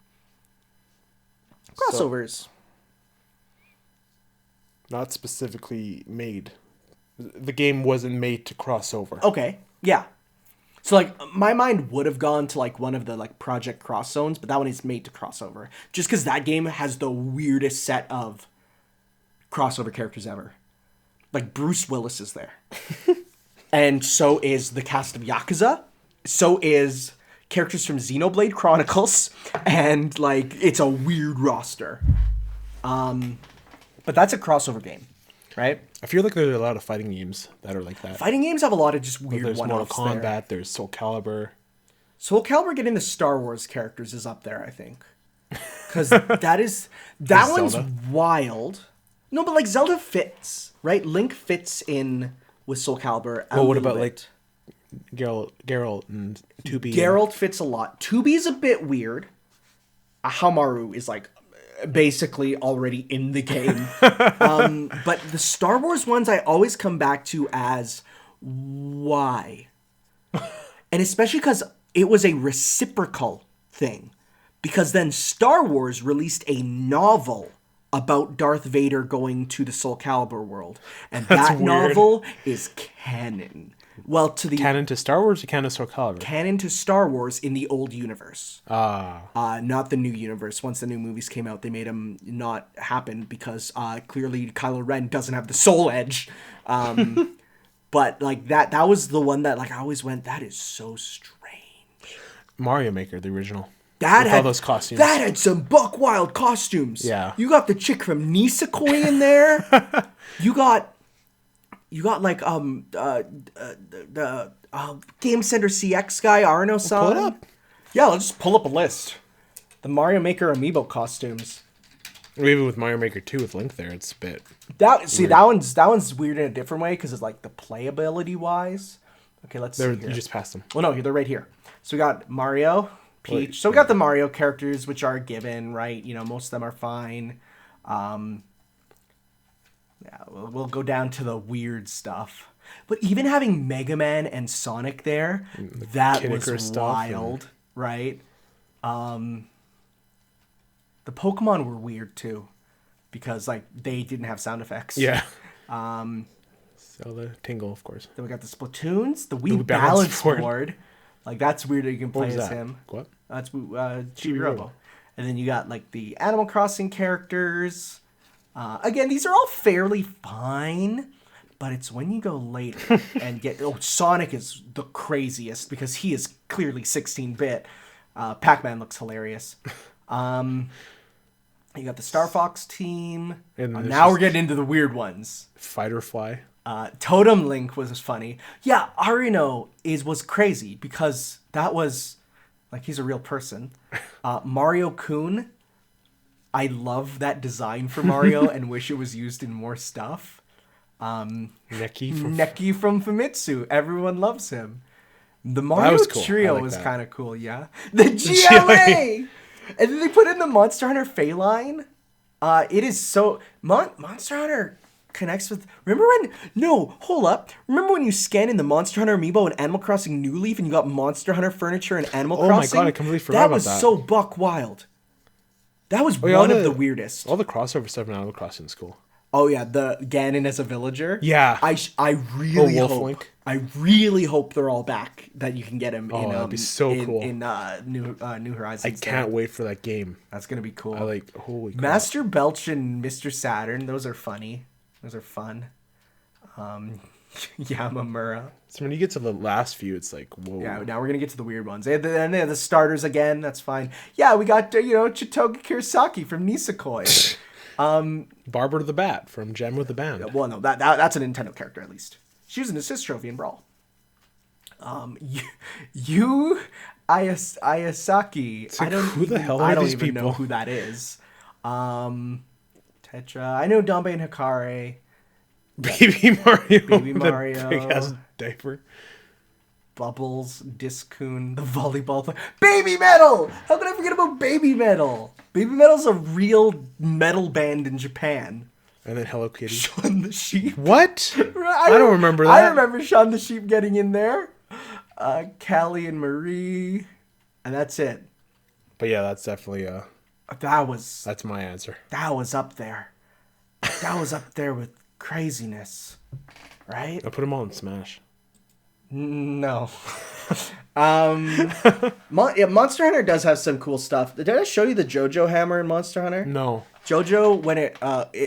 [SPEAKER 1] Crossovers.
[SPEAKER 2] Not specifically made. The game wasn't made to cross over.
[SPEAKER 1] Okay, yeah. So, like, my mind would have gone to, like, one of the, like, Project Cross Zones, but that one is made to crossover. Just because that game has the weirdest set of crossover characters ever. Like, Bruce Willis is there. And so is the cast of Yakuza. So is characters from Xenoblade Chronicles. And, like, it's a weird roster. But that's a crossover game, right?
[SPEAKER 2] I feel like there's a lot of fighting games that are like that.
[SPEAKER 1] Fighting games have a lot of just weird
[SPEAKER 2] There's Mortal
[SPEAKER 1] one-offs
[SPEAKER 2] Kombat,
[SPEAKER 1] there.
[SPEAKER 2] there's Soul Calibur.
[SPEAKER 1] Soul Calibur getting the Star Wars characters is up there, I think. Because that one's
[SPEAKER 2] Zelda?
[SPEAKER 1] wild. No, but like Zelda fits, right? Link fits in with Soul Calibur.
[SPEAKER 2] Well, what about like Geralt and 2B?
[SPEAKER 1] Geralt fits a lot. 2B is a bit weird. Hamaru is like basically already in the game. But the Star Wars ones I always come back to as why? And especially because it was a reciprocal thing. Because then Star Wars released a novel about Darth Vader going to the Soul Calibur world. And that novel is canon. Well, to the
[SPEAKER 2] canon to Star Wars or canon to Soul Calibur?
[SPEAKER 1] Canon to Star Wars in the old universe.
[SPEAKER 2] Ah.
[SPEAKER 1] Not the new universe. Once the new movies came out, they made them not happen because clearly Kylo Ren doesn't have the soul edge. But like that was the one that like I always went, that is so strange.
[SPEAKER 2] Mario Maker, the original.
[SPEAKER 1] That had
[SPEAKER 2] all those costumes.
[SPEAKER 1] That had some buck wild costumes.
[SPEAKER 2] Yeah.
[SPEAKER 1] You got the chick from Nisekoi in there. You got like the Game Center CX guy Arno-san.
[SPEAKER 2] Pull it up.
[SPEAKER 1] Yeah, let's just pull up a list. The Mario Maker amiibo costumes.
[SPEAKER 2] Or even with Mario Maker 2 with Link there, it's a bit
[SPEAKER 1] Weird. that one's weird in a different way because it's like the playability wise. Okay, let's see here.
[SPEAKER 2] You just passed them.
[SPEAKER 1] Well, no, they're right here. So we got Mario, Peach. So we got the Mario characters, which are given, right? You know, most of them are fine. Yeah, we'll go down to the weird stuff. But even having Mega Man and Sonic there, that was wild, right? The Pokemon were weird too, because like they didn't have sound effects.
[SPEAKER 2] Yeah. Zelda, Tingle, of course.
[SPEAKER 1] Then we got the Splatoons, the Wii Balance Board. Like that's weird that you can play as him.
[SPEAKER 2] What?
[SPEAKER 1] That's Chibi Robo. And then you got like the Animal Crossing characters. Again, these are all fairly fine, but it's when you go later and get... Oh, Sonic is the craziest because he is clearly 16-bit. Pac-Man looks hilarious. You got the Star Fox team. And now we're getting into the weird ones.
[SPEAKER 2] Fighter Fly.
[SPEAKER 1] Totem Link was funny. Yeah, Arino was crazy because that was... Like, he's a real person. Mario Kun... I love that design for Mario and wish it was used in more stuff.
[SPEAKER 2] Neki
[SPEAKER 1] from Famitsu. Everyone loves him. The Mario
[SPEAKER 2] cool.
[SPEAKER 1] trio
[SPEAKER 2] like
[SPEAKER 1] was
[SPEAKER 2] that.
[SPEAKER 1] kind of cool, yeah. The GLA! And then they put in the Monster Hunter Phalanx. It is so... Monster Hunter connects with... Remember when you scan in the Monster Hunter amiibo in Animal Crossing New Leaf and you got Monster Hunter furniture in Animal Crossing?
[SPEAKER 2] Oh my god, I completely forgot about that.
[SPEAKER 1] That was so buck wild. That was one of the weirdest.
[SPEAKER 2] All the crossover stuff in Animal Crossing is cool.
[SPEAKER 1] Oh yeah, the Ganon as a villager.
[SPEAKER 2] Yeah.
[SPEAKER 1] I really hope they're all back. That you can get him.
[SPEAKER 2] Oh, that'd be so cool
[SPEAKER 1] in New Horizons.
[SPEAKER 2] I can't wait for that game.
[SPEAKER 1] That's gonna be cool.
[SPEAKER 2] Holy crap.
[SPEAKER 1] Master Belch and Mr. Saturn. Those are funny. Those are fun. Yamamura.
[SPEAKER 2] So when you get to the last few, it's like, whoa.
[SPEAKER 1] Yeah, now we're going to get to the weird ones. And they have the starters again. That's fine. Yeah, we got, Chitoga Kirasaki from Nisekoi.
[SPEAKER 2] Barbara the Bat from Gem with the Band.
[SPEAKER 1] Well, no, that's a Nintendo character at least. She was an assist trophy in Brawl. Ayasaki.
[SPEAKER 2] Like, who the hell are
[SPEAKER 1] I don't
[SPEAKER 2] these
[SPEAKER 1] even
[SPEAKER 2] people?
[SPEAKER 1] know who that is. Tetra. I know Danbe and Hikare.
[SPEAKER 2] Baby Mario.
[SPEAKER 1] Baby
[SPEAKER 2] with
[SPEAKER 1] Mario.
[SPEAKER 2] a big ass diaper.
[SPEAKER 1] Bubbles, Discoon, the volleyball player. Baby Metal! How could I forget about Baby Metal? Baby Metal's a real metal band in Japan.
[SPEAKER 2] And then Hello Kitty.
[SPEAKER 1] Shaun the Sheep.
[SPEAKER 2] What? I don't remember that.
[SPEAKER 1] I remember Shaun the Sheep getting in there. Callie and Marie. And that's it.
[SPEAKER 2] But yeah, that's definitely
[SPEAKER 1] That's
[SPEAKER 2] my answer.
[SPEAKER 1] That was up there. That was up there with craziness. Right?
[SPEAKER 2] I put them all in Smash.
[SPEAKER 1] No. Monster Hunter does have some cool stuff. Did I show you the JoJo hammer in Monster Hunter?
[SPEAKER 2] No.
[SPEAKER 1] JoJo, when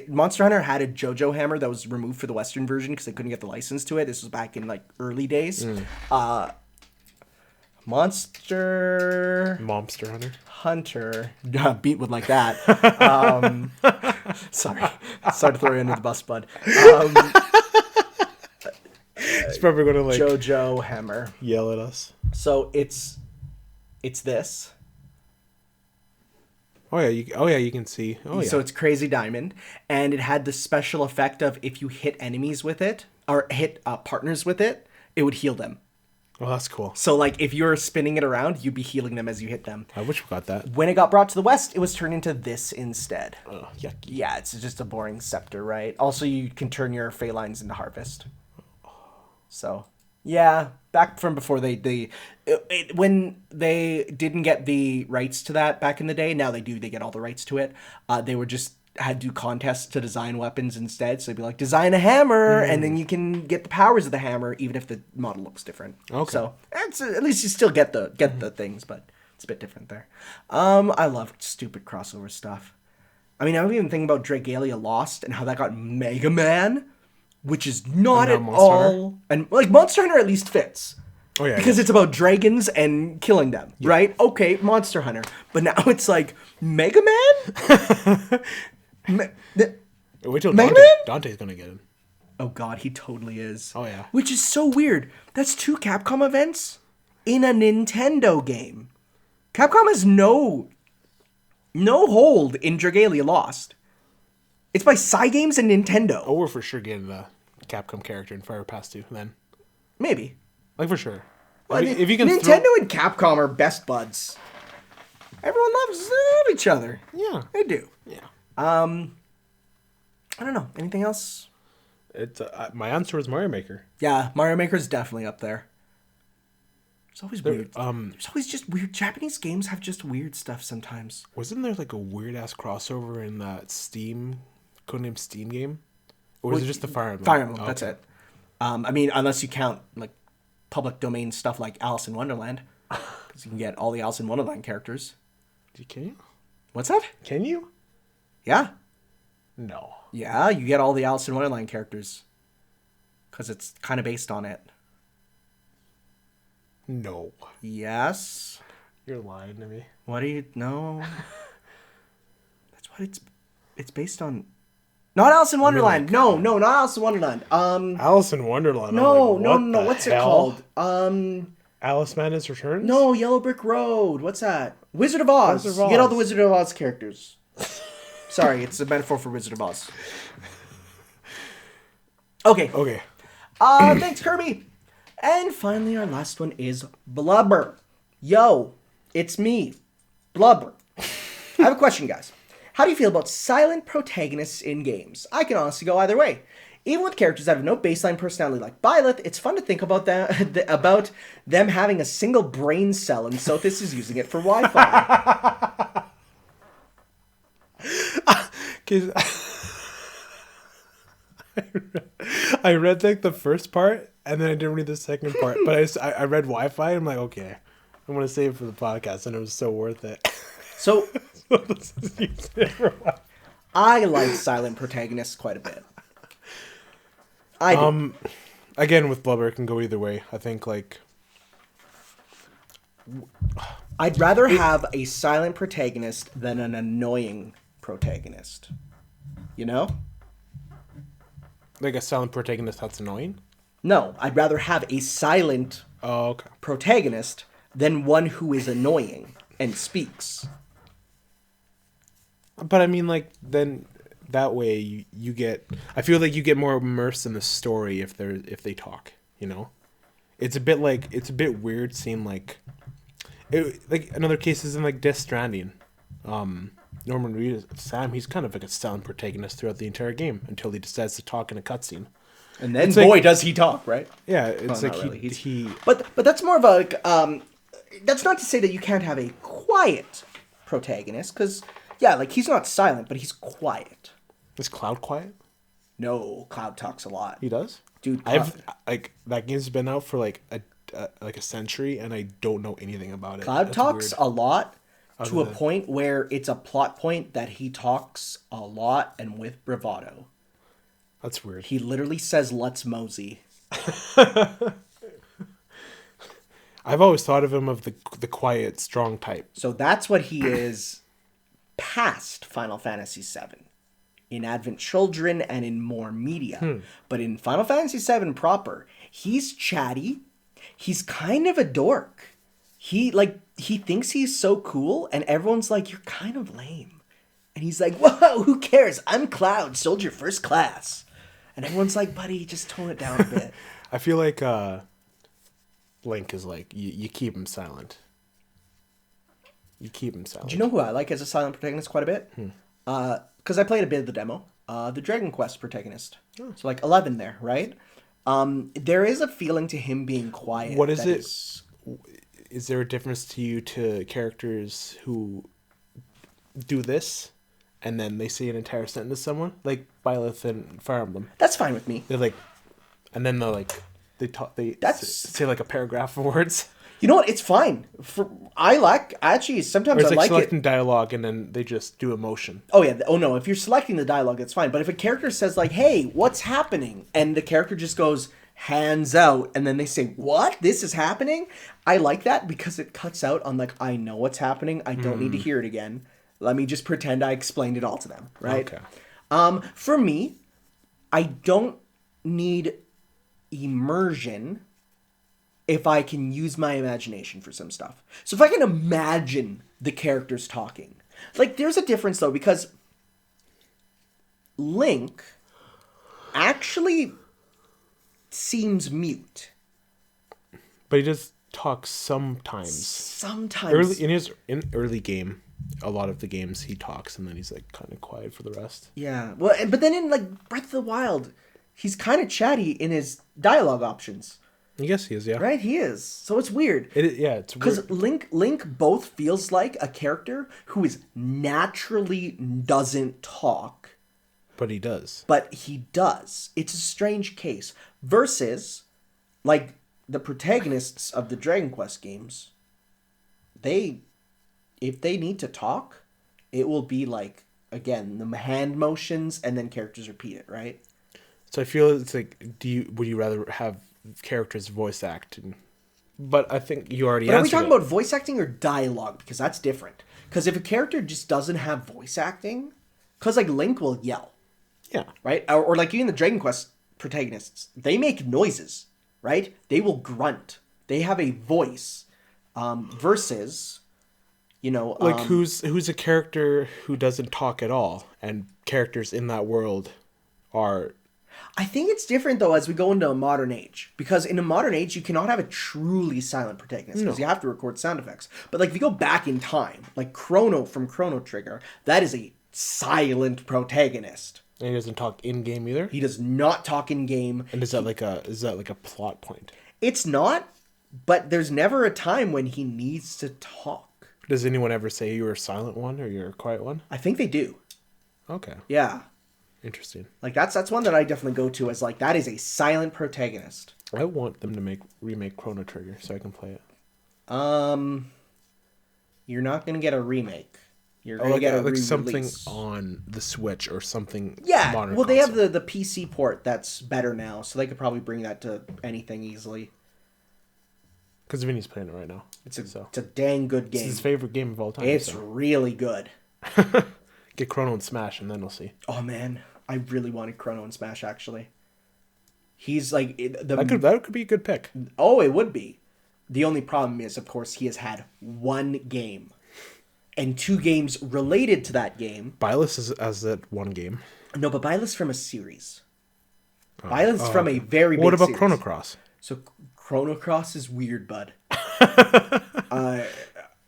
[SPEAKER 1] Monster Hunter had a JoJo hammer that was removed for the Western version because they couldn't get the license to it. This was back in like early days. Monster Hunter. Beat would like that. Sorry to throw you under the bus, bud.
[SPEAKER 2] He's probably gonna like
[SPEAKER 1] JoJo hammer.
[SPEAKER 2] yell at us.
[SPEAKER 1] So it's this.
[SPEAKER 2] Oh yeah, you can see. Oh yeah.
[SPEAKER 1] So it's Crazy Diamond, and it had the special effect of if you hit enemies with it or hit partners with it, it would heal them.
[SPEAKER 2] Oh, that's cool.
[SPEAKER 1] So like if you're spinning it around, you'd be healing them as you hit them.
[SPEAKER 2] I wish we got that.
[SPEAKER 1] When it got brought to the West, it was turned into this instead.
[SPEAKER 2] Oh, yucky.
[SPEAKER 1] Yeah, it's just a boring scepter, right? Also, you can turn your Phalines into Harvest. So, yeah, back from before when they didn't get the rights to that back in the day, now they do. They get all the rights to it. They were just had to do contests to design weapons instead. So they'd be like, design a hammer, and then you can get the powers of the hammer, even if the model looks different.
[SPEAKER 2] Okay.
[SPEAKER 1] So at least you still get the things, but it's a bit different there. I love stupid crossover stuff. I mean, I'm even thinking about Dragalia Lost and how that got Mega Man, which is not at all, and like Monster Hunter at least fits.
[SPEAKER 2] Oh yeah.
[SPEAKER 1] Because it's about dragons and killing them, right? Okay, Monster Hunter. But now it's like Mega Man?
[SPEAKER 2] Wait till
[SPEAKER 1] Mega
[SPEAKER 2] Dante,
[SPEAKER 1] Man?
[SPEAKER 2] Dante's gonna get him.
[SPEAKER 1] Oh god, he totally is.
[SPEAKER 2] Oh yeah.
[SPEAKER 1] Which is so weird. That's 2 Capcom events in a Nintendo game. Capcom has no hold in Dragalia Lost. It's by Cygames and Nintendo.
[SPEAKER 2] Oh, we're for sure getting the Capcom character in Fire Pass 2 then.
[SPEAKER 1] Maybe.
[SPEAKER 2] Like for sure.
[SPEAKER 1] Well,
[SPEAKER 2] if you can
[SPEAKER 1] Nintendo and Capcom are best buds. Everyone loves each other.
[SPEAKER 2] Yeah.
[SPEAKER 1] They do.
[SPEAKER 2] Yeah.
[SPEAKER 1] I don't know. Anything else?
[SPEAKER 2] It's my answer was Mario Maker.
[SPEAKER 1] Yeah, Mario Maker's definitely up there. It's always weird.
[SPEAKER 2] um,
[SPEAKER 1] There's always just weird. Japanese games have just weird stuff sometimes.
[SPEAKER 2] Wasn't there like a weird ass crossover in that Steam codename Steam game? Or was it just the Fire Emblem?
[SPEAKER 1] Fire Emblem,
[SPEAKER 2] Oh,
[SPEAKER 1] that's
[SPEAKER 2] okay.
[SPEAKER 1] it. I mean, unless you count like public domain stuff like Alice in Wonderland, because you can get all the Alice in Wonderland characters.
[SPEAKER 2] Can you?
[SPEAKER 1] What's that?
[SPEAKER 2] Can you?
[SPEAKER 1] Yeah.
[SPEAKER 2] No.
[SPEAKER 1] Yeah, you get all the Alice in Wonderland characters. Because it's kind of based on it.
[SPEAKER 2] No.
[SPEAKER 1] Yes.
[SPEAKER 2] You're lying to me.
[SPEAKER 1] What do you know? That's what it's based on. Not Alice in Wonderland. No, not Alice in Wonderland.
[SPEAKER 2] Alice in Wonderland.
[SPEAKER 1] No,
[SPEAKER 2] I'm like,
[SPEAKER 1] no,
[SPEAKER 2] what
[SPEAKER 1] no.
[SPEAKER 2] the
[SPEAKER 1] What's it
[SPEAKER 2] hell?
[SPEAKER 1] called?
[SPEAKER 2] Alice Madness Returns?
[SPEAKER 1] No, Yellow Brick Road. What's that? Wizard of Oz.
[SPEAKER 2] Wizard of
[SPEAKER 1] You get all
[SPEAKER 2] Oz.
[SPEAKER 1] the Wizard of Oz characters. Sorry, it's a metaphor for Wizard of Oz. Okay.
[SPEAKER 2] Okay.
[SPEAKER 1] Thanks, Kirby. And finally, our last one is Blubber. Yo, it's me, Blubber. I have a question, guys. How do you feel about silent protagonists in games? I can honestly go either way. Even with characters that have no baseline personality like Byleth, it's fun to think about them having a single brain cell, and Sothis is using it for Wi-Fi.
[SPEAKER 2] I read like the first part and then I didn't read the second part, but I read Wi-Fi. And I'm like, okay, I'm gonna save it for the podcast, and it was so worth it.
[SPEAKER 1] So, I like silent protagonists quite a bit. I do.
[SPEAKER 2] Again, with Blubber, it can go either way. I think like
[SPEAKER 1] I'd rather have a silent protagonist than an annoying protagonist. You know?
[SPEAKER 2] Like a silent protagonist that's annoying?
[SPEAKER 1] No, I'd rather have a silent
[SPEAKER 2] Oh, okay.
[SPEAKER 1] protagonist than one who is annoying and speaks.
[SPEAKER 2] But I mean, like, then that way you get... I feel like you get more immersed in the story if they talk, you know? It's a bit weird seeing, like... like, another case is in, like, Death Stranding. Norman Reedus, Sam, he's kind of like a silent protagonist throughout the entire game until he decides to talk in a cutscene.
[SPEAKER 1] And then,
[SPEAKER 2] It's
[SPEAKER 1] boy,
[SPEAKER 2] like-
[SPEAKER 1] does he talk, right?
[SPEAKER 2] Yeah, it's
[SPEAKER 1] Well,
[SPEAKER 2] like
[SPEAKER 1] not really.
[SPEAKER 2] he...
[SPEAKER 1] But that's more of a like, that's not to say that you can't have a quiet protagonist, because yeah, like he's not silent, but he's quiet.
[SPEAKER 2] Is Cloud quiet?
[SPEAKER 1] No, Cloud talks a lot.
[SPEAKER 2] He does?
[SPEAKER 1] Dude,
[SPEAKER 2] I've like that game's been out for like a century and I don't know anything about it.
[SPEAKER 1] Cloud
[SPEAKER 2] That's
[SPEAKER 1] talks
[SPEAKER 2] weird.
[SPEAKER 1] a lot to a
[SPEAKER 2] than-
[SPEAKER 1] point where it's a plot point that he talks a lot and with bravado.
[SPEAKER 2] That's weird.
[SPEAKER 1] He literally says, "Let's mosey."
[SPEAKER 2] I've always thought of him of the quiet, strong type.
[SPEAKER 1] So that's what he is past Final Fantasy VII. In Advent Children and in more media. But in Final Fantasy VII proper, he's chatty. He's kind of a dork. He thinks he's so cool and everyone's like, "You're kind of lame." And he's like, "Whoa, who cares? I'm Cloud, soldier first class." And everyone's like, "Buddy, just tone it down a bit."
[SPEAKER 2] I feel like Link is like you keep him silent. You keep him silent.
[SPEAKER 1] Do you know who I like as a silent protagonist quite a bit? Because I played a bit of the demo. The Dragon Quest protagonist. So like 11 there, right? There is a feeling to him being quiet.
[SPEAKER 2] What is
[SPEAKER 1] that
[SPEAKER 2] it? Is there a difference to you to characters who do this and then they say an entire sentence to someone? Like Byleth and Fire Emblem.
[SPEAKER 1] That's fine with me.
[SPEAKER 2] They're like, and then they're like, they
[SPEAKER 1] That's-
[SPEAKER 2] say like a paragraph of words.
[SPEAKER 1] You know what? It's fine. Actually, sometimes
[SPEAKER 2] Or it's
[SPEAKER 1] I
[SPEAKER 2] like
[SPEAKER 1] like
[SPEAKER 2] selecting
[SPEAKER 1] it.
[SPEAKER 2] dialogue and then they just do emotion.
[SPEAKER 1] Oh yeah. Oh no. If you're selecting the dialogue, it's fine. But if a character says like, "Hey, what's happening?" and the character just goes hands out, and then they say, "What? This is happening?" I like that because it cuts out on like, I know what's happening. I don't need to hear it again. Let me just pretend I explained it all to them. Right.
[SPEAKER 2] Okay.
[SPEAKER 1] For me, I don't need immersion if I can use my imagination for some stuff. So if I can imagine the characters talking. Like, there's a difference, though, because Link actually seems mute.
[SPEAKER 2] But he does talk sometimes.
[SPEAKER 1] Sometimes.
[SPEAKER 2] In early game, a lot of the games he talks and then he's like kind of quiet for the rest.
[SPEAKER 1] Yeah. Well, but then in, like, Breath of the Wild, he's kind of chatty in his dialogue options.
[SPEAKER 2] I guess he is, yeah.
[SPEAKER 1] Right? He is. So it's weird.
[SPEAKER 2] It's
[SPEAKER 1] Because
[SPEAKER 2] weird.
[SPEAKER 1] Link both feels like a character who is naturally doesn't talk,
[SPEAKER 2] But he does.
[SPEAKER 1] but he does. It's a strange case. Versus, like, the protagonists of the Dragon Quest games, if they need to talk, it will be like, again, the hand motions and then characters repeat it, right?
[SPEAKER 2] So I feel it's like, would you rather have characters voice acting? But I think you already
[SPEAKER 1] But are we
[SPEAKER 2] answered
[SPEAKER 1] talking
[SPEAKER 2] it.
[SPEAKER 1] about voice acting or dialogue? Because that's different. Because if a character just doesn't have voice acting, because like Link will yell,
[SPEAKER 2] Yeah.
[SPEAKER 1] right? Or like even the Dragon Quest protagonists, they make noises, right? They will grunt. They have a voice. Versus,
[SPEAKER 2] Like who's a character who doesn't talk at all, and characters in that world are...
[SPEAKER 1] I think it's different though as we go into a modern age, because in a modern age you cannot have a truly silent protagonist because you have to record sound effects. But like if you go back in time, like Chrono from Chrono Trigger, that is a silent protagonist.
[SPEAKER 2] And he doesn't talk in game either.
[SPEAKER 1] He does not talk in game.
[SPEAKER 2] And is that like a plot point?
[SPEAKER 1] It's not, but there's never a time when he needs to talk.
[SPEAKER 2] Does anyone ever say you're a silent one or you're a quiet one?
[SPEAKER 1] I think they do.
[SPEAKER 2] Okay,
[SPEAKER 1] Yeah.
[SPEAKER 2] interesting.
[SPEAKER 1] Like that's one that I definitely go to as like that is a silent protagonist.
[SPEAKER 2] I want them to remake Chrono Trigger so I can play it.
[SPEAKER 1] You're not gonna get a remake. You're gonna get a
[SPEAKER 2] like
[SPEAKER 1] re-release.
[SPEAKER 2] something on the Switch or something.
[SPEAKER 1] Yeah,
[SPEAKER 2] modern
[SPEAKER 1] well, they have
[SPEAKER 2] console.
[SPEAKER 1] the PC port that's better now, so they could probably bring that to anything easily.
[SPEAKER 2] Because Vinny's playing it right now.
[SPEAKER 1] It's a dang good
[SPEAKER 2] It's
[SPEAKER 1] game.
[SPEAKER 2] his favorite game of all time.
[SPEAKER 1] It's
[SPEAKER 2] so.
[SPEAKER 1] really good.
[SPEAKER 2] Get Chrono and Smash, and then we'll see.
[SPEAKER 1] Oh man, I really wanted Chrono and Smash actually. He's like
[SPEAKER 2] That could be a good pick.
[SPEAKER 1] Oh, it would be. The only problem is, of course, he has had one game, and 2 games related to that game.
[SPEAKER 2] Byleth is as that one game.
[SPEAKER 1] No, but Byleth's from a series. Byleth's from a very big
[SPEAKER 2] What about
[SPEAKER 1] series.
[SPEAKER 2] Chrono Cross?
[SPEAKER 1] So Chrono Cross is weird, bud.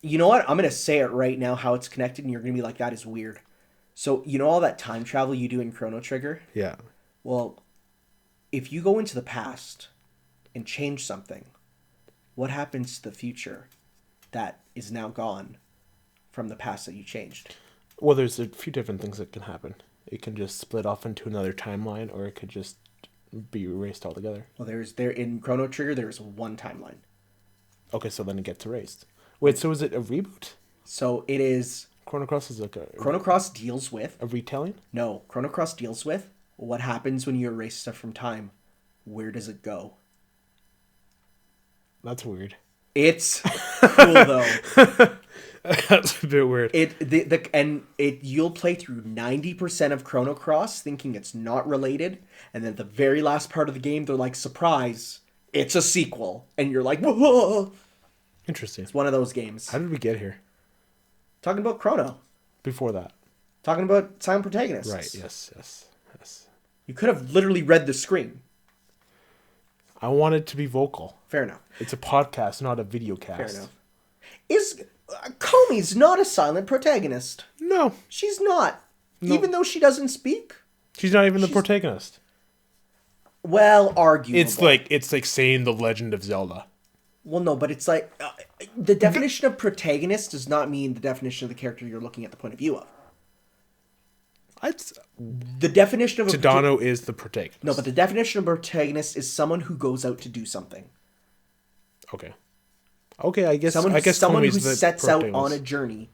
[SPEAKER 1] You know what? I'm going to say it right now how it's connected, and you're going to be like, that is weird. So, you know all that time travel you do in Chrono Trigger?
[SPEAKER 2] Yeah.
[SPEAKER 1] Well, if you go into the past and change something, what happens to the future that is now gone from the past that you changed?
[SPEAKER 2] Well, there's a few different things that can happen. It can just split off into another timeline, or it could just be erased altogether.
[SPEAKER 1] Well, in Chrono Trigger, there's one timeline.
[SPEAKER 2] Okay, so then it gets erased. Wait, so is it a reboot?
[SPEAKER 1] So it is...
[SPEAKER 2] Chrono Cross is like
[SPEAKER 1] Chrono Cross deals with...
[SPEAKER 2] a retelling?
[SPEAKER 1] No, Chrono Cross deals with what happens when you erase stuff from time. Where does it go?
[SPEAKER 2] That's weird.
[SPEAKER 1] It's cool though.
[SPEAKER 2] That's a bit weird.
[SPEAKER 1] You'll play through 90% of Chrono Cross thinking it's not related, and then at the very last part of the game they're like, surprise, it's a sequel, and you're like, whoa.
[SPEAKER 2] Interesting.
[SPEAKER 1] It's one of those games.
[SPEAKER 2] How did we get here?
[SPEAKER 1] Talking about Chrono.
[SPEAKER 2] Before that.
[SPEAKER 1] Talking about silent protagonists.
[SPEAKER 2] Right, yes.
[SPEAKER 1] You could have literally read the screen.
[SPEAKER 2] I wanted to be vocal.
[SPEAKER 1] Fair enough.
[SPEAKER 2] It's a podcast, not a video cast.
[SPEAKER 1] Fair enough. Komi's not a silent protagonist.
[SPEAKER 2] No.
[SPEAKER 1] She's not.
[SPEAKER 2] No.
[SPEAKER 1] Even though she doesn't speak.
[SPEAKER 2] She's not even the protagonist.
[SPEAKER 1] Well, arguable.
[SPEAKER 2] It's like saying The Legend of Zelda.
[SPEAKER 1] Well, no, but it's like... the definition of protagonist does not mean the definition of the character you're looking at the point of view of. The definition of
[SPEAKER 2] Tadano is the protagonist.
[SPEAKER 1] No, but the definition of protagonist is someone who goes out to do something.
[SPEAKER 2] Okay, I guess
[SPEAKER 1] someone who
[SPEAKER 2] Komi's the
[SPEAKER 1] sets out
[SPEAKER 2] protagonist.
[SPEAKER 1] on a journey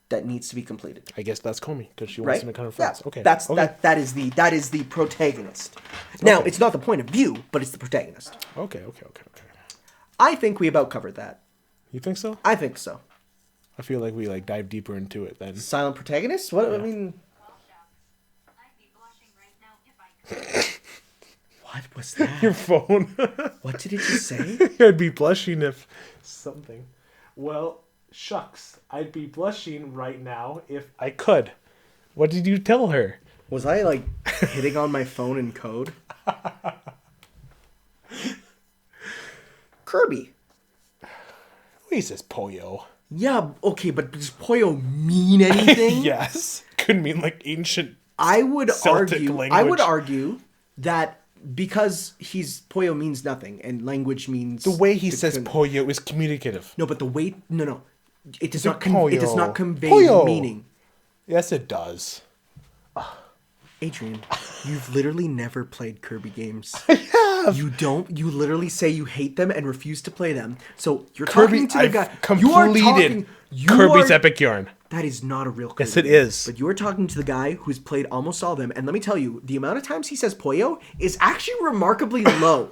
[SPEAKER 1] that needs to be completed.
[SPEAKER 2] I guess that's Komi because she wants to make kind of friends.
[SPEAKER 1] Yeah,
[SPEAKER 2] okay,
[SPEAKER 1] that is the protagonist. Now, it's not the point of view, but it's the protagonist.
[SPEAKER 2] Okay.
[SPEAKER 1] I think we about covered that.
[SPEAKER 2] You think so?
[SPEAKER 1] I think so.
[SPEAKER 2] I feel like we dive deeper into it then.
[SPEAKER 1] Silent protagonist? What? Yeah. I mean... What was that?
[SPEAKER 2] Your phone.
[SPEAKER 1] What did it just say?
[SPEAKER 2] I'd be blushing if something. Well, shucks. I'd be blushing right now if I could. What did you tell her?
[SPEAKER 1] Was I, hitting on my phone in code? Kirby.
[SPEAKER 2] He says Poyo.
[SPEAKER 1] Yeah, okay, but does Poyo mean anything?
[SPEAKER 2] Yes. Could mean ancient
[SPEAKER 1] I would
[SPEAKER 2] Celtic
[SPEAKER 1] argue that because Poyo means nothing and language means
[SPEAKER 2] the way he says Poyo is communicative.
[SPEAKER 1] No, but the way it does not
[SPEAKER 2] it
[SPEAKER 1] does not convey meaning.
[SPEAKER 2] Yes, it does.
[SPEAKER 1] Adrian, you've literally never played Kirby games.
[SPEAKER 2] I have.
[SPEAKER 1] You don't. You literally say you hate them and refuse to play them. So you're
[SPEAKER 2] Kirby,
[SPEAKER 1] talking to the guy.
[SPEAKER 2] Completed Kirby's Epic Yarn.
[SPEAKER 1] That is not a real Kirby.
[SPEAKER 2] Yes, it is.
[SPEAKER 1] But you're talking to the guy who's played almost all of them. And let me tell you, the amount of times he says Poyo is actually remarkably low.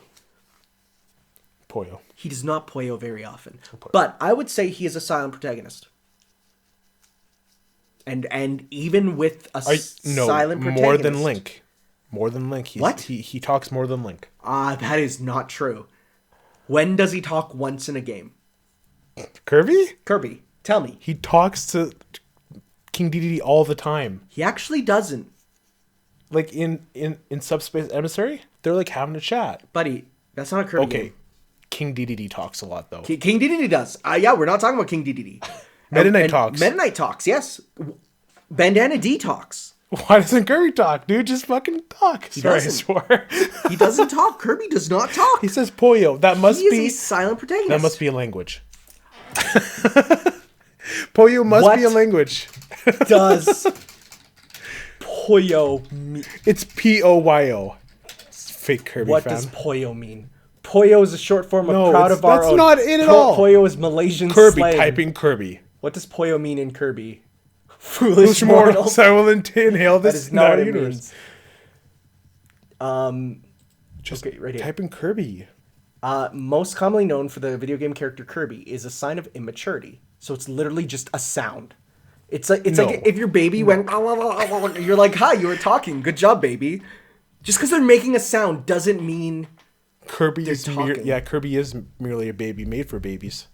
[SPEAKER 2] Poyo.
[SPEAKER 1] He does not Poyo very often. But I would say he is a silent protagonist. And even with a silent protagonist.
[SPEAKER 2] More than Link. More than Link.
[SPEAKER 1] What?
[SPEAKER 2] He talks more than Link.
[SPEAKER 1] That is not true. When does he talk once in a game?
[SPEAKER 2] Kirby,
[SPEAKER 1] tell me.
[SPEAKER 2] He talks to King Dedede all the time.
[SPEAKER 1] He actually doesn't.
[SPEAKER 2] In Subspace Emissary, they're having a chat.
[SPEAKER 1] Buddy, that's not a Kirby game.
[SPEAKER 2] King Dedede talks a lot though.
[SPEAKER 1] King Dedede does. Yeah, we're not talking about King Dedede.
[SPEAKER 2] Meta Knight talks.
[SPEAKER 1] Meta Knight talks, yes. Bandana D talks.
[SPEAKER 2] Why doesn't Kirby talk, dude? Just fucking talk. Sorry, I swore.
[SPEAKER 1] He doesn't talk. Kirby does not talk.
[SPEAKER 2] He says Poyo. That must be...
[SPEAKER 1] He is a silent protagonist.
[SPEAKER 2] That must be a language. Poyo must be a language.
[SPEAKER 1] Does Poyo mean...
[SPEAKER 2] It's Poyo. Fake Kirby
[SPEAKER 1] What
[SPEAKER 2] fan.
[SPEAKER 1] does Poyo mean? Poyo is a short form of proud of our own.
[SPEAKER 2] That's not it at all.
[SPEAKER 1] Poyo is Malaysian
[SPEAKER 2] Kirby,
[SPEAKER 1] slang.
[SPEAKER 2] typing Kirby.
[SPEAKER 1] What does Poyo mean in Kirby? Foolish mortals.
[SPEAKER 2] I will inhale this.
[SPEAKER 1] That is not what it
[SPEAKER 2] universe.
[SPEAKER 1] means.
[SPEAKER 2] Just
[SPEAKER 1] okay, right here.
[SPEAKER 2] type in Kirby.
[SPEAKER 1] Most commonly known for the video game character Kirby is a sign of immaturity. So it's literally just a sound. It's like
[SPEAKER 2] No.
[SPEAKER 1] if your baby went, you're like, hi, you were talking. Good job, baby. Just because they're making a sound doesn't mean.
[SPEAKER 2] Kirby is
[SPEAKER 1] talking.
[SPEAKER 2] Kirby is merely a baby made for babies.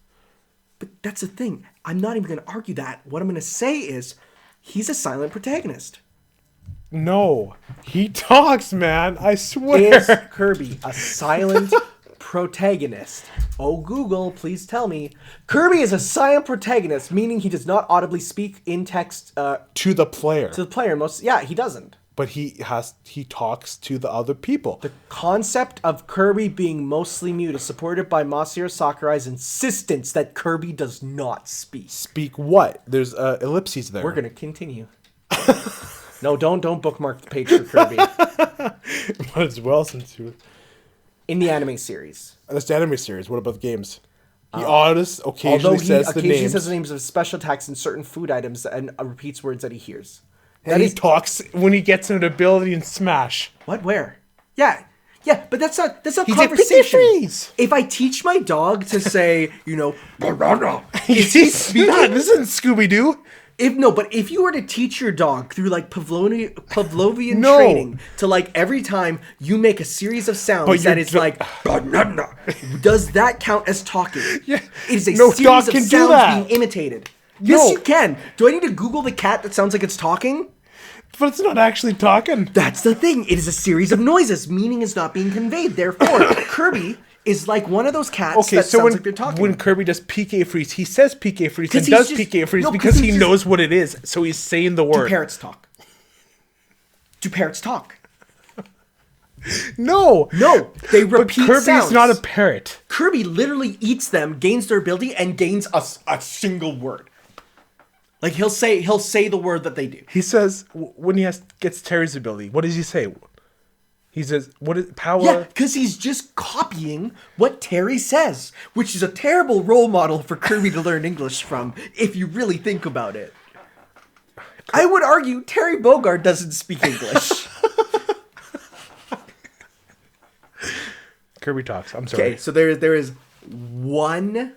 [SPEAKER 1] But that's the thing. I'm not even going to argue that. What I'm going to say is, he's a silent protagonist.
[SPEAKER 2] No, he talks, man. I swear.
[SPEAKER 1] Is Kirby a silent protagonist? Oh, Google, please tell me. Kirby is a silent protagonist, meaning he does not audibly speak in text
[SPEAKER 2] To the player.
[SPEAKER 1] to the player. He doesn't.
[SPEAKER 2] But he talks to the other people.
[SPEAKER 1] The concept of Kirby being mostly mute is supported by Masahiro Sakurai's insistence that Kirby does not speak.
[SPEAKER 2] Speak what? There's ellipses there.
[SPEAKER 1] We're going to continue. No, don't bookmark the page for Kirby.
[SPEAKER 2] Might as well since you...
[SPEAKER 1] In the anime series.
[SPEAKER 2] That's the anime series. What about the games? He
[SPEAKER 1] Although
[SPEAKER 2] occasionally
[SPEAKER 1] he
[SPEAKER 2] says the
[SPEAKER 1] occasionally
[SPEAKER 2] names.
[SPEAKER 1] says the names of special attacks and certain food items and repeats words that he hears.
[SPEAKER 2] And he talks when he gets an ability in Smash.
[SPEAKER 1] What? Where? Yeah, but that's not
[SPEAKER 2] He's like,
[SPEAKER 1] conversation.
[SPEAKER 2] "Pick your freeze."
[SPEAKER 1] If I teach my dog to say, banana,
[SPEAKER 2] He's not. This isn't Scooby Doo.
[SPEAKER 1] If you were to teach your dog through like Pavlovian
[SPEAKER 2] No.
[SPEAKER 1] training to like every time you make a series of sounds
[SPEAKER 2] But
[SPEAKER 1] that
[SPEAKER 2] your
[SPEAKER 1] is
[SPEAKER 2] do-
[SPEAKER 1] like banana, does that count as talking?
[SPEAKER 2] Yeah.
[SPEAKER 1] It is a
[SPEAKER 2] No
[SPEAKER 1] series
[SPEAKER 2] dog
[SPEAKER 1] of
[SPEAKER 2] can do
[SPEAKER 1] sounds
[SPEAKER 2] that.
[SPEAKER 1] being imitated. Yes,
[SPEAKER 2] No.
[SPEAKER 1] you can. Do I need to Google the cat that sounds like it's talking?
[SPEAKER 2] But it's not actually talking.
[SPEAKER 1] That's the thing. It is a series of noises. Meaning is not being conveyed. Therefore, Kirby is like one of those cats
[SPEAKER 2] Okay,
[SPEAKER 1] that
[SPEAKER 2] so
[SPEAKER 1] sounds like they're talking.
[SPEAKER 2] when Kirby does PK freeze, he says PK freeze
[SPEAKER 1] 'Cause
[SPEAKER 2] and
[SPEAKER 1] he's
[SPEAKER 2] does
[SPEAKER 1] just-
[SPEAKER 2] PK freeze
[SPEAKER 1] no,
[SPEAKER 2] because
[SPEAKER 1] 'cause
[SPEAKER 2] he
[SPEAKER 1] he's
[SPEAKER 2] knows what it is. So he's saying the
[SPEAKER 1] Do
[SPEAKER 2] word.
[SPEAKER 1] parrots talk? Do parrots talk?
[SPEAKER 2] No,
[SPEAKER 1] They
[SPEAKER 2] But
[SPEAKER 1] repeat
[SPEAKER 2] Kirby's
[SPEAKER 1] sounds.
[SPEAKER 2] not a parrot.
[SPEAKER 1] Kirby literally eats them, gains their ability, and gains a single word. Like he'll say the word that they do.
[SPEAKER 2] He says when he gets Terry's ability, what does he say? He says, "What is power?"
[SPEAKER 1] Yeah, because he's just copying what Terry says, which is a terrible role model for Kirby to learn English from, if you really think about it. I would argue Terry Bogard doesn't speak English.
[SPEAKER 2] Kirby talks. I'm sorry.
[SPEAKER 1] Okay, so there is one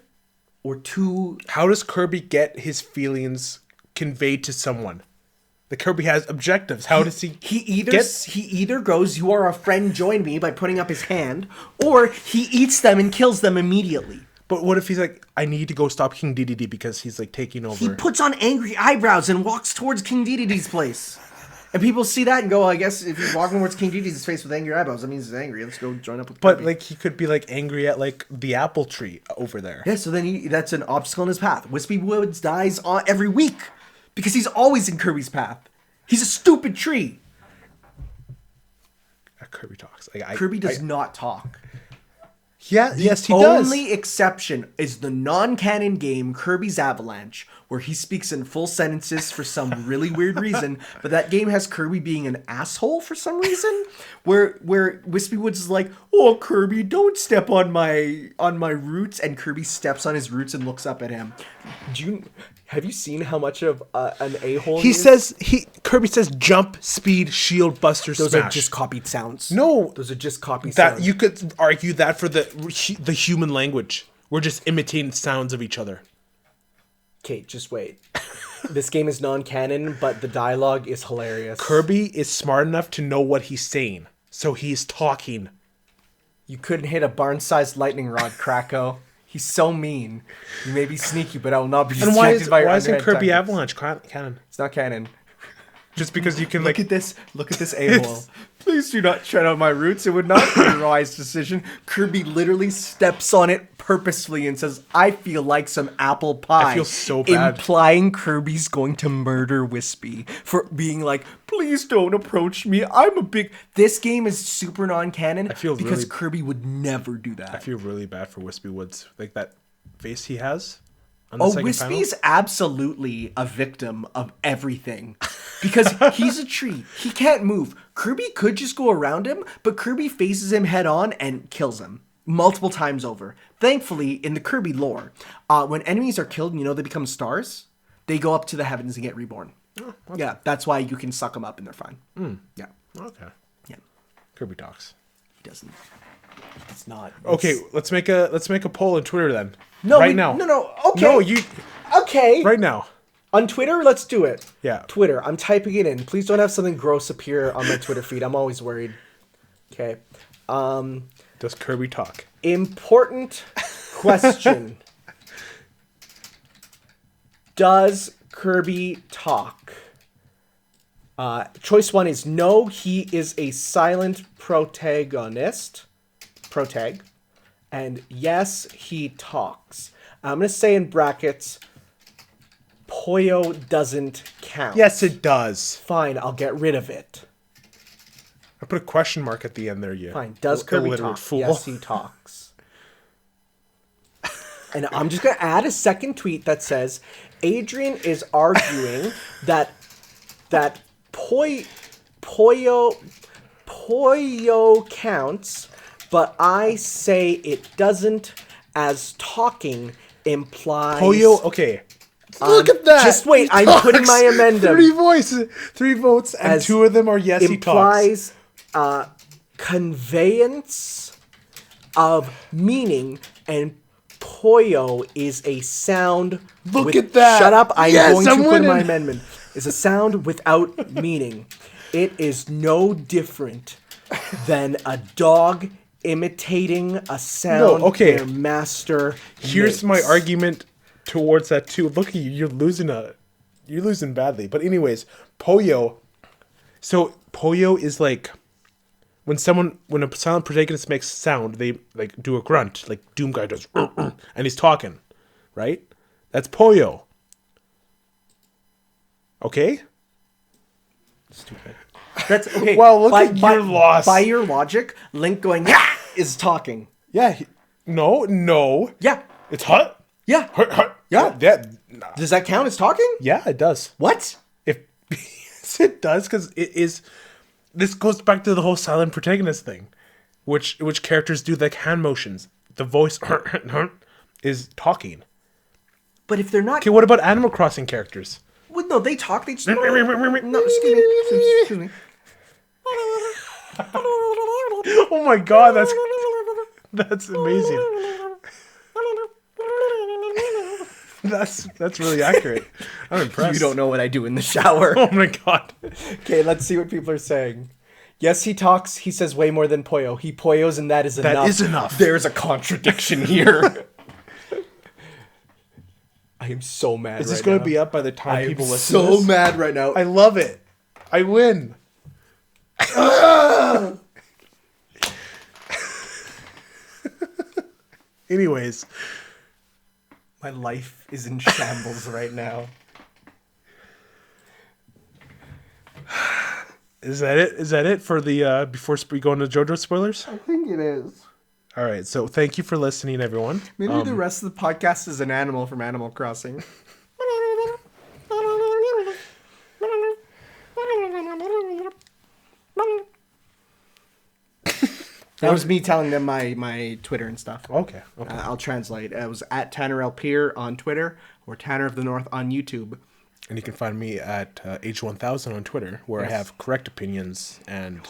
[SPEAKER 1] or two.
[SPEAKER 2] How does Kirby get his feelings conveyed to someone? The Kirby has objectives. How does he?
[SPEAKER 1] He either goes, "You are a friend, join me," by putting up his hand, or he eats them and kills them immediately.
[SPEAKER 2] But what if he's like, "I need to go stop King DDD because he's like taking over."
[SPEAKER 1] He puts on angry eyebrows and walks towards King Dedede's place. And people see that and go, I guess if he's walking towards King Dedede's face with angry eyebrows, that means he's angry. Let's go join up with
[SPEAKER 2] But
[SPEAKER 1] Kirby.
[SPEAKER 2] like he could be like angry at like the apple tree over there.
[SPEAKER 1] Yeah, so then that's an obstacle in his path. Wispy Woods dies every week because he's always in Kirby's path. He's a stupid tree.
[SPEAKER 2] Kirby talks. Like,
[SPEAKER 1] Kirby does not talk.
[SPEAKER 2] Yeah, yes, he does.
[SPEAKER 1] Only exception is the non-canon game Kirby's Avalanche, where he speaks in full sentences for some really weird reason. But that game has Kirby being an asshole for some reason, where Wispy Woods is like, "Oh, Kirby, don't step on my roots," and Kirby steps on his roots and looks up at him. Have you seen how much of an a-hole
[SPEAKER 2] He
[SPEAKER 1] is?
[SPEAKER 2] says Kirby says jump, speed, shield, buster,
[SPEAKER 1] Those
[SPEAKER 2] smash.
[SPEAKER 1] are just copied sounds.
[SPEAKER 2] No,
[SPEAKER 1] Those are just copied
[SPEAKER 2] that
[SPEAKER 1] sounds.
[SPEAKER 2] you could argue that for the human language. We're just imitating sounds of each other.
[SPEAKER 1] Okay, just wait. This game is non-canon, but the dialogue is hilarious.
[SPEAKER 2] Kirby is smart enough to know what he's saying, so he's talking.
[SPEAKER 1] You couldn't hit a barn-sized lightning rod, Krakow. He's so mean. You may be sneaky, but I will not be
[SPEAKER 2] And why
[SPEAKER 1] distracted by your
[SPEAKER 2] isn't
[SPEAKER 1] underhand
[SPEAKER 2] Kirby
[SPEAKER 1] tactics.
[SPEAKER 2] Avalanche canon?
[SPEAKER 1] It's not canon.
[SPEAKER 2] Just because you can
[SPEAKER 1] Look at this a-hole. Please do not tread on my roots. It would not be a wise decision. Kirby literally steps on it purposefully and says, "I feel like some apple pie."
[SPEAKER 2] I feel so bad.
[SPEAKER 1] Implying Kirby's going to murder Wispy for being like, "Please don't approach me. I'm a big..." This game is super non-canon
[SPEAKER 2] feel
[SPEAKER 1] because
[SPEAKER 2] really-
[SPEAKER 1] Kirby would never do that.
[SPEAKER 2] I feel really bad for Wispy Woods, like that face he has. On
[SPEAKER 1] Oh,
[SPEAKER 2] second
[SPEAKER 1] Wispy's
[SPEAKER 2] panel.
[SPEAKER 1] absolutely a victim of everything. Because he's a tree. He can't move. Kirby could just go around him, but Kirby faces him head on and kills him multiple times over. Thankfully, in the Kirby lore, when enemies are killed and they become stars, they go up to the heavens and get reborn.
[SPEAKER 2] Oh, okay.
[SPEAKER 1] Yeah, that's why you can suck them up and they're fine. Yeah,
[SPEAKER 2] Okay.
[SPEAKER 1] yeah.
[SPEAKER 2] Kirby talks.
[SPEAKER 1] He doesn't. He does not.
[SPEAKER 2] Okay, let's make a poll on Twitter then.
[SPEAKER 1] No,
[SPEAKER 2] right now.
[SPEAKER 1] No, okay.
[SPEAKER 2] No, you
[SPEAKER 1] Okay.
[SPEAKER 2] right now.
[SPEAKER 1] On Twitter, let's do it.
[SPEAKER 2] Yeah.
[SPEAKER 1] Twitter. I'm typing it in. Please don't have something gross appear on my Twitter feed. I'm always worried. Okay.
[SPEAKER 2] Does Kirby talk?
[SPEAKER 1] Important question. Does Kirby talk? Choice 1 is no, he is a silent protagonist. Protag. And yes, he talks. I'm going to say in brackets, Poyo doesn't count.
[SPEAKER 2] Yes, it does.
[SPEAKER 1] Fine, I'll get rid of it.
[SPEAKER 2] I put a question mark at the end there. You
[SPEAKER 1] Fine. Does Kirby
[SPEAKER 2] illiterate
[SPEAKER 1] talk?
[SPEAKER 2] fool.
[SPEAKER 1] Yes, he talks. And I'm just going to add a second tweet that says, Adrian is arguing that Poyo counts, but I say it doesn't, as talking implies...
[SPEAKER 2] Poyo, okay. Look at that.
[SPEAKER 1] Just wait, I'm putting my amendment.
[SPEAKER 2] 3 votes, and
[SPEAKER 1] As
[SPEAKER 2] 2 of them are yes, he talks.
[SPEAKER 1] Implies conveyance of meaning, and Poyo is a sound.
[SPEAKER 2] Look at that.
[SPEAKER 1] Shut up! I'm
[SPEAKER 2] Yes,
[SPEAKER 1] going
[SPEAKER 2] I'm
[SPEAKER 1] to put in
[SPEAKER 2] winning.
[SPEAKER 1] my amendment. Is a sound without meaning. It is no different than a dog imitating a sound
[SPEAKER 2] No, okay.
[SPEAKER 1] their master
[SPEAKER 2] Here's
[SPEAKER 1] makes.
[SPEAKER 2] my argument towards that too. Look at you, you're losing badly. But anyways, Poyo. So Poyo is like when a silent protagonist makes sound, they like do a grunt, like Doom Guy does, and he's talking, right? That's Poyo. Okay.
[SPEAKER 1] Stupid. That's okay.
[SPEAKER 2] Well, look at your loss.
[SPEAKER 1] By your logic, Link going is talking.
[SPEAKER 2] Yeah. No.
[SPEAKER 1] Yeah.
[SPEAKER 2] It's hot.
[SPEAKER 1] Yeah.
[SPEAKER 2] Hot.
[SPEAKER 1] Yeah.
[SPEAKER 2] Nah.
[SPEAKER 1] Does that count as talking?
[SPEAKER 2] Yeah, it does.
[SPEAKER 1] What?
[SPEAKER 2] If yes, it does, because it is. This goes back to the whole silent protagonist thing, which characters do like hand motions. The voice is talking.
[SPEAKER 1] But if they're not,
[SPEAKER 2] Okay, what about Animal Crossing characters?
[SPEAKER 1] well, no, they talk. They just no. Excuse me. Excuse me.
[SPEAKER 2] Oh my god, that's amazing. That's really accurate. I'm impressed.
[SPEAKER 1] You don't know what I do in the shower.
[SPEAKER 2] Oh my god.
[SPEAKER 1] Okay, let's see what people are saying. Yes, he talks. He says way more than Poyo. He Poyos, and that is enough.
[SPEAKER 2] That is enough.
[SPEAKER 1] There's a contradiction here. I am so mad.
[SPEAKER 2] Is this
[SPEAKER 1] right
[SPEAKER 2] going
[SPEAKER 1] now.
[SPEAKER 2] to be up by the time
[SPEAKER 1] I
[SPEAKER 2] people
[SPEAKER 1] am
[SPEAKER 2] listen to
[SPEAKER 1] so
[SPEAKER 2] this?
[SPEAKER 1] mad right now.
[SPEAKER 2] I love it. I win. Anyways,
[SPEAKER 1] My life is in shambles right now.
[SPEAKER 2] is that it? Is that it for the before we go into JoJo spoilers?
[SPEAKER 1] I think it is.
[SPEAKER 2] All right. So thank you for listening, everyone.
[SPEAKER 1] Maybe the rest of the podcast is an animal from Animal Crossing. That was me telling them my Twitter and stuff.
[SPEAKER 2] Okay.
[SPEAKER 1] I'll translate. It was at Tanner L. Pier on Twitter or Tanner of the North on YouTube.
[SPEAKER 2] And you can find me at H1000 on Twitter, where I have correct opinions and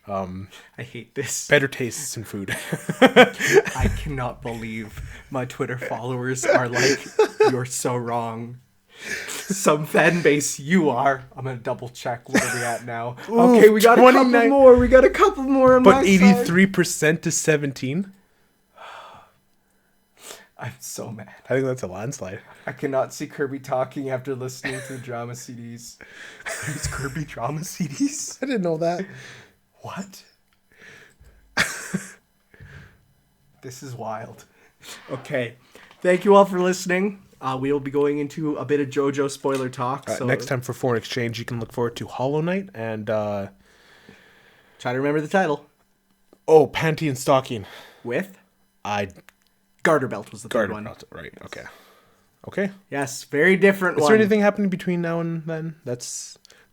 [SPEAKER 1] I hate this.
[SPEAKER 2] better tastes in food.
[SPEAKER 1] I cannot believe my Twitter followers are like, you're so wrong. Some fan base you are. I'm gonna double check. Where are we at now? Okay, we got a couple
[SPEAKER 2] 29
[SPEAKER 1] more. We got a couple more on
[SPEAKER 2] But
[SPEAKER 1] my side.
[SPEAKER 2] 83% to 17.
[SPEAKER 1] I'm so mad.
[SPEAKER 2] I think that's a landslide.
[SPEAKER 1] I cannot see Kirby talking after listening to the drama CDs. There's Kirby drama CDs?
[SPEAKER 2] I didn't know that.
[SPEAKER 1] What? This is wild. Okay. Thank you all for listening. We will be going into a bit of JoJo spoiler talk. So
[SPEAKER 2] Next time for Foreign Exchange, you can look forward to Hollow Knight and
[SPEAKER 1] try to remember the title.
[SPEAKER 2] Panty and Stocking.
[SPEAKER 1] With?
[SPEAKER 2] Garter
[SPEAKER 1] Belt was the third one.
[SPEAKER 2] Belt. Right. Okay.
[SPEAKER 1] Yes, very different
[SPEAKER 2] Is
[SPEAKER 1] one.
[SPEAKER 2] there anything happening between now and then?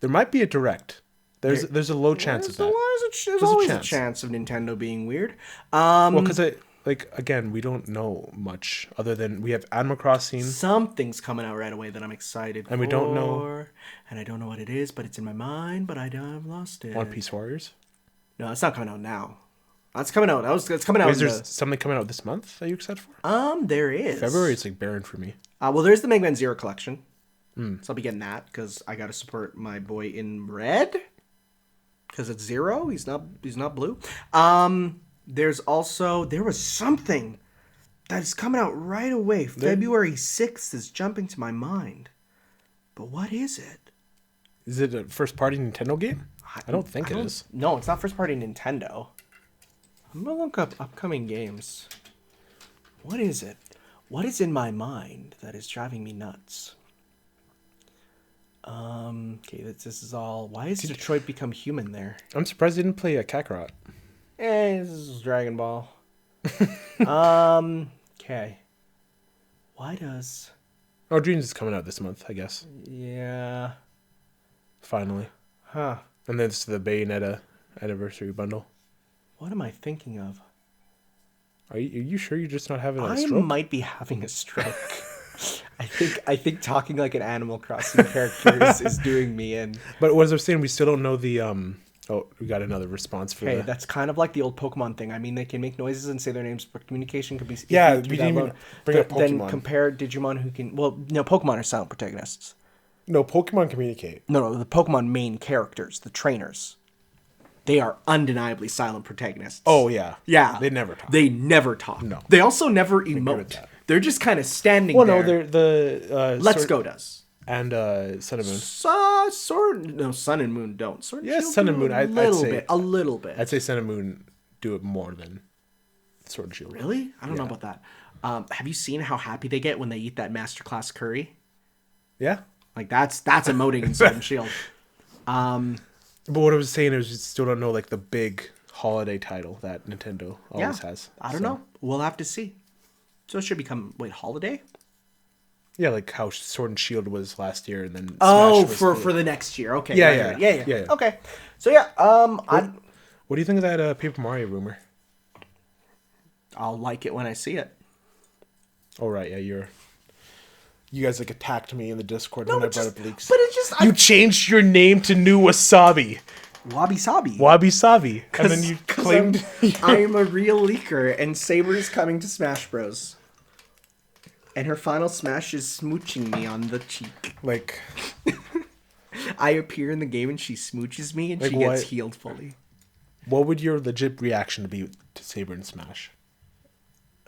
[SPEAKER 2] There might be a direct. There's a low chance of that.
[SPEAKER 1] There's always a chance of Nintendo being weird.
[SPEAKER 2] Well, because again, we don't know much other than we have Animal Crossing.
[SPEAKER 1] Something's coming out right away that I'm excited for.
[SPEAKER 2] And we don't know.
[SPEAKER 1] And I don't know what it is, but it's in my mind, but I've lost it.
[SPEAKER 2] One Piece Warriors.
[SPEAKER 1] No, it's not coming out now. That's coming out. It's coming out.
[SPEAKER 2] Wait, is there something coming out this month that you excited for?
[SPEAKER 1] There is.
[SPEAKER 2] February is like barren for me.
[SPEAKER 1] Well, there's the Mega Man Zero collection. So I'll be getting that because I got to support my boy in red. Because it's 0. He's not blue. There was something that is coming out right away. February 6th is jumping to my mind. But what is it?
[SPEAKER 2] Is it a first-party Nintendo game? I don't think it is.
[SPEAKER 1] No, it's not first-party Nintendo. I'm going to look up upcoming games. What is it? What is in my mind that is driving me nuts? Okay, this is all... Why has Detroit become human there?
[SPEAKER 2] I'm surprised they didn't play a Kakarot.
[SPEAKER 1] This is Dragon Ball. Okay. Why does...
[SPEAKER 2] Oh, Dreams is coming out this month, I guess.
[SPEAKER 1] Yeah.
[SPEAKER 2] Finally.
[SPEAKER 1] Huh.
[SPEAKER 2] And then it's the Bayonetta anniversary bundle.
[SPEAKER 1] What am I thinking of?
[SPEAKER 2] Are you sure you're just not having a stroke?
[SPEAKER 1] I might be having a stroke. I think talking like an Animal Crossing character is doing me in.
[SPEAKER 2] But what I was saying, we still don't know the Oh, we got another response for
[SPEAKER 1] Okay,
[SPEAKER 2] that.
[SPEAKER 1] that's kind of like the old Pokemon thing. I mean, they can make noises and say their names, but communication could be...
[SPEAKER 2] Yeah, we didn't even bring up Pokemon.
[SPEAKER 1] Then compare Digimon who can... Well, no, Pokemon are silent protagonists.
[SPEAKER 2] No, Pokemon communicate.
[SPEAKER 1] No, the Pokemon main characters, the trainers. They are undeniably silent protagonists.
[SPEAKER 2] Oh, yeah.
[SPEAKER 1] Yeah.
[SPEAKER 2] They never talk.
[SPEAKER 1] They never talk.
[SPEAKER 2] No.
[SPEAKER 1] They also never
[SPEAKER 2] with
[SPEAKER 1] emote.
[SPEAKER 2] that.
[SPEAKER 1] They're just kind of standing
[SPEAKER 2] Well,
[SPEAKER 1] there.
[SPEAKER 2] no, they're the...
[SPEAKER 1] Let's Go does.
[SPEAKER 2] And Sun and Moon.
[SPEAKER 1] Sun and Moon don't. Sword and
[SPEAKER 2] Yeah,
[SPEAKER 1] Shield
[SPEAKER 2] Sun
[SPEAKER 1] do
[SPEAKER 2] and Moon,
[SPEAKER 1] a
[SPEAKER 2] I'd
[SPEAKER 1] little
[SPEAKER 2] say.
[SPEAKER 1] bit. A little bit.
[SPEAKER 2] I'd say Sun and Moon do it more than Sword and Shield.
[SPEAKER 1] Really? I don't know about that. Have you seen how happy they get when they eat that masterclass curry?
[SPEAKER 2] Yeah.
[SPEAKER 1] Like that's emoting in Sword and Shield.
[SPEAKER 2] But what I was saying is, we still don't know like the big holiday title that Nintendo always has.
[SPEAKER 1] I don't know. We'll have to see. So it should become holiday?
[SPEAKER 2] Yeah, like how Sword and Shield was last year, and then
[SPEAKER 1] Smash
[SPEAKER 2] was
[SPEAKER 1] for the next year. Okay.
[SPEAKER 2] Yeah,
[SPEAKER 1] right.
[SPEAKER 2] yeah.
[SPEAKER 1] Yeah. Okay. So yeah,
[SPEAKER 2] What do you think of that Paper Mario rumor?
[SPEAKER 1] I'll like it when I see it.
[SPEAKER 2] Oh right, yeah, you guys like attacked me in the Discord when I brought up leaks.
[SPEAKER 1] But it's just
[SPEAKER 2] You changed your name to New Wasabi.
[SPEAKER 1] Wabi Sabi.
[SPEAKER 2] Wabi Sabi. And then you claimed
[SPEAKER 1] I'm a real leaker, and Saber is coming to Smash Bros. And her final smash is smooching me on the cheek.
[SPEAKER 2] like
[SPEAKER 1] I appear in the game and she smooches me and
[SPEAKER 2] Like
[SPEAKER 1] she gets
[SPEAKER 2] what?
[SPEAKER 1] healed fully.
[SPEAKER 2] what would your legit reaction be to Saber and Smash?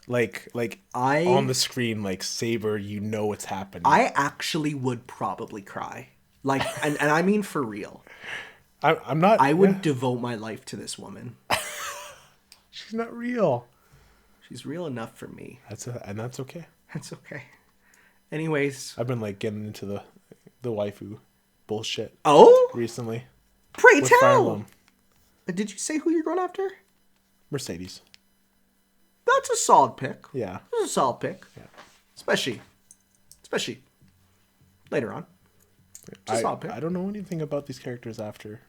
[SPEAKER 2] Like on the screen, like Saber, you know what's happening.
[SPEAKER 1] I actually would probably cry. Like, and I mean for real.
[SPEAKER 2] I'm not.
[SPEAKER 1] I would devote my life to this woman.
[SPEAKER 2] She's not real.
[SPEAKER 1] She's real enough for me.
[SPEAKER 2] That's okay.
[SPEAKER 1] That's okay. Anyways.
[SPEAKER 2] I've been like getting into the waifu bullshit
[SPEAKER 1] Oh?
[SPEAKER 2] recently.
[SPEAKER 1] Pray
[SPEAKER 2] With
[SPEAKER 1] tell!
[SPEAKER 2] Fire Emblem.
[SPEAKER 1] Did you say who you're going after?
[SPEAKER 2] Mercedes.
[SPEAKER 1] That's a solid pick.
[SPEAKER 2] Yeah.
[SPEAKER 1] That's a solid pick.
[SPEAKER 2] Yeah.
[SPEAKER 1] Especially later on. It's a solid pick.
[SPEAKER 2] I don't know anything about these characters after.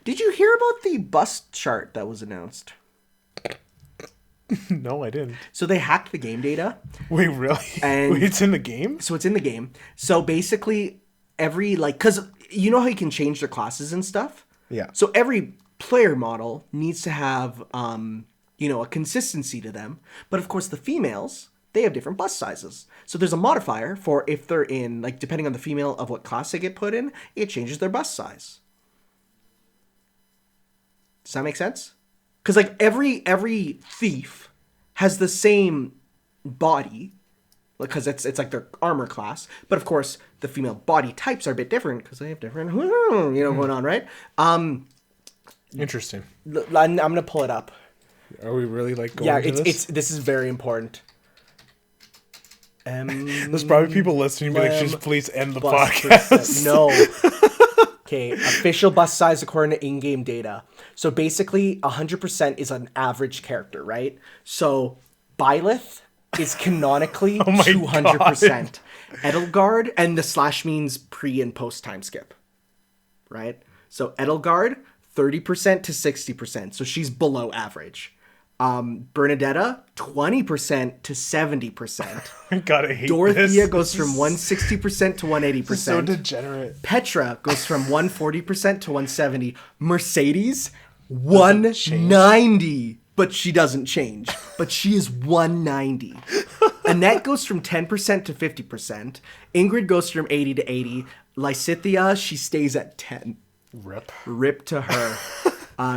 [SPEAKER 1] Did you hear about the bus chart that was announced?
[SPEAKER 2] No, I didn't.
[SPEAKER 1] So they hacked the game data.
[SPEAKER 2] Wait, really?
[SPEAKER 1] And-
[SPEAKER 2] Wait, it's in the game?
[SPEAKER 1] So it's in the game. So basically, because you know how you can change their classes and stuff?
[SPEAKER 2] Yeah.
[SPEAKER 1] So every player model needs to have, a consistency to them. But of course, the females, they have different bust sizes. So there's a modifier for if they're in, depending on the female of what class they get put in, it changes their bust size. Does that make sense? Because every thief has the same body, because it's like their armor class. But of course, the female body types are a bit different because they have different, going on, right?
[SPEAKER 2] Interesting.
[SPEAKER 1] I'm gonna pull it up.
[SPEAKER 2] Are we really going into this?
[SPEAKER 1] This is very important.
[SPEAKER 2] There's probably people listening be like, just please end the
[SPEAKER 1] Bust
[SPEAKER 2] podcast.
[SPEAKER 1] percent. No. Okay, official bust size according to in-game data. So basically, 100% is an average character, right? So Byleth is canonically 200%. Edelgard, and the slash means pre and post time skip, right? So Edelgard, 30% to 60%. So she's below average. Bernadetta, 20% to 70%.
[SPEAKER 2] I gotta hate
[SPEAKER 1] Dorothea
[SPEAKER 2] this.
[SPEAKER 1] goes from 160% to 180%.
[SPEAKER 2] So degenerate.
[SPEAKER 1] Petra goes from 140% to 170. Mercedes, 190. But she doesn't change. But she is 190. Annette goes from 10% to 50%. Ingrid goes from 80 to 80. Lysithia, she stays at 10. Rip to her.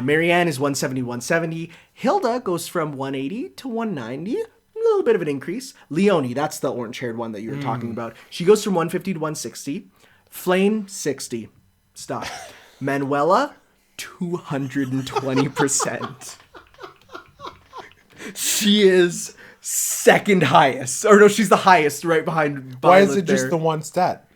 [SPEAKER 1] Marianne is 170, 170. Hilda goes from 180 to 190. A little bit of an increase. Leonie, that's the orange-haired one that you were talking about. She goes from 150 to 160. Flame, 60. Stop. Manuela, 220%. She is second highest. Or no, she's the highest right behind
[SPEAKER 2] Why is
[SPEAKER 1] Violet
[SPEAKER 2] it just
[SPEAKER 1] there.
[SPEAKER 2] the one stat?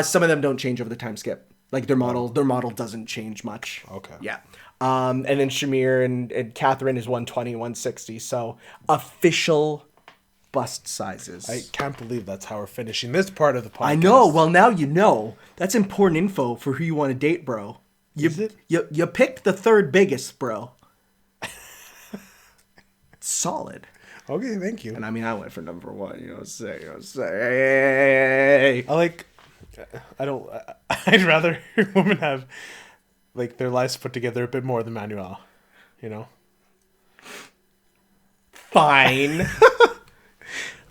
[SPEAKER 1] Some of them don't change over the time skip. Like their model doesn't change much.
[SPEAKER 2] Okay.
[SPEAKER 1] Yeah. And then Shamir and Catherine is 120, 160. So official bust sizes.
[SPEAKER 2] I can't believe that's how we're finishing this part of the podcast.
[SPEAKER 1] I know. Well, now you know. That's important info for who you want to date, bro.
[SPEAKER 2] Is it?
[SPEAKER 1] You picked the third biggest, bro. Solid.
[SPEAKER 2] Okay, thank you.
[SPEAKER 1] And I mean, I went for number one. You know, say.
[SPEAKER 2] I'd rather women have like their lives put together a bit more than Manuel, you know.
[SPEAKER 1] Fine.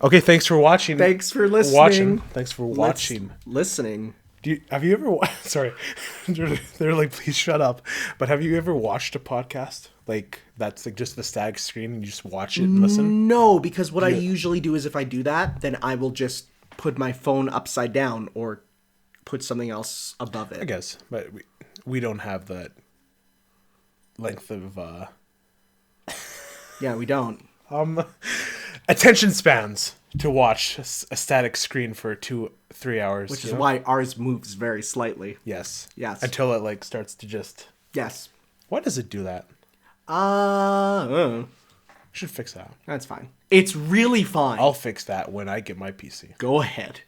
[SPEAKER 2] Okay, thanks for watching.
[SPEAKER 1] Thanks for listening.
[SPEAKER 2] Thanks for watching.
[SPEAKER 1] Listening.
[SPEAKER 2] Have you ever sorry. They're like, please shut up. But have you ever watched a podcast? Like that's like just the static screen and you just watch it and listen?
[SPEAKER 1] No, because what I usually do is if I do that, then I will just put my phone upside down or put something else above it.
[SPEAKER 2] I guess. But we don't have that length of
[SPEAKER 1] Yeah, we don't.
[SPEAKER 2] attention spans to watch a static screen for 2-3 hours.
[SPEAKER 1] Which is why ours moves very slightly.
[SPEAKER 2] Yes.
[SPEAKER 1] Yes.
[SPEAKER 2] Until it like starts to just.
[SPEAKER 1] Yes.
[SPEAKER 2] Why does it do that? Should fix that.
[SPEAKER 1] That's fine. It's really fine.
[SPEAKER 2] I'll fix that when I get my PC.
[SPEAKER 1] Go ahead.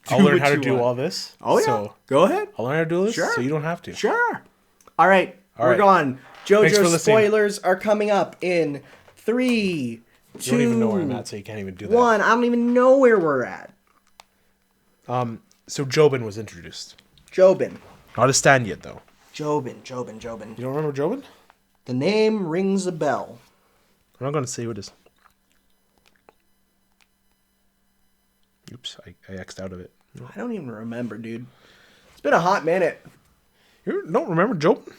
[SPEAKER 2] I'll learn how to do all this.
[SPEAKER 1] Oh, yeah.
[SPEAKER 2] So
[SPEAKER 1] Go ahead.
[SPEAKER 2] I'll learn how to do this
[SPEAKER 1] Sure.
[SPEAKER 2] so you don't have to.
[SPEAKER 1] Sure. All right.
[SPEAKER 2] All
[SPEAKER 1] we're
[SPEAKER 2] right.
[SPEAKER 1] gone.
[SPEAKER 2] Thanks for
[SPEAKER 1] JoJo
[SPEAKER 2] listening.
[SPEAKER 1] spoilers are coming up in 3, 2,
[SPEAKER 2] You don't even know where I'm at, so you can't even do that.
[SPEAKER 1] 1. I don't even know where we're at.
[SPEAKER 2] So Jobin was introduced.
[SPEAKER 1] Jobin.
[SPEAKER 2] Not a stand yet, though.
[SPEAKER 1] Jobin.
[SPEAKER 2] You don't remember Jobin?
[SPEAKER 1] The name rings a bell.
[SPEAKER 2] I'm not going to say who it is. Oops, I X'd out of it.
[SPEAKER 1] I don't even remember, dude. It's been a hot minute.
[SPEAKER 2] You don't remember Jobin?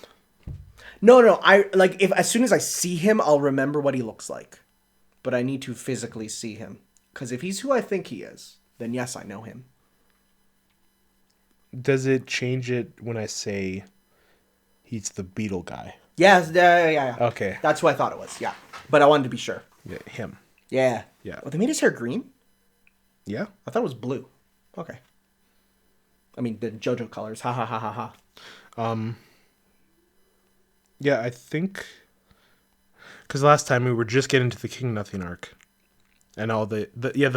[SPEAKER 1] No. I like if as soon as I see him, I'll remember what he looks like. But I need to physically see him. Because if he's who I think he is, then yes, I know him.
[SPEAKER 2] Does it change it when I say he's the beetle guy?
[SPEAKER 1] Yes, yeah.
[SPEAKER 2] Okay.
[SPEAKER 1] That's who I thought it was, yeah. But I wanted to be sure.
[SPEAKER 2] Yeah, him.
[SPEAKER 1] Yeah.
[SPEAKER 2] Yeah.
[SPEAKER 1] Oh, they made his hair green?
[SPEAKER 2] Yeah?
[SPEAKER 1] I thought it was blue. Okay. I mean, the JoJo colors. Ha ha ha ha ha.
[SPEAKER 2] Yeah, I think... Because last time we were just getting to the King Nothing arc. And all the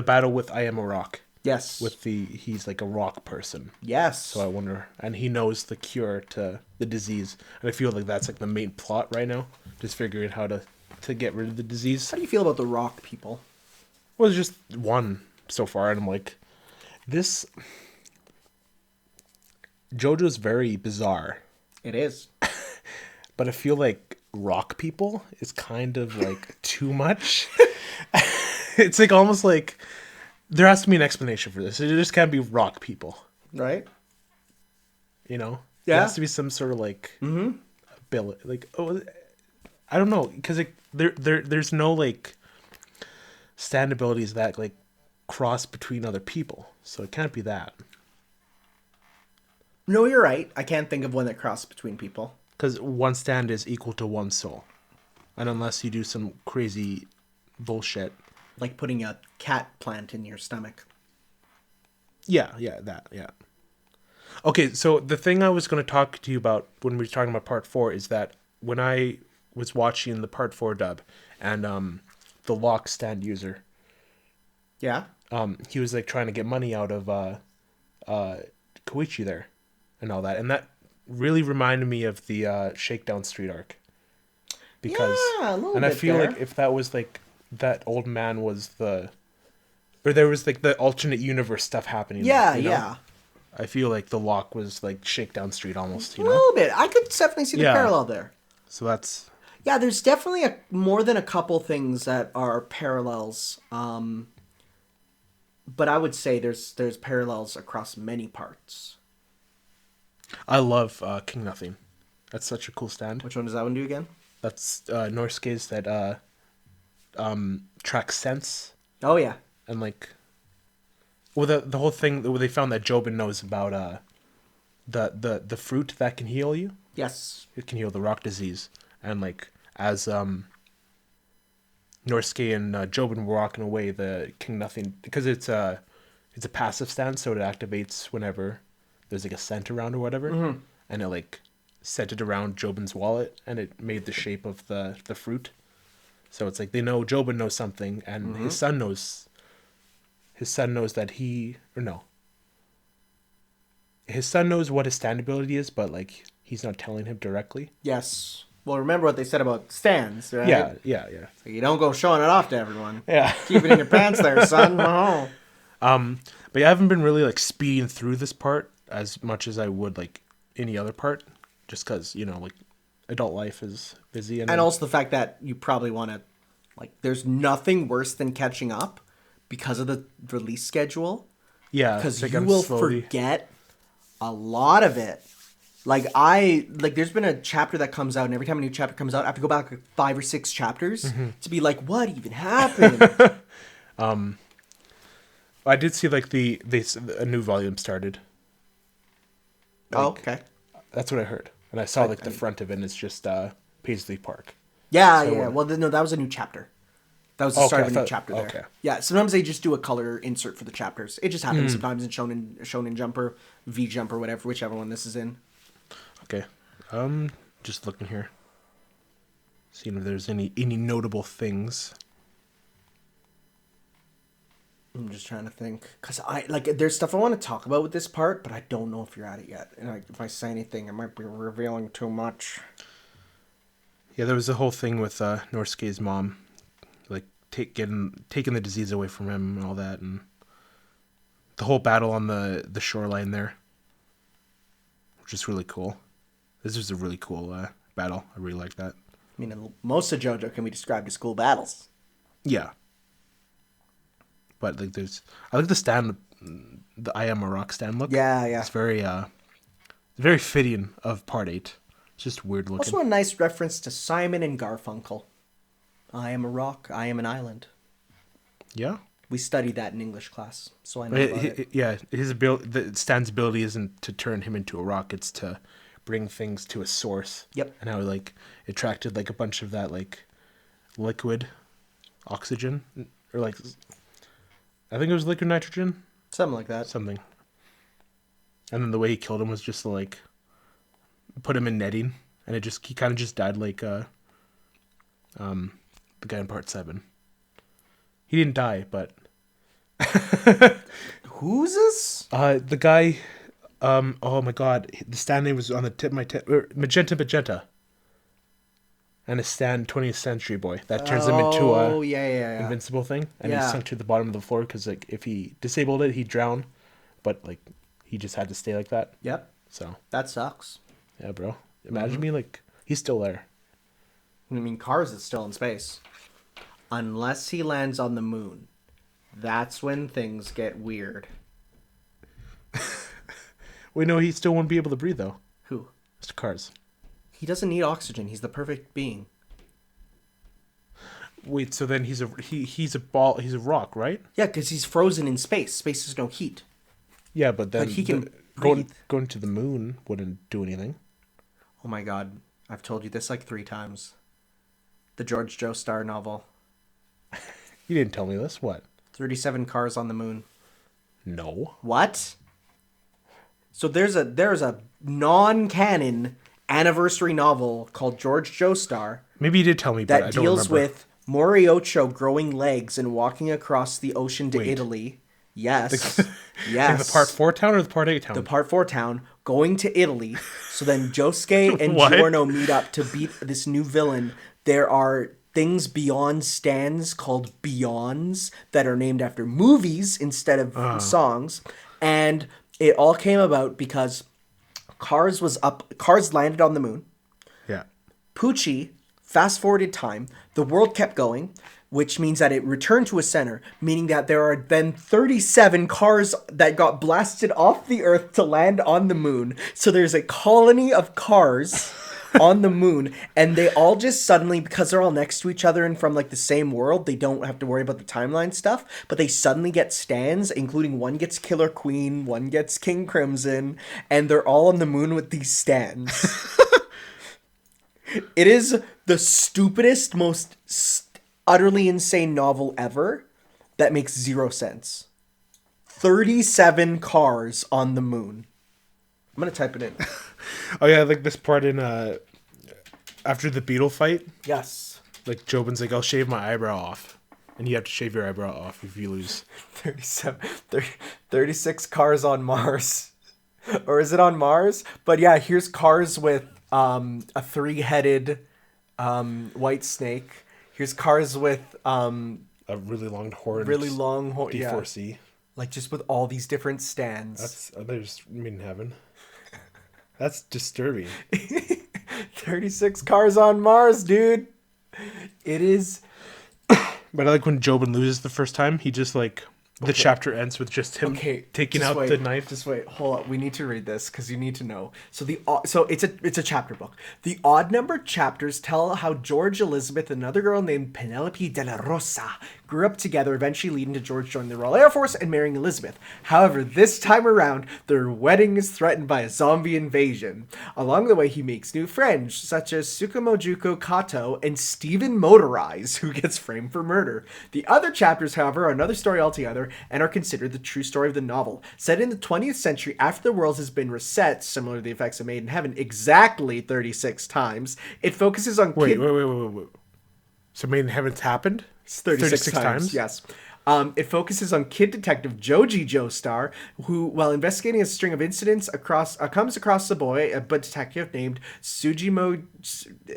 [SPEAKER 2] battle with I Am a Rock.
[SPEAKER 1] Yes.
[SPEAKER 2] He's like a rock person.
[SPEAKER 1] Yes.
[SPEAKER 2] So I wonder, and he knows the cure to the disease. And I feel like that's like the main plot right now. Just figuring how to get rid of the disease.
[SPEAKER 1] How do you feel about the rock people?
[SPEAKER 2] Well, it's just one so far. And I'm like, this... JoJo's very bizarre.
[SPEAKER 1] It is.
[SPEAKER 2] But I feel like rock people is kind of like too much. It's like almost like there has to be an explanation for this. It just can't be rock people,
[SPEAKER 1] Right?
[SPEAKER 2] you know?
[SPEAKER 1] Yeah.
[SPEAKER 2] There has to be some sort of like ability. Like, oh, I don't know, because there's no like stand abilities that like cross between other people, so it can't be that.
[SPEAKER 1] No, you're right. I can't think of one that crosses between people.
[SPEAKER 2] Because one stand is equal to one soul. And unless you do some crazy bullshit.
[SPEAKER 1] Like putting a cat plant in your stomach.
[SPEAKER 2] Yeah. Okay, so the thing I was going to talk to you about when we were talking about part 4 is that when I was watching the part 4 dub and the lock stand user,
[SPEAKER 1] Yeah?
[SPEAKER 2] he was like trying to get money out of Koichi there and all that. And that really reminded me of the Shakedown Street arc. Because
[SPEAKER 1] Yeah, a little
[SPEAKER 2] and I
[SPEAKER 1] bit
[SPEAKER 2] feel
[SPEAKER 1] there.
[SPEAKER 2] like if that was like that old man was the or there was like the alternate universe stuff happening.
[SPEAKER 1] Yeah,
[SPEAKER 2] you know?
[SPEAKER 1] yeah.
[SPEAKER 2] I feel like the lock was like Shakedown Street almost, you
[SPEAKER 1] A
[SPEAKER 2] know?
[SPEAKER 1] little bit. I could definitely see the
[SPEAKER 2] Yeah.
[SPEAKER 1] parallel there.
[SPEAKER 2] So that's
[SPEAKER 1] Yeah, there's definitely more than a couple things that are parallels. but I would say there's parallels across many parts.
[SPEAKER 2] I love King Nothing. That's such a cool stand.
[SPEAKER 1] Which one does that one do again?
[SPEAKER 2] That's Norsuke's that tracks sense
[SPEAKER 1] Oh yeah.
[SPEAKER 2] and like, well, the whole thing where they found that Jobin knows about the fruit that can heal you.
[SPEAKER 1] Yes.
[SPEAKER 2] It can heal the rock disease, and like as Norsuke and Jobin were walking away, the King Nothing, because it's a passive stand, so it activates whenever there's like a scent around or whatever, and it like scented around Jobin's wallet, and it made the shape of the fruit. So it's like they know Jobin knows something, and his son knows. His son knows that his son knows what his stand ability is, but like he's not telling him directly.
[SPEAKER 1] Yes. Well, remember what they said about stands, right?
[SPEAKER 2] Yeah.
[SPEAKER 1] So you don't go showing it off to everyone.
[SPEAKER 2] Yeah.
[SPEAKER 1] Keep it in your pants there, son. Oh.
[SPEAKER 2] But yeah, I haven't been really like speeding through this part as much as I would like any other part, just because like adult life is busy,
[SPEAKER 1] And also the fact that you probably want to, like, there's nothing worse than catching up because of the release schedule.
[SPEAKER 2] yeah,
[SPEAKER 1] Because
[SPEAKER 2] like
[SPEAKER 1] you
[SPEAKER 2] I'm
[SPEAKER 1] will
[SPEAKER 2] slowly-
[SPEAKER 1] forget a lot of it. Like, there's been a chapter that comes out, and every time a new chapter comes out, I have to go back like 5 or 6 chapters to be like, what even happened?
[SPEAKER 2] I did see like a new volume started.
[SPEAKER 1] Oh, okay.
[SPEAKER 2] That's what I heard, and I saw like the front of it, and it's just Paisley Park.
[SPEAKER 1] Yeah,
[SPEAKER 2] So
[SPEAKER 1] yeah.
[SPEAKER 2] what-
[SPEAKER 1] Well, no, that was a new chapter. That was the start of a new chapter there.
[SPEAKER 2] okay.
[SPEAKER 1] Yeah, sometimes they just do a color insert for the chapters. It just happens sometimes in Shonen Jumper, V Jumper, whatever, whichever one this is in.
[SPEAKER 2] Okay, just looking here, seeing if there's any notable things.
[SPEAKER 1] I'm just trying to think, because there's stuff I want to talk about with this part, but I don't know if you're at it yet. And if I say anything, it might be revealing too much.
[SPEAKER 2] Yeah, there was a whole thing with Norsuke's mom, like taking the disease away from him and all that, and the whole battle on the shoreline there, which is really cool. This was a really cool battle. I really like that.
[SPEAKER 1] I mean, most of JoJo can be described as cool battles.
[SPEAKER 2] Yeah. But like, I like the stand, the I Am a Rock stand look.
[SPEAKER 1] Yeah, yeah.
[SPEAKER 2] It's very fitting of part 8. It's just weird looking.
[SPEAKER 1] Also a nice reference to Simon and Garfunkel. I am a rock, I am an island.
[SPEAKER 2] Yeah.
[SPEAKER 1] We studied that in English class, so I know about it.
[SPEAKER 2] Yeah, the stand's ability isn't to turn him into a rock; it's to bring things to a source.
[SPEAKER 1] Yep.
[SPEAKER 2] And how like it attracted like a bunch of that like liquid oxygen, or like I think it was liquid nitrogen,
[SPEAKER 1] Something like that.
[SPEAKER 2] something. And then the way he killed him was just to, like, put him in netting, and he kind of just died like the guy in part 7. He didn't die, but
[SPEAKER 1] Who's this?
[SPEAKER 2] the guy, oh my god, the stand name was on the tip of my tip. Magenta. And a stand 20th Century Boy. That turns him into a
[SPEAKER 1] yeah.
[SPEAKER 2] invincible thing. And
[SPEAKER 1] Yeah.
[SPEAKER 2] he sunk to the bottom of the floor because like if he disabled it, he'd drown. But like he just had to stay like that.
[SPEAKER 1] Yep,
[SPEAKER 2] So
[SPEAKER 1] that sucks.
[SPEAKER 2] yeah, bro. Imagine me like he's still there.
[SPEAKER 1] I mean, Cars is still in space. Unless he lands on the moon. That's when things get weird.
[SPEAKER 2] Wait, no, he still won't be able to breathe though.
[SPEAKER 1] Who?
[SPEAKER 2] Mr. Cars.
[SPEAKER 1] He doesn't need oxygen. He's the perfect being.
[SPEAKER 2] Wait, so then he's a rock, right?
[SPEAKER 1] Yeah, because he's frozen in space. Space has no heat.
[SPEAKER 2] Yeah, but then
[SPEAKER 1] But he can
[SPEAKER 2] going
[SPEAKER 1] breathe.
[SPEAKER 2] to the moon wouldn't do anything.
[SPEAKER 1] Oh my god. I've told you this like 3 times. The George Joestar novel.
[SPEAKER 2] You didn't tell me this. What?
[SPEAKER 1] 37 Cars on the Moon.
[SPEAKER 2] No.
[SPEAKER 1] What? So there's a non-canon anniversary novel called George Joestar
[SPEAKER 2] Maybe you did tell me, but I
[SPEAKER 1] that
[SPEAKER 2] don't
[SPEAKER 1] deals
[SPEAKER 2] remember.
[SPEAKER 1] with Moriocho growing legs and walking across the ocean to
[SPEAKER 2] Wait.
[SPEAKER 1] Italy. Yes.
[SPEAKER 2] Like
[SPEAKER 1] Yes.
[SPEAKER 2] the part 4 town or the part 8 town?
[SPEAKER 1] The part 4 town going to Italy. So then Josuke and
[SPEAKER 2] What?
[SPEAKER 1] Giorno meet up to beat this new villain. There are things beyond stands called Beyonds that are named after movies instead of songs. And it all came about because Cars landed on the moon.
[SPEAKER 2] Yeah.
[SPEAKER 1] Poochie Fast forwarded time, the world kept going, which means that it returned to a center, meaning that there are then 37 cars that got blasted off the Earth to land on the moon. So there's a colony of cars on the moon, and they all just suddenly, because they're all next to each other and from like the same world, they don't have to worry about the timeline stuff, but they suddenly get stands, including one gets Killer Queen, one gets King Crimson, and they're all on the moon with these stands. It is the stupidest, most utterly insane novel ever that makes zero sense. 37 cars on the moon. I'm gonna type it in.
[SPEAKER 2] Oh yeah, like this part in after the beetle fight.
[SPEAKER 1] Yes.
[SPEAKER 2] Like Jobin's like, I'll shave my eyebrow off. And you have to shave your eyebrow off if you lose.
[SPEAKER 1] 36 cars on Mars. Or is it on Mars? But yeah, here's cars with a three-headed white snake. Here's cars with
[SPEAKER 2] a really long horn. D4C.
[SPEAKER 1] Yeah. Like just with all these different stands.
[SPEAKER 2] They're just made in heaven. That's disturbing.
[SPEAKER 1] 36 cars on Mars, dude. It is.
[SPEAKER 2] But I like when Jobin loses the first time, he just like the chapter ends with just him taking out the knife.
[SPEAKER 1] Just wait, hold up. We need to read this because you need to know. So it's a chapter book. The odd numbered chapters tell how George, Elizabeth, and another girl named Penelope de la Rosa grew up together, eventually leading to George joining the Royal Air Force and marrying Elizabeth. However, this time around, their wedding is threatened by a zombie invasion. Along the way, he makes new friends, such as Tsukumojuko Kato and Stephen Motorize, who gets framed for murder. The other chapters, however, are another story altogether and are considered the true story of the novel. Set in the 20th century after the world has been reset, similar to the effects of Made in Heaven, exactly 36 times, it focuses on...
[SPEAKER 2] Wait. So Made in Heaven's happened?
[SPEAKER 1] 36 times, yes. It focuses on kid detective Joji Joestar, who, while investigating a string of incidents, comes across a boy, a detective named Sujimo,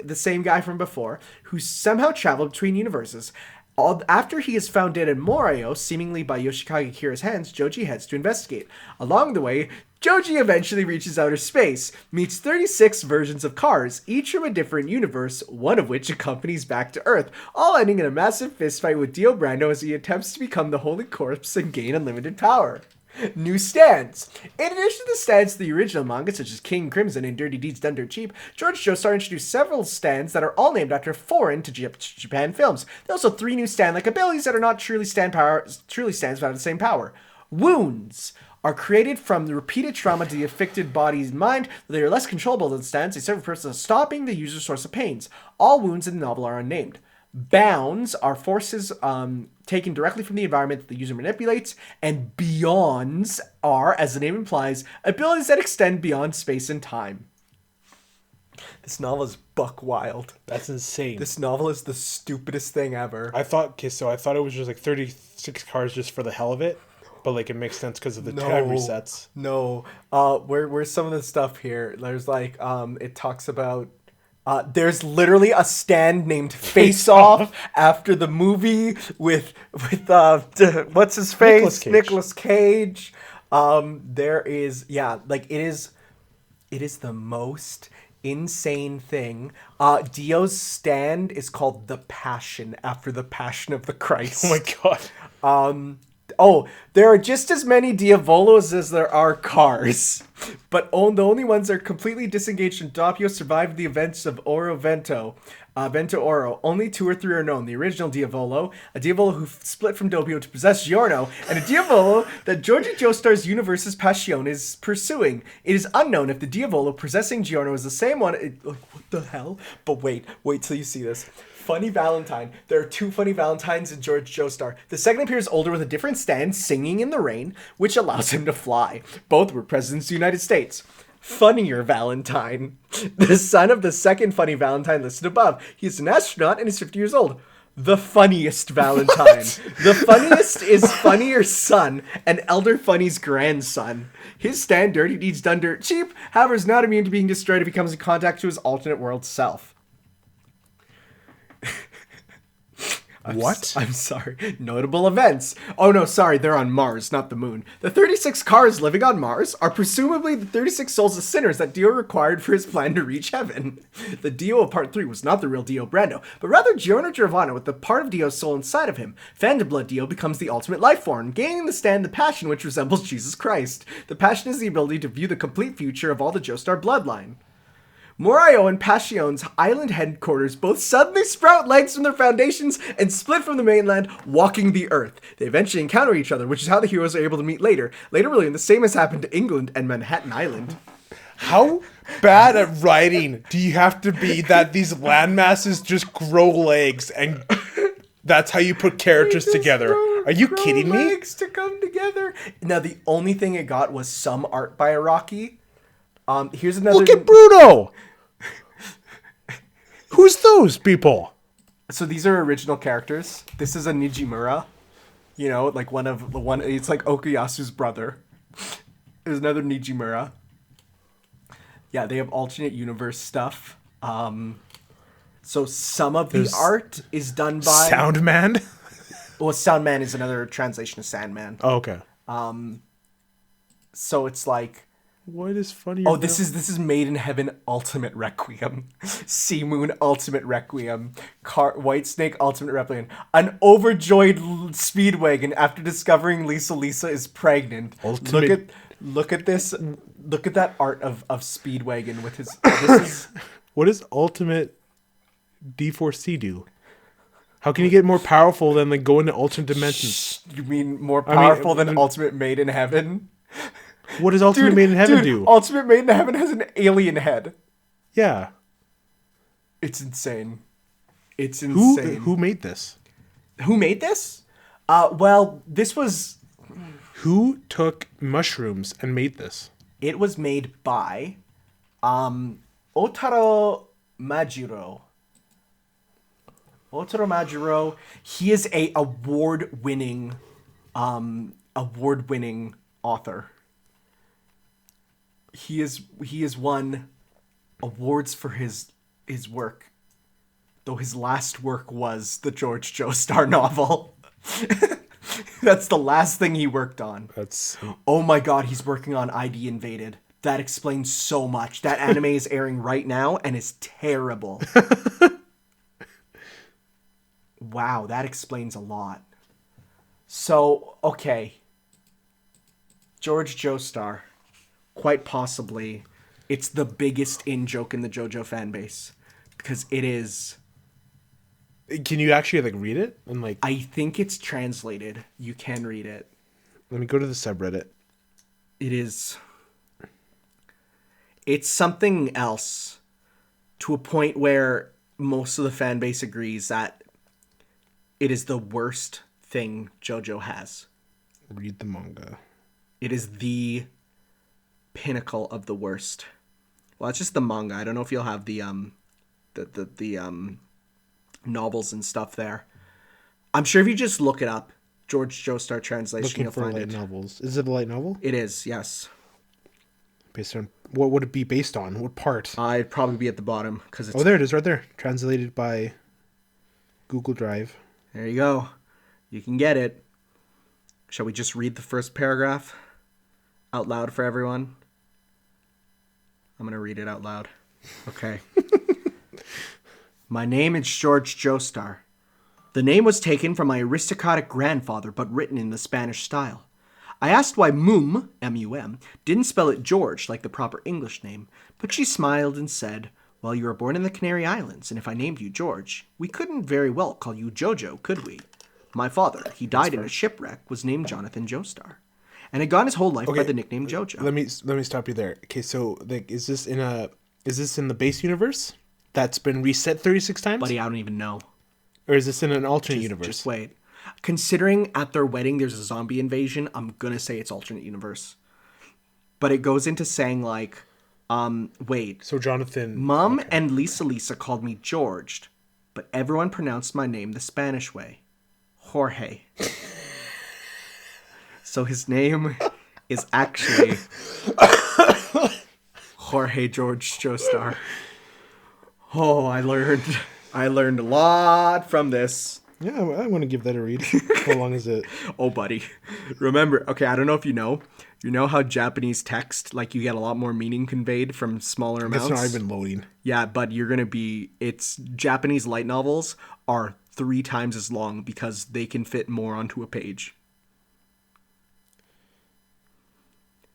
[SPEAKER 1] the same guy from before, who somehow traveled between universes. After he is found dead in Morio, seemingly by Yoshikage Kira's hands, Joji heads to investigate. Along the way, Joji eventually reaches outer space, meets 36 versions of cars, each from a different universe, one of which accompanies back to Earth, all ending in a massive fistfight with Dio Brando as he attempts to become the Holy Corpse and gain unlimited power. New stands. In addition to the stands to the original manga, such as King Crimson and Dirty Deeds Done Dirt Cheap, George Joestar introduced several stands that are all named after foreign to Japan films. There are also 3 new stand-like abilities that are not truly stands but have the same power. Wounds are created from the repeated trauma to the affected body's mind. They are less controllable than stands. They serve a purpose of stopping the user's source of pains. All wounds in the novel are unnamed. Bounds are forces taken directly from the environment that the user manipulates, and beyonds are, as the name implies, abilities that extend beyond space and time. This novel is buck wild.
[SPEAKER 2] That's insane.
[SPEAKER 1] This novel is the stupidest thing ever.
[SPEAKER 2] I thought it was just like 36 cars just for the hell of it, but like it makes sense because of the time resets.
[SPEAKER 1] No, where's some of the stuff here? There's like it talks about. There's literally a stand named Face Off after the movie with what's his face? Nicolas Cage. There is it is the most insane thing. Dio's stand is called The Passion after the Passion of the Christ.
[SPEAKER 2] Oh my god.
[SPEAKER 1] There are just as many Diavolos as there are cars, but the only ones that are completely disengaged from Doppio survived the events of Oro Vento Oro. Only 2 or 3 are known. The original Diavolo, a Diavolo who split from Doppio to possess Giorno, and a Diavolo that Giorgio Joestar's universe's Passion is pursuing. It is unknown if the Diavolo possessing Giorno is the same one. What the hell? But wait till you see this. Funny Valentine. There are 2 Funny Valentines in George Joestar. The second appears older with a different stand, singing in the rain, which allows him to fly. Both were presidents of the United States. Funnier Valentine. The son of the second Funny Valentine listed above. He is an astronaut and is 50 years old. The funniest Valentine. The funniest is Funnier's son and Elder Funny's grandson. His stand, Dirty Deeds Done Dirt Cheap, however, is not immune to being destroyed if he comes in contact to his alternate world self.
[SPEAKER 2] What?
[SPEAKER 1] I'm sorry. Notable events. Oh no, sorry, they're on Mars, not the moon. The 36 cars living on Mars are presumably the 36 souls of sinners that Dio required for his plan to reach heaven. The Dio of Part 3 was not the real Dio Brando, but rather Giorno Giovanna with the part of Dio's soul inside of him. Phantom Dio becomes the ultimate life form, gaining the stand the passion which resembles Jesus Christ. The passion is the ability to view the complete future of all the Joestar bloodline. Morio and Passion's island headquarters both suddenly sprout legs from their foundations and split from the mainland, walking the earth. They eventually encounter each other, which is how the heroes are able to meet later. Later, really, the same has happened to England and Manhattan Island.
[SPEAKER 2] How bad at writing do you have to be that these landmasses just grow legs and that's how you put characters together? Are you kidding me?
[SPEAKER 1] Legs to come together. Now, the only thing it got was some art by Araki. Here's another.
[SPEAKER 2] Look at Bruno. Who's those people?
[SPEAKER 1] So these are original characters. This is a Nijimura. You know, like one. It's like Okuyasu's brother. There's another Nijimura. Yeah, they have alternate universe stuff. So some of the art is done by
[SPEAKER 2] Soundman.
[SPEAKER 1] Well, Soundman is another translation of Sandman.
[SPEAKER 2] Oh, okay.
[SPEAKER 1] So it's like.
[SPEAKER 2] What is funny?
[SPEAKER 1] Oh, this is Made in Heaven Ultimate Requiem, Sea Moon Ultimate Requiem, White Snake Ultimate Requiem, an overjoyed Speedwagon after discovering Lisa is pregnant.
[SPEAKER 2] Ultimate.
[SPEAKER 1] Look at this. Look at that art of Speedwagon with his. This is,
[SPEAKER 2] What does Ultimate D4C do? How can you get more powerful than like go into alternate dimensions?
[SPEAKER 1] you mean more powerful than Ultimate Made in Heaven?
[SPEAKER 2] What does Ultimate Made in Heaven do?
[SPEAKER 1] Ultimate Made in Heaven has an alien head.
[SPEAKER 2] Yeah.
[SPEAKER 1] It's insane. It's insane.
[SPEAKER 2] Who made this?
[SPEAKER 1] Who made this? Well, this was...
[SPEAKER 2] Who took mushrooms and made this?
[SPEAKER 1] It was made by Otaro Majiro. Otaro Majiro. He is a award-winning author. He has won awards for his work, though his last work was the George Joestar novel. That's the last thing he worked on. Oh my god, he's working on ID Invaded. That explains so much. That anime is airing right now and is terrible. Wow, that explains a lot. So, okay. George Joestar. Quite possibly, it's the biggest in-joke in the JoJo fan base. Because it is...
[SPEAKER 2] Can you actually like read it? And like
[SPEAKER 1] I think it's translated. You can read it.
[SPEAKER 2] let me go to the subreddit.
[SPEAKER 1] It is... It's something else. To a point where most of the fan base agrees that it is the worst thing JoJo has.
[SPEAKER 2] Read the manga.
[SPEAKER 1] It is the pinnacle of the worst. Well, it's just the manga. I don't know if you'll have the novels and stuff there. I'm sure if you just look it up, George Joestar translation,
[SPEAKER 2] Looking
[SPEAKER 1] you'll
[SPEAKER 2] for
[SPEAKER 1] find
[SPEAKER 2] light
[SPEAKER 1] it.
[SPEAKER 2] novels. Is it a light novel?
[SPEAKER 1] It is, yes.
[SPEAKER 2] Based on what would it be based on? What part?
[SPEAKER 1] I'd probably be at the bottom because it's.
[SPEAKER 2] Oh, there it is, right there. Translated by Google Drive.
[SPEAKER 1] There you go. You can get it. Shall we just read the first paragraph out loud for everyone? I'm going to read it out loud. Okay. My name is George Joestar. The name was taken from my aristocratic grandfather, but written in the Spanish style. I asked why Mum, M-U-M, didn't spell it George like the proper English name, but she smiled and said, well, you were born in the Canary Islands, and if I named you George, we couldn't very well call you Jojo, could we? My father, he died in a shipwreck, was named Jonathan Joestar, and had gone his whole life by the nickname Jojo.
[SPEAKER 2] Let me stop you there. Okay, so like, is this in the base universe that's been reset 36 times?
[SPEAKER 1] Buddy, I don't even know.
[SPEAKER 2] Or is this in an alternate universe?
[SPEAKER 1] Just wait. Considering at their wedding there's a zombie invasion, I'm gonna say it's alternate universe. But it goes into saying like, wait.
[SPEAKER 2] So Jonathan...
[SPEAKER 1] Mom and Lisa called me George, but everyone pronounced my name the Spanish way. Jorge. So his name is actually Jorge George Joestar. Oh, I learned a lot from this.
[SPEAKER 2] Yeah, I want to give that a read. How long is it?
[SPEAKER 1] Oh, buddy. Remember, okay, I don't know if you know how Japanese text, like you get a lot more meaning conveyed from smaller amounts.
[SPEAKER 2] It's not even loading.
[SPEAKER 1] Yeah, but it's Japanese light novels are 3 times as long because they can fit more onto a page.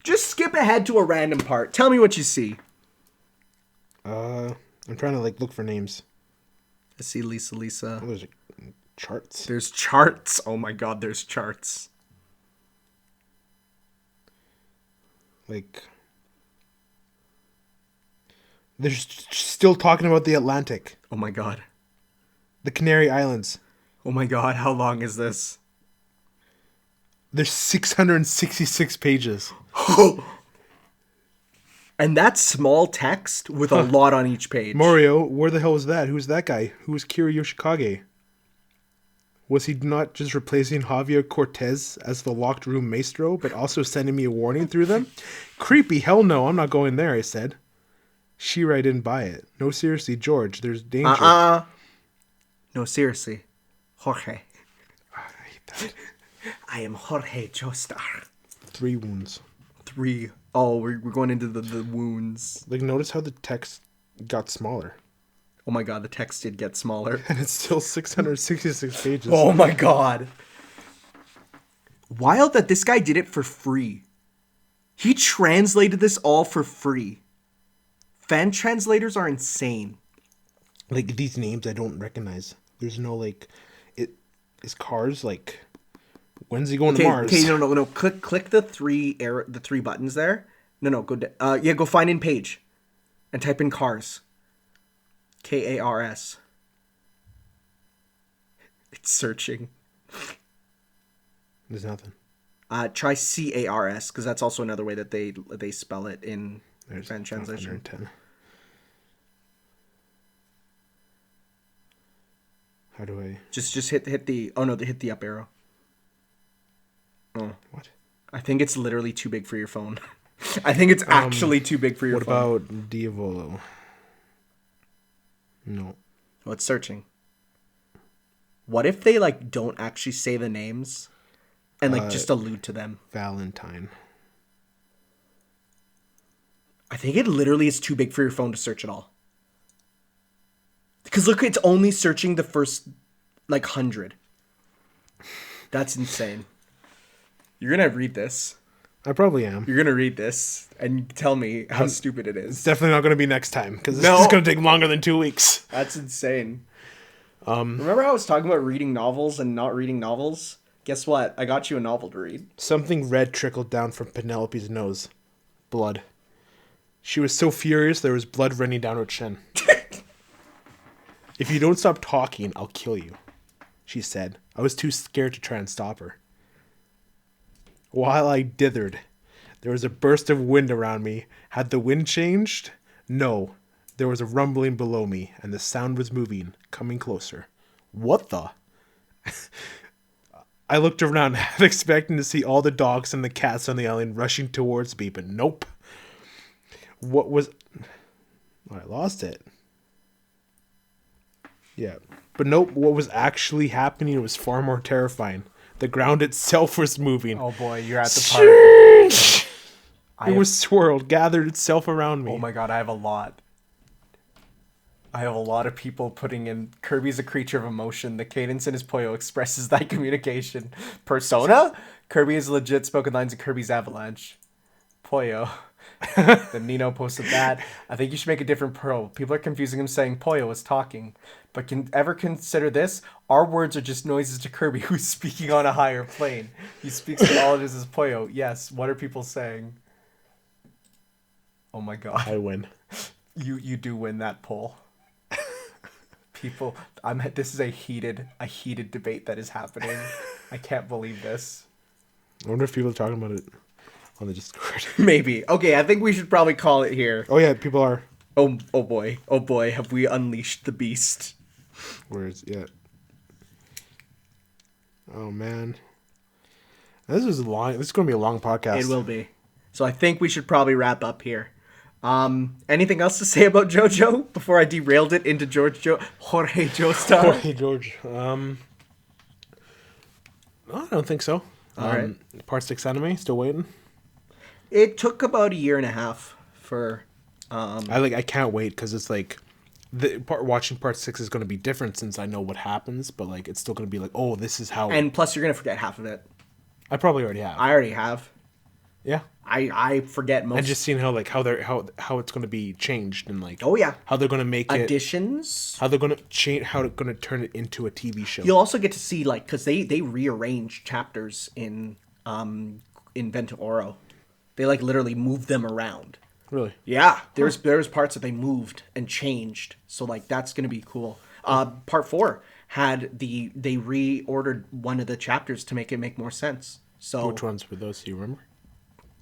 [SPEAKER 1] Just skip ahead to a random part. Tell me what you see.
[SPEAKER 2] I'm trying to look for names.
[SPEAKER 1] I see Lisa.
[SPEAKER 2] Oh, there's charts.
[SPEAKER 1] There's charts. Oh my god, there's charts.
[SPEAKER 2] They're still talking about the Atlantic.
[SPEAKER 1] Oh my god.
[SPEAKER 2] The Canary Islands.
[SPEAKER 1] Oh my god, how long is this?
[SPEAKER 2] There's 666 pages.
[SPEAKER 1] And that's small text with a lot on each page.
[SPEAKER 2] Mario, where the hell was that? Who's that guy? Who was Kira Yoshikage? Was he not just replacing Javier Cortez as the locked room maestro, but also sending me a warning through them? Creepy, hell no, I'm not going there, I said. Shira didn't buy it. No, seriously, George, there's danger.
[SPEAKER 1] No, seriously. Jorge.
[SPEAKER 2] I hate that.
[SPEAKER 1] I am Jorge Joestar.
[SPEAKER 2] 3 wounds.
[SPEAKER 1] 3. Oh, we're going into the wounds.
[SPEAKER 2] Notice how the text got smaller.
[SPEAKER 1] Oh my god, the text did get smaller.
[SPEAKER 2] And it's still 666 pages.
[SPEAKER 1] Oh my god. Wild that this guy did it for free. He translated this all for free. Fan translators are insane.
[SPEAKER 2] These names I don't recognize. There's no is Cars when's he going to Mars?
[SPEAKER 1] Okay, no. Click the 3 buttons there. No, go go find in page and type in Cars. Kars. It's searching.
[SPEAKER 2] There's nothing.
[SPEAKER 1] Try Cars because that's also another way that they spell it in
[SPEAKER 2] There's
[SPEAKER 1] fan translation.
[SPEAKER 2] 110. How do I
[SPEAKER 1] just hit the hit the up arrow. Oh.
[SPEAKER 2] What?
[SPEAKER 1] I think it's literally too big for your phone. I think it's actually too big for your phone.
[SPEAKER 2] What about Diavolo? No.
[SPEAKER 1] Well, it's searching. What if they don't actually say the names and just allude to them?
[SPEAKER 2] Valentine.
[SPEAKER 1] I think it literally is too big for your phone to search at all. Because look, it's only searching the first 100. That's insane. You're gonna read this.
[SPEAKER 2] I probably am.
[SPEAKER 1] You're gonna read this and tell me how stupid it
[SPEAKER 2] It's
[SPEAKER 1] is.
[SPEAKER 2] definitely not going to be next time because this is going to take longer than 2 weeks.
[SPEAKER 1] That's insane. Remember how I was talking about reading novels and not reading novels? Guess what? I got you a novel to read.
[SPEAKER 2] Something red trickled down from Penelope's nose. Blood. She was so furious there was blood running down her chin. If you don't stop talking, I'll kill you, she said. I was too scared to try and stop her. While I dithered, there was a burst of wind around me. Had the wind changed? No. There was a rumbling below me, and the sound was moving, coming closer. What the? I looked around, half expecting to see all the dogs and the cats on the island rushing towards me, but nope. What was... I lost it. Yeah. But nope, what was actually happening was far more terrifying. The ground itself was moving.
[SPEAKER 3] Oh boy, you're at the part.
[SPEAKER 2] It was swirled, gathered itself around me.
[SPEAKER 1] Oh my god, I have a lot. I have a lot of people putting in Kirby's a creature of emotion. The cadence in his Poyo expresses that communication. Persona? Kirby is legit spoken lines in Kirby's Avalanche. Poyo. Then Nino posted that. I think you should make a different pro. People are confusing him saying Poyo is talking. But can ever consider this? Our words are just noises to Kirby, who's speaking on a higher plane. He speaks to all it is as Poyo. Yes, what are people saying? Oh my god.
[SPEAKER 2] I win.
[SPEAKER 1] You do win that poll. People, this is a heated debate that is happening. I can't believe this.
[SPEAKER 2] I wonder if people are talking about it on the Discord.
[SPEAKER 1] Maybe. Okay, I think we should probably call it here.
[SPEAKER 2] Oh yeah, people are.
[SPEAKER 1] Oh boy, have we unleashed the beast.
[SPEAKER 2] Where is yeah. Oh man. This is long. This is going to be a long podcast.
[SPEAKER 1] It will be. So I think we should probably wrap up here. Anything else to say about JoJo before I derailed it into Jorge Joestar?
[SPEAKER 2] Jorge George. No, I don't think so.
[SPEAKER 1] All right.
[SPEAKER 2] Part 6 anime, still waiting.
[SPEAKER 1] It took about a year and a half for.
[SPEAKER 2] I can't wait because it's like watching part 6 is going to be different since I know what happens, but like it's still going to be like, oh, this is how.
[SPEAKER 1] And plus, you're gonna forget half of it.
[SPEAKER 2] I probably already have.
[SPEAKER 1] I already have.
[SPEAKER 2] Yeah.
[SPEAKER 1] I forget most.
[SPEAKER 2] And just seeing how like how it's going to be changed and like
[SPEAKER 1] Oh yeah.
[SPEAKER 2] how they're going to make it
[SPEAKER 1] Additions.
[SPEAKER 2] how they're going to change how they're going to turn it into a TV show.
[SPEAKER 1] You'll also get to see like because they rearrange chapters in Vento Oro. They like literally move them around.
[SPEAKER 2] Really?
[SPEAKER 1] Yeah, there's parts that they moved and changed, so like that's gonna be cool. Part 4 had they reordered one of the chapters to make it make more sense. So
[SPEAKER 2] Which ones were those? Do you remember?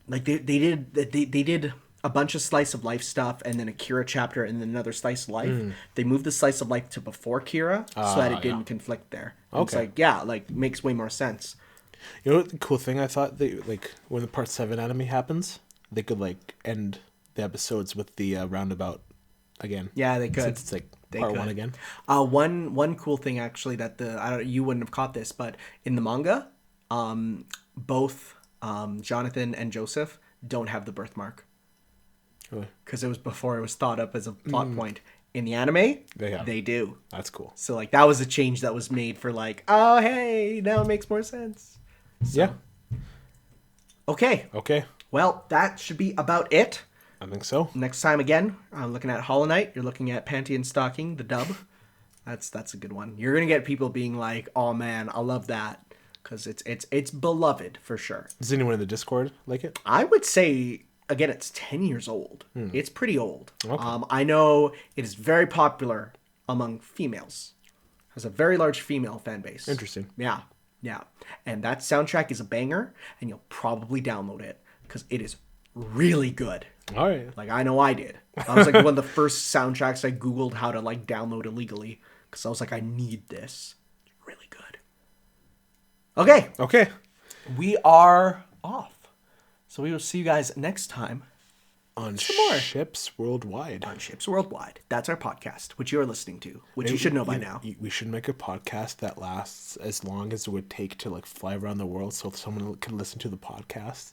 [SPEAKER 1] like they did a bunch of slice of life stuff and then a Kira chapter and then another slice of life. They moved the slice of life to before Kira so that it didn't conflict there. And It's
[SPEAKER 2] Okay.
[SPEAKER 1] like yeah, like makes way more sense.
[SPEAKER 2] You know what the cool thing I thought they like when the part 7 anime happens, they could like end the episodes with the roundabout again.
[SPEAKER 1] Yeah, they could.
[SPEAKER 2] Since it's like
[SPEAKER 1] They
[SPEAKER 2] part
[SPEAKER 1] could.
[SPEAKER 2] 1 again.
[SPEAKER 1] One cool thing actually that you wouldn't have caught this, but in the manga, both Jonathan and Joseph don't have the birthmark
[SPEAKER 2] Really?
[SPEAKER 1] because it was before it was thought up as a plot point. In the anime, they do.
[SPEAKER 2] That's cool.
[SPEAKER 1] So like that was a change that was made for like, oh hey, now it makes more sense.
[SPEAKER 2] Yeah.
[SPEAKER 1] Okay,
[SPEAKER 2] Okay.
[SPEAKER 1] well that should be about it.
[SPEAKER 2] I think so.
[SPEAKER 1] Next time again, I'm looking at Hollow Knight. You're looking at Pantheon Stocking, the dub. That's a good one. You're gonna get people being like, "Oh man, I love that," because it's beloved for sure.
[SPEAKER 2] Does anyone in the Discord like it?
[SPEAKER 1] I would say again, it's 10 years old. It's pretty old.
[SPEAKER 2] Okay.
[SPEAKER 1] I know it is very popular among females. Has a very large female fan base.
[SPEAKER 2] Interesting.
[SPEAKER 1] Yeah, and that soundtrack is a banger, and you'll probably download it because it is really good.
[SPEAKER 2] All right.
[SPEAKER 1] Like I know I did. That was like one of the first soundtracks I googled how to like download illegally because I was like, I need this. It's really good. Okay,
[SPEAKER 2] Okay.
[SPEAKER 1] we are off. So we will see you guys next time
[SPEAKER 2] On
[SPEAKER 1] more.
[SPEAKER 2] Ships Worldwide.
[SPEAKER 1] on Ships Worldwide. That's our podcast, which you are listening to, which you should know by now.
[SPEAKER 2] We should make a podcast that lasts as long as it would take to like fly around the world, so someone could listen to the podcast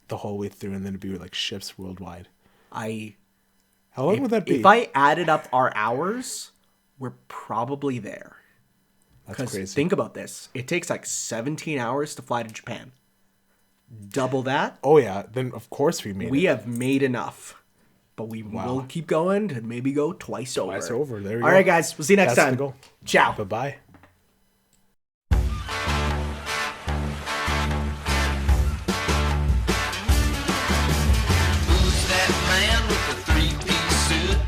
[SPEAKER 2] the whole way through, and then it'd be like Ships Worldwide. How long would that be?
[SPEAKER 1] If I added up our hours, we're probably there.
[SPEAKER 2] That's
[SPEAKER 1] Because
[SPEAKER 2] crazy.
[SPEAKER 1] think about this. It takes like 17 hours to fly to Japan. Double that.
[SPEAKER 2] Oh yeah, then of course we made
[SPEAKER 1] We
[SPEAKER 2] it.
[SPEAKER 1] have made enough. But we will keep going to maybe go twice over.
[SPEAKER 2] Twice over. There you go.
[SPEAKER 1] All right, guys. We'll see you next
[SPEAKER 2] That's
[SPEAKER 1] time.
[SPEAKER 2] the goal.
[SPEAKER 1] Ciao.
[SPEAKER 2] Bye bye.
[SPEAKER 4] Who's that man with the three-piece suit?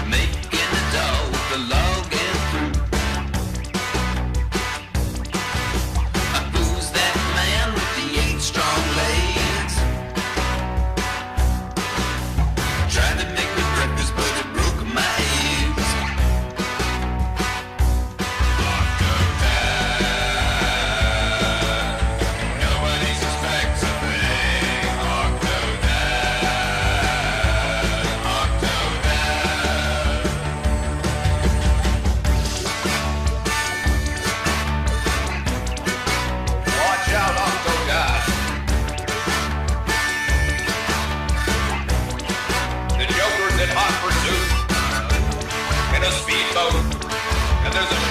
[SPEAKER 4] Making a doll with the log and fruit. Who's that man with the 8 strong legs? Tried to make me breakfast, but it broke my eggs. Nobody suspects a thing. Watch out, Octodad. The Joker's in hot pursuit in a speedboat, and there's a